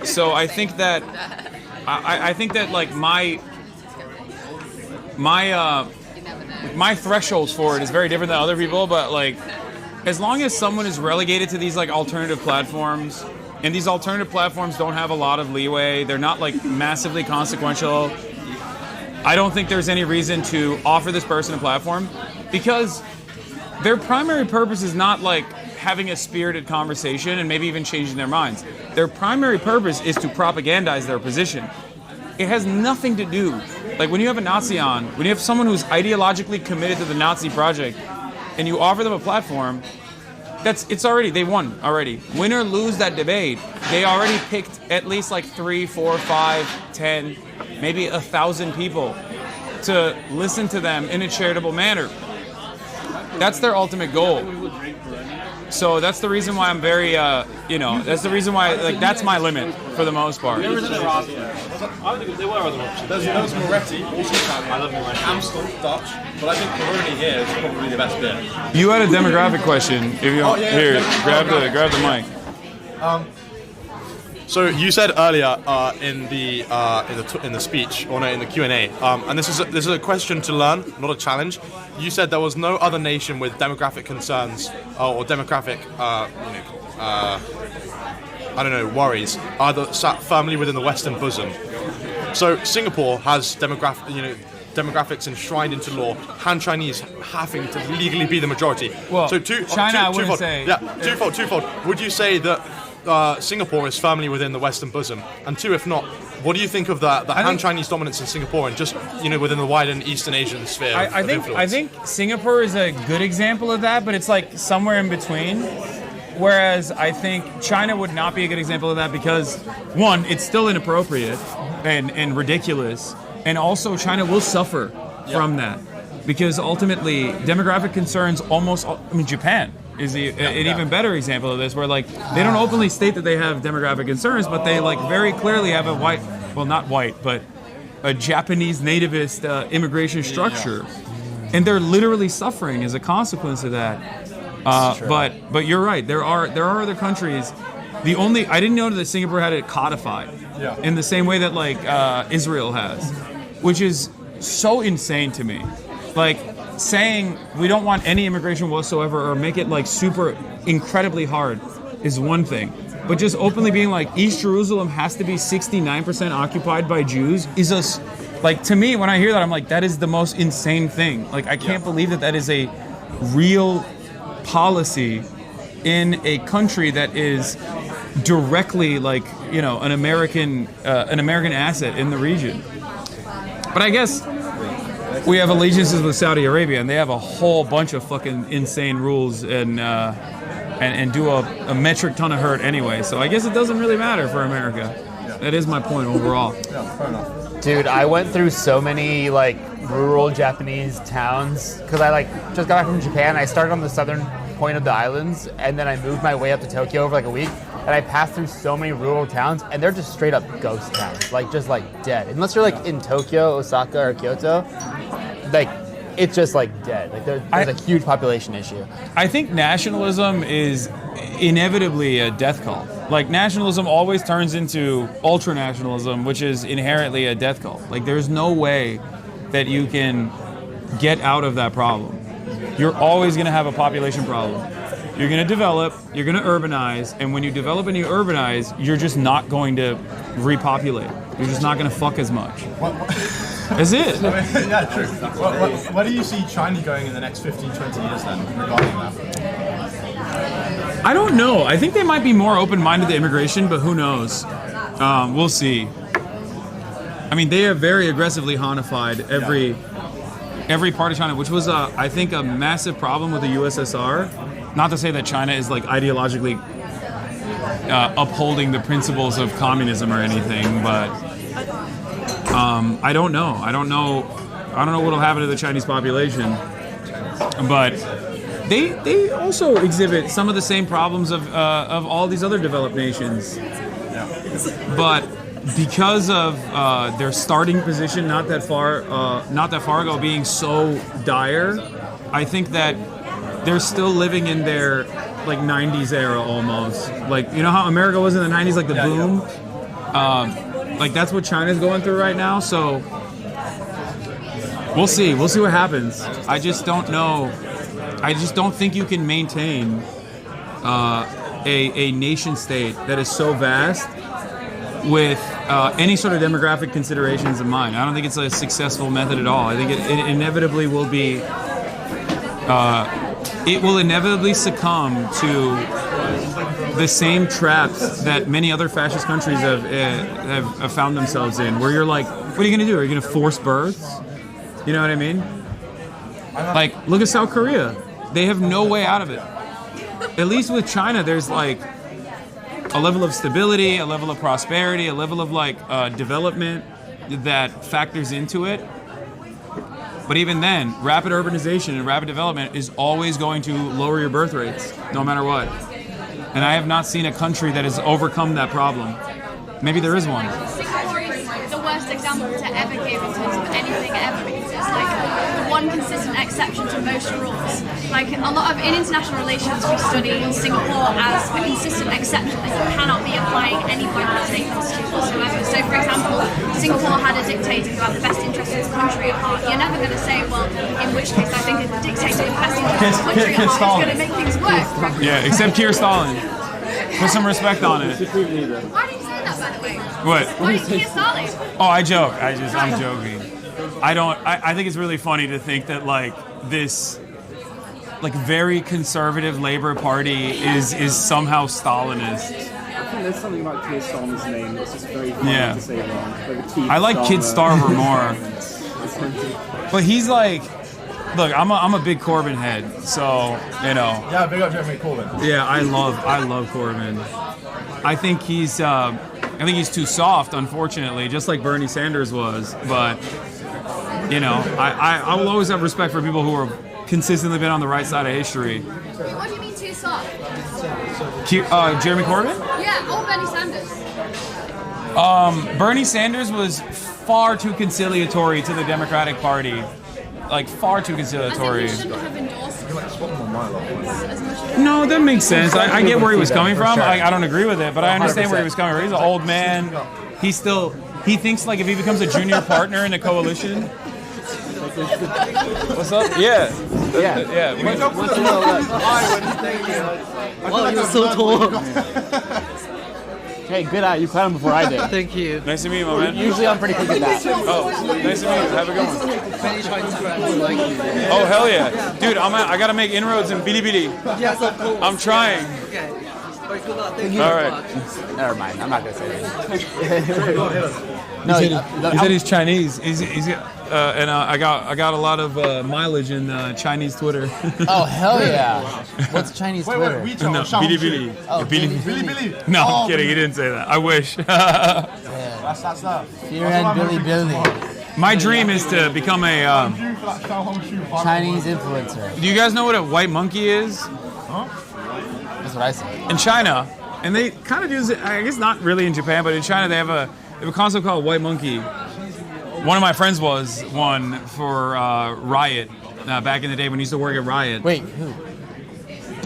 So I think that I think that like my thresholds for it is very different than other people. But like, as long as someone is relegated to these like alternative platforms, and these alternative platforms don't have a lot of leeway, they're not like massively consequential, I don't think there's any reason to offer this person a platform, because their primary purpose is not like having a spirited conversation and maybe even changing their minds. Their primary purpose is to propagandize their position. It has nothing to do, like when you have a Nazi on, when you have someone who's ideologically committed to the Nazi project and you offer them a platform, they won already. Win or lose that debate, they already picked at least like 3, 4, 5, 10, maybe 1,000 people to listen to them in a charitable manner. That's their ultimate goal. So that's the reason why I'm very, that's the reason why, like, that's my limit for the most part. There were other options. There's Moretti, also Italian. I love Moretti. Amstel, Dutch. But I think Peroni here is probably the best bit. You had a demographic question. If you here, grab the mic. So you said earlier in the speech, or no, in the Q&A, and this is a question to learn, not a challenge. You said there was no other nation with demographic concerns or demographic, worries, either sat firmly within the Western bosom. So Singapore has demographics enshrined into law. Han Chinese having to legally be the majority. Well, so China, I wouldn't say. Yeah, twofold. Would you say that Singapore is firmly within the Western bosom? And two, if not, what do you think of the Han Chinese dominance in Singapore and just within the wider Eastern Asian sphere of influence? I think Singapore is a good example of that, but it's like somewhere in between. Whereas I think China would not be a good example of that because, one, it's still inappropriate and ridiculous, and also China will suffer from that because ultimately demographic concerns Japan is an even better example of this, where like they don't openly state that they have demographic concerns, but they like very clearly have a Japanese nativist immigration structure, and they're literally suffering as a consequence of that. But you're right. There are other countries. I didn't know that Singapore had it codified in the same way that like Israel has, which is so insane to me. Like saying we don't want any immigration whatsoever or make it like super incredibly hard is one thing, but just openly being like East Jerusalem has to be 69% occupied by Jews is like, to me when I hear that I'm like, that is the most insane thing. Like I can't believe that is a real policy in a country that is directly like an American asset in the region. But I guess we have allegiances with Saudi Arabia, and they have a whole bunch of fucking insane rules and do a metric ton of hurt anyway. So I guess it doesn't really matter for America. That is my point overall. Yeah, fair enough. Dude, I went through so many like rural Japanese towns because I like just got back from Japan. I started on the southern point of the islands, and then I moved my way up to Tokyo over like a week. And I passed through so many rural towns, and they're just straight up ghost towns, like just like dead. Unless you're like in Tokyo, Osaka, or Kyoto, like it's just like dead. Like there's a huge population issue. I think nationalism is inevitably a death cult. Like nationalism always turns into ultra-nationalism, which is inherently a death cult. Like there's no way that you can get out of that problem. You're always going to have a population problem. You're going to develop, you're going to urbanize, and when you develop and you urbanize, you're just not going to repopulate. You're just not going to fuck as much. That's it. Yeah, true. Where do you see China going in the next 15, 20 years then, regarding that? I don't know. I think they might be more open-minded to immigration, but who knows? We'll see. I mean, they have very aggressively Hanified every part of China, which was, I think, a massive problem with the USSR. Not to say that China is like ideologically upholding the principles of communism or anything, but I don't know. I don't know what'll happen to the Chinese population, but they also exhibit some of the same problems of all these other developed nations. But because of their starting position not that far ago being so dire, I think that they're still living in their like 90s era almost. Like, you know how America was in the 90s, like the boom? Like that's what China's going through right now. So we'll see what happens. I just don't know. I just don't think you can maintain a nation state that is so vast with any sort of demographic considerations in mind. I don't think it's a successful method at all. I think it inevitably will be. It will inevitably succumb to the same traps that many other fascist countries have found themselves in, where you're like, what are you going to do? Are you going to force births? You know what I mean? Like, look at South Korea. They have no way out of it. At least with China, there's like a level of stability, a level of prosperity, a level of like development that factors into it. But even then, rapid urbanization and rapid development is always going to lower your birth rates, no matter what. And I have not seen a country that has overcome that problem. Maybe there is one. Singapore is the worst example to ever give in terms of anything ever, because it's like the one consistent exception to most rules. Like a lot of in international relations, we study Singapore as a consistent exception that you cannot be applying any blanket statements to whatsoever. So, for example, Singapore had a dictator who had the best interests of his country at heart. You're never going to say, well, in which case I think a dictator with the best interests of his country at heart is going to make things work. Yeah, except Keir Stalin. Put some respect on it. Why do you say that, by the way? What? Why do you Keir Stalin? Oh, I joke. I'm joking. I think it's really funny to think that like this like very conservative Labour Party is somehow Stalinist. I think there's something about Keir Starmer's name that's just very funny to say wrong. Like I like Kid Starmer more. But he's like, look, I'm a big Corbyn head, so you know. Yeah, big up Jeremy Corbyn. Yeah, I love Corbyn. I think he's too soft, unfortunately, just like Bernie Sanders was. But you know, I will always have respect for people who are consistently been on the right side of history. Wait, what do you mean too soft? Jeremy Corbyn? Yeah, or Bernie Sanders. Bernie Sanders was far too conciliatory to the Democratic Party. Like, far too conciliatory. No, that makes sense. I get where he was coming from. I don't agree with it, but I understand where he was coming from. He's an old man. He thinks like if he becomes a junior partner in a coalition. What's up? Yeah. Wow, you're so tall. Hey, good eye. You caught him before I did. Thank you. Nice to meet you, my man. Usually I'm pretty quick at that. Oh, nice to meet you. Have a good one. Many Chinese friends like you. Oh, hell yeah. Dude, I gotta make inroads in Bilibili. Yes, of course. I'm trying. Okay. Good luck. Thank you All very right. much. Never mind. I'm not gonna say that. No, he said he's Chinese. And I got a lot of mileage in Chinese Twitter. Oh hell yeah! What's Chinese Twitter? No, Bilibili. Oh, Bilibili. No, I'm kidding. He didn't say that. I wish. Yeah. That's that. Fear and Billy Billy. My dream is to become a Chinese influencer. do you guys know what a white monkey is? Huh? That's what I say. In China, and they kind of use it, I guess not really in Japan, but in China they have a concept called white monkey. One of my friends was one for Riot back in the day when he used to work at Riot. Wait, who?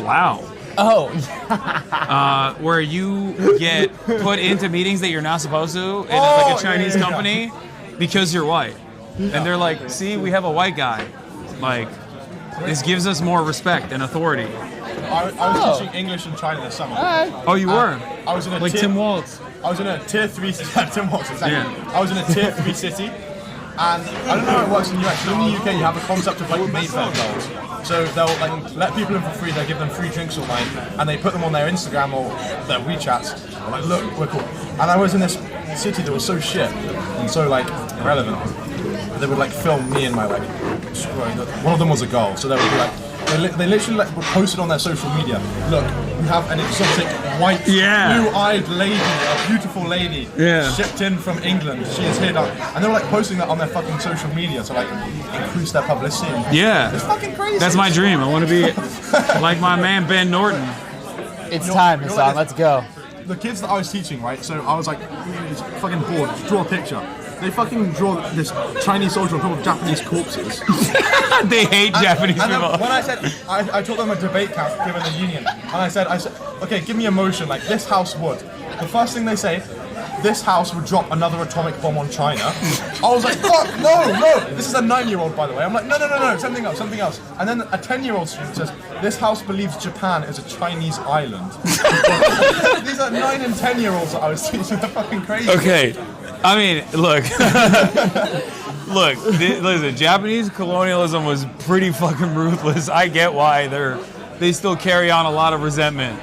Wow. Oh. Where you get put into meetings that you're not supposed to in like a Chinese company because you're white. And they're like, see, we have a white guy. Like, this gives us more respect and authority. I was teaching English in China this summer. Oh, you were? I was in a like Tim Waltz. I was in a tier 3 Tim Waltz, exactly. Yeah. I was in a tier 3 city, and I don't know how it works in the US. In the UK, you have a concept of like Mayfair girls. So they'll like let people in for free. They give them free drinks all night, and they put them on their Instagram or their WeChats. They're like, look, we're cool. And I was in this city that was so shit and so like irrelevant. They would like film me and my like. One of them was a girl, so they would be like. They literally like, would post it on their social media. Look, we have an exotic white, blue-eyed lady, a beautiful lady, shipped in from England. She is here now. And they were like posting that on their fucking social media to like increase their publicity. Yeah. It's fucking crazy. That's my dream. I want to be like my man Ben Norton. It's time, Hasan. Let's go. The kids that I was teaching, right? So I was like, fucking bored. Just draw a picture. They fucking draw this Chinese soldier on top of Japanese corpses. They hate Japanese and people. When I said, I taught them a debate camp given the union, and I said, okay, give me a motion like this house would. The first thing they say, this house would drop another atomic bomb on China. I was like, fuck, no. This is a 9-year-old, by the way. I'm like, no, something else. And then a 10-year-old student says, this house believes Japan is a Chinese island. These are 9 and 10-year-olds that I was teaching. They're fucking crazy. Okay. I mean, look, listen, Japanese colonialism was pretty fucking ruthless. I get why they still carry on a lot of resentment.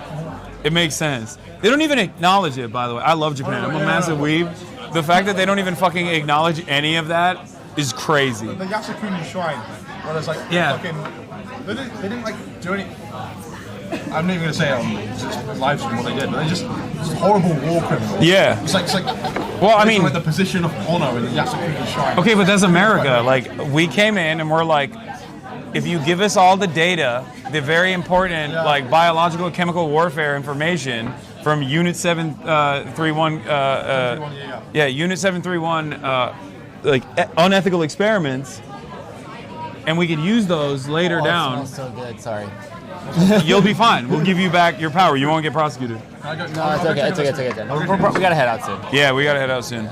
It makes sense. They don't even acknowledge it, by the way. I love Japan. I'm a massive weeb. The fact that they don't even fucking acknowledge any of that is crazy. The Yasukuni Shrine, where there's like fucking, they didn't like do any. I'm not even gonna say live stream what they did, but they just horrible war criminals. Yeah. It's like well, I mean, like the position of honor in the Yasukuni Shrine. Okay, but that's America. Like, we came in and we're like, if you give us all the data, the very important like biological and chemical warfare information from Unit 731, Unit 731, like unethical experiments, and we could use those later down. It smells so good. Sorry. You'll be fine. We'll give you back your power. You won't get prosecuted. No, it's okay. It's okay. We gotta head out soon. Yeah, we gotta head out soon.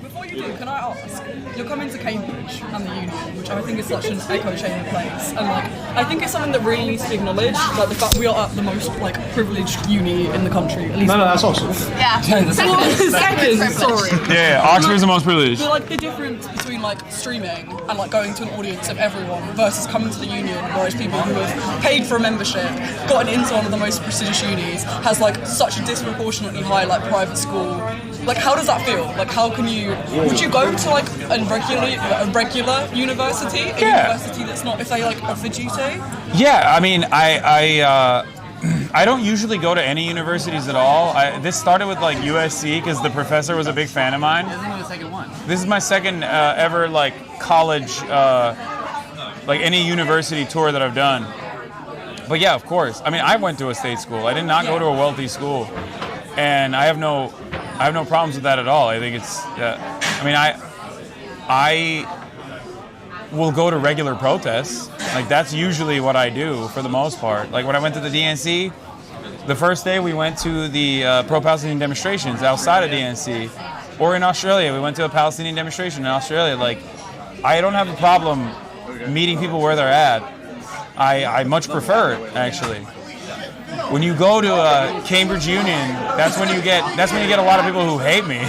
Before you do, can I ask? You're coming to Cambridge and the Union, which I think is such an echo-chamber place, and like I think it's something that really needs to be acknowledged. Like the fact we are at the most like privileged uni in the country. At least no, that's awesome. Yeah. Second, sorry. Yeah, Oxford's the most privileged. But like the difference between like streaming and like going to an audience of everyone versus coming to the Union, whereas people who have paid for a membership, gotten into one of the most prestigious unis, has like such a disproportionately high like private school. Like how does that feel? Like how can you? Would you go to like a regular university? A university that's not if they like offered you to? Yeah, I mean, I don't usually go to any universities at all. This started with like USC because the professor was a big fan of mine. This is my second ever like college, like any university tour that I've done. But yeah, of course. I mean, I went to a state school. I did not go to a wealthy school, and I have no problems with that at all. I think it's. I mean, I will go to regular protests. Like that's usually what I do for the most part. Like when I went to the DNC, the first day we went to the pro-Palestinian demonstrations outside of DNC, or in Australia we went to a Palestinian demonstration in Australia. Like I don't have a problem meeting people where they're at. I much prefer it actually. When you go to Cambridge Union, that's when you get a lot of people who hate me.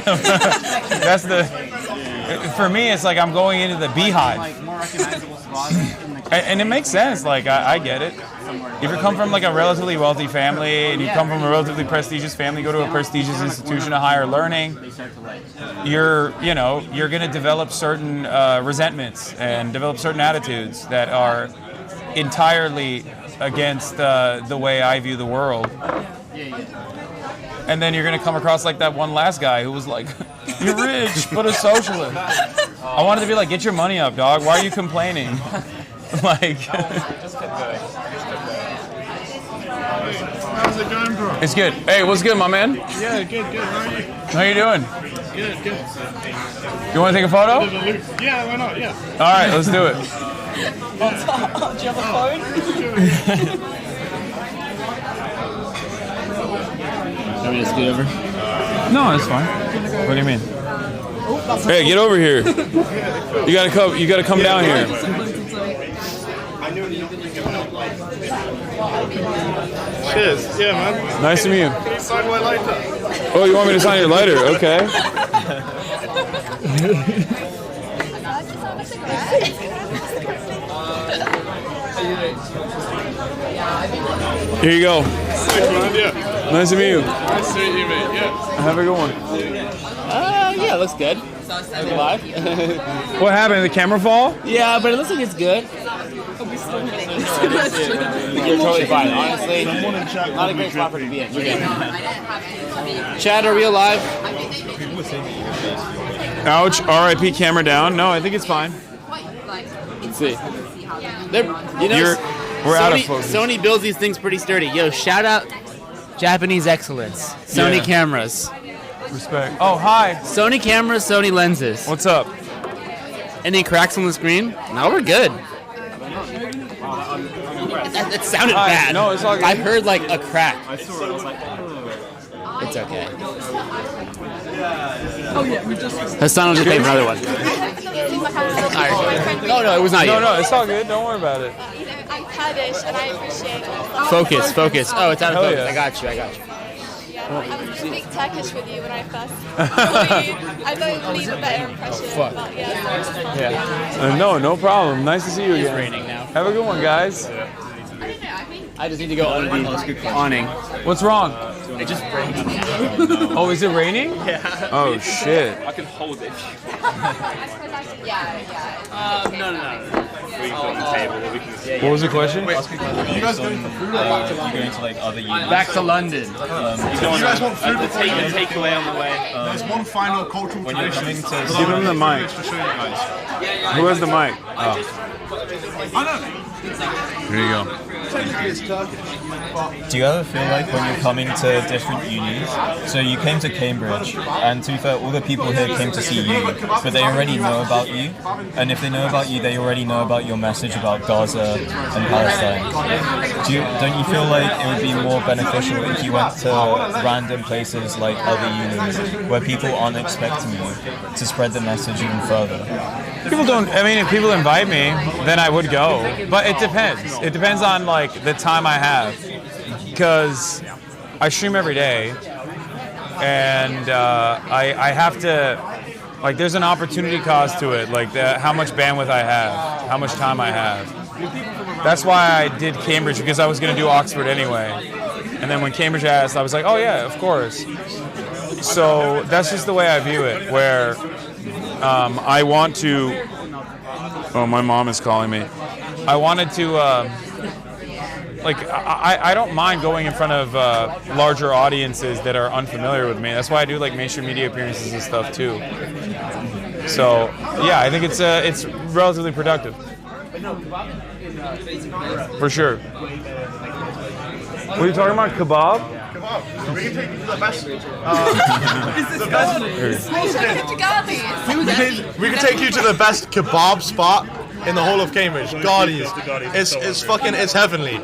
For me, it's like I'm going into the beehive. Like more recognizable spots. And it makes sense. Like I get it. If you come from like a relatively wealthy family and you come from a relatively prestigious family, go to a prestigious institution of higher learning, you're going to develop certain resentments and develop certain attitudes that are entirely against the way I view the world. and then you're gonna come across like that one last guy who was like, "You're rich, but a socialist." I wanted to be like, "Get your money up, dog. Why are you complaining?" Like. How's it going, bro? It's good. Hey, what's good, my man? Yeah, good. How are you? How you doing? Good. You want to take a photo? Yeah, why not? Yeah. All right, let's do it. Do you have a phone? Want me to scoot over? No, it's fine. What do you mean? Hey, get over here. You gotta come. You gotta come down here. Cheers. Yeah, man. Nice to meet you. Can you sign my lighter? Oh, you want me to sign your lighter? Okay. Here you go. Thanks, man. Yeah. Nice to meet you. Nice to meet you, mate. Yeah. Have a good one. Yeah, looks good. Live. What happened? Did the camera fall? Yeah, but it looks like it's good. You're totally fine. Honestly, not a great spot for it to be in. You're good. Chad, are we alive? Ouch. R.I.P. Camera down. No, I think it's fine. Let's see. We're out of focus. Sony builds these things pretty sturdy. Yo, shout out Japanese excellence. Sony cameras. Respect. Oh, hi. Sony cameras, Sony lenses. What's up? Any cracks on the screen? No, we're good. It sounded bad. No, it's all good. I heard like a crack. I saw it. I was like, it's okay. Oh yeah, we just. Hasan will just pay for another one. No, it was not you. No, it's all good. Don't worry about it. I'm Kurdish and I appreciate Focus. Oh, it's out of Hell focus. yeah. I got you. Yeah, I was going to speak Turkish with you when I first I thought it would leave a better impression. Fuck. But yeah. No problem. Nice to see you again. It's raining now. Have a good one, guys. I just need to go under the awning. What's wrong? It just rained. Oh, is it raining? Yeah. Oh, shit. I can hold it. No. What was the question? Are you guys going for food or back to London? Going to like other units. Back to London. You guys want food before you go? Takeaway on the way. There's one final cultural tradition. Give him the mic. To show you guys. Who has the mic? Oh, I know. here you go. Do you ever feel like when you're coming to different unis, so you came to Cambridge, and to be fair, all the people here came to see you, but they already know about you, and if they know about you, they already know about your message about Gaza and Palestine. Don't you feel like it would be more beneficial if you went to random places like other unis, where people aren't expecting you, to spread the message even further? People don't, I mean, if people invite me, then I would go. But it depends. It depends on, like, the time I have. Because I stream every day. And I have to, like, there's an opportunity cost to it. Like, how much bandwidth I have, how much time I have. That's why I did Cambridge, because I was going to do Oxford anyway. And then when Cambridge asked, I was like, oh, yeah, of course. So that's just the way I view it, where... I want to. Oh, my mom is calling me. I wanted to. I don't mind going in front of larger audiences that are unfamiliar with me. That's why I do like mainstream media appearances and stuff too. So yeah, I think it's relatively productive. For sure. What are you talking about? Kebab? We can take you to the best. We can take you to the best kebab spot in the whole of Cambridge. Gardy's. It's fucking heavenly.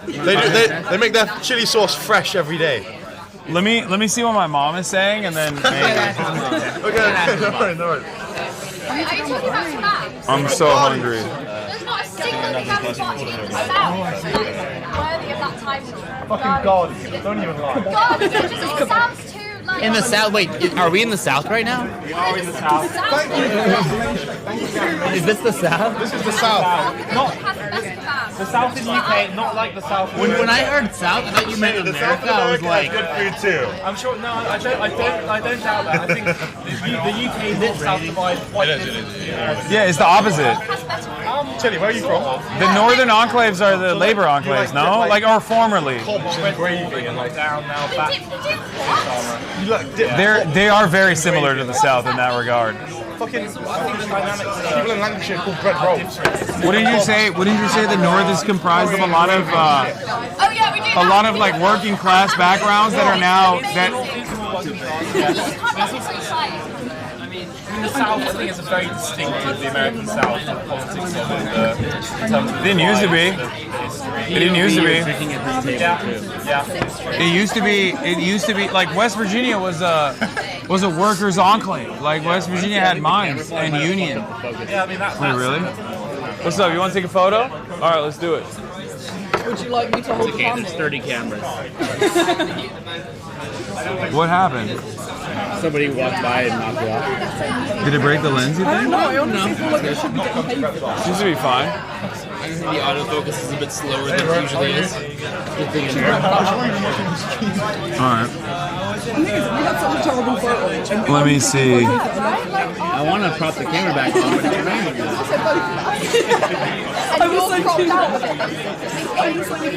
They make their chili sauce fresh every day. Let me see what my mom is saying, and then maybe. Okay, no worries. Are you talking about kebabs? I'm so hungry. There's not a single kebab spot worthy of that time. Fucking God, don't even lie. God, it sounds too like... In the south, wait, are we in the south right now? We are in the south. Is this the south? This is the south. Not the south in the UK, not like the south. When I heard south, I thought you meant America. I was like, good food too. I'm sure. No, I don't doubt that. I think the UK lit south divide quite. Yeah, it's the opposite. Chili, where are you from? The northern enclaves are the labor enclaves, no? Like, or formerly. Gravy and like down now back. They are very similar to the south in that regard. Fucking people in Lancashire call bread rolls. What did you say? What did you say? The north is comprised of a lot of like working class backgrounds that are now that. The South, I think, is a very distinctive, the American South, the politics of it. It didn't used to be. It didn't used to be. It used to be like West Virginia was a workers' enclave. Like West Virginia had mines and union. Yeah, I mean that's. Wait, really? What's up? You want to take a photo? All right, let's do it. Would you like me to hold the camera? There's 30 cameras. What happened? Somebody walked by and knocked it off. Did it break the lens, you think? No, I honestly feel like it should be getting paid for that. Seems to be fine. I think the autofocus is a bit slower than it usually is. Alright. The thing is, we had such a terrible photo. Let me see. I want to prop the camera back on, but it's raining now. I was so cropped out of it. I just like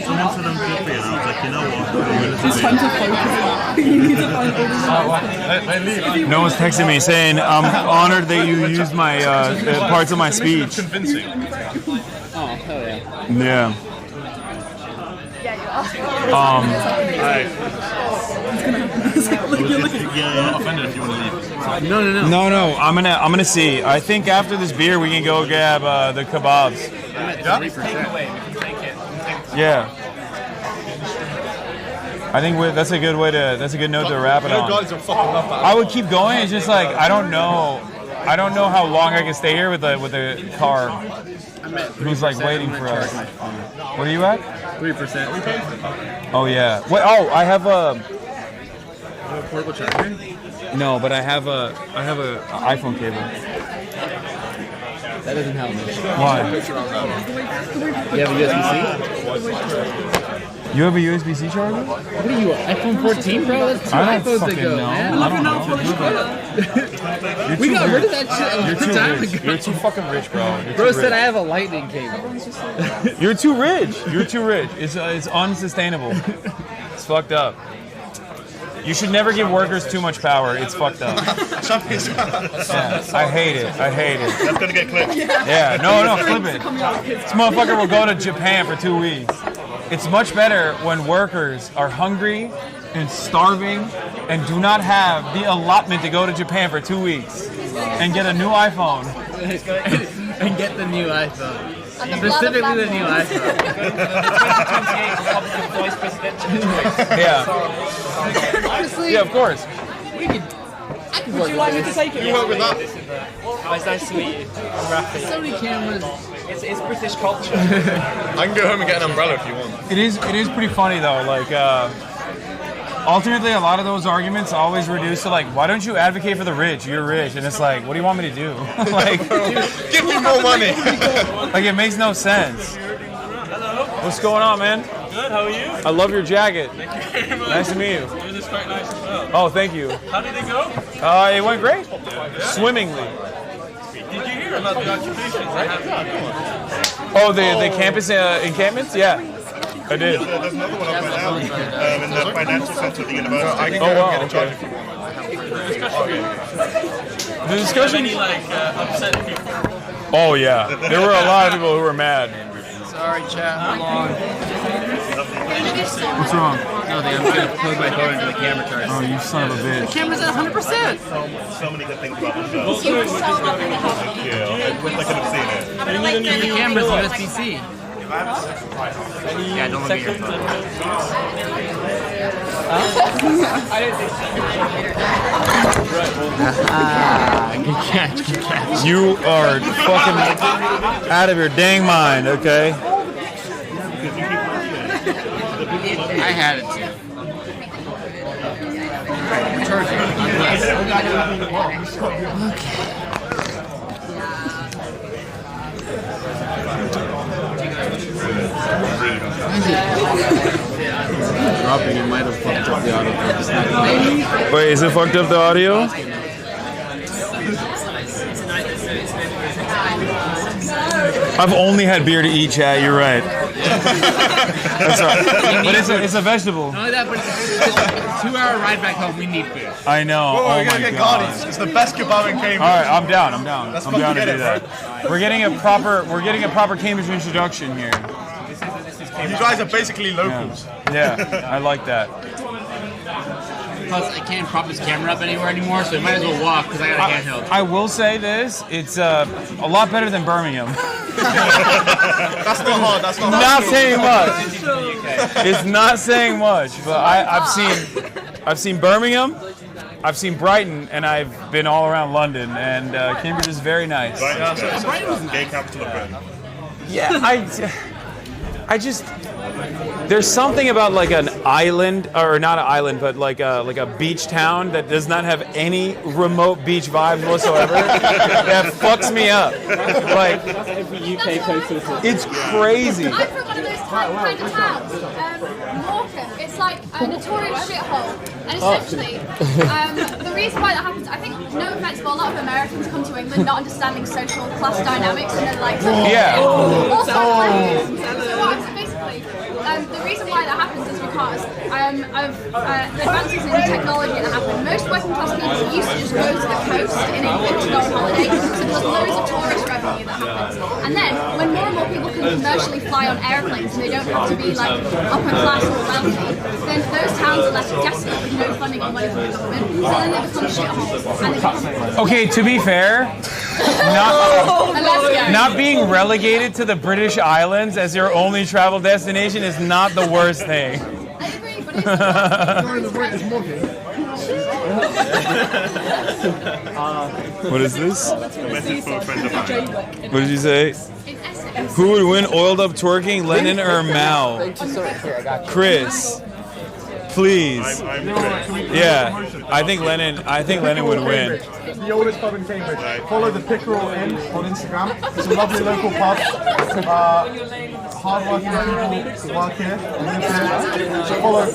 Someone said I'm guilty, and I was like, you know what? It's time to focus. You need to find all the No one's texting me saying, I'm honored that you used my parts of my speech. Convincing. Oh, hell yeah. Yeah. Yeah, offended if you want to leave. No. I'm gonna see. I think after this beer we can go grab the kebabs. Yeah. I think that's a good way to. That's a good note to wrap it on. I would keep going. It's just like I don't know how long I can stay here with the car. Who's like waiting for us? Where are you at? 3%. Oh yeah. Wait. Oh, I have a portable charger? No, but I have a iPhone cable. That doesn't help me. Why? You have a USB-C? You have a USB-C charger? What are you, iPhone 14 Pro? That's two I don't iPhones fucking ago, know. man. I don't know. We got rid of that shit a long time ago. You're too fucking rich, bro. Bro said I have a lightning cable. You're too rich. You're too rich. It's unsustainable. It's fucked up. You should never give workers too much power. It's fucked up. Yeah, I hate it. That's gonna get clipped. Yeah, no, clip it. This motherfucker will go to Japan for 2 weeks. It's much better when workers are hungry and starving and do not have the allotment to go to Japan for 2 weeks and get a new iPhone. And get the new iPhone. Specifically the new iPhone. Yeah. Honestly, yeah, of course. We could. Would you like me to take it? You work with that. Oh, it's nice to meet you. I'm Rafi. So many cameras. It's British culture. I can go home and get an umbrella if you want. It is pretty funny though. Like, alternately, a lot of those arguments always reduce to like, why don't you advocate for the rich? You're rich, and it's like, what do you want me to do? Like, give me more money. Like, it makes no sense. Hello. What's going on, man? Good. How are you? I love your jacket. Thank you very much. Nice to meet you. Yours is quite nice as well. Oh, thank you. How did it go? It went great. Swimmingly. Did you hear about the occupations that happened? Oh, the campus encampments? Yeah, I did. There's another one up right now in the financial center of the university. Oh, wow, okay. The discussion. Any upset people? Oh yeah, there were a lot of people who were mad. Sorry, chat. How long? What's wrong? Nothing. I'm gonna plug my phone into the camera charger. Oh, you son of a bitch. The camera's at 100%. So many good things about the show. You were so lucky to have me. Yeah, I wish I could have seen it. The camera's USB-C. Yeah, don't let me hear phone. Good catch. You are fucking out of your dang mind, okay? I had it too. Dropping, it might have fucked up the autofocus. Wait, is it fucked up the audio? I've only had beer to eat, chat. You're right. That's right. But it's a vegetable. Not only that, but it's a 2-hour ride back home. We need beer. I know. Whoa, Oh we're my gonna get god. Gardies. It's the best kebab in Cambridge. All right, I'm down. I'm Let's down to fucking do get it, that. We're getting a proper Cambridge introduction here. You guys are basically locals. Yeah, I like that. Plus, I can't prop this camera up anywhere anymore, so I might as well walk because I got a handheld. I will say this: it's a lot better than Birmingham. That's not hard. That's not hard. Not saying much. It's not saying much, but I've seen Birmingham, I've seen Brighton, and I've been all around London, and Cambridge is very nice. Brighton was the gay capital of Britain. Yeah, I just there's something about like an island, or not an island, but like a beach town that does not have any remote beach vibes whatsoever. That fucks me up. Like it's crazy. I'm from one of those tiny kind of towns, Morecambe. It's like a notorious shithole. And essentially, the reason why that happens, I think, no offense, but a lot of Americans come to England not understanding social class dynamics, and they're like, Yeah. Also, basically, the reason why that happens is because of advances in technology that happen. Most working class people used to just go to the coast in England to go on holiday, so there's loads of tourist revenue that happens. And then, when more and more people can commercially fly on airplanes and they don't have to be like upper class or wealthy, then those towns are left desolate with no funding or money from the government, so then they become shitholes. And they become Okay, to be fair, not being relegated to the British Islands as your only travel destination is not the worst thing. I agree, but What is this? A message for a friend of mine. What did you say? Who would win oiled up twerking, Lennon or Mal? Chris. Please. Yeah, I think Lennon would win. It's the oldest pub in Cambridge. Follow the Pickerel Inn on Instagram. It's a lovely local pub. Hard-working people work here. So follow the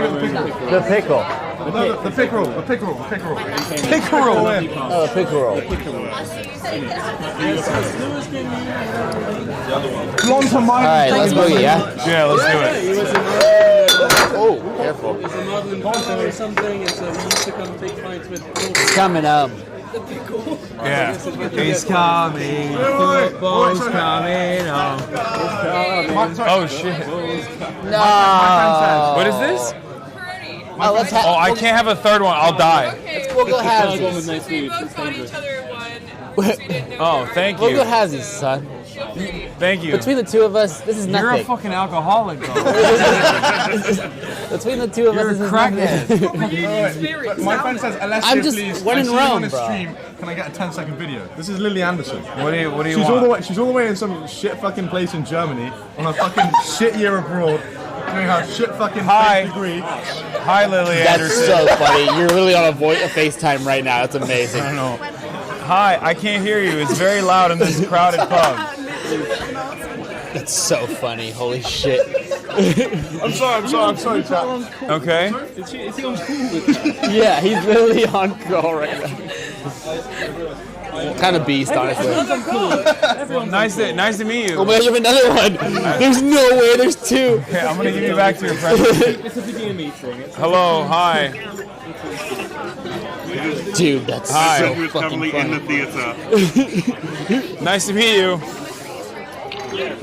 Pickerel. The pickle. No, the Pickerel. Pickerel. Inn. Oh, the pickerel. Alright, let's boogie, yeah? Yeah, let's do it. Oh, careful. It's a Muslim doctor or something, and so he used to come take fights with It's coming up. Yeah. He's coming. Football's coming up. Oh shit. No. What is this? Oh, let's Oh, I can't have a third one. I'll die. We'll go halvesies. Oh, thank We'll you. go halvesies, son. Thank you. Between the two of us, this is nothing. You're a fucking alcoholic, bro. Between the two of us, this is crackhead. nothing. My friend says, Alessia, I'm just please, when I in see you Rome, on a bro. stream. Can I get a 10-second video? This is Lily Anderson. What do you She's want? She's all the way in some shit fucking place in Germany on a fucking shit year abroad, doing her shit fucking fake degree. Hi, Lily That's Anderson. so funny. You're literally on a FaceTime right now. It's amazing. I don't know. Hi, I can't hear you. It's very loud in this crowded pub. That's so funny. Holy shit. I'm sorry, chat. Okay. Is he on call with Yeah, he's literally on call right now. Kind of beast, honestly. Nice to meet you. Oh my god, you have another one. There's no way. There's two. Okay, I'm gonna give you back to your friend. It's a video meeting. Hello, hi. Dude, that's Hi. so Who's fucking currently in the funny. theater. Nice to meet you.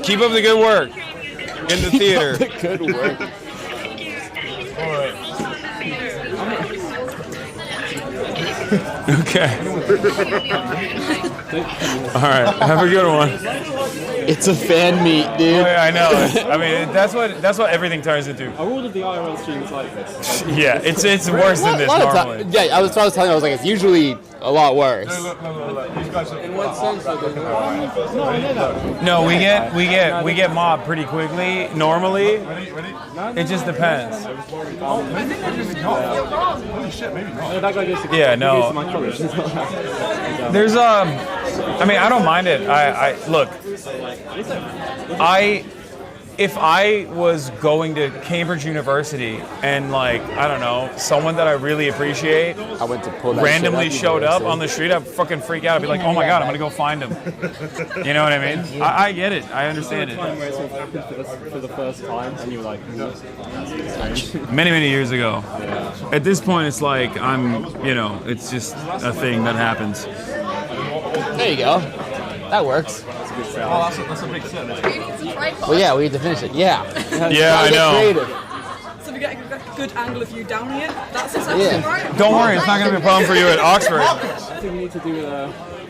Keep up the good work in the theater. Good work. Okay. All right. Have a good one. It's a fan meet, dude. Oh, yeah, I know. I mean, that's what everything turns into. Are all of the IRL streams like this? Yeah, it's worse than this normally. Yeah, I was telling you, I was like, it's usually a lot worse. Look. These guys are... In what sense are they? No, I know that. No, we get mobbed pretty quickly. Normally, Ready? it just depends. Holy shit, maybe not. That guy goes to Yeah, he goes to no. my college. There's I mean, I don't mind it. I look. if I was going to Cambridge University and like, I don't know, someone that I really appreciate I went to pull that randomly shit up showed up university. on the street, I'd fucking freak out. I'd be like, oh my God, I'm gonna go find him. You know what I mean? I get it. I understand it. Time where it sort of happened for the first time, and you were like, Many, many years ago. At this point, it's like it's just a thing that happens. There you go. That works. That's a big set. Well, yeah, we need to finish it. Yeah. Yeah, I know. Creative. So we get a good angle of you down here. That's essentially right. Don't worry, it's not going to be a problem for you at Oxford. I think we need to do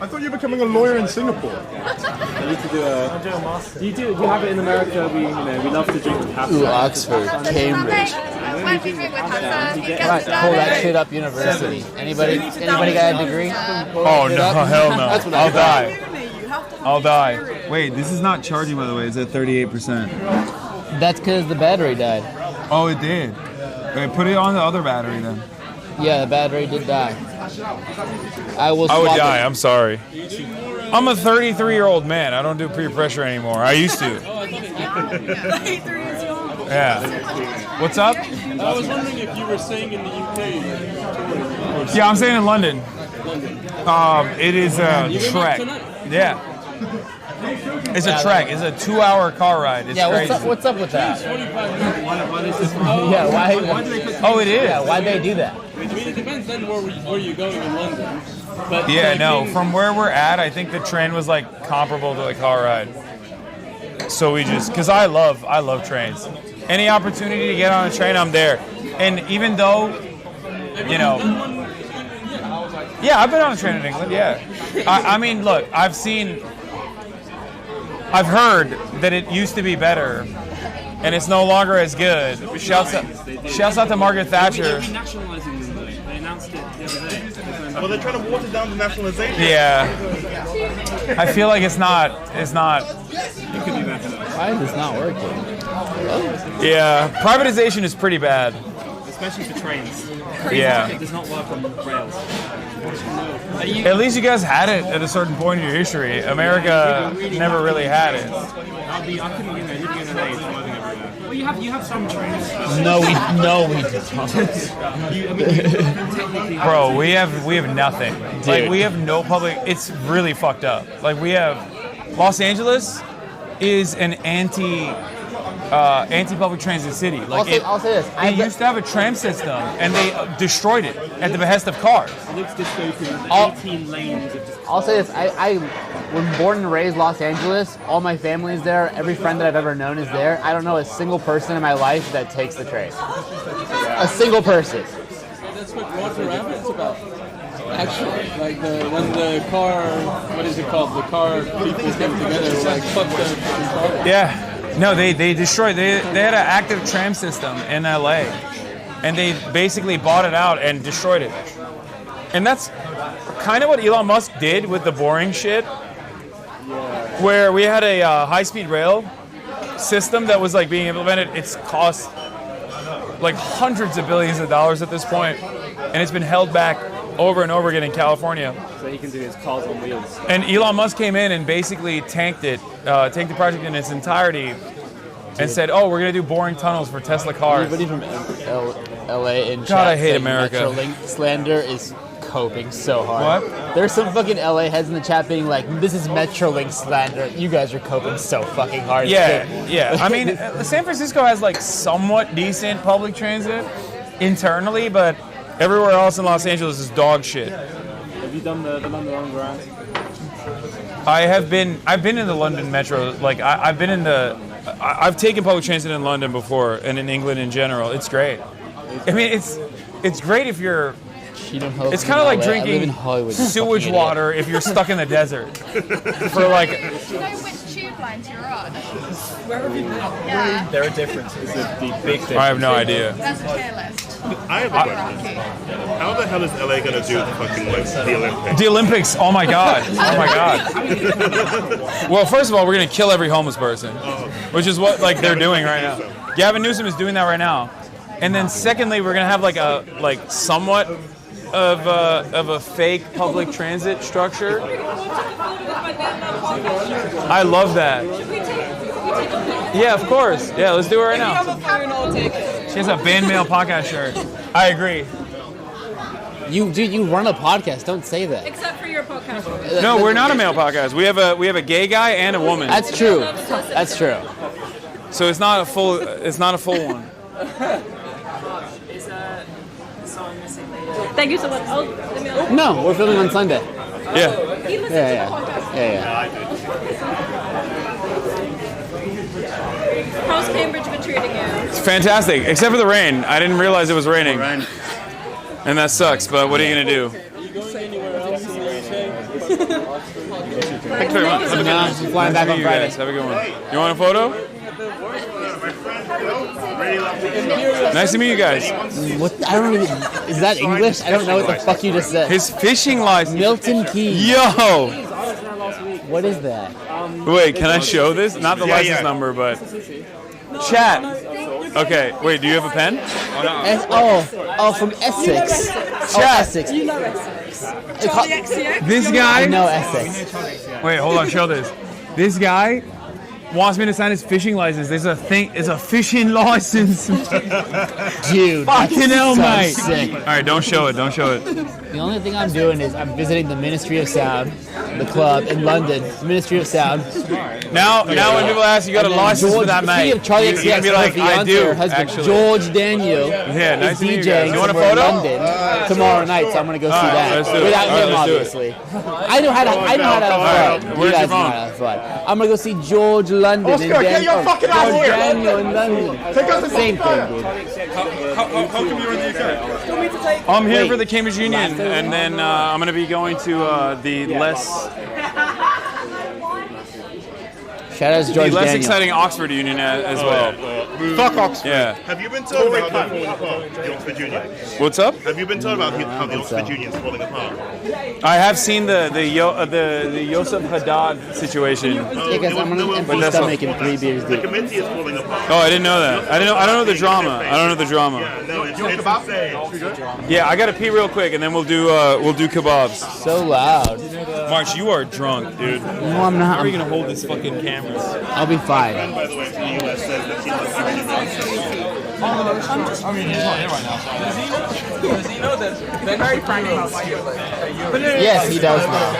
I thought you were becoming a lawyer in Singapore. we need to do a. Do you have it in America? We love to drink with Hasan. Ooh, Oxford, Cambridge. When we drink with Hasan, he Right, gets pull that shit up university. Anybody got a degree? Oh, no, hell no. That's what I'll I thought. die. I'll die. Wait, this is not charging, by the way. It's at 38%. That's because the battery died. Oh, it did. Wait, put it on the other battery then. Yeah, the battery did die. I will I would swap die. it. I'm sorry. I'm a 33-year-old man. I don't do peer pressure anymore. I used to. Yeah. What's up? I was wondering if you were staying in the UK. Yeah, I'm staying in London. It is a You went trek. tonight? Yeah. It's a trek. It's a 2-hour car ride. It's Yeah, crazy. what's up with that? Yeah, why? Oh, it is. Yeah, why'd they do that? I mean, it depends then where you're going in London. But Yeah, no. From where we're at, I think the train was like comparable to the car ride. So we just, because I love trains. Any opportunity to get on a train, I'm there. And even though, yeah, I've been on a train in England. Yeah. I mean, look, I've heard that it used to be better, and it's no longer as good. Shouts out to Margaret Thatcher. They announced it the other day. Well, they're trying to water down the nationalization. Yeah. I feel like it's not. It could be better. Why is this not working? Yeah, privatization is pretty bad. Especially for trains. Yeah. It does not work on rails. At least you guys had it at a certain point in your history. America never really had it. I couldn't living in LA, driving everywhere. Well, you have some trains. No, we don't. Bro, we have nothing. Like we have no public. It's really fucked up. Like we have Los Angeles is an anti-public transit city. Like I'll say this. They used to have a tram system, and they destroyed it at the behest of cars. It looks dystopian. 18 lanes of just... I'll say this. I was born and raised Los Angeles. All my family is there. Every friend that I've ever known is there. I don't know a single person in my life that takes the train. A single person. That's what Roger Rabbit's about. Actually, like when the car, what is it called? The car people came together, like fuck the car. Yeah. No, they destroyed. They had an active tram system in LA, and they basically bought it out and destroyed it. And that's kind of what Elon Musk did with the boring shit, where we had a high-speed rail system that was like being implemented. It's cost like hundreds of billions of dollars at this point, and it's been held back over and over again in California. So he can do his cars on wheels. And Elon Musk came in and basically tanked the project in its entirety, and said, "Oh, we're gonna do boring tunnels for Tesla cars." Anybody from LA in God, chat I hate saying America. Metrolink slander is coping so hard. What? There's some fucking LA heads in the chat being like, "This is Metrolink slander." You guys are coping so fucking hard. Yeah. I mean, San Francisco has like somewhat decent public transit internally, but everywhere else in Los Angeles is dog shit. Have you done the London Underground? I've been in the London Metro. Like I've taken public transit in London before, and in England in general. It's great. I mean, it's great if you're. It's kind of like drinking sewage water if you're stuck in the desert for like. Do you know which tube lines you're on? Where have you been? Yeah. There are differences. It's a big difference. I have no idea. That's a tier list. I have a question. How the hell is LA gonna do the fucking the Olympics? The Olympics. Oh my god. Oh my god. Well, first of all, we're gonna kill every homeless person, which is what like they're doing right now. Gavin Newsom is doing that right now. And then secondly, we're gonna have like somewhat of a fake public transit structure. I love that. Yeah, of course. Yeah, let's do it right If you now. have a phone, I'll take it. She has a band mail podcast shirt. I agree. You run a podcast. Don't say that. Except for your podcast. No, we're not a male podcast. We have a gay guy and a woman. That's true. That's true. So it's not a full one. Is a song missing later? Thank you so much. No, we're filming on Sunday. Yeah. Yeah. How's Cambridge been treating you? It's fantastic, except for the rain. I didn't realize it was raining. And that sucks, but what are you going to do? Are you going anywhere else in the UK? Thanks very much. No, I'm flying back on Friday. Have a good one. You want a photo? Nice to meet you guys. What? I don't even. Is that English? I don't know what the fuck you just said. His fishing license. Milton Keynes. Yo! What is that? Wait, can I show this? Not the license number, but chat. Okay, wait, do you have a pen? From Essex. Essex. You know Essex. This guy. I know Essex. Wait, hold on, show this. This guy wants me to sign his fishing license. There's a thing. It's a fishing license. Dude, fucking hell, so mate. sick. All right, don't show it. Don't show it. The only thing I'm doing is I'm visiting the Ministry of Sound, the club in London. The Ministry of Sound. Now when people ask, you got a license for that, mate. Speaking of Charlie You're gonna XCX, be like, my I fiance, do. her husband, Actually. George Daniel, Yeah, nice is to meet you guys. DJing You want a somewhere in photo? London tomorrow night, so I'm gonna go see that. let's do it. Without All right, him, let's do it. obviously. I know how to have fun. Where's You your guys know how to have fun. I'm gonna go see George London Oscar, in get your fucking ass George here. Daniel in London. Take us to Same thing, dude. How come you're in the UK? I'm here Wait. for the Cambridge Union, and then I'm going to be going to the less Shout out to George less Daniel. exciting Oxford Union as well. Fuck Oxford. Yeah. Have you been told about how they're falling apart, the Oxford Union? What's up? Have you been told about how the Oxford Union's falling apart? I have seen the Yosef Haddad situation. Yeah, guys, I'm gonna empty stomach and 3 beers The deep. committee is falling apart. Oh, I didn't know that. I don't know the drama. I don't know the drama. No, it's insane. Yeah, I gotta pee real quick, and then we'll do kebabs. So loud. March, you are drunk, dude. No, I'm not. How are you gonna hold this fucking camera? I'll be fine. By the way, the US says that Does he know that they're very frank about Yes, he does now.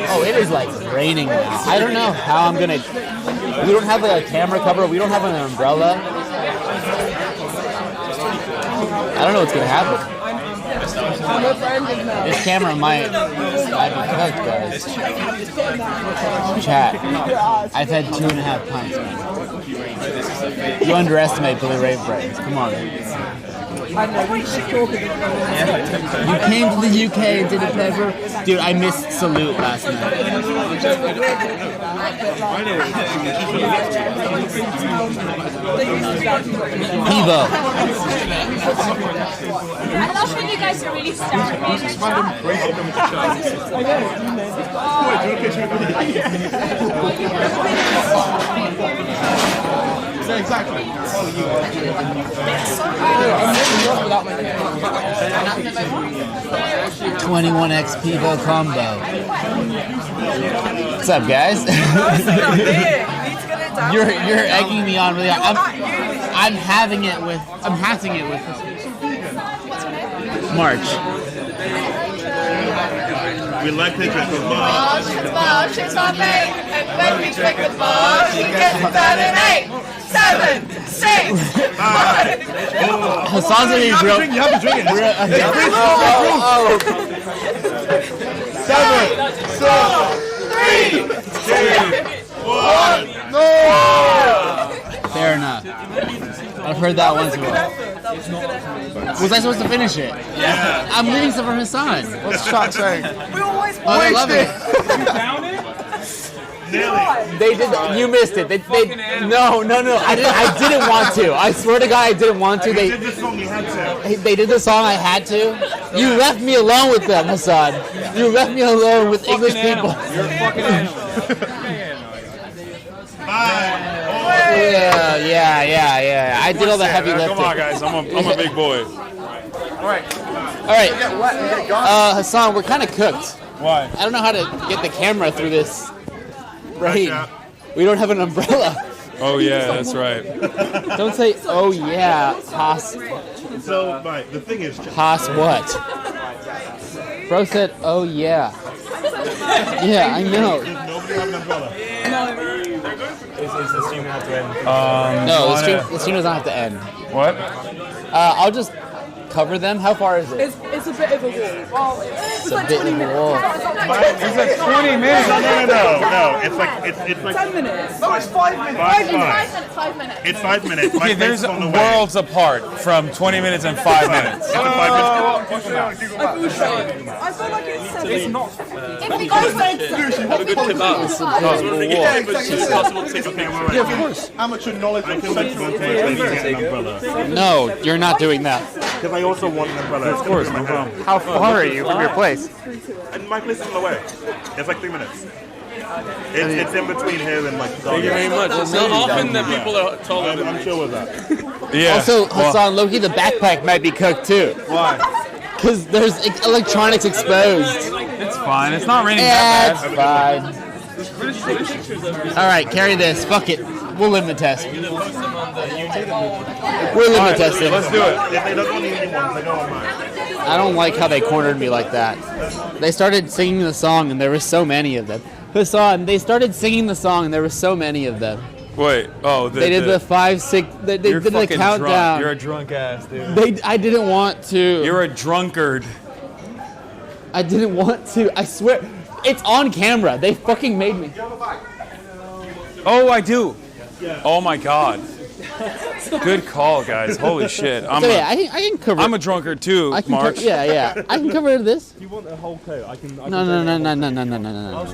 Oh, it is like raining now. I don't know how I'm gonna. We don't have like a camera cover. We don't have an umbrella. I don't know what's gonna happen. This camera might be cooked, guys. Chat. I've had 2.5 pints, man. You underestimate Billy Ray brains. Come on. You came to the UK and did a paper? Dude, I missed Salute last night. Evo. I love when you guys are really staring me in the Exactly. 21x Pivo combo. What's up, guys? You're egging me on really hard. I'm having it with March. we like pictures of March, it's my mate. And when we click with March, we get it done in 8, 7, 6, 5. Hasan's gonna be real. You have to drink it. 7, 6, 3, 2, 1. No! Fair enough. I've heard that once before. Was I supposed to finish it? Yeah. I'm leaving some for Hasan. What's Chuck saying? We always Oh, I love it. They did. You missed it. They no. I didn't want to. I swear to God, I didn't want to. They did the song you had to. They did the song I had to. You left me alone with them, Hasan. You left me alone with English people. You're a fucking animal. Yeah. I did all the heavy lifting. Come on, guys. I'm a big boy. All right. Hasan, we're kind of cooked. Why? I don't know how to get the camera through this rain. We don't have an umbrella. Oh yeah, that's right. Don't say, oh yeah, Haas. So, right, the thing is... Haas what? Bro said, oh yeah. Yeah, I know. Does nobody have an umbrella? Is the stream have to end? No, the stream does not have to end. What? I'll just cover them. How far is it? It's a bit of a wall. Well, it's like bit 20 of a minutes. wall. It's like 20 minutes. No. It's like 10 minutes. No, it's 5 minutes. 5 minutes. It's 5 minutes. Okay, there's worlds apart from 20 minutes and 5 minutes. I feel like it's 7. It's not. If we go Have a good kebab. It's possible to take a picture. Yeah, of course. Amateur knowledge of central get an umbrella. No, you're not doing that. Because I also want an umbrella. Of course, no problem. How far are you from your place? And my place is on the way. It's like 3 minutes. It's in between here and like. Thank you very much. It's not often that people are told. I'm sure with that. Yeah. Also, Hasan, Loki, the backpack might be cooked too. Why? Because there's electronics exposed. It's fine. It's not raining Yeah, that it's bad. fine. All right, carry this. Fuck it. We'll live the test. We'll live the test. Let's do it. If they don't want the easy ones, they go on mine. I don't like how they cornered me like that. They started singing the song, and there were so many of them. Hasan, they started singing the song, and there were so many of them. Wait. Oh, They did the 5, 6. They did the fucking countdown. drunk. You're a drunk ass, dude. I didn't want to. You're a drunkard. I didn't want to. I swear, it's on camera. They fucking made me. Oh, I do. Oh my god. Good call, guys. Holy shit. I can cover. I'm a drunkard too, March. Yeah. I can cover this. If you want a whole coat, I can. No.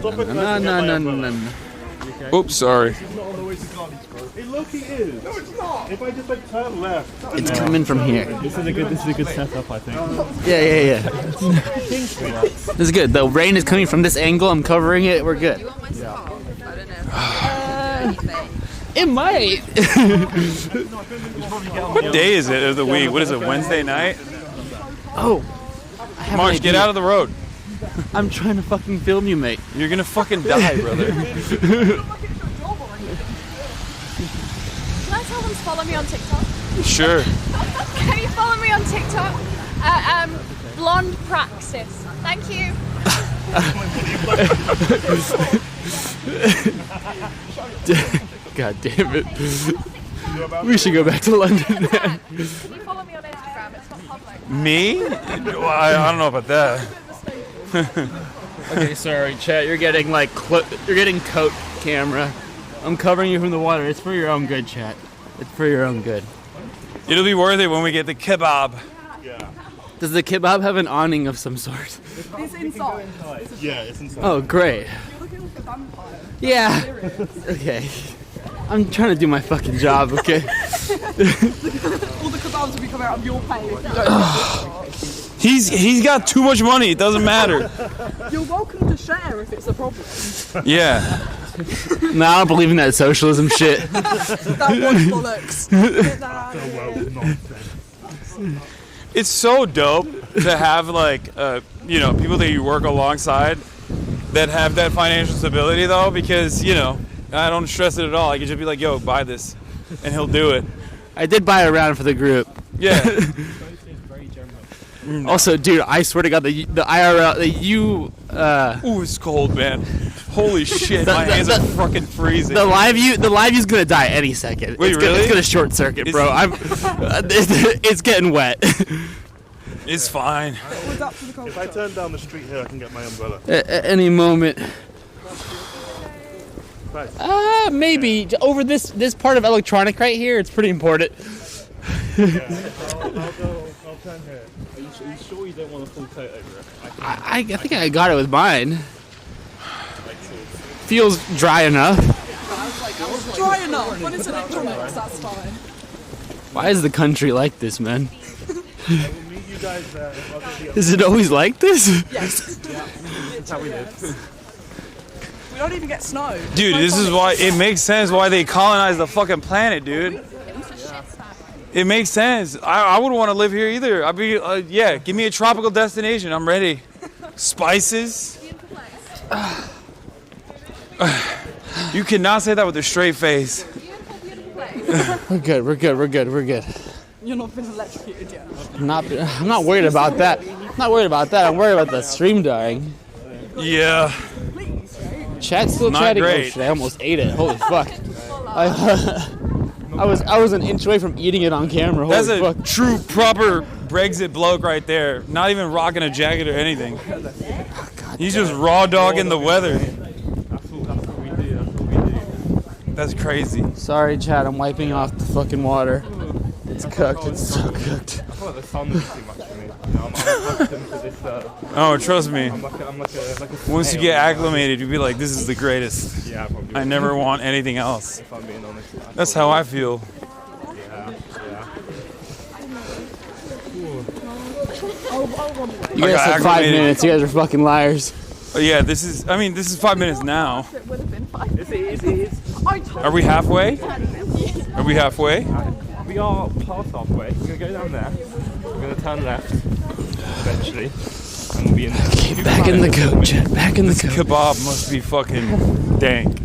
Oops, sorry. It low-key is. No, it's not. If I just like turn left. It's coming from here. This is a good setup, I think. Yeah. This is good. The rain is coming from this angle. I'm covering it. We're good. It might. What day is it of the week? What is it, Wednesday night? Oh. March, get out of the road. I'm trying to fucking film you, mate. You're gonna fucking die, brother. Can I tell them to follow me on TikTok? Sure. Can you follow me on TikTok? Blonde Praxis. Thank you. God damn it. We should go back to London. Can you follow me on Instagram? It's not public. Me? I don't know about that. Okay, sorry, chat. You're getting you're getting coat camera. I'm covering you from the water. It's for your own good, chat. It's for your own good. It'll be worth it when we get the kebab. Yeah. Does the kebab have an awning of some sort? It's inside. Yeah, it's inside. Oh, great. You're looking like a vampire. Yeah. Okay. I'm trying to do my fucking job, okay? All the kebabs will be coming out of your pay. He's got too much money. It doesn't matter. You're welcome to share if it's a problem. Yeah. No, I don't believe in that socialism shit. That was bollocks. Get that out of here. It's so dope to have people that you work alongside that have that financial stability though, because I don't stress it at all. I can just be like, yo, buy this, and he'll do it. I did buy a round for the group. Yeah. Also, dude, I swear to God, the IRL, ooh, it's cold, man. Holy shit, my hands are fucking freezing. The live view's gonna die any second. Wait, it's really? It's gonna short circuit, bro. It's getting wet. It's fine. If I turn down the street here, I can get my umbrella. At any moment. Maybe over this part of electronic right here. It's pretty important. I'll turn here. Are you sure you don't want a full coat over it? I think I got it with mine. Feels dry enough. Dry enough. When it's electronics, that's fine. Why is the country like this, man? We'll meet you guys there. Is it always like this? Yes. That's how we live. We don't even get snow. Dude, this is why it makes sense why they colonized the fucking planet, dude. It makes sense. I wouldn't want to live here either. I'd be, give me a tropical destination. I'm ready. Spices. You cannot say that with a straight face. We're good. You're not been electrocuted yet. I'm not worried about that. I'm worried about the stream dying. Yeah. Chat's still Not chatting. great. Oh shit, I almost ate it. Holy fuck. I was an inch away from eating it on camera. Holy That's a fuck. true, proper Brexit bloke right there. Not even rocking a jacket or anything. He's just raw dogging the weather. That's crazy. Sorry, Chad. I'm wiping off the fucking water. It's cooked. It's so cooked. I feel like the sun is too much for me. You know, I'm accustomed to this. Oh, trust me. I'm like a Once you snail. get acclimated, you'll be like, this is the greatest. Yeah, probably. I never want anything else. If I'm being honest. That's how I feel. Yeah. You guys had 5 minutes. You guys are fucking liars. Yeah, this is 5 minutes now. It would have been 5 minutes. It is. Are we halfway? Are we halfway? We are past halfway. We're going to go down there. We're going to turn left eventually. And we'll be in there. Back in the coat, Chad. Back in the This coat. kebab must be fucking dank.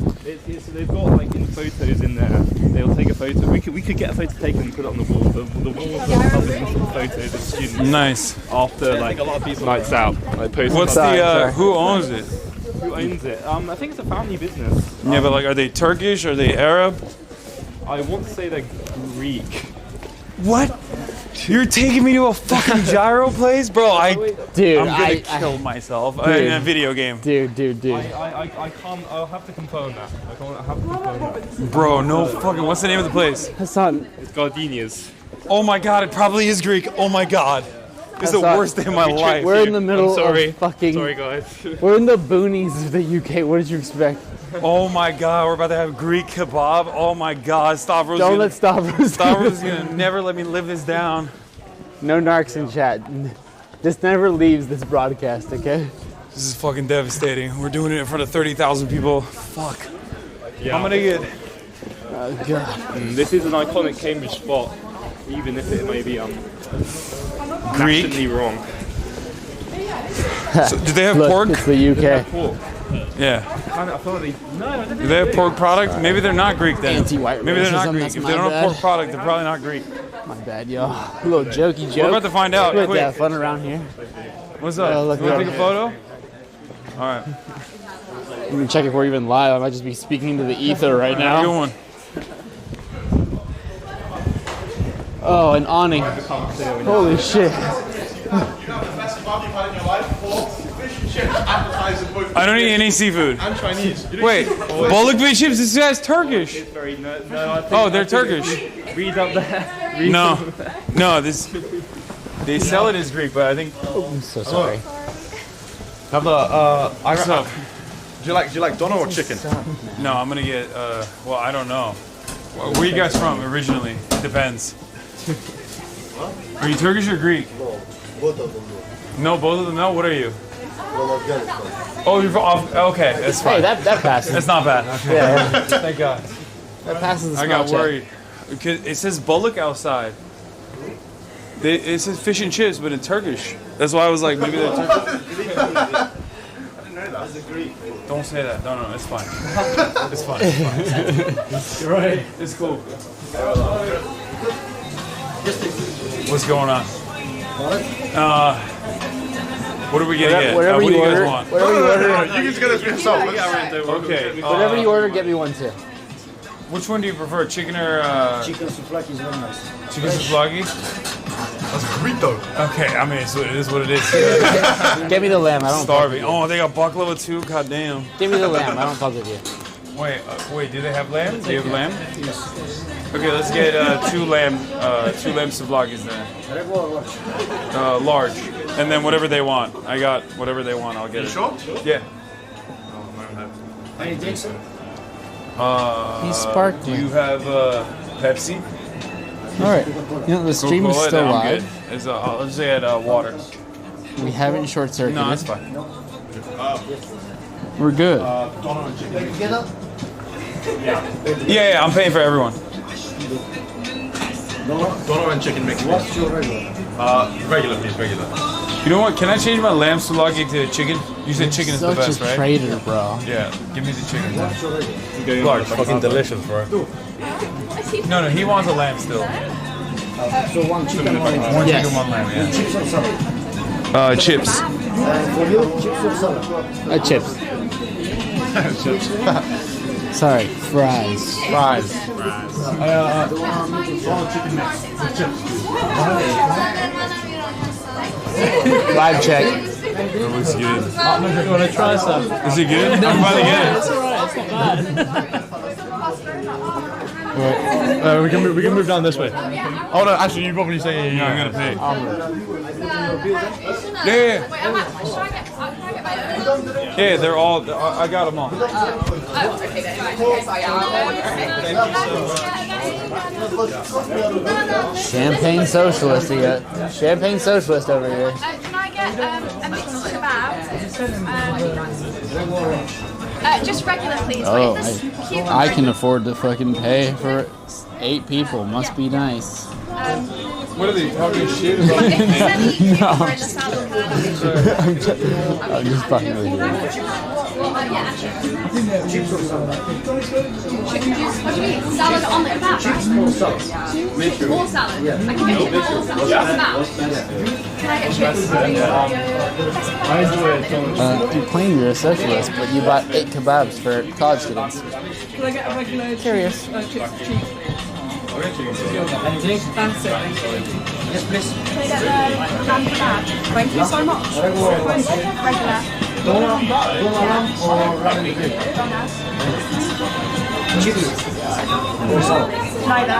So they've got like in photos in there. They'll take a photo. We could get a photo taken and put it on the wall. The walls are covered in photos of students. Nice. After like nights out. Like post. What's the who owns it? Who owns it? I think it's a family business. Yeah, but like, are they Turkish? Are they Arab? I want to say they're Greek. What? You're taking me to a fucking gyro place, bro? Dude, I'm gonna kill myself in a video game. Dude. I can't. I'll have to confirm that. I have to confirm that. Bro, no fucking. What's the name of the place? Hasan. It's Gardenia's. Oh my god, it probably is Greek. Oh my god. This is the Hasan, worst day of my life. We're in the middle of fucking. Sorry, guys. We're in the boonies of the UK. What did you expect? Oh my god, we're about to have Greek kebab. Oh my god, Stavros. Don't let Stavros. Stavros is gonna never let me live this down. No narcs in chat. This never leaves this broadcast, okay? This is fucking devastating. We're doing it in front of 30,000 people. Fuck. Yeah. I'm gonna get. Oh god. This is an iconic Cambridge spot, even if it may be Greek? nationally wrong. So, do they have Look, pork? It's the UK. Pork. Yeah. I thought they. No, I didn't. Do they have pork product? Maybe they're not Greek then. Anti-white Maybe they're not racism, Greek. that's If my they don't bad. have pork product, they're probably not Greek. My bad, y'all. A little jokey joke. We're about to find out. We're about Quick. to have fun around here. What's up? look You wanna at take a photo? All right. Let me check if we're even live. I might just be speaking to the ether right now. Good one. Oh, an awning. Holy shit. I don't eat any seafood. And Chinese. Wait, bullock fish chips? This guy's Turkish. Oh, they're Turkish. Read up there. No, this. They sell it as Greek, but I think. I'm so sorry. Have the What's up? Do you like doner or chicken? No, I'm gonna get. Well, I don't know. Where are you guys from originally? It depends. Are you Turkish or Greek? Both of them. No, both of them. No. What are you? Oh, you're from. Okay, that's fine. Hey, that passes. That's not bad. Yeah. Thank God. That passes the I smell got check. worried. Because it says bullock outside. It says fish and chips, but in Turkish. That's why I was like, maybe they're Turkish. Don't say that. No, it's fine. It's fine. You're right. It's cool. What's going on? What are we gonna get? Whatever what do you you guys order. want? Whatever you order. You can get us yourself. Okay. Whatever you order, get me one too. Which one do you prefer, chicken or? Chicken souvlaki is very nice. Chicken souvlaki. That's burrito. Okay, I mean, it is what it is. Get me the lamb. I don't. Starving. Oh, they got baklava too. God damn. Give me the lamb. I don't fuck with you. Wait, do they have lamb? Do you have lamb? Yes. Okay, let's get two lamb souvlakis then. Large, and then whatever they want. I got whatever they want. I'll get it. Sure? Yeah. Any drinks? He's sparkling. Do you have Pepsi? All right. You know the stream is Coca-Cola? still No, I'm live. good. It's, I'll just add water. We haven't short circuited. No, that's fine. We're good. Yeah, I'm paying for everyone. Doner and chicken mixed. What's your regular? Regular, please, regular. You know what? Can I change my lamb souvlaki to chicken? You said chicken is the Such best, a right? traitor, bro. Yeah, give me the chicken. Clark, fucking delicious, bro. No, he wants a lamb still. So one chicken, One chicken, one lamb, yeah. Chips. For you, chips or salad? Chips. Chips. Sorry, fries. Fries. Chicken mix with chips. Vibe check. That looks good. You want to try some? Is it good? I'm about to get it. It's alright, it's not bad. We can move down this way. Oh no, actually, you probably say. No, I'm gonna pay. Yeah, they're all. I got them all. Champagne socialist, you got champagne socialist over here. Can I get a mixed kebab? Just regular, please. Oh, Wait, this cube I can afford to fucking pay for 8 people. Must be nice. What are they talking shit about? No, I'm just fucking with you. What do you mean? Salad on the kebab? More salad. I can get you more salad. Can I get chips? You claim you're a socialist, but you bought 8 kebabs for college students. Can I get a regular Curious. chips cheese? Fancy. Yes, please. Can I get the lamb kebab? Thank you so much. Regular. Chips or salad? Neither.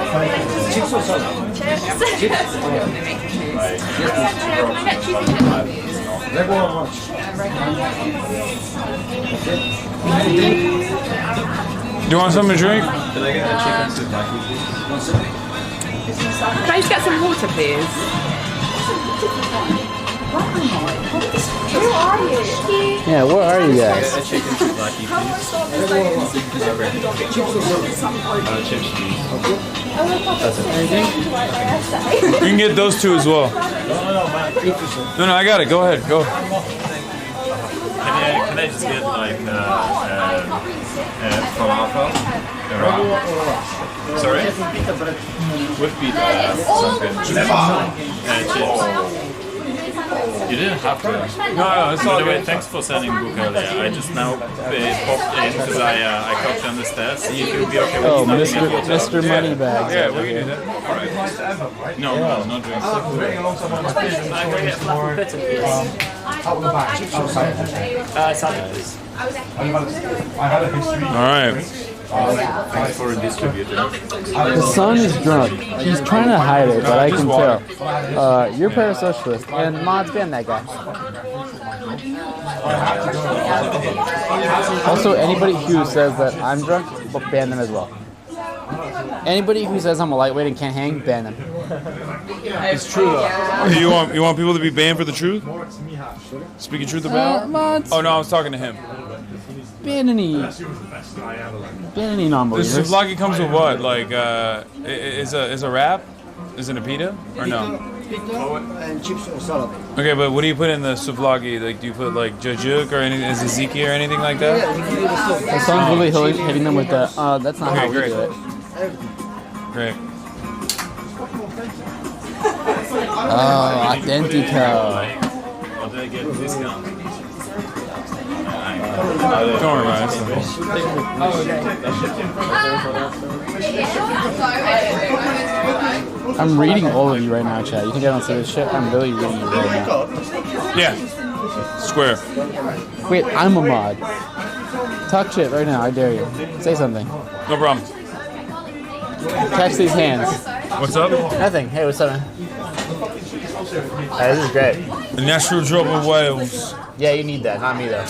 Chips or salad? Chips. Chips. Can I get cheesy chips? Regular lunch. Do you want something to drink? Can I just get some water, please? Who are you? Yeah, where are you guys? Chips, please. You can get those 2 as well. No, I got it. Go ahead. Go. Can I just get like falafel? Sorry? With pizza. You didn't have to. No, it's all Anyway, good. thanks for sending the book earlier. I just now popped in because I caught you on the stairs. See if you'll be okay with Oh, nothing at the Mr. hotel. Moneybags. Yeah, we can do that. Alright. No, not doing Out the back. Chips or salad? I had a history. All right. Thanks for distributing. The son is drunk. He's trying to hide it, but I can tell. You're parasocialist, and Mod's ban that guy. Also, anybody who says that I'm drunk, ban them as well. Anybody who says I'm a lightweight and can't hang, ban them. It's true though. You want people to be banned for the truth? Speaking truth about? Oh no, I was talking to him. Ban any The non-believers. souvlaki comes with what? Like, is a wrap? Is it a pita or no? And chips or salad? Okay, but what do you put in the souvlaki? Like, do you put like jajuk or anything, tzatziki or anything like that? The son's really hitting them with the, that's not how we great. do it. Great. Oh, Authentico. Or did I get a discount? Don't worry about it. I'm reading all of you right now, chat. You think I don't see this shit? I'm really reading you right now. Yeah. Square. Wait, I'm a mod. Talk shit right now. I dare you. Say something. No problem. Catch these hands. What's up? Nothing. Hey, what's up, man? Hey, this is great. The natural drop of Wales. Yeah, you need that. Not me, though.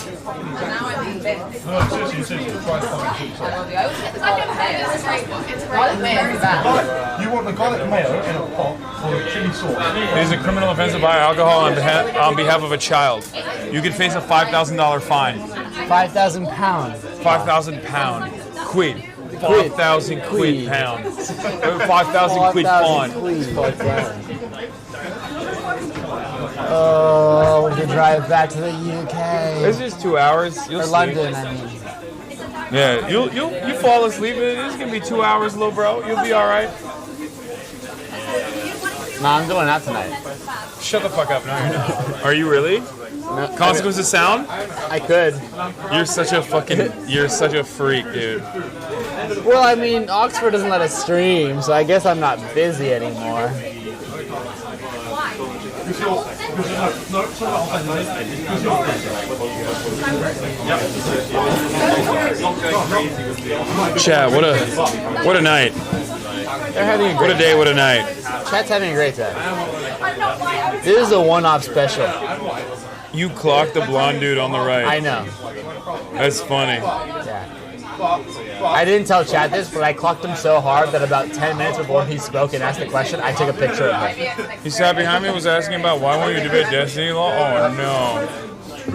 You want the garlic mayo in a pot for chili sauce? It is a criminal offense to buy alcohol on behalf of a child. You could face a $5,000 fine. 5,000 pounds. 5,000 pound. Quid. 5,000 quid pound. 5,000 quid pawn. Oh, we could drive back to the UK. It's just 2 hours. You'll or sleep. London, I mean. Yeah, you fall asleep. It's gonna be 2 hours, little bro. You'll be all right. Nah, I'm going out tonight. Shut the fuck up. No, you're not. Are you really? No, Consequence of Sound? I could. You're such a freak, dude. Well, I mean, Oxford doesn't let us stream, so I guess I'm not busy anymore. Chat, what a night. They're having a great What a day, what a night. Chat's having a great time. This is a one-off special. You clocked the blonde dude on the right. I know. That's funny. Yeah. I didn't tell Chat this, but I clocked him so hard that about 10 minutes before he spoke and asked the question, I took a picture of him. He sat behind me and was asking about why won't you debate Destiny law? Oh no. You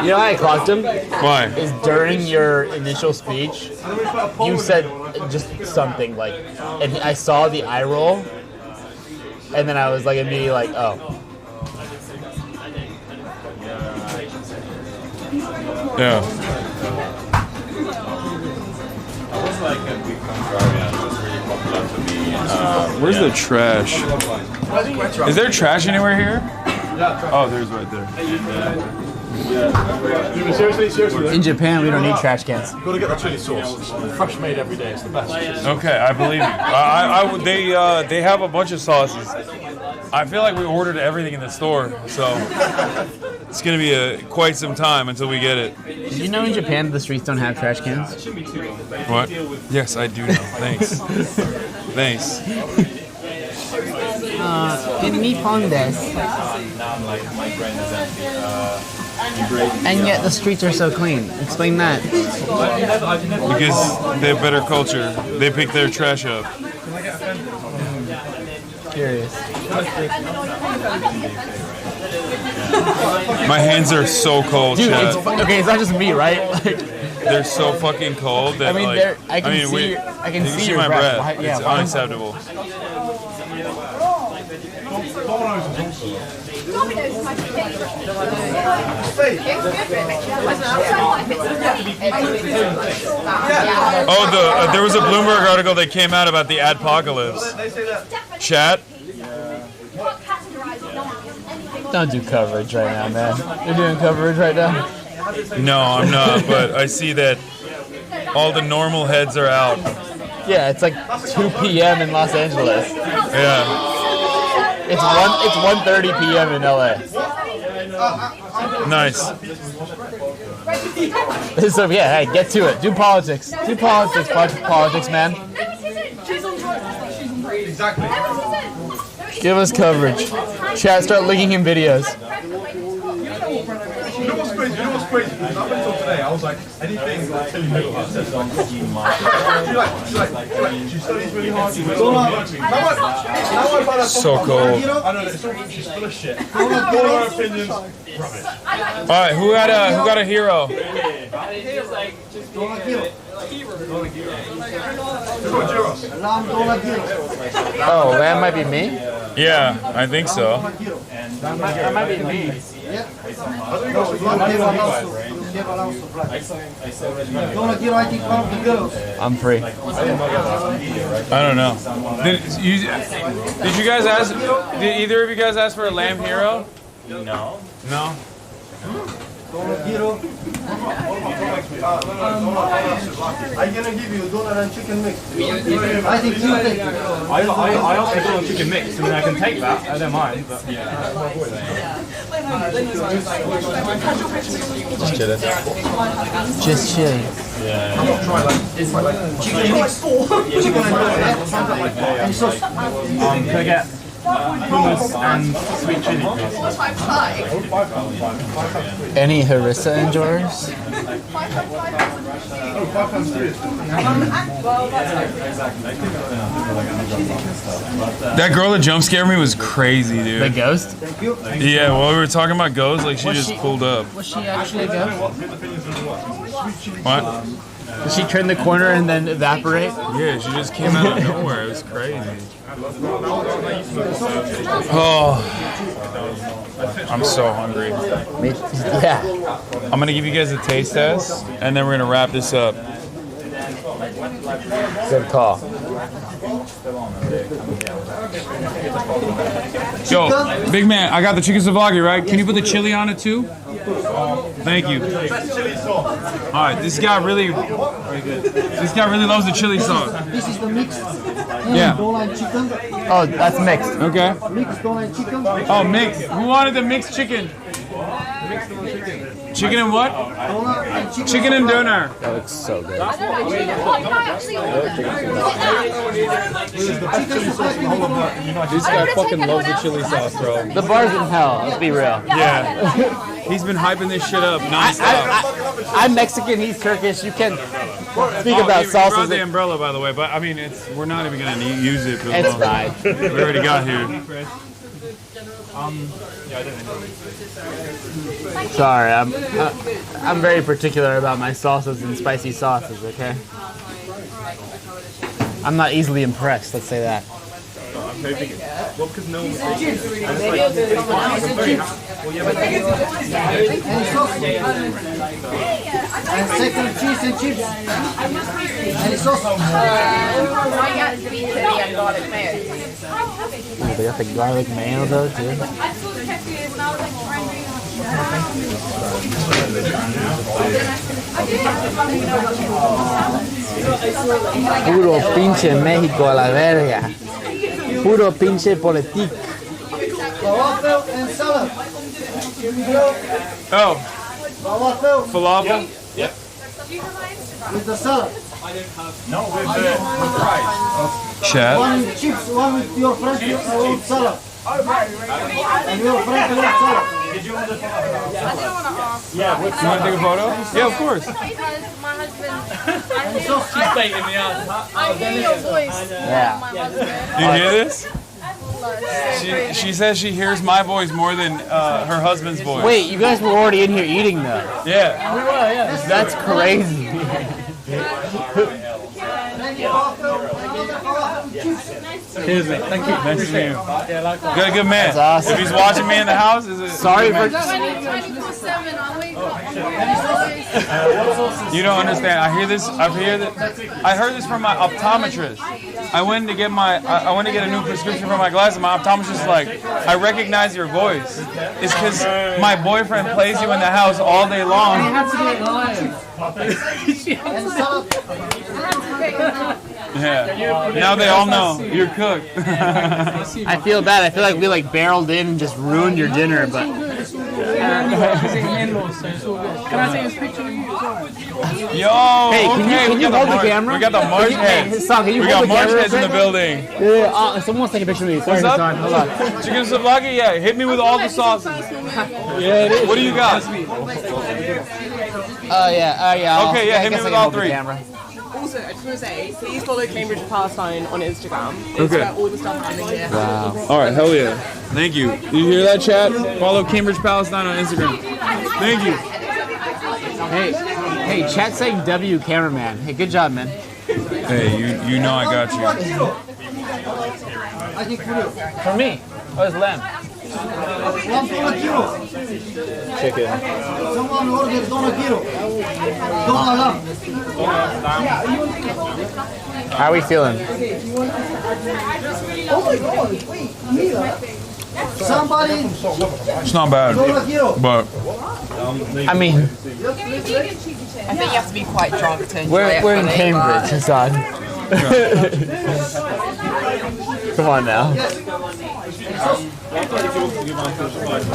know how I clocked him? Why? Is during your initial speech, you said just something like, and I saw the eye roll, and then I was like, immediately like, oh. Yeah. Where's the trash? Is there trash anywhere here? Oh, there's right there. Seriously? In Japan, we don't need trash cans. Got to get the chili sauce. It's fresh made every day. It's the best. Okay, I believe you. They have a bunch of sauces. I feel like we ordered everything in the store, so it's gonna be quite some time until we get it. Did you know in Japan the streets don't have trash cans? What? Yes, I do know. Thanks. Thanks. In Nippon desu. And yet the streets are so clean. Explain that. Because they have better culture. They pick their trash up. Curious. My hands are so cold, Dude, Chad. okay, it's not just me, right? Like, they're so fucking cold that I mean, like I can see you your my breath. Why, yeah, it's why? unacceptable. Oh, there was a Bloomberg article that came out about the adpocalypse. Chat. Don't do coverage right now, man. You're doing coverage right now? No, I'm not, but I see that all the normal heads are out. Yeah, it's like 2 p.m. in Los Angeles. Yeah. It's 1:30 p.m. in LA. Nice. So yeah, hey, get to it. Do politics. Do politics, politics, man. Exactly. Give us coverage. Chat, start linking him videos. You know what's crazy? Because up until today, I was like, anything like Tilly Middle, I said, she studies really hard. So cold. I know, she's full of shit. All her opinions, rubbish. All right, who got a hero? Oh, that might be me? Yeah, I think so. That might be me. I'm free. I don't know. Did you guys ask? Did either of you guys ask for a lamb hero? No. No. I'm gonna give you donut and chicken mix. I think you take it. I also got a chicken mix. I mean, I can take that. I don't mind. But Just chilling. Just chilling. can I get hummus and sweet chili, please? Any harissa enjoyers? That girl that jump scared me was crazy, dude. The ghost? Yeah, while we were talking about ghosts, like she just pulled up. Was she actually a ghost? What? Did she turn the corner and then evaporate? Yeah, she just came out of nowhere. It was crazy. Oh, I'm so hungry. Yeah. I'm gonna give you guys a taste test, and then we're gonna wrap this up. Good call. Yo, big man, I got the chicken souvlaki, right? Can you put the chili on it too? Thank you. All right, this guy really loves the chili sauce. This is the mixed. Yeah. Dolan chicken. Oh, that's mixed. Okay. Mixed Dolan chicken. Oh, mixed. Who wanted the mixed chicken? Chicken and what? Chicken and doner. That looks so good. This guy fucking loves the chili sauce, bro. The bar's in hell, let's be real. Yeah. He's been hyping this shit up nonstop. I'm Mexican, he's Turkish. You can speak about he brought salsas. the umbrella, by the way, but I mean, we're not even gonna use it. For It's fine. We already got here. Sorry, I'm very particular about my salsas and spicy sauces, okay? I'm not easily impressed, let's say that. Well, because no one And second cheese and chips. And sauce. Ooh, they got the garlic mayo though, too. Puro pinche México a la verga. Puro pinche politique. Falafel and salad. Oh. Falafel. Falafel? Yep. With the salad. No, with rice. Chad? One with chips, one with your friend with salad. And your friend with salad. Did you want the I didn't want to ask. Yeah, You want to take a photo? Yeah, of course. Because my husband, I hear your voice. Yeah. My husband. You hear this? She says she hears my voice more than her husband's voice. Wait, you guys were already in here eating though. Yeah. We were, yeah. That's crazy. Excuse me. Thank you. Nice to meet you. Yeah, likewise. Good, good man. That's awesome. If he's watching me in the house, is it? Sorry for. 24/7, I wake up. You don't understand. I hear this. I heard this from my optometrist. I went to get a new prescription for my glasses. My optometrist is like, I recognize your voice. It's because my boyfriend plays you in the house all day long. Yeah. Now they all know you're cooked. I feel bad. I feel like we barreled in and just ruined your dinner, but. Can I take this picture of you as well? Yo, Hey, okay, can you hold the camera? We got the marsh heads. Hassan, can you We hold got the marsh camera heads in the real quick? building. Yeah, someone wants to take a picture of me. Sorry, What's up? Hassan. Hold on. Chicken souvlaki? Yeah, hit me with all the sauces. Yeah, it is. What do you got? Oh, yeah. Okay, yeah, hit me with all three. Also, I just want to say, please follow Cambridge Palestine on Instagram. It's Okay. got all the stuff happening here. Wow. All right, hell yeah. Thank you. You hear that, chat? Follow Cambridge Palestine on Instagram. Thank you. Hey, chat saying W cameraman. Hey, good job, man. Hey, you know I got you. For me. Oh, it's lamb. Chicken. Someone ordered $1 kilo. $1 How are we feeling? Oh my God! Wait, somebody. It's not bad, but I mean, I think you have to be quite drunk to enjoy it. we're in Cambridge, Hassan. Come on now.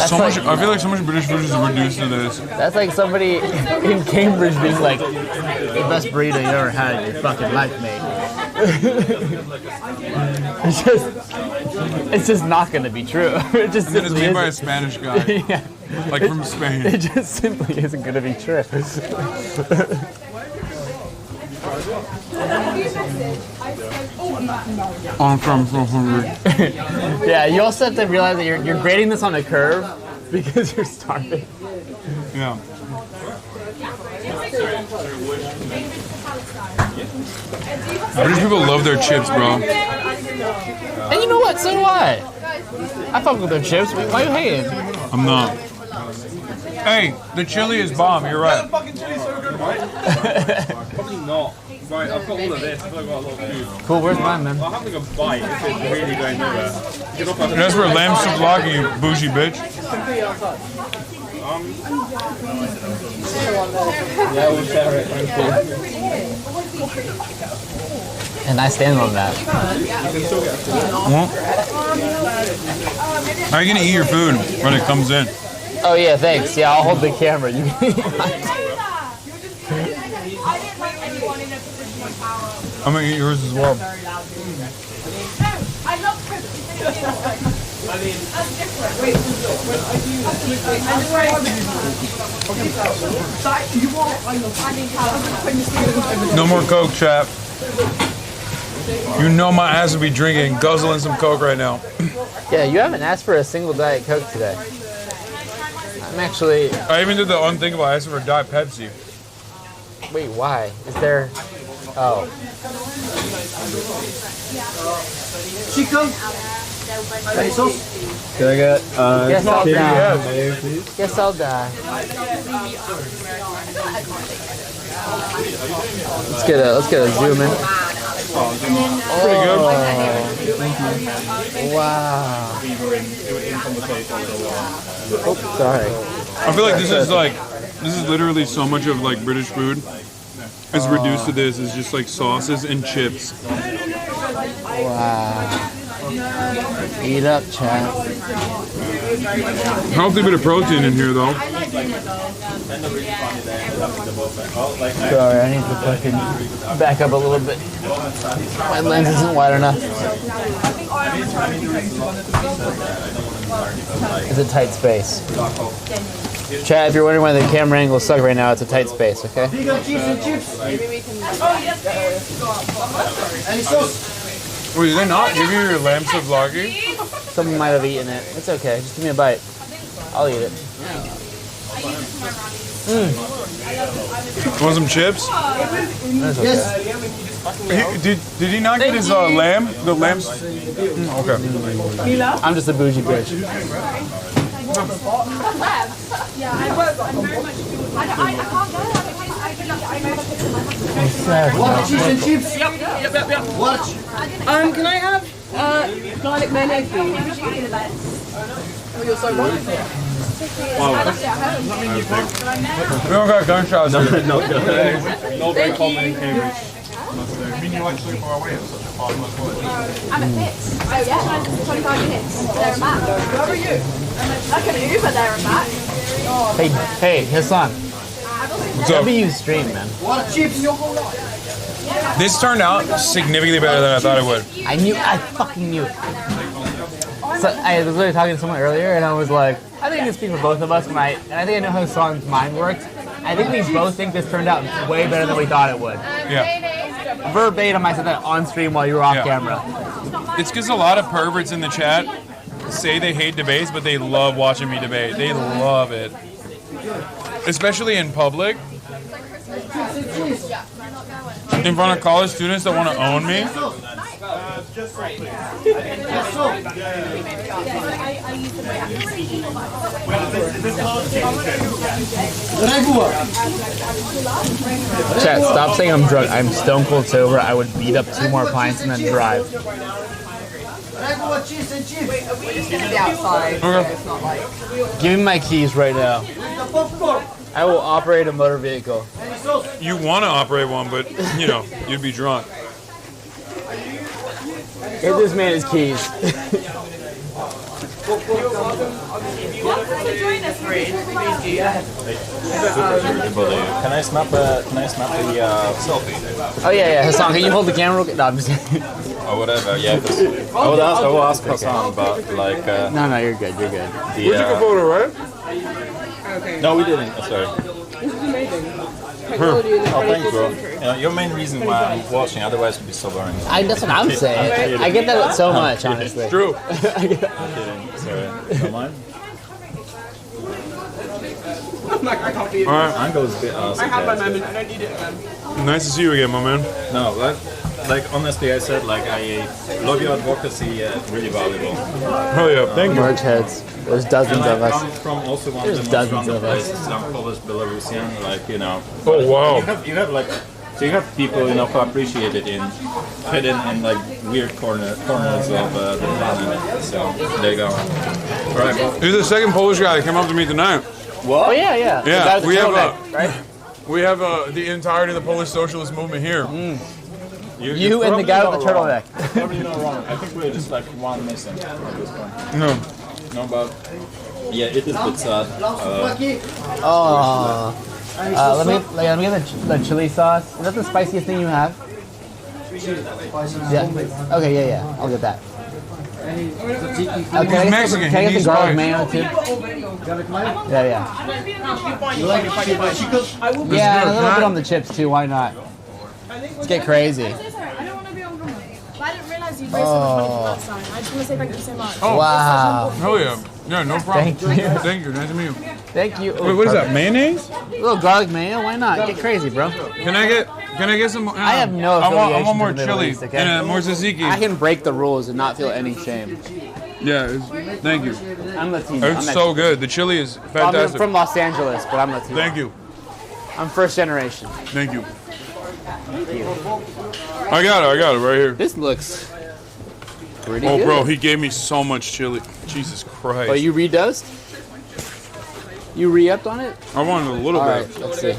so much. I feel like so much British food is reduced to this. That's like somebody in Cambridge being like, the best burrito you ever had in your fucking life, mate. It's just not going to be true. It just And then it's simply made by a isn't. Spanish guy, Yeah. like from Spain. It just simply isn't going to be true. I'm from so hungry. Yeah, you also have to realize that you're grading this on a curve because you're starving. Yeah. British people love their chips, bro. And you know what? So do I. I fuck with their chips. Why are you hating? I'm not. Hey, the chili is bomb. You're right. Fucking chili's so good, right? Probably not. Right, I've got all of this. I've got a lot of food. Cool, where's mine, man? I'll have like a bite if it's really going nowhere. That's for lamb souvlaki, you bougie bitch. Yeah, we'll share it. Thank you. And I stand on that. How are you gonna eat your food when it comes in? Oh yeah, thanks. Yeah, I'll hold the camera. You I'm gonna eat yours as well. No more Coke, chap. You know my ass will be drinking, guzzling some Coke right now. Yeah, you haven't asked for a single Diet Coke today. I'm actually... I even did the unthinkable. I asked for a Diet Pepsi. Wait, why? Is there... Oh. Chicken. Pesos. Can I get Yes, I'll die. mayo, please? Yes, I'll die. Let's get a zoom in. Pretty good. Thank you. Wow. Oh, sorry. I feel like this is literally so much of like British food is reduced to this. It's just like sauces and chips. Wow. Eat up, chat. Healthy bit of protein in here though. Sorry, I need to fucking back up a little bit. My lens isn't wide enough. It's a tight space. Chat, if you're wondering why the camera angles suck right now, it's a tight space, okay? Wait, did they not give you your lamb souvlaki? Someone might have eaten it. It's okay. Just give me a bite. I'll eat it. Want some chips? That's okay. Did he not get his lamb? The lamb's... Okay. I'm just a bougie bitch. What, cheese and chips? Yep. What? Can I have garlic mayonnaise, please? Oh, you're so wrong. We don't got gunshots here. Not very common in Cambridge. I mean, you're like so far away. It's such a far much away. I'm at Fitz. So yeah, 25 minutes. There and back. Where are you? I can Uber there and back. Hey, Hasan. What's up? You stream, man. What chips? This turned out significantly better than I thought it would. I fucking knew it. So I was literally talking to someone earlier, and I was like, I think I can speak for both of us, and I think I know how Hasan's mind works. I think we both think this turned out way better than we thought it would. Yeah. Verbatim, I said that on stream while you were off camera. It's because a lot of perverts in the chat say they hate debates, but they love watching me debate. They love it. Especially in public. In front of college students that want to own me. Chat, stop saying I'm drunk. I'm stone cold sober. I would beat up 2 more pints and then drive. Cheese and chips. It's gonna be outside, so it's not like... Give me my keys right now. I will operate a motor vehicle. You want to operate one, but, you know, you'd be drunk. Give this man his keys. Can I snap the selfie? Oh yeah, Hasan, can you hold the camera? No, I'm just kidding. Or whatever, yeah. I will ask Hasan, but like... No, you're good, you're good. We took a photo, right? No, we didn't. Sorry. This is amazing. Oh, thanks, bro. Your main reason why I'm watching, otherwise it would be so boring. That's what I'm saying. I get that so much, honestly. It's true. Sorry. Don't mind. Like, I can't be in All this. right. Ango's a bit arsey. I have my moment. I don't need it again. Nice to see you again, my man. No, like honestly, I said like I love your advocacy. Really valuable. Hell yeah, thank you. Merge heads. There's dozens And I of us. come from also one There's of the most dozens random of us. places. I'm Polish Belarusian, like Oh wow. You have like. So you have people, who appreciate it hidden in like weird corners of the planet. So there you go. All right, well. He's the second Polish guy that came up to me tonight. What? Oh yeah, yeah. Yeah, we have right? We have the entirety of the Polish socialist movement here. You and the guy with the turtleneck. Probably not wrong. I think we're just like one missing at this point. No. No, but yeah, it is a bit sad. Let me get the chili sauce. Is that the spiciest thing you have? Yeah. Okay, yeah. I'll get that. He's Mexican. Can I get He's the garlic white. mayo too? Yeah. You like fried chicken? Yeah, and a little bit on the chips too. Why not? Let's get crazy. I don't want to be on camera. But I didn't realize you raised so much money for that sign. I just want to say thank you so much. Oh, wow. Hell yeah. Yeah, no problem. Thank you. Thank you. Nice to meet you. Thank you. Wait, what is that? Mayonnaise? A little garlic mayo. Why not? Get crazy, bro. Can I get some? I have no I affiliation want more to the Middle chili East, okay? and more tzatziki. I can break the rules and not feel any shame. Yeah, thank you. I'm Latino. It's so good. The chili is I'm fantastic. from Los Angeles, but I'm Latino. Thank you. I'm first generation. Thank you. I got it right here. This looks pretty Oh, good. bro, he gave me so much chili. Jesus Christ. Oh, you redosed? You re-upped on it? I wanted a little All bit. right, let's see.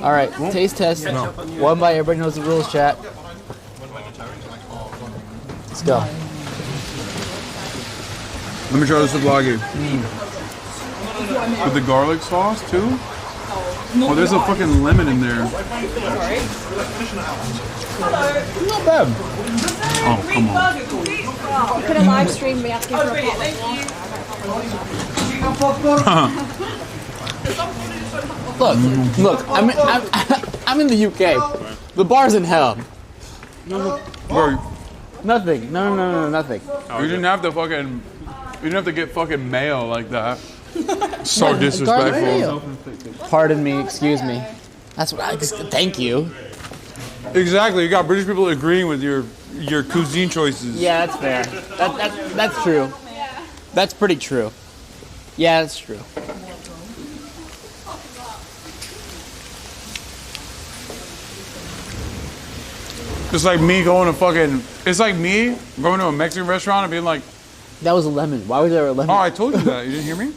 All right, taste test. No. One by everybody knows the rules, chat. Let's go. Let me try this vloggy. With the garlic sauce too? Oh, there's a fucking lemon in there. Not bad. Oh, come on. We could have live streamed me asking for a Look. I'm in the UK. The bar's in hell. Bro, Nothing. No, nothing. you didn't have to get fucking mayo like that. So disrespectful. Pardon me, excuse me. That's what I just thank you. Exactly. You got British people agreeing with your cuisine choices. Yeah, that's fair. That's true. That's pretty true. Yeah, that's true. It's like me going to It's like me going to a Mexican restaurant and being like, that was a lemon. Why was there a lemon? Oh, I told you that. You didn't hear me?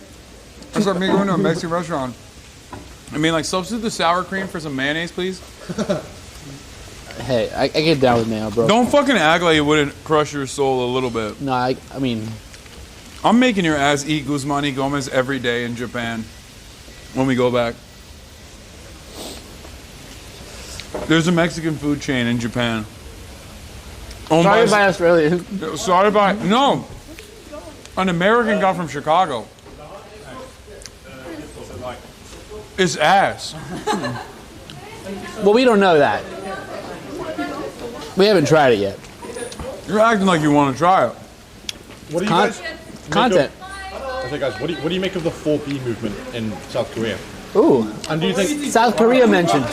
It's like me going to a Mexican restaurant. I mean, like, substitute the sour cream for some mayonnaise, please. Hey, I get down with mayo, bro. Don't fucking act like it wouldn't crush your soul a little bit. No, I mean, I'm making your ass eat Guzmani Gomez every day in Japan when we go back. There's a Mexican food chain in Japan. Started by Australians. Started by, no. An American guy from Chicago. It's ass. Well, we don't know that. We haven't tried it yet. You're acting like you want to try it. What do you guys content? Okay, guys, what do you make of the 4B movement in South Korea? Ooh. And do you think South Korea mentioned?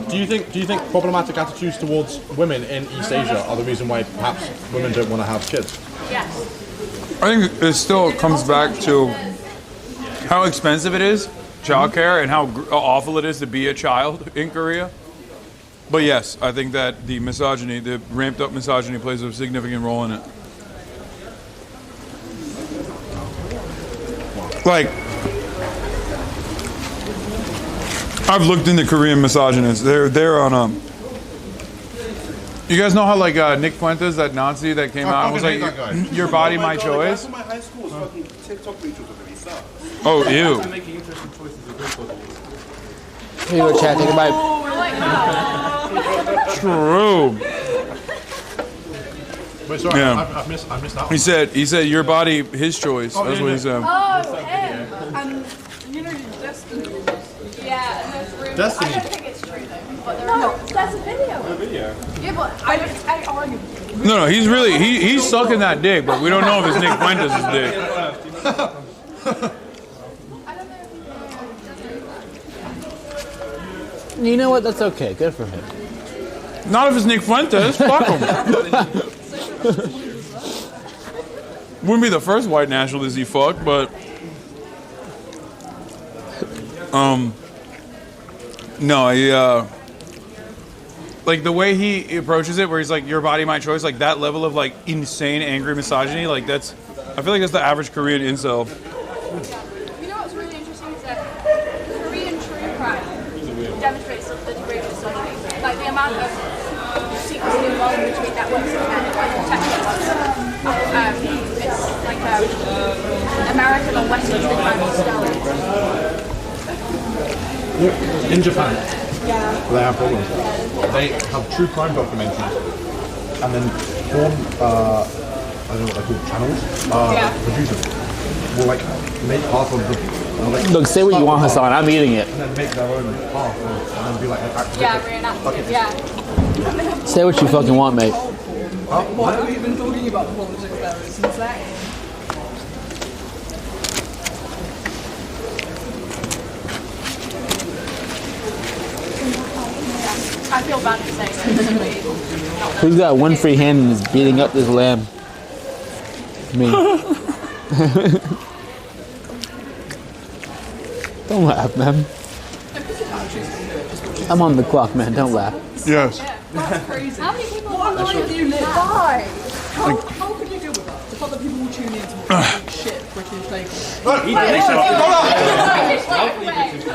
Do you think problematic attitudes towards women in East Asia are the reason why perhaps women don't want to have kids? Yes. I think it still comes back to how expensive it is, childcare, and how awful it is to be a child in Korea. But yes, I think that the misogyny, the ramped up misogyny, plays a significant role in it. Like, I've looked into Korean misogynists. They're on You guys know how like Nick Fuentes, that Nazi that came out and was like, "Your body, my choice." My high school is fucking TikTok videos of me. Stop. Oh, ew. Making interesting choices of good Here you go, chat. Take a bite. True. Wait, sorry, Yeah. I've missed that one. He said, "Your body, his choice." That's what he said. Oh, you know, Destiny. Yeah, and that's real. Destiny. I don't think it's true though. But no, that's a video. Yeah, but I argue. No, he's really he's sucking that dick, but we don't know if it's Nick Fuentes' dick. You know what? That's okay. Good for him. Not if it's Nick Fuentes. Fuck him. Wouldn't be the first white nationalist he fucked, but no, he like the way he approaches it, where he's like, "Your body, my choice," like that level of like insane, angry misogyny. Like that's, I feel like that's the average Korean incel. You know what's really interesting is that Korean true crime demonstrates the degree of misogyny. Like the amount of secrecy involved between networks and tech networks. It's like American or Western true crime on steroids. In Japan, they have problems. They have true crime documentaries and then form, I don't know what they're called, channels, producers will like make half of the... Look, say what you want, Hasan. I'm eating it. And then make their own half and then be like an actor. Say what you fucking want, mate. Why are we even talking about politics there? It's insane. I feel bad for saying this. Who's got one free hand and is beating up this lamb? Me. Don't laugh, man. I'm on the clock, man. Don't laugh. Yes. That's crazy. How many people What are life do you live? Why? How could you deal with that? The fact that people will tune in to watch shit British bacon.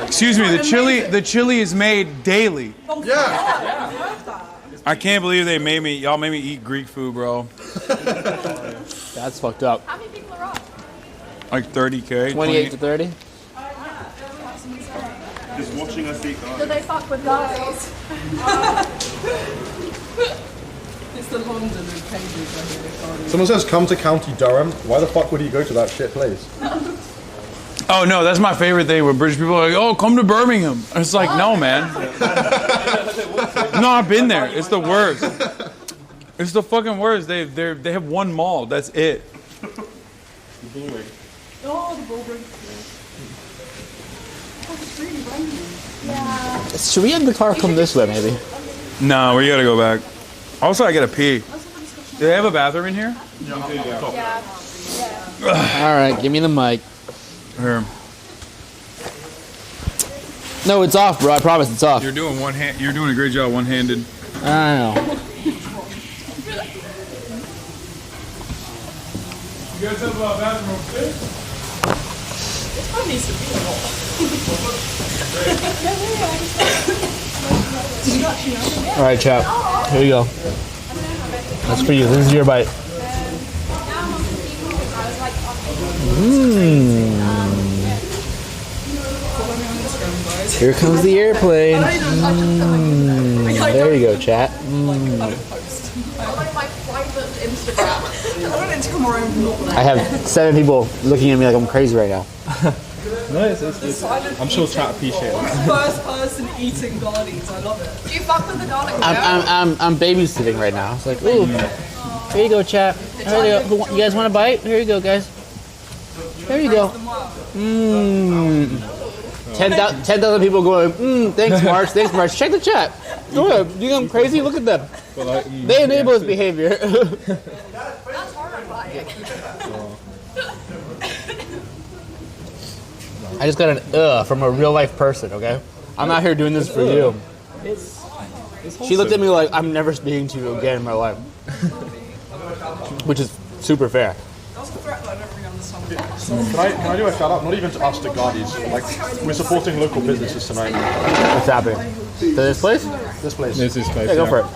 Excuse me, the chili is made daily. I can't believe y'all made me eat Greek food, bro. That's fucked up. How many people are on? Like 30K. 28 to 30? Just watching us eat Do they fuck with guys? It's the London and Cambridge. Someone says, come to County Durham. Why the fuck would you go to that shit place? Oh no, that's my favorite thing when British people are like, "Oh, come to Birmingham." It's like, no, man. No, I've been there. It's the worst. It's the fucking worst. They have one mall. That's it. Oh, the Bullring. Oh, it's really raining. Yeah. Should we have the car come this way, maybe? No, we gotta go back. Also, I gotta pee. Do they have a bathroom in here? All right, give me the mic. Here. No, it's off, bro. I promise it's off. You're doing You're doing a great job one-handed. I know. You guys have a bathroom upstairs? This one needs to be All right, chap. Here you go. That's for you. This is your bite. Here comes the airplane. There you go, chat. like my private Instagram. I want it to come around. I have 7 people looking at me like I'm crazy right now. No, I'm sure chat appreciate that. First person eating garlics. I love it. Do you fuck with the garlic? I'm babysitting right now. It's like, ooh, here you go, chat. Here you go. You guys want a bite? Here you go, guys. There you go. 10,000 people going, thanks, March. Thanks, March. Check the chat. Go ahead. You think I'm crazy? Look at them. They enable this behavior. That's horrifying. I just got an from a real life person, okay? I'm out here doing this for you. She looked at me like, I'm never speaking to you again in my life. Which is super fair. That's the threat that I don't really understand. Can I do a shout out? Not even to us, to Guardies. Like, we're supporting local businesses tonight. What's happening? To this place? This place. This is place. Yeah, go for it.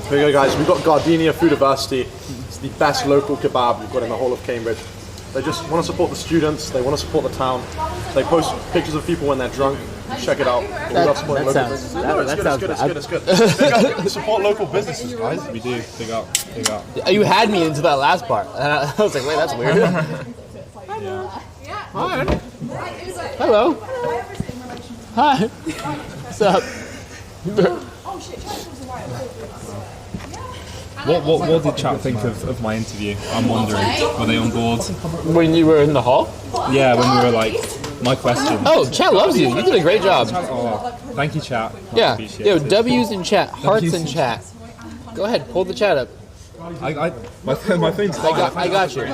Here we go, guys. We've got Gardenia Foodiversity. It's the best local kebab we've got in the whole of Cambridge. They just want to support the students. They want to support the town. They post pictures of people when they're drunk. Check it out. We love supporting local businesses. It's good. Support local businesses, guys. We do. Big up. Big up. You had me into that last part. And I was like, wait, that's weird. Hi. Hello. Hi. What's up? What did chat think of my interview? I'm wondering. Were they on board? When you were in the hall? Yeah, when we were like My question. Oh, chat loves you. You did a great job. Oh, thank you, chat. Much Yeah. appreciated. Yo, W's in chat, hearts W's in in chat. Go ahead, pull the chat up. My phone's fine. I got you.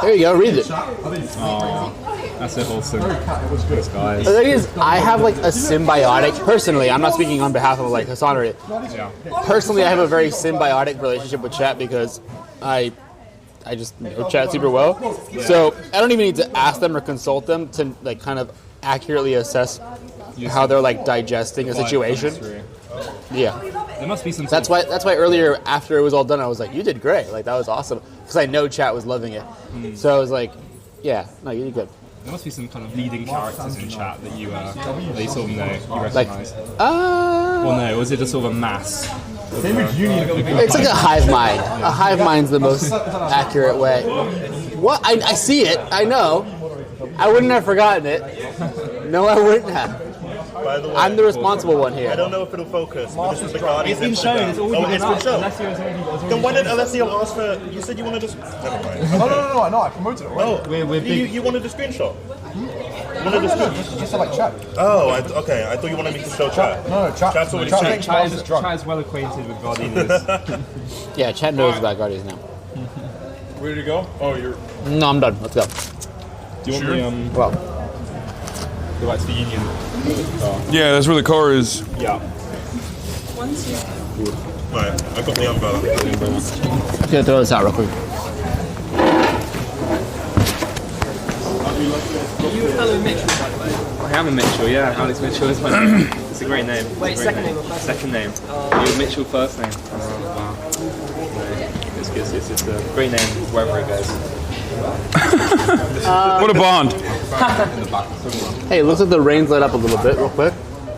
There you go, read it. Oh, that's so wholesome. Thanks, guys. The thing is, I have like a symbiotic, personally, I'm not speaking on behalf of like Hasan or Yeah. personally, I have a very symbiotic relationship with chat because I just know chat super well. So I don't even need to ask them or consult them to like kind of accurately assess how they're like digesting a situation. Yeah. There must be some. That's why earlier after it was all done, I was like, you did great. Like that was awesome because I know chat was loving it. So I was like, yeah, no, you did good. There must be some kind of leading characters in chat that you sort of know, you Like, recognise. Well, no, was it just sort of a mass? It's like a hive mind. A hive mind's the most accurate way. What? I see it. I know. I wouldn't have forgotten it. No, I wouldn't have. By the way, I'm the responsible one here. I don't know if it'll focus, but this is the Guardians. It's been shown. It's already it's been shown. shown. Then why did Alessio ask for? You said you wanted to. Never mind. No, I promoted it already. Oh, you wanted a screenshot. You wanted a screenshot. Just like chat. Oh, okay. I thought you wanted me to show chat. No, chat. Chat's already Chat shown. Chat is well acquainted with Guardians. Yeah, chat knows about Guardians now. Ready to go? Oh, you're. No, I'm done. Let's go. Do you want me Well, go back to the Union? Yeah, that's where the car is. Yeah. Right, I got the umbrella. I'm gonna throw this out real quick. Are you fellow Mitchell, by the way? I am a Mitchell, yeah. Alex Mitchell is my name. It's a great name. Wait, second name or first name? Second name. You're Mitchell first name. Oh, wow. It's good. It's a great name wherever it goes. What a bond. Hey, it looks like the rain's let up a little bit, real quick.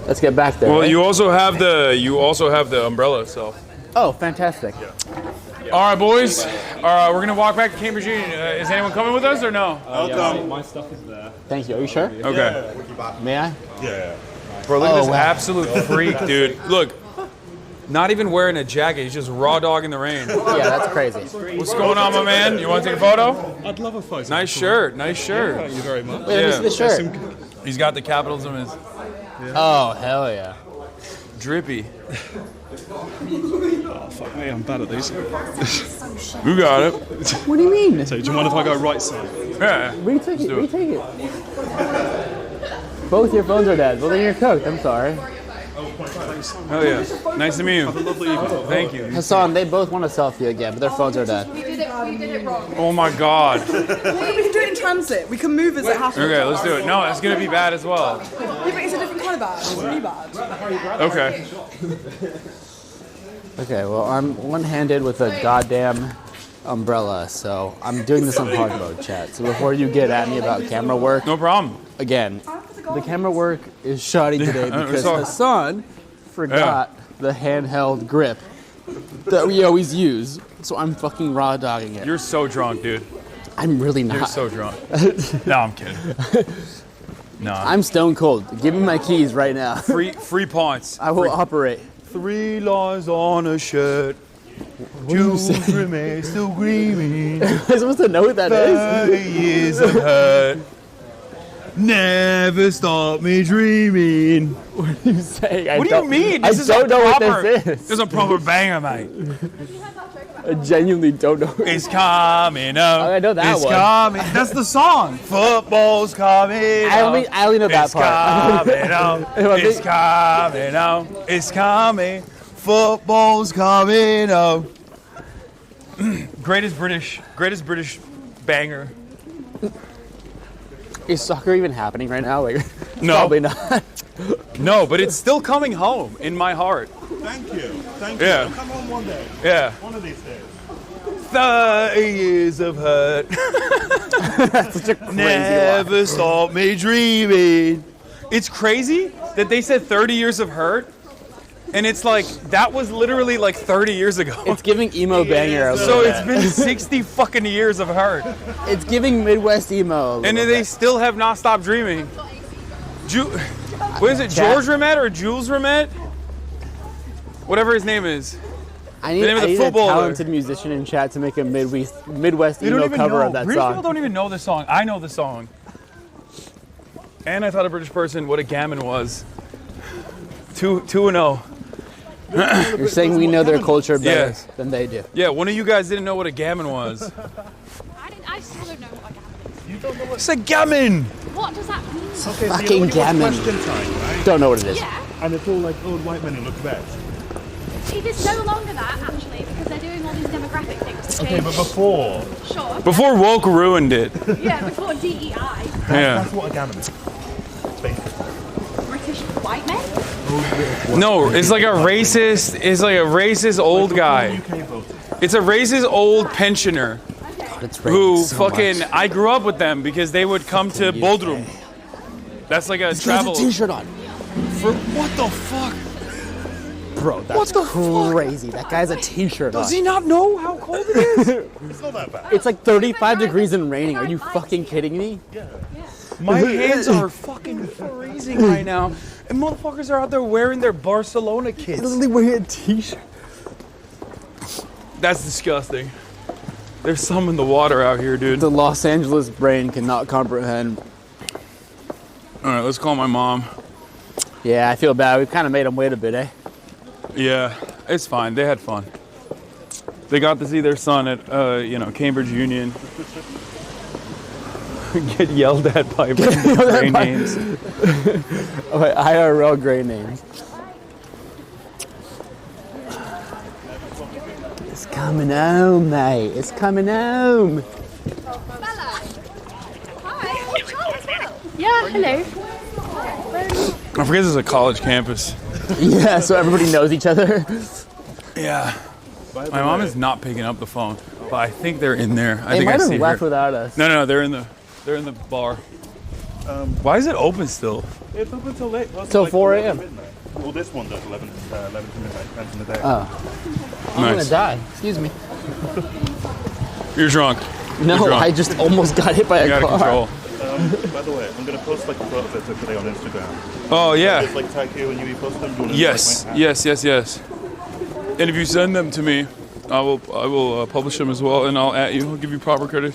Let's get back there. Well, right? you also have the umbrella itself. Oh, fantastic. All right, boys. We're gonna walk back to Cambridge Union. Is anyone coming with us or no? I'll come. My stuff is there. Thank you. Are you sure? Okay. May I? Yeah. Bro, look at this wow. absolute freak, dude. Look, not even wearing a jacket. He's just raw dog in the rain. Yeah, that's crazy. What's going on, my man? You want to take a photo? I'd love a photo. Nice shirt. Nice shirt. Thank you very much. Wait, let me see the shirt. He's got the capitals in his Oh, hell yeah. drippy. Oh, fuck me, I'm bad at these. You got it. What do you mean? So, do you mind if I go right side? Yeah. Retake it. Retake it. Both your phones are dead. Well, then you're cooked. I'm sorry. Oh yeah. Nice to meet you. Thank you. Hasan, they both want a selfie again, but their phones are dead. We did it wrong. Oh my God. We can do it in transit. We can move as it happens. Okay, let's do it. No, that's gonna be bad as well. Yeah, but it's a different kind of bad. It's really bad. Okay. Okay, well, I'm one-handed with a goddamn umbrella, so I'm doing this on hard mode, chat. So before you get at me about camera work, no problem. Again, the camera work is shoddy today because Hasan forgot the handheld grip that we always use. So I'm fucking raw dogging it. You're so drunk, dude. I'm really not. You're so drunk. No, I'm kidding. No. I'm stone cold. Give me my keys right now. Free points. I will operate. 3 lines on a shirt. Jules remains still grieving. Am I supposed to know what that is? 30 years of hurt. Never stop me dreaming. What are you saying? What do you mean? I don't know what this is. This is a proper banger, mate. I genuinely don't know. It's coming up. I know that it's one. Coming. That's the song. Football's coming I only know that part. Coming up. It's coming up. It's coming. Football's coming up. Greatest British banger. Is soccer even happening right now? Like, No. Probably not. No, but it's still coming home in my heart. Thank you. Thank you. Yeah. I'll come on one day. Yeah. One of these days. 30 years of hurt. That's such a crazy Never line. stop me dreaming. It's crazy that they said 30 years of hurt. And it's like, that was literally like 30 years ago. It's giving emo banger. A So little it's bit. been 60 fucking years of hurt. It's giving Midwest emo. And they still have not stopped dreaming. What is it, Chat. George Ramet or Jules Ramet? Whatever his name is. I need, the name of I the need a footballer. talented musician in chat to make a Midwest You don't emo even cover know. of that British song. people don't even know the song. I know the song. And I taught a British person what a gammon was. 2-0. You're saying we know their culture better Yes. than they do. Yeah, one of you guys didn't know what a gammon was. I still don't know what a gammon is. You don't know what? It's a gammon. What does that mean? Okay, Fucking so you know when you watch gammon. Question Time, right? Don't know what it is. Yeah. And it's all like old white men who look best. It is no longer that, actually, because they're doing all these demographic things to Okay, change. but before. Sure. Before woke ruined it. Yeah, before DEI. Yeah. That's what a gammon is. British white men? No, it's like a racist. It's like a racist old guy. It's a racist old pensioner who fucking. I grew up with them because they would come to Bodrum. That's like a This travel. guy's a t-shirt on. For what the fuck? Bro, that's crazy. That guy's a t-shirt on. Does he not know how cold it is? It's not that bad. It's like 35 degrees and raining. Are you fucking kidding me? Yeah. My hands are fucking freezing right now. And motherfuckers are out there wearing their Barcelona kits. Literally wearing a t-shirt. That's disgusting. There's some in the water out here, dude. The Los Angeles brain cannot comprehend. All right, let's call my mom. Yeah, I feel bad. We've kind of made them wait a bit, eh? Yeah, it's fine. They had fun. They got to see their son at, Cambridge Union. Get yelled at by brain names. Oh, wait, IRL gray names. It's coming home, mate. It's coming home. Yeah, hello. I forget this is a college campus. Yeah, so everybody knows each other. Yeah. My mom is not picking up the phone, but I think they're in there. I They think might I have see left her. without us. No, they're in the bar. Why is it open still? It's open till late. Well, Till like 4 11 a.m. midnight. Well, this one does 11 to midnight, depends on the day. Oh. I'm Nice. gonna die. Excuse me. You're drunk. No, You're drunk. I just almost got hit by You a got car. control. By the way, I'm going to post like the photos I took today on Instagram. Oh, yeah. Just like tag you and you repost them. Do you wanna Yes, like, yes. And if you send them to me, I will publish them as well, and I'll at you. I'll give you proper credit.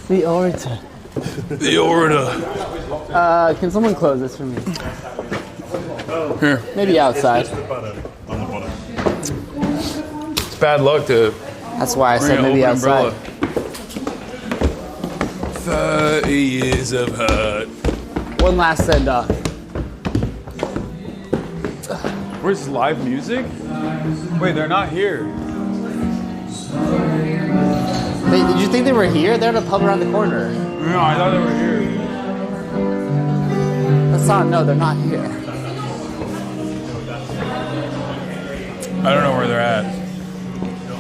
The orator. The orator. Can someone close this for me? Here. Maybe outside. It's bad luck to. That's why I bring said an maybe open outside. umbrella. 30 years of hurt. One last send off. Where's live music? Wait, they're not here. Wait, did you think they were here? They're at a pub around the corner. No, I thought they were here. That's not. No, they're not here. I don't know where they're at.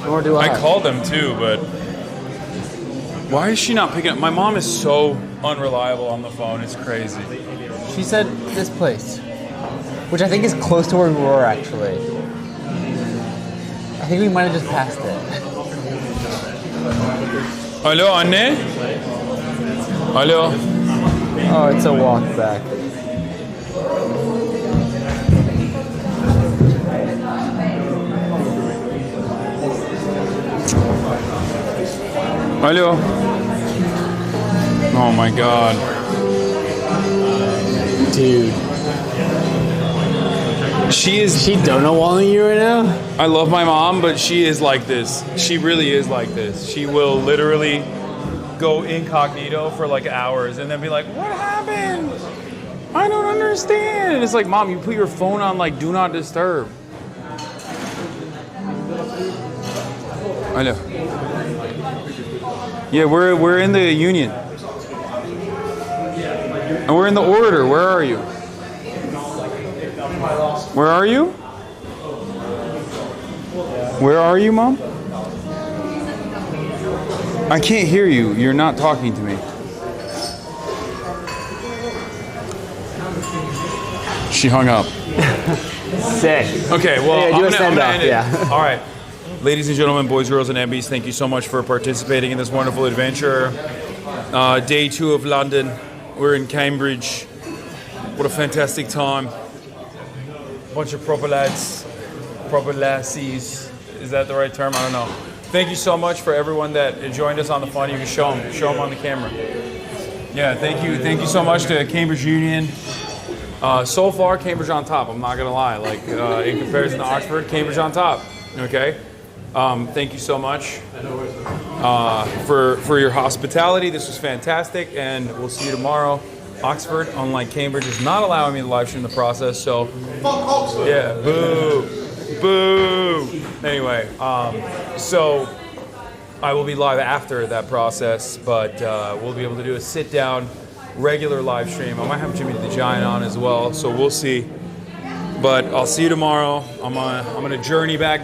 Nor do I. I called them too, but why is she not picking up? My mom is so unreliable on the phone. It's crazy. She said this place, which I think is close to where we were actually. I think we might have just passed it. Hello, Anne? Hello. Oh, it's a walk back. Hello. Oh my God. Dude. She don't know walling you right now? I love my mom, but she is like this. She really is like this. She will literally go incognito for like hours and then be like, what happened? I don't understand. And it's like, Mom, you put your phone on like do not disturb. I know. Yeah, we're in the union. And we're in the orator. Where are you? Where are you? Where are you, Mom? I can't hear you. You're not talking to me. She hung up. Sick. Okay, well, Yeah, do a I'm send gonna off, end it. yeah. All right. Ladies and gentlemen, boys, girls, and MBs, thank you so much for participating in this wonderful adventure. Day 2 of London. We're in Cambridge. What a fantastic time. bunch of propalads. Is that the right term? I don't know. Thank you so much for everyone that joined us on the fun. You can show them on the camera. Yeah, thank you so much to Cambridge Union. So far, Cambridge on top. I'm not gonna lie. Like in comparison to Oxford, Cambridge on top. Okay. Thank you so much for your hospitality. This was fantastic, and we'll see you tomorrow. Oxford, unlike Cambridge, is not allowing me to live stream the process. So, yeah, boo. Anyway, so I will be live after that process, but we'll be able to do a sit-down, regular live stream. I might have Jimmy the Giant on as well, so we'll see. But I'll see you tomorrow. I'm gonna journey back